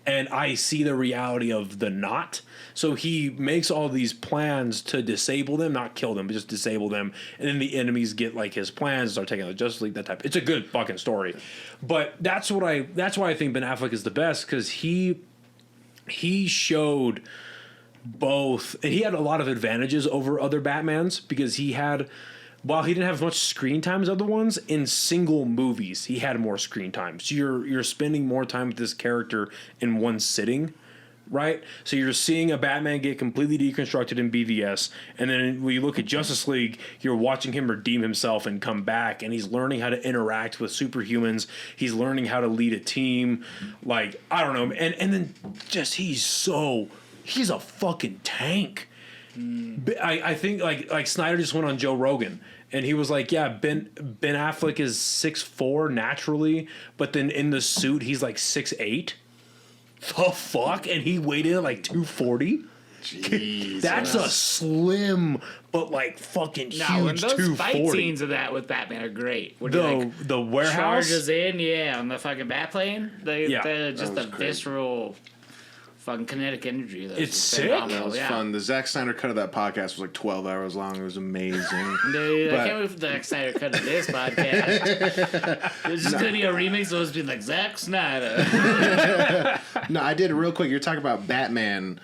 And I see the reality of the not. So he makes all these plans to disable them, not kill them, but just disable them. And then the enemies get like his plans, start taking out the Justice League, that type. It's a good fucking story. But that's why I think Ben Affleck is the best, because he showed both, and he had a lot of advantages over other Batmans because while he didn't have as much screen time as other ones, in single movies he had more screen time. So you're spending more time with this character in one sitting, right? So you're seeing a Batman get completely deconstructed in BVS, and then when you look at Justice League, you're watching him redeem himself and come back, and he's learning how to interact with superhumans. He's learning how to lead a team. Like, I don't know, and then just he's a fucking tank. I think like Snyder just went on Joe Rogan and he was like, yeah, Ben Affleck is 6'4" naturally, but then in the suit he's like 6'8". The fuck? And he weighed in at like 240. Jesus. That's a slim but like fucking huge 240. Those fight scenes of that with Batman are great. When the warehouse charges in, on the fucking Batplane. They're just the visceral fucking kinetic energy. It's sick. That was fun. The Zack Snyder cut of that podcast was like 12 hours long. It was amazing. Dude, I can't wait for the Zack Snyder cut of this podcast. It's just going to be a remix of us being like, Zack Snyder. No, I did it real quick. You're talking about Batman,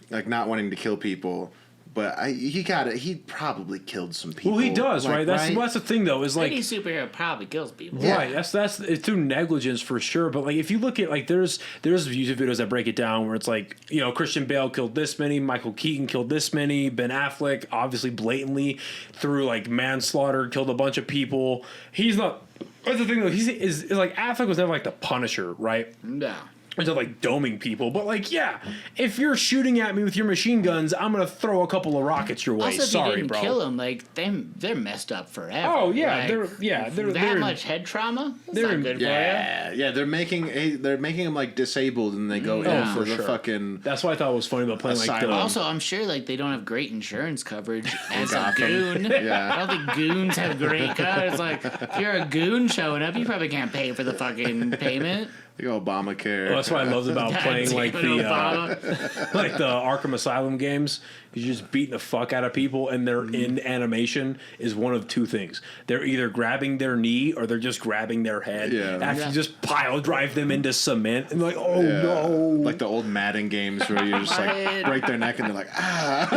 like not wanting to kill people. But he probably killed some people. Well, he does, like, right? That's the thing, though. Is like any superhero probably kills people, right? That's it's through negligence for sure. But like, if you look at like, there's YouTube videos that break it down where it's like, Christian Bale killed this many, Michael Keaton killed this many, Ben Affleck obviously blatantly through like manslaughter killed a bunch of people. He's not. That's the thing though. Is like Affleck was never like the Punisher, right? No. Into like doming people, but like, if you're shooting at me with your machine guns, I'm gonna throw a couple of rockets your way. Also, if Sorry, you didn't bro. kill them, like they're messed up forever. Oh yeah, like, they're that much head trauma. That's not good for you. Yeah, they're making him like disabled, and they go in for the fucking. That's what I thought was funny about playing like the. Also, I'm sure like they don't have great insurance coverage as a Gotham. goon. Yeah. I don't think goons have great coverage. Like if you're a goon showing up, you probably can't pay for the fucking payment. Like Obamacare. Well, that's what I loved about playing like the like the Arkham Asylum games. You're just beating the fuck out of people, and they're in animation is one of two things. They're either grabbing their knee or they're just grabbing their head. Yeah. After you just pile drive them into cement and like, oh no. Like the old Madden games where you just like break their neck and they're like, ah.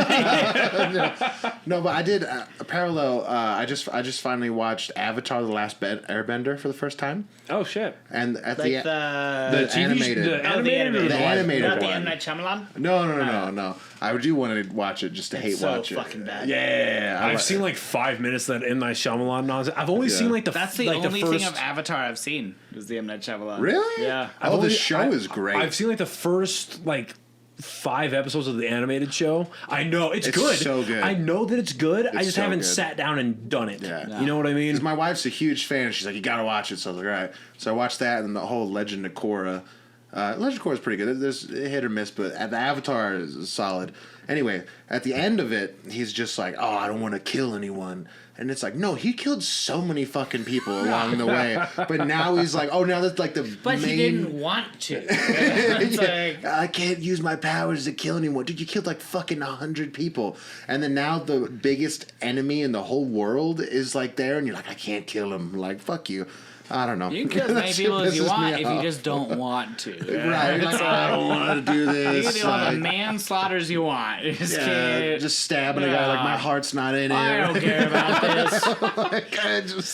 No, but I did a parallel. I just finally watched Avatar: The Last Airbender for the first time. Oh shit. And at Like the animated, the animated or the animated Not the one. M. Night Shyamalan? No. I do want to watch it just to hate So watch it. fucking bad. Yeah, I've seen like 5 minutes of that M. Night Shyamalan nonsense. I've only seen like That's the like only the first, thing of Avatar I've seen is the M. Night Shyamalan. Really? Yeah. Oh, the show is great. I've seen like the first like 5 episodes of the animated show. I know it's good. So good. I know that it's good. I just so haven't good. sat down and done it. Yeah. You know what I mean? Because my wife's a huge fan. She's like, you gotta watch it. So I was like, all right. So I watched that and the whole Legend of Korra. Legend Core is pretty good. There's hit or miss, but the Avatar is solid. Anyway, at the end of it, he's just like, "Oh, I don't want to kill anyone," and it's like, no, he killed so many fucking people along the way. But now he's like, "Oh, now that's like the But main." he didn't want to. It's like, I can't use my powers to kill anyone. Dude, you killed like fucking 100 people. And then now the biggest enemy in the whole world is like there, and you're like, I can't kill him. Like, fuck you. I don't know. you can kill as many people as you want if you just don't want to. Right. Like, I don't want to do this. You can do all the manslaughters you want. You just can't. Just stabbing a guy like my heart's not in it. I don't care about this. Like,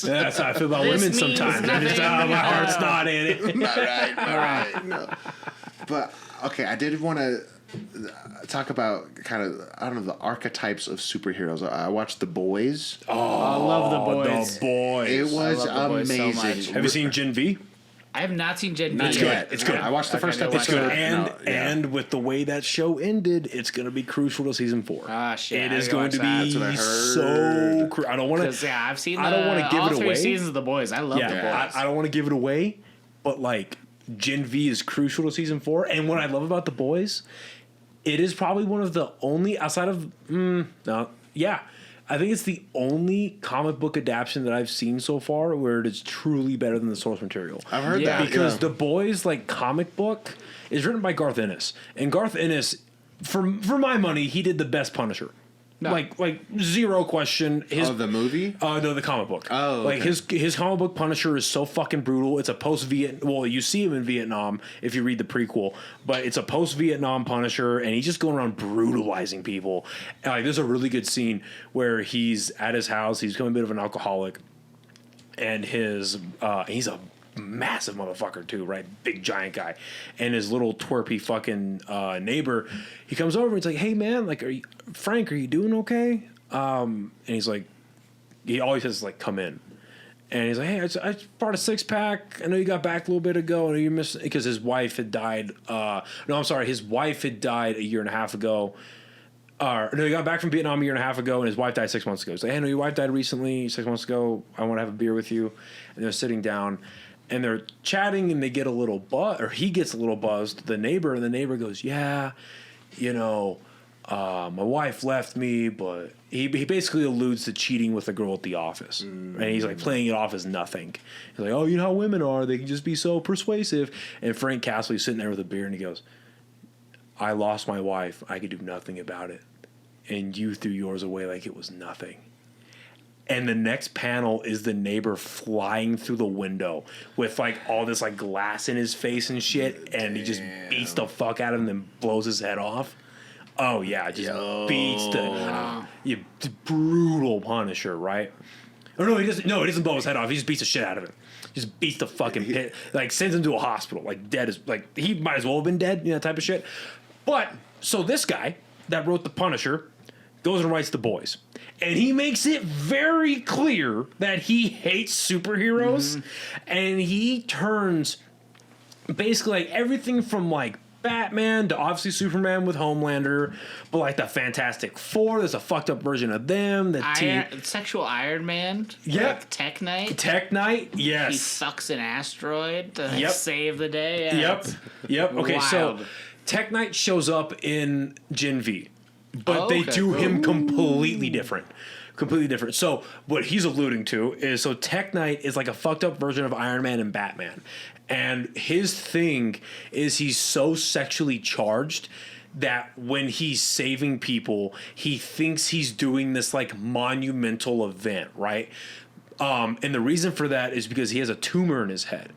That's how I feel about This women means sometimes. I just, nothing. my heart's not in it. all right. No. But, okay, I did want to talk about kind of, I don't know, the archetypes of superheroes. I watched The Boys. I love the boys. The Boys. It was I love The Boys so amazing. much. Have you seen Gen V? I have not seen Gen V It's yet. good. It's good. I watched the first Okay, It's episode. good. And with the way that show ended, it's going to be crucial to season 4. Ah, shit. It I is gotta going to watch that. be That's what I so I don't want Because to. yeah, I've seen. I don't wanna give all it 3 away. seasons of the boys. I love the Yeah, boys. I don't want to give it away, but like Gen V is crucial to season 4. And what I love about The Boys, it is probably one of the only outside of I think it's the only comic book adaptation that I've seen so far where it is truly better than the source material. I've heard Yeah. that. Because yeah. The Boys, like comic book, is written by Garth Ennis, and Garth Ennis, for my money, he did the best Punisher. No. Like zero question. His the movie? no, the comic book. Oh, like okay. his comic book Punisher is so fucking brutal. It's a post Vietnam. Well, you see him in Vietnam if you read the prequel, but it's a post Vietnam Punisher, and he's just going around brutalizing people. And like, there's a really good scene where he's at his house. He's becoming a bit of an alcoholic, and he's a massive motherfucker too, right? Big giant guy, and his little twerpy fucking neighbor. He comes over and he's like, "Hey man, like, Frank, are you doing okay?" And he's like, he always says like, "Come in," and he's like, "Hey, I brought a 6-pack. I know you got back a little bit ago. I know you're missing," because his wife had died. His wife had died a year and a half ago. No, he got back from Vietnam a year and a half ago, and his wife died 6 months ago. He's like, "Hey, no, your wife died recently, 6 months ago. I want to have a beer with you." And they're sitting down, and they're chatting, and they get a little he gets a little buzzed, the neighbor, and the neighbor goes, "Yeah, my wife left me," but he basically alludes to cheating with a girl at the office. And he's like playing it off as nothing. He's like, "Oh, you know how women are, they can just be so persuasive." And Frank Castle, he's sitting there with a beer, and he goes, "I lost my wife. I could do nothing about it. And you threw yours away like it was nothing." And the next panel is the neighbor flying through the window with like all this like glass in his face and shit, and he just beats the fuck out of him and then blows his head off. Oh yeah, just beats the brutal Punisher, right? Or no, he doesn't. No, he doesn't blow his head off. He just beats the shit out of him. Just beats the fucking pit, like sends him to a hospital, like dead as like he might as well have been dead, type of shit. But so this guy that wrote the Punisher goes and writes The Boys. And he makes it very clear that he hates superheroes. And he turns basically like everything from like Batman to obviously Superman with Homelander, but like the Fantastic Four, there's a fucked up version of them. Sexual Iron Man. Yeah. Like Tech Knight. Tech Knight, yes. He fucks an asteroid to Yep. save the day. Yeah, Yep. Okay, so wild. Tech Knight shows up in Gen V, but they okay, do cool. him completely different. Completely different. So what he's alluding to is, so Tech Knight is like a fucked up version of Iron Man and Batman. And his thing is he's so sexually charged that when he's saving people, he thinks he's doing this like monumental event, right? And the reason for that is because he has a tumor in his head.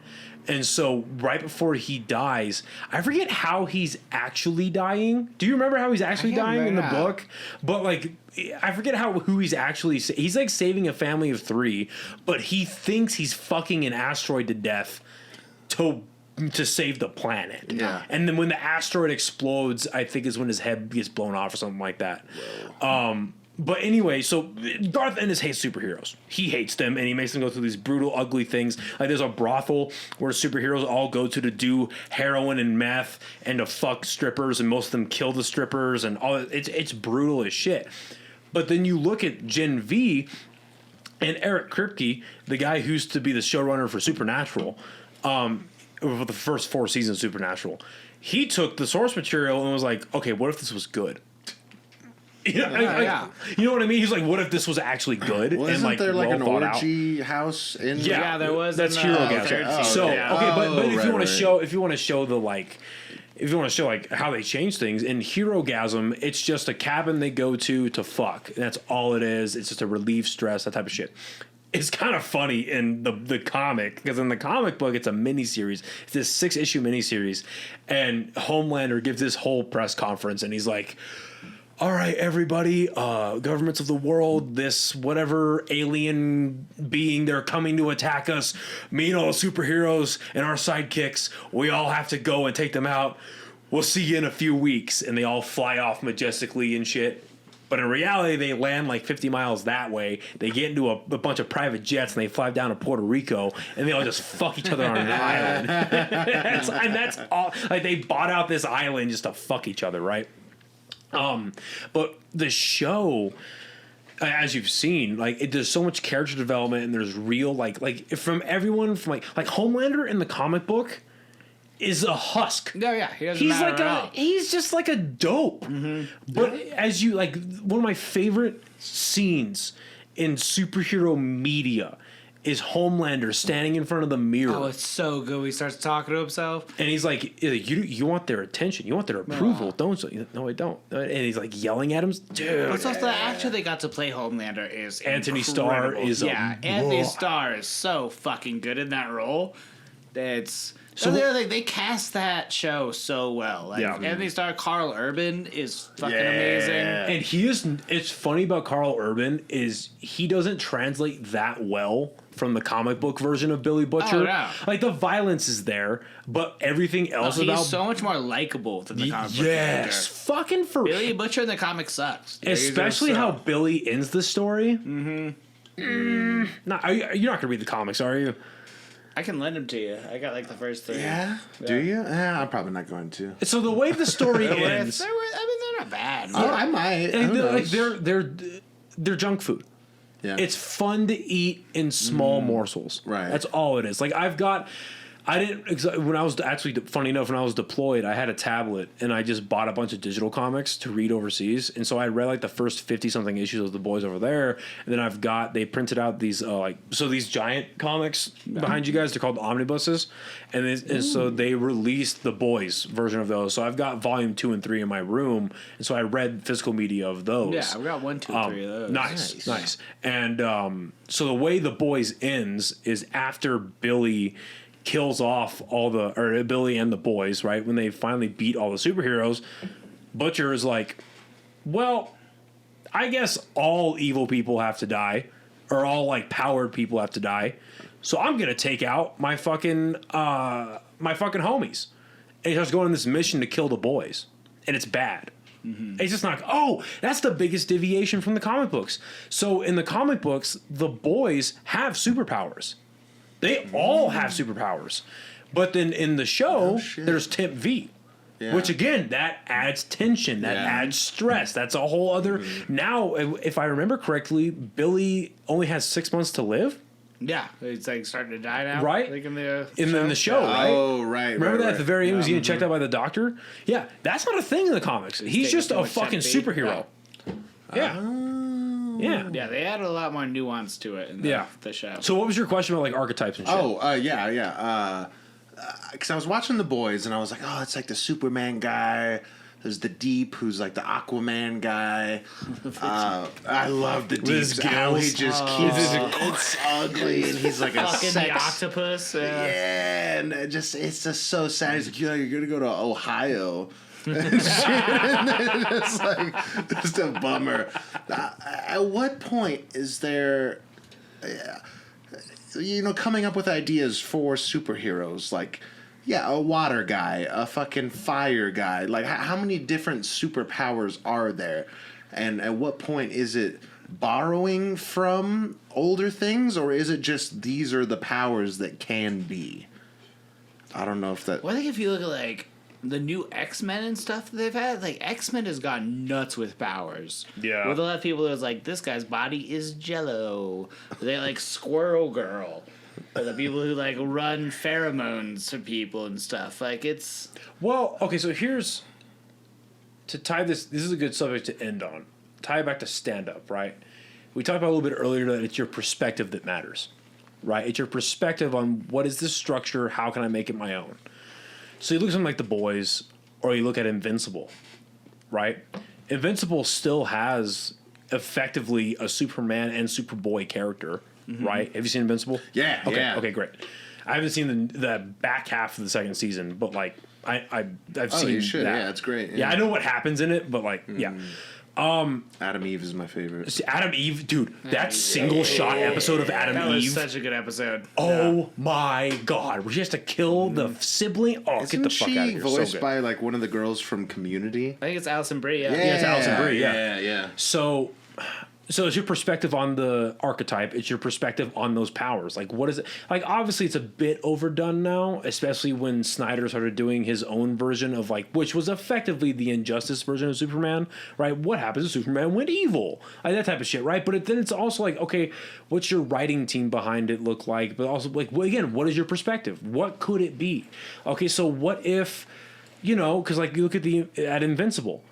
And so right before he dies, I forget how he's actually dying. Do you remember how he's actually dying in the book? But like, I forget who he's actually. He's like saving a family of 3, but he thinks he's fucking an asteroid to death to save the planet. Yeah. And then when the asteroid explodes, I think is when his head gets blown off or something like that. But anyway, so Garth Ennis hates superheroes. He hates them, and he makes them go through these brutal, ugly things. Like there's a brothel where superheroes all go to do heroin and meth and to fuck strippers, and most of them kill the strippers, and all. It's brutal as shit. But then you look at Gen V, and Eric Kripke, the guy who used to be the showrunner for Supernatural, for the first 4 seasons of Supernatural. He took the source material and was like, okay, what if this was good? You know, you know what I mean? He's like, what if this was actually good? Well, and like, there like an orgy house in? Yeah, there was. That's Herogasm. So but if you want to show, if you want to show the like, if you want to show like how they change things in Herogasm, it's just a cabin they go to fuck. And that's all it is. It's just to relieve stress, that type of shit. It's kind of funny in the comic, because in the comic book, it's a miniseries. It's this 6-issue miniseries, and Homelander gives this whole press conference, and he's like, all right, everybody, governments of the world, this whatever alien being, they're coming to attack us. Me and all the superheroes and our sidekicks, we all have to go and take them out. We'll see you in a few weeks. And they all fly off majestically and shit. But in reality, they land like 50 miles that way. They get into a bunch of private jets and they fly down to Puerto Rico, and they all just fuck each other on an island. And that's all. Like, they bought out this island just to fuck each other, right? But the show, as you've seen, like there's so much character development, and there's real like from everyone from like Homelander in the comic book is a husk. No, yeah, he doesn't matter at all. He's just like a dope. Mm-hmm. But as you like, one of my favorite scenes in superhero media is Homelander standing in front of the mirror. Oh, it's so good. He starts talking to himself, and he's like, "You want their attention? You want their approval, don't you?" No, I don't. And he's like yelling at him, dude. What's also the actor they got to play Homelander is Anthony incredible. Starr is Anthony Starr is so fucking good in that role. It's so they cast that show so well. Like Anthony Starr, Carl Urban is fucking amazing, and he is. It's funny about Carl Urban is he doesn't translate that well from the comic book version of Billy Butcher. Oh, no. Like the violence is there, but everything else about he's so much more likable than the comic book. Yes, fucking for Billy Butcher in the comic sucks. Especially how Billy ends the story. Mm-hmm. You're not gonna read the comics, are you? I can lend them to you. I got like the first 3. Yeah? Do you? I'm probably not going to. So the way the story ends, they're not bad. Oh, I might. They're junk food. Yeah. It's fun to eat in small morsels. Right. That's all it is. Like when I was actually, funny enough, when I was deployed, I had a tablet and I just bought a bunch of digital comics to read overseas. And so I read like the first 50 something issues of The Boys over there. And then they printed out these, these giant comics behind you guys, they're called omnibuses. And so they released The Boys version of those. So I've got volume 2 and 3 in my room. And so I read physical media of those. Yeah, I've got 1, 2, 3 of those. Nice. And so the way The Boys ends is after Billy kills off Billy and the boys, right? When they finally beat all the superheroes, Butcher is like, well, I guess all evil people have to die, or all like powered people have to die. So I'm gonna take out my fucking homies. And he starts going on this mission to kill the boys, and it's bad. Mm-hmm. It's just not. Oh, that's the biggest deviation from the comic books. So in the comic books, the boys have superpowers. They all have superpowers. But then in the show, there's Temp V. Yeah. Which, again, that adds tension. That adds stress. That's a whole other... Mm-hmm. Now, if I remember correctly, Billy only has 6 months to live? Yeah. It's like starting to die now. Right? Like in the show, right? Oh, right. Remember that at the very end, was getting checked out by the doctor? Yeah. That's not a thing in the comics. He's just a fucking superhero. Yeah. Yeah. Yeah, they added a lot more nuance to it in the show. So what was your question about like archetypes and shit? Because I was watching The Boys and I was like, oh, it's like the Superman guy. There's the Deep, who's like the Aquaman guy. I love the Deep. How he just keeps it's ugly, and he's like a fucking the octopus. Yeah, and it's just so sad. He's like, you're gonna go to Ohio. It's like just a bummer. At what point is there, coming up with ideas for superheroes? Like, a water guy, a fucking fire guy. Like, how many different superpowers are there? And at what point is it borrowing from older things, or is it just these are the powers that can be? I don't know if that. Well, I think if you look at like the new X-Men and stuff that they've had, like X-Men has gone nuts with powers. Yeah. With a lot of people, it was like, this guy's body is jello. They like Squirrel Girl. or the people who like run pheromones to people and stuff. Like it's Well, okay, so here's to tie this is a good subject to end on. Tie it back to stand up, right? We talked about a little bit earlier that it's your perspective that matters. Right? It's your perspective on what is this structure, how can I make it my own? So you look at something like The Boys, or you look at Invincible, right? Invincible still has effectively a Superman and Superboy character, right? Have you seen Invincible? Yeah, Okay, yeah. okay, great. I haven't seen the back half of the second season, but like I've seen you should. that. Yeah, it's great. Yeah, I know what happens in it, but like yeah. Adam Eve is my favorite. See, Adam Eve, dude, that single shot episode of Adam that Eve. was such a good episode. Oh my god, where she has to kill the sibling. Oh, Isn't get the fuck she out of here. voiced So good. by like one of the girls from Community? I think it's Alison Brie. Yeah, it's Alison Brie, yeah. yeah. So it's your perspective on the archetype. It's your perspective on those powers. Like, what is it? Like, obviously, it's a bit overdone now, especially when Snyder started doing his own version of, like, which was effectively the Injustice version of Superman, right? What happens if Superman went evil? Like, that type of shit, right? But then it's also like, okay, what's your writing team behind it look like? But also, like, well, again, what is your perspective? What could it be? Okay, so what if, because, like, you look at Invincible.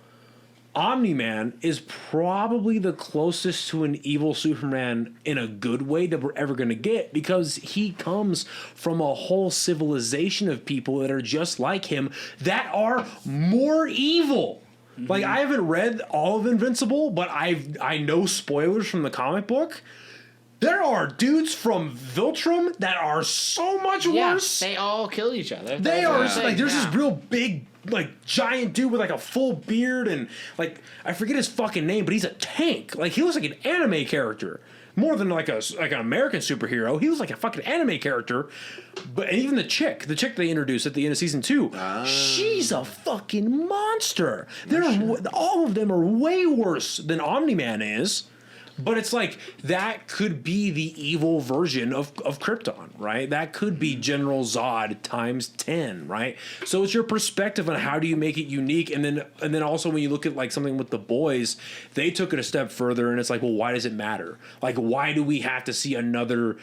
Omni-Man is probably the closest to an evil Superman in a good way that we're ever going to get, because he comes from a whole civilization of people that are just like him that are more evil. Like, I haven't read all of Invincible, but I know spoilers from the comic book. There are dudes from Viltrum that are so much worse. They all kill each other. They That's are the thing, like, there's yeah. this real big, like, giant dude with like a full beard, and like, I forget his fucking name, but he's a tank. Like, he looks like an anime character more than like an American superhero. He was like a fucking anime character. But and even the chick they introduced at the end of season 2, she's a fucking monster. All of them are way worse than Omni-Man is. But it's like, that could be the evil version of Krypton, right? That could be General Zod times 10, right? So it's your perspective on how do you make it unique. And then also when you look at like something with The Boys, they took it a step further, and it's like, well, why does it matter? Like, why do we have to see another,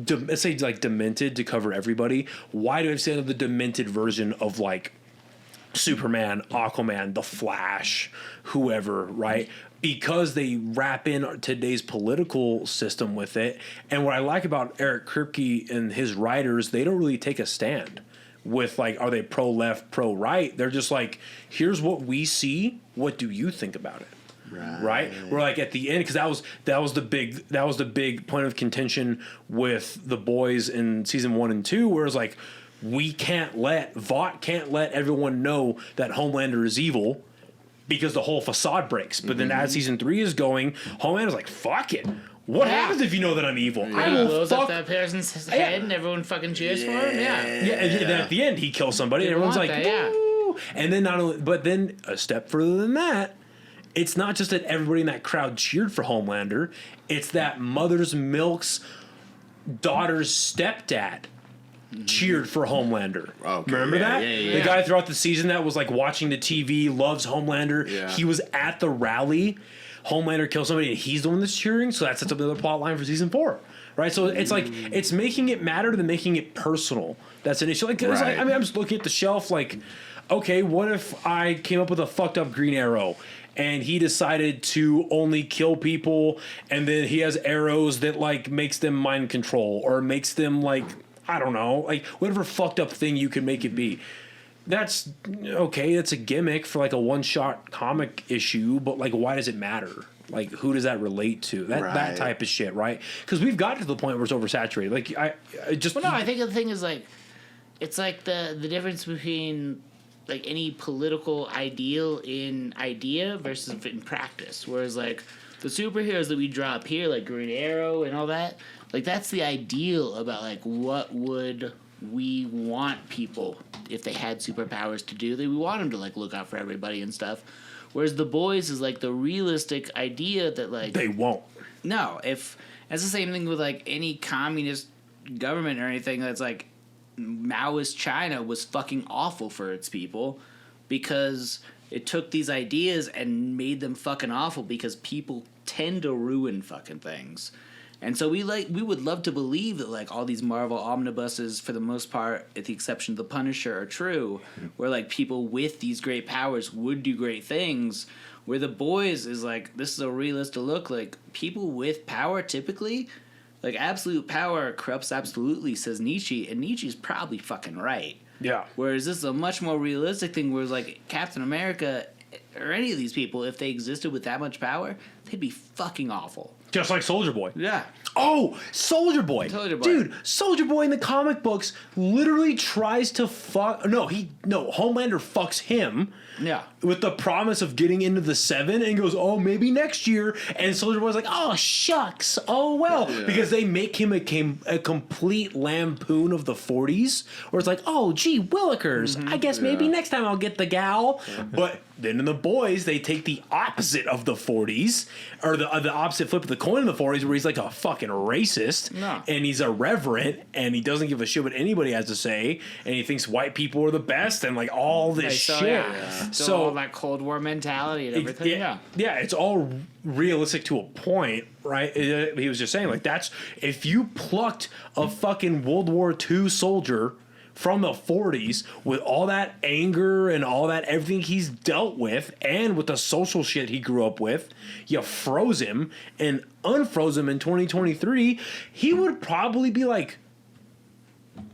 let's say like Demented to cover everybody? Why do we have to see another Demented version of like Superman, Aquaman, The Flash, whoever, right? Because they wrap in today's political system with it. And what I like about Eric Kripke and his writers, they don't really take a stand with like, are they pro-left, pro-right? They're just like, here's what we see. What do you think about it? Right? We're like at the end, because that was the big point of contention with The Boys in season 1 and 2, where it's like, Vought can't let everyone know that Homelander is evil, because the whole facade breaks. But then as season 3 is going, Homelander's like, fuck it. What happens if you know that I'm evil? I He will blows fuck. up that person's head and everyone fucking cheers for him. Yeah. And then at the end, he kills somebody, and Didn't everyone's want like, that, woo! And then but then a step further than that, it's not just that everybody in that crowd cheered for Homelander. It's that Mother's Milk's daughter's stepdad cheered for Homelander. Okay, Remember that? yeah. The guy throughout the season that was like watching the TV, loves Homelander. Yeah. He was at the rally. Homelander kills somebody, and he's the one that's cheering. So that sets up another plot line for season 4. Right? So it's like, it's making it matter than making it personal. That's an issue. Like, it's like, I mean, I'm just looking at the shelf like, okay, what if I came up with a fucked up Green Arrow, and he decided to only kill people, and then he has arrows that like makes them mind control, or makes them like, I don't know, like whatever fucked up thing you can make it be. That's okay. That's a gimmick for like a one-shot comic issue, but like, why does it matter? Like, who does that relate to? That type of shit, right? Because we've gotten to the point where it's oversaturated. Like, I just. Well, no, I think the thing is like, it's like the difference between like any political ideal in idea versus in practice. Whereas like the superheroes that we draw up here, like Green Arrow and all that, like that's the ideal about like what would we want people if they had superpowers to do. We want them to like look out for everybody and stuff. Whereas The Boys is like the realistic idea that like they won't. No, if that's the same thing with like any communist government or anything that's like Maoist China was fucking awful for its people because it took these ideas and made them fucking awful because people tend to ruin fucking things. And so we would love to believe that like all these Marvel omnibuses, for the most part, at the exception of the Punisher, are true. Where like people with these great powers would do great things. Where the Boys is like, this is a realistic look. Like people with power typically, like absolute power corrupts absolutely, says Nietzsche, and Nietzsche's probably fucking right. Yeah. Whereas this is a much more realistic thing. Whereas like Captain America or any of these people, if they existed with that much power, they'd be fucking awful. Just like Soldier Boy. Yeah. Oh, Soldier Boy. Dude, Soldier Boy in the comic books literally tries to fuck... No, Homelander fucks him. Yeah. With the promise of getting into the 7 and goes, oh, maybe next year. And Soldier Boy's like, oh, shucks. Oh, well. Yeah. Because they make him a complete lampoon of the 40s. Where it's like, oh, gee, Willikers. I guess maybe next time I'll get the gal. But then in the Boys, they take the opposite of the 40s. Or the opposite flip of the coin in the 40s where he's like a fucking racist. No. And he's irreverent. And he doesn't give a shit what anybody has to say. And he thinks white people are the best. And like all this shit. Yeah. So all that Cold War mentality and everything. Yeah, it's all realistic to a point, right? He was just saying, like, that's if you plucked a fucking World War II soldier from the 40s with all that anger and all that everything he's dealt with and with the social shit he grew up with, you froze him and unfroze him in 2023, he would probably be like,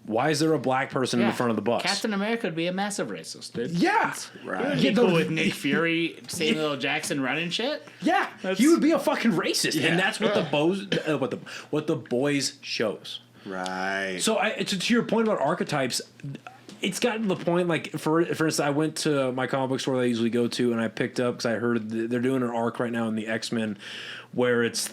why is there a black person in the front of the bus? Captain America would be a massive racist, dude. Yeah. Right. He'd go with Nick Fury, Samuel L. Jackson running shit. Yeah. He would be a fucking racist. Yeah. And that's what what the Boys shows. Right. So to your point about archetypes, it's gotten to the point, like, for instance, I went to my comic book store that I usually go to, and I picked up, because I heard they're doing an arc right now in the X-Men where it's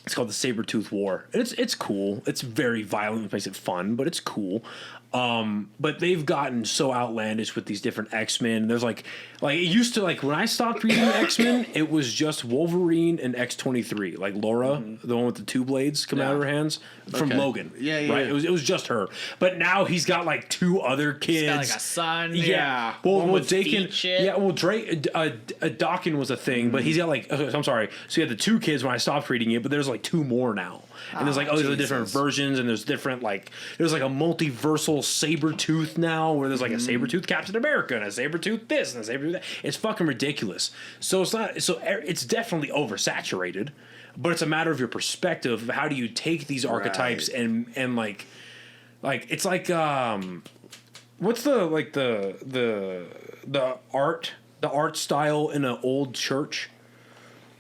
it's called the Sabretooth War. And it's cool. It's very violent, which makes it fun, but it's cool. But they've gotten so outlandish with these different X-Men. There's like it used to, like, when I stopped reading X-Men, it was just Wolverine and X-23, like Laura, the one with the 2 blades coming out of her hands from Logan. Yeah. Right? It was just her. But now he's got like 2 other kids. He's got like a son. Yeah. Well, Dakin. Yeah. Well, Dakin was a thing, but he's got like. I'm sorry. So he had the 2 kids when I stopped reading it, but there's like 2 more now. And there's like there's different versions, and there's different there's like a multiversal Sabretooth now, where there's like a Sabretooth Captain America and a Sabretooth this and a Sabretooth that. It's fucking ridiculous. So it's definitely oversaturated, but it's a matter of your perspective of how do you take these archetypes and like it's like what's the art style in an old church?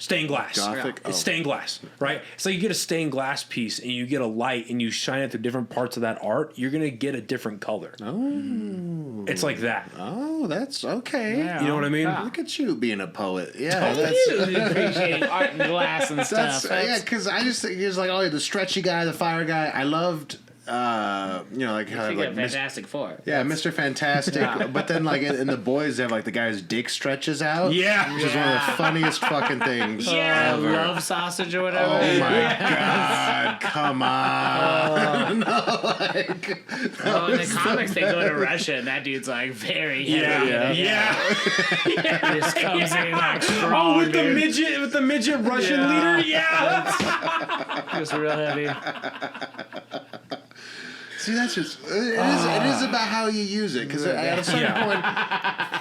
Stained glass. Gothic? It's stained glass, right? So you get a stained glass piece and you get a light and you shine it through different parts of that art, you're going to get a different color. Oh. It's like that. Oh, that's okay. Yeah. You know what I mean? Look at you being a poet. Yeah. Appreciating art and glass and stuff. Yeah, because I just think he was like, oh, the stretchy guy, the fire guy. I loved... like how like Fantastic Four. Yeah, Mr. Fantastic. But then like in the Boys, they have like the guy's dick stretches out. Yeah, which is one of the funniest fucking things. Yeah, ever. love sausage or whatever. Oh my god, come on! In the comics, they go to Russia, and that dude's like very heavy. Yeah. He just comes in like strong. With the midget Russian leader. Yeah, just real heavy. See, that's just it is about how you use it, because at a certain point,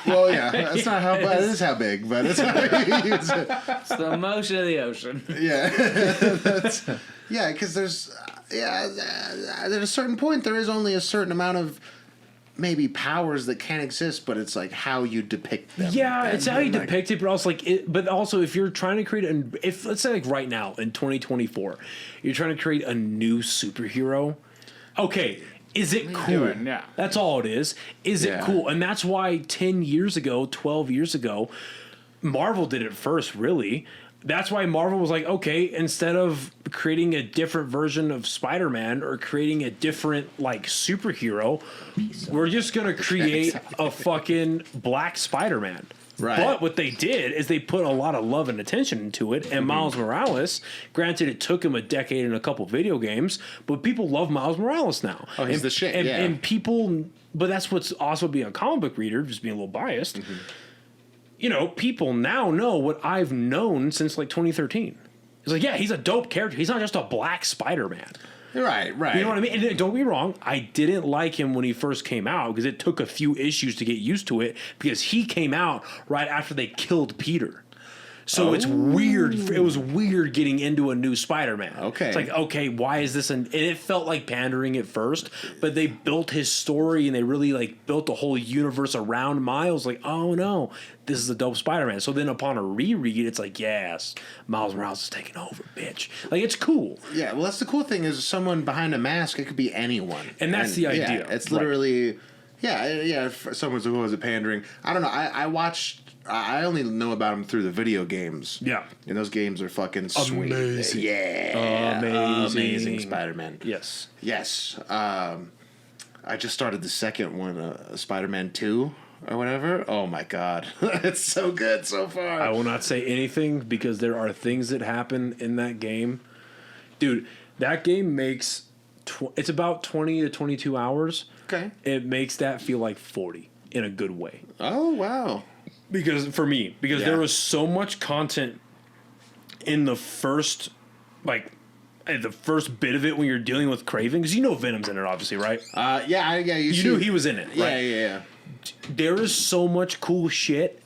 well, yeah, that's not how, but it is how big, but it's how you use it. It's the motion of the ocean. Yeah, because there's at a certain point there is only a certain amount of maybe powers that can exist, but it's like how you depict them. Yeah, it's how you depict it, but also but also if you're trying to create if let's say like right now in 2024, you're trying to create a new superhero. Okay, is it cool? Yeah. That's all it is. Is it cool? And that's why 10 years ago, 12 years ago, Marvel did it first, really. That's why Marvel was like, okay, instead of creating a different version of Spider-Man or creating a different, like, superhero, we're just going to create a fucking black Spider-Man. Right. But what they did is they put a lot of love and attention into it. And Miles Morales, granted, it took him a decade and a couple video games, but people love Miles Morales now. Oh, he's the shit. And people, but that's what's also being a comic book reader, just being a little biased. You know, people now know what I've known since like 2013. It's like, yeah, he's a dope character. He's not just a black Spider-Man. Right. You know what I mean? And don't be wrong, I didn't like him when he first came out because it took a few issues to get used to it because he came out right after they killed Peter. So it's weird. It was weird getting into a new Spider-Man. Okay. It's like, okay, why is this? And it felt like pandering at first, but they built his story and they really like built the whole universe around Miles. Like, oh no, this is a dope Spider-Man. So then upon a reread, it's like, yes, Miles Morales is taking over, bitch. Like, it's cool. Yeah, well, that's the cool thing is someone behind a mask, it could be anyone. And that's the idea. Yeah, it's literally, if someone's who was it pandering. I don't know. I only know about them through the video games. Yeah. And those games are fucking sweet. Amazing. Yeah. Amazing Spider-Man. Yes. Yes. I just started the second one, Spider-Man 2 or whatever. Oh my God. It's so good so far. I will not say anything because there are things that happen in that game. Dude, that game makes... it's about 20 to 22 hours. Okay. It makes that feel like 40 in a good way. Oh, wow. Because there was so much content in the first, the first bit of it when you're dealing with Kraven, because you know Venom's in it, obviously, right? You knew he was in it, right? Yeah. There is so much cool shit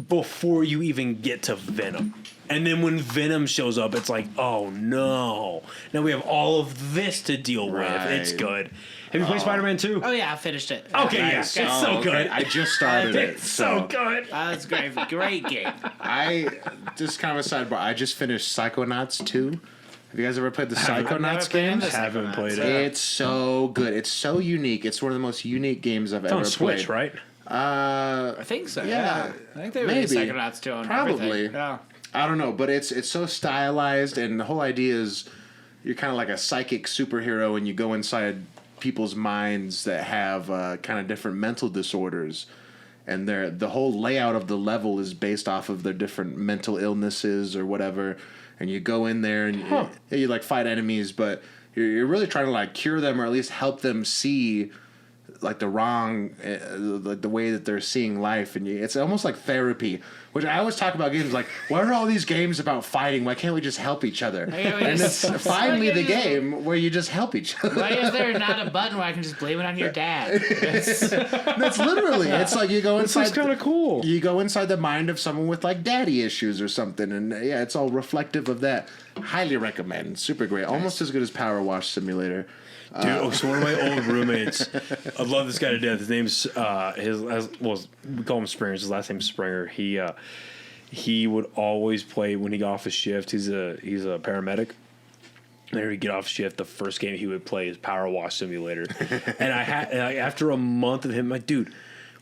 before you even get to Venom. And then when Venom shows up, it's like, oh no. Now we have all of this to deal with. It's good. Have you played Spider-Man 2? Oh, yeah, I finished it. Okay, yeah. It's so good. I just started it. It's so good. That's great. Great game. I just kind of a sidebar. I just finished Psychonauts 2. Have you guys ever played the Psychonauts games? Haven't played it. It's so good. It's so unique. It's one of the most unique games I've ever on played. Switch, right? I think so. Yeah. I think they released Psychonauts 2 on Probably. everything. Yeah. I don't know, but it's so stylized, and the whole idea is you're kind of like a psychic superhero, and you go inside people's minds that have kind of different mental disorders, and the whole layout of the level is based off of their different mental illnesses or whatever. And you go in there and you like fight enemies, but you're really trying to like cure them or at least help them see like the wrong, like the way that they're seeing life, and it's almost like therapy. Which I always talk about games like, why are all these games about fighting? Why can't we just help each other? And it's finally the game where you just help each other. Why is there not a button where I can just blame it on your dad? That's literally. It's like you go inside. It's kind of cool. You go inside the mind of someone with like daddy issues or something, and yeah, it's all reflective of that. Highly recommend. Super great. Almost as good as Power Wash Simulator. Dude, so one of my old roommates, I love this guy to death. His name's we call him Springer. His last name's Springer. He would always play when he got off his shift. He's a paramedic. And he'd get off shift. The first game he would play is Power Wash Simulator. And after a month of him, I'm like, dude,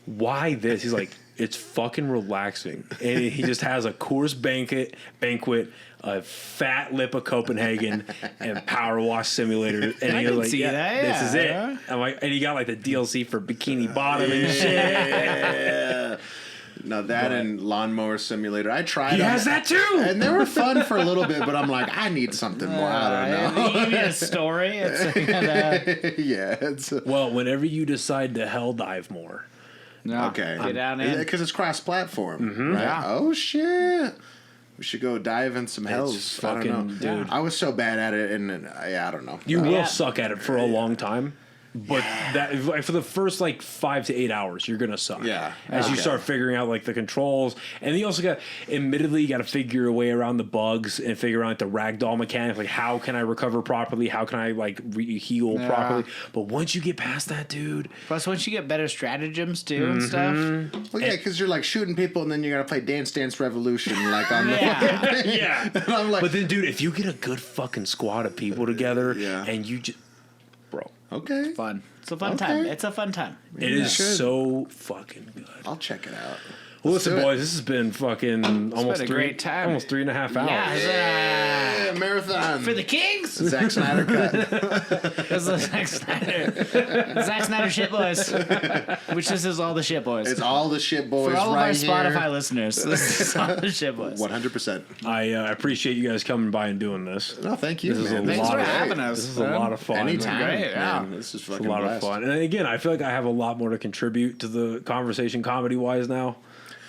why this? He's like, it's fucking relaxing. And he just has a Coors banquet, a fat lip of Copenhagen, and Power Wash Simulator. And I he can was like, see that, this is yeah. it. I'm like, and he got like the DLC for Bikini Bottom and shit. Yeah. No, that and Lawnmower Simulator. I tried. He has that too, and they were fun for a little bit. But I'm like, I need something more. I don't know. You need a story. It's well, whenever you decide to hell dive more. No, okay. Get down in. Because it's cross-platform, Mm-hmm. right? Yeah. Oh shit. We should go dive in some hells. I don't know. Dude. I was so bad at it, and I don't know. You will suck at it for a long time. But that like, for the first like 5 to 8 hours, you're gonna suck. Yeah. As you start figuring out like the controls, and then you also got, admittedly, you got to figure your way around the bugs and figure out like the ragdoll mechanics. Like, how can I recover properly? How can I like heal properly? But once you get past that, dude. Plus, once you get better stratagems too and stuff. Well, yeah, because you're like shooting people, and then you gotta play Dance Dance Revolution, like on the Yeah. Yeah. And I'm like, But then, dude, if you get a good fucking squad of people together, and you just, bro, okay, Fun. It's a fun time. It's a fun time. it is so fucking good. I'll check it out. Well, listen, do it. boys, this has been fucking almost been a great time. almost 3.5 hours. Yeah, marathon For the Kings? Zack Snyder cut. This is Zack Snyder. Zack Snyder shit boys. Which this is all the shit boys. It's all the shit boys For all right of our here. Spotify listeners, this is all the shit boys. 100%. I appreciate you guys coming by and doing this. No, thank you, This is man. a Thanks lot for of having us. This is a lot of fun. Anytime, Great, yeah. man. This is It's a fucking lot blast. of fun. And again, I feel like I have a lot more to contribute to the conversation comedy wise now.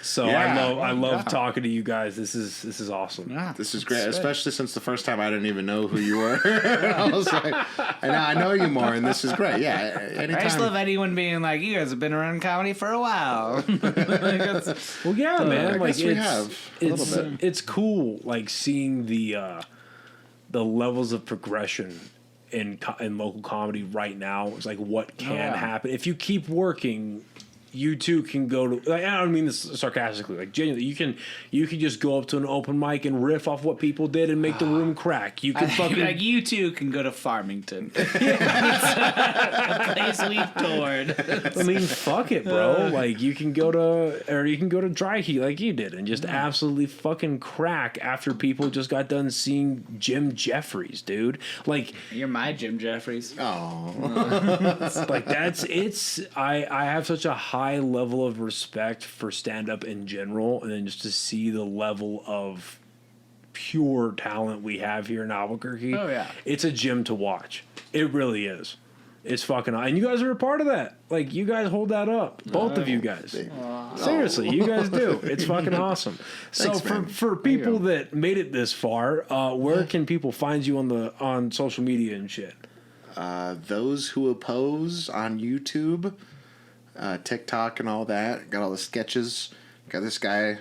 So Yeah. I love talking to you guys. This is awesome. Yeah, This is great, especially since the first time I didn't even know who you were. I was like, and now I know you more, and this is great. Yeah, anytime. I just love anyone being like, "You guys have been around comedy for a while." Well, yeah, man. I Like guess we have a little bit. It's cool, like seeing the levels of progression in local comedy right now. It's like what can happen if you keep working. You too can go to. Like, I don't mean this sarcastically. Like genuinely, you can just go up to an open mic and riff off what people did and make the room crack. You can fucking like you two can go to Farmington, a place we've toured. I mean, fuck it, bro. Like you can go to Dry Heat like you did and just absolutely fucking crack after people just got done seeing Jim Jeffries, dude. Like You're my Jim Jeffries. Oh, like I have such a high level of respect for stand-up in general, and then just to see the level of pure talent we have here in Albuquerque. Oh, yeah. It's a gym to watch. It really is. It's fucking, and you guys are a part of that. Like, you guys hold that up. Both of you guys. Seriously, you guys do. It's fucking awesome. So Thanks, man. for people that made it this far, where can people find you on social media and shit? those who oppose on YouTube, TikTok, and all that. Got all the sketches. Got this guy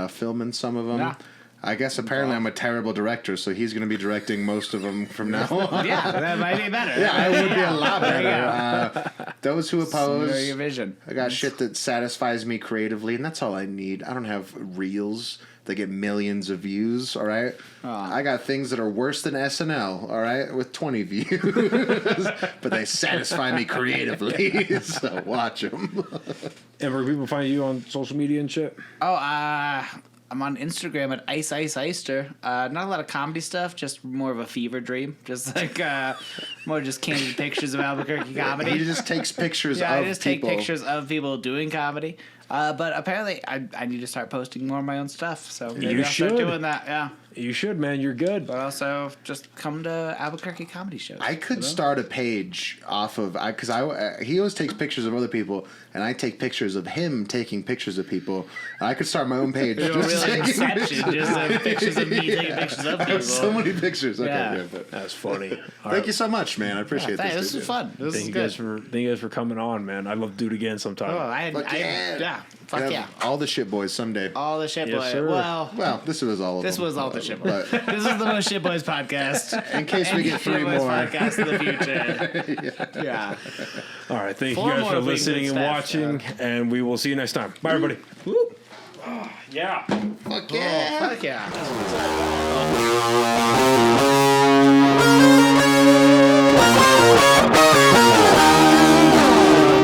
filming some of them. Yeah. I guess apparently I'm a terrible director, so he's going to be directing most of them from now on. Yeah, that might be better. Yeah, I would be a lot better. Those who oppose, Your vision. I got shit that satisfies me creatively, and that's all I need. I don't have reels that get millions of views, all right? I got things that are worse than SNL, all right, with 20 views. But they satisfy me creatively, so watch them. And where people find you on social media and shit? I'm on Instagram at Eyster. Not a lot of comedy stuff, just more of a fever dream. Just like more just candid pictures of Albuquerque comedy. He just takes pictures Yeah, of I just people. take pictures of people doing comedy. But apparently, I need to start posting more of my own stuff. So maybe I'll should. start doing that. Yeah, You should, man. You're good. but also just come to Albuquerque comedy shows. I could start a page off of because he always takes pictures of other people, and I take pictures of him taking pictures of people. And I could start my own page. Real just taking Inception, just pictures of me taking pictures of I people. have so many pictures. Okay, Yeah. good, but That's funny. All thank you so much, man. I appreciate Thanks, this. this was fun. This Thank is you good. guys for coming on, man. I'd love to do it again sometime. Oh, Fuck yeah. yeah, fuck yeah. All the shit boys someday. All the shit Yes, boys. sir. Well, This was all of them. this was all the shit boys. But This is the most shit boys podcast. in case we get Shit 3 Boys more. podcast in the future. Yeah. All right. Thank 4 you guys more for if we can listening get and staff. watching, and we will see you next time. Bye, everybody. Yeah. Fuck yeah. Fuck yeah.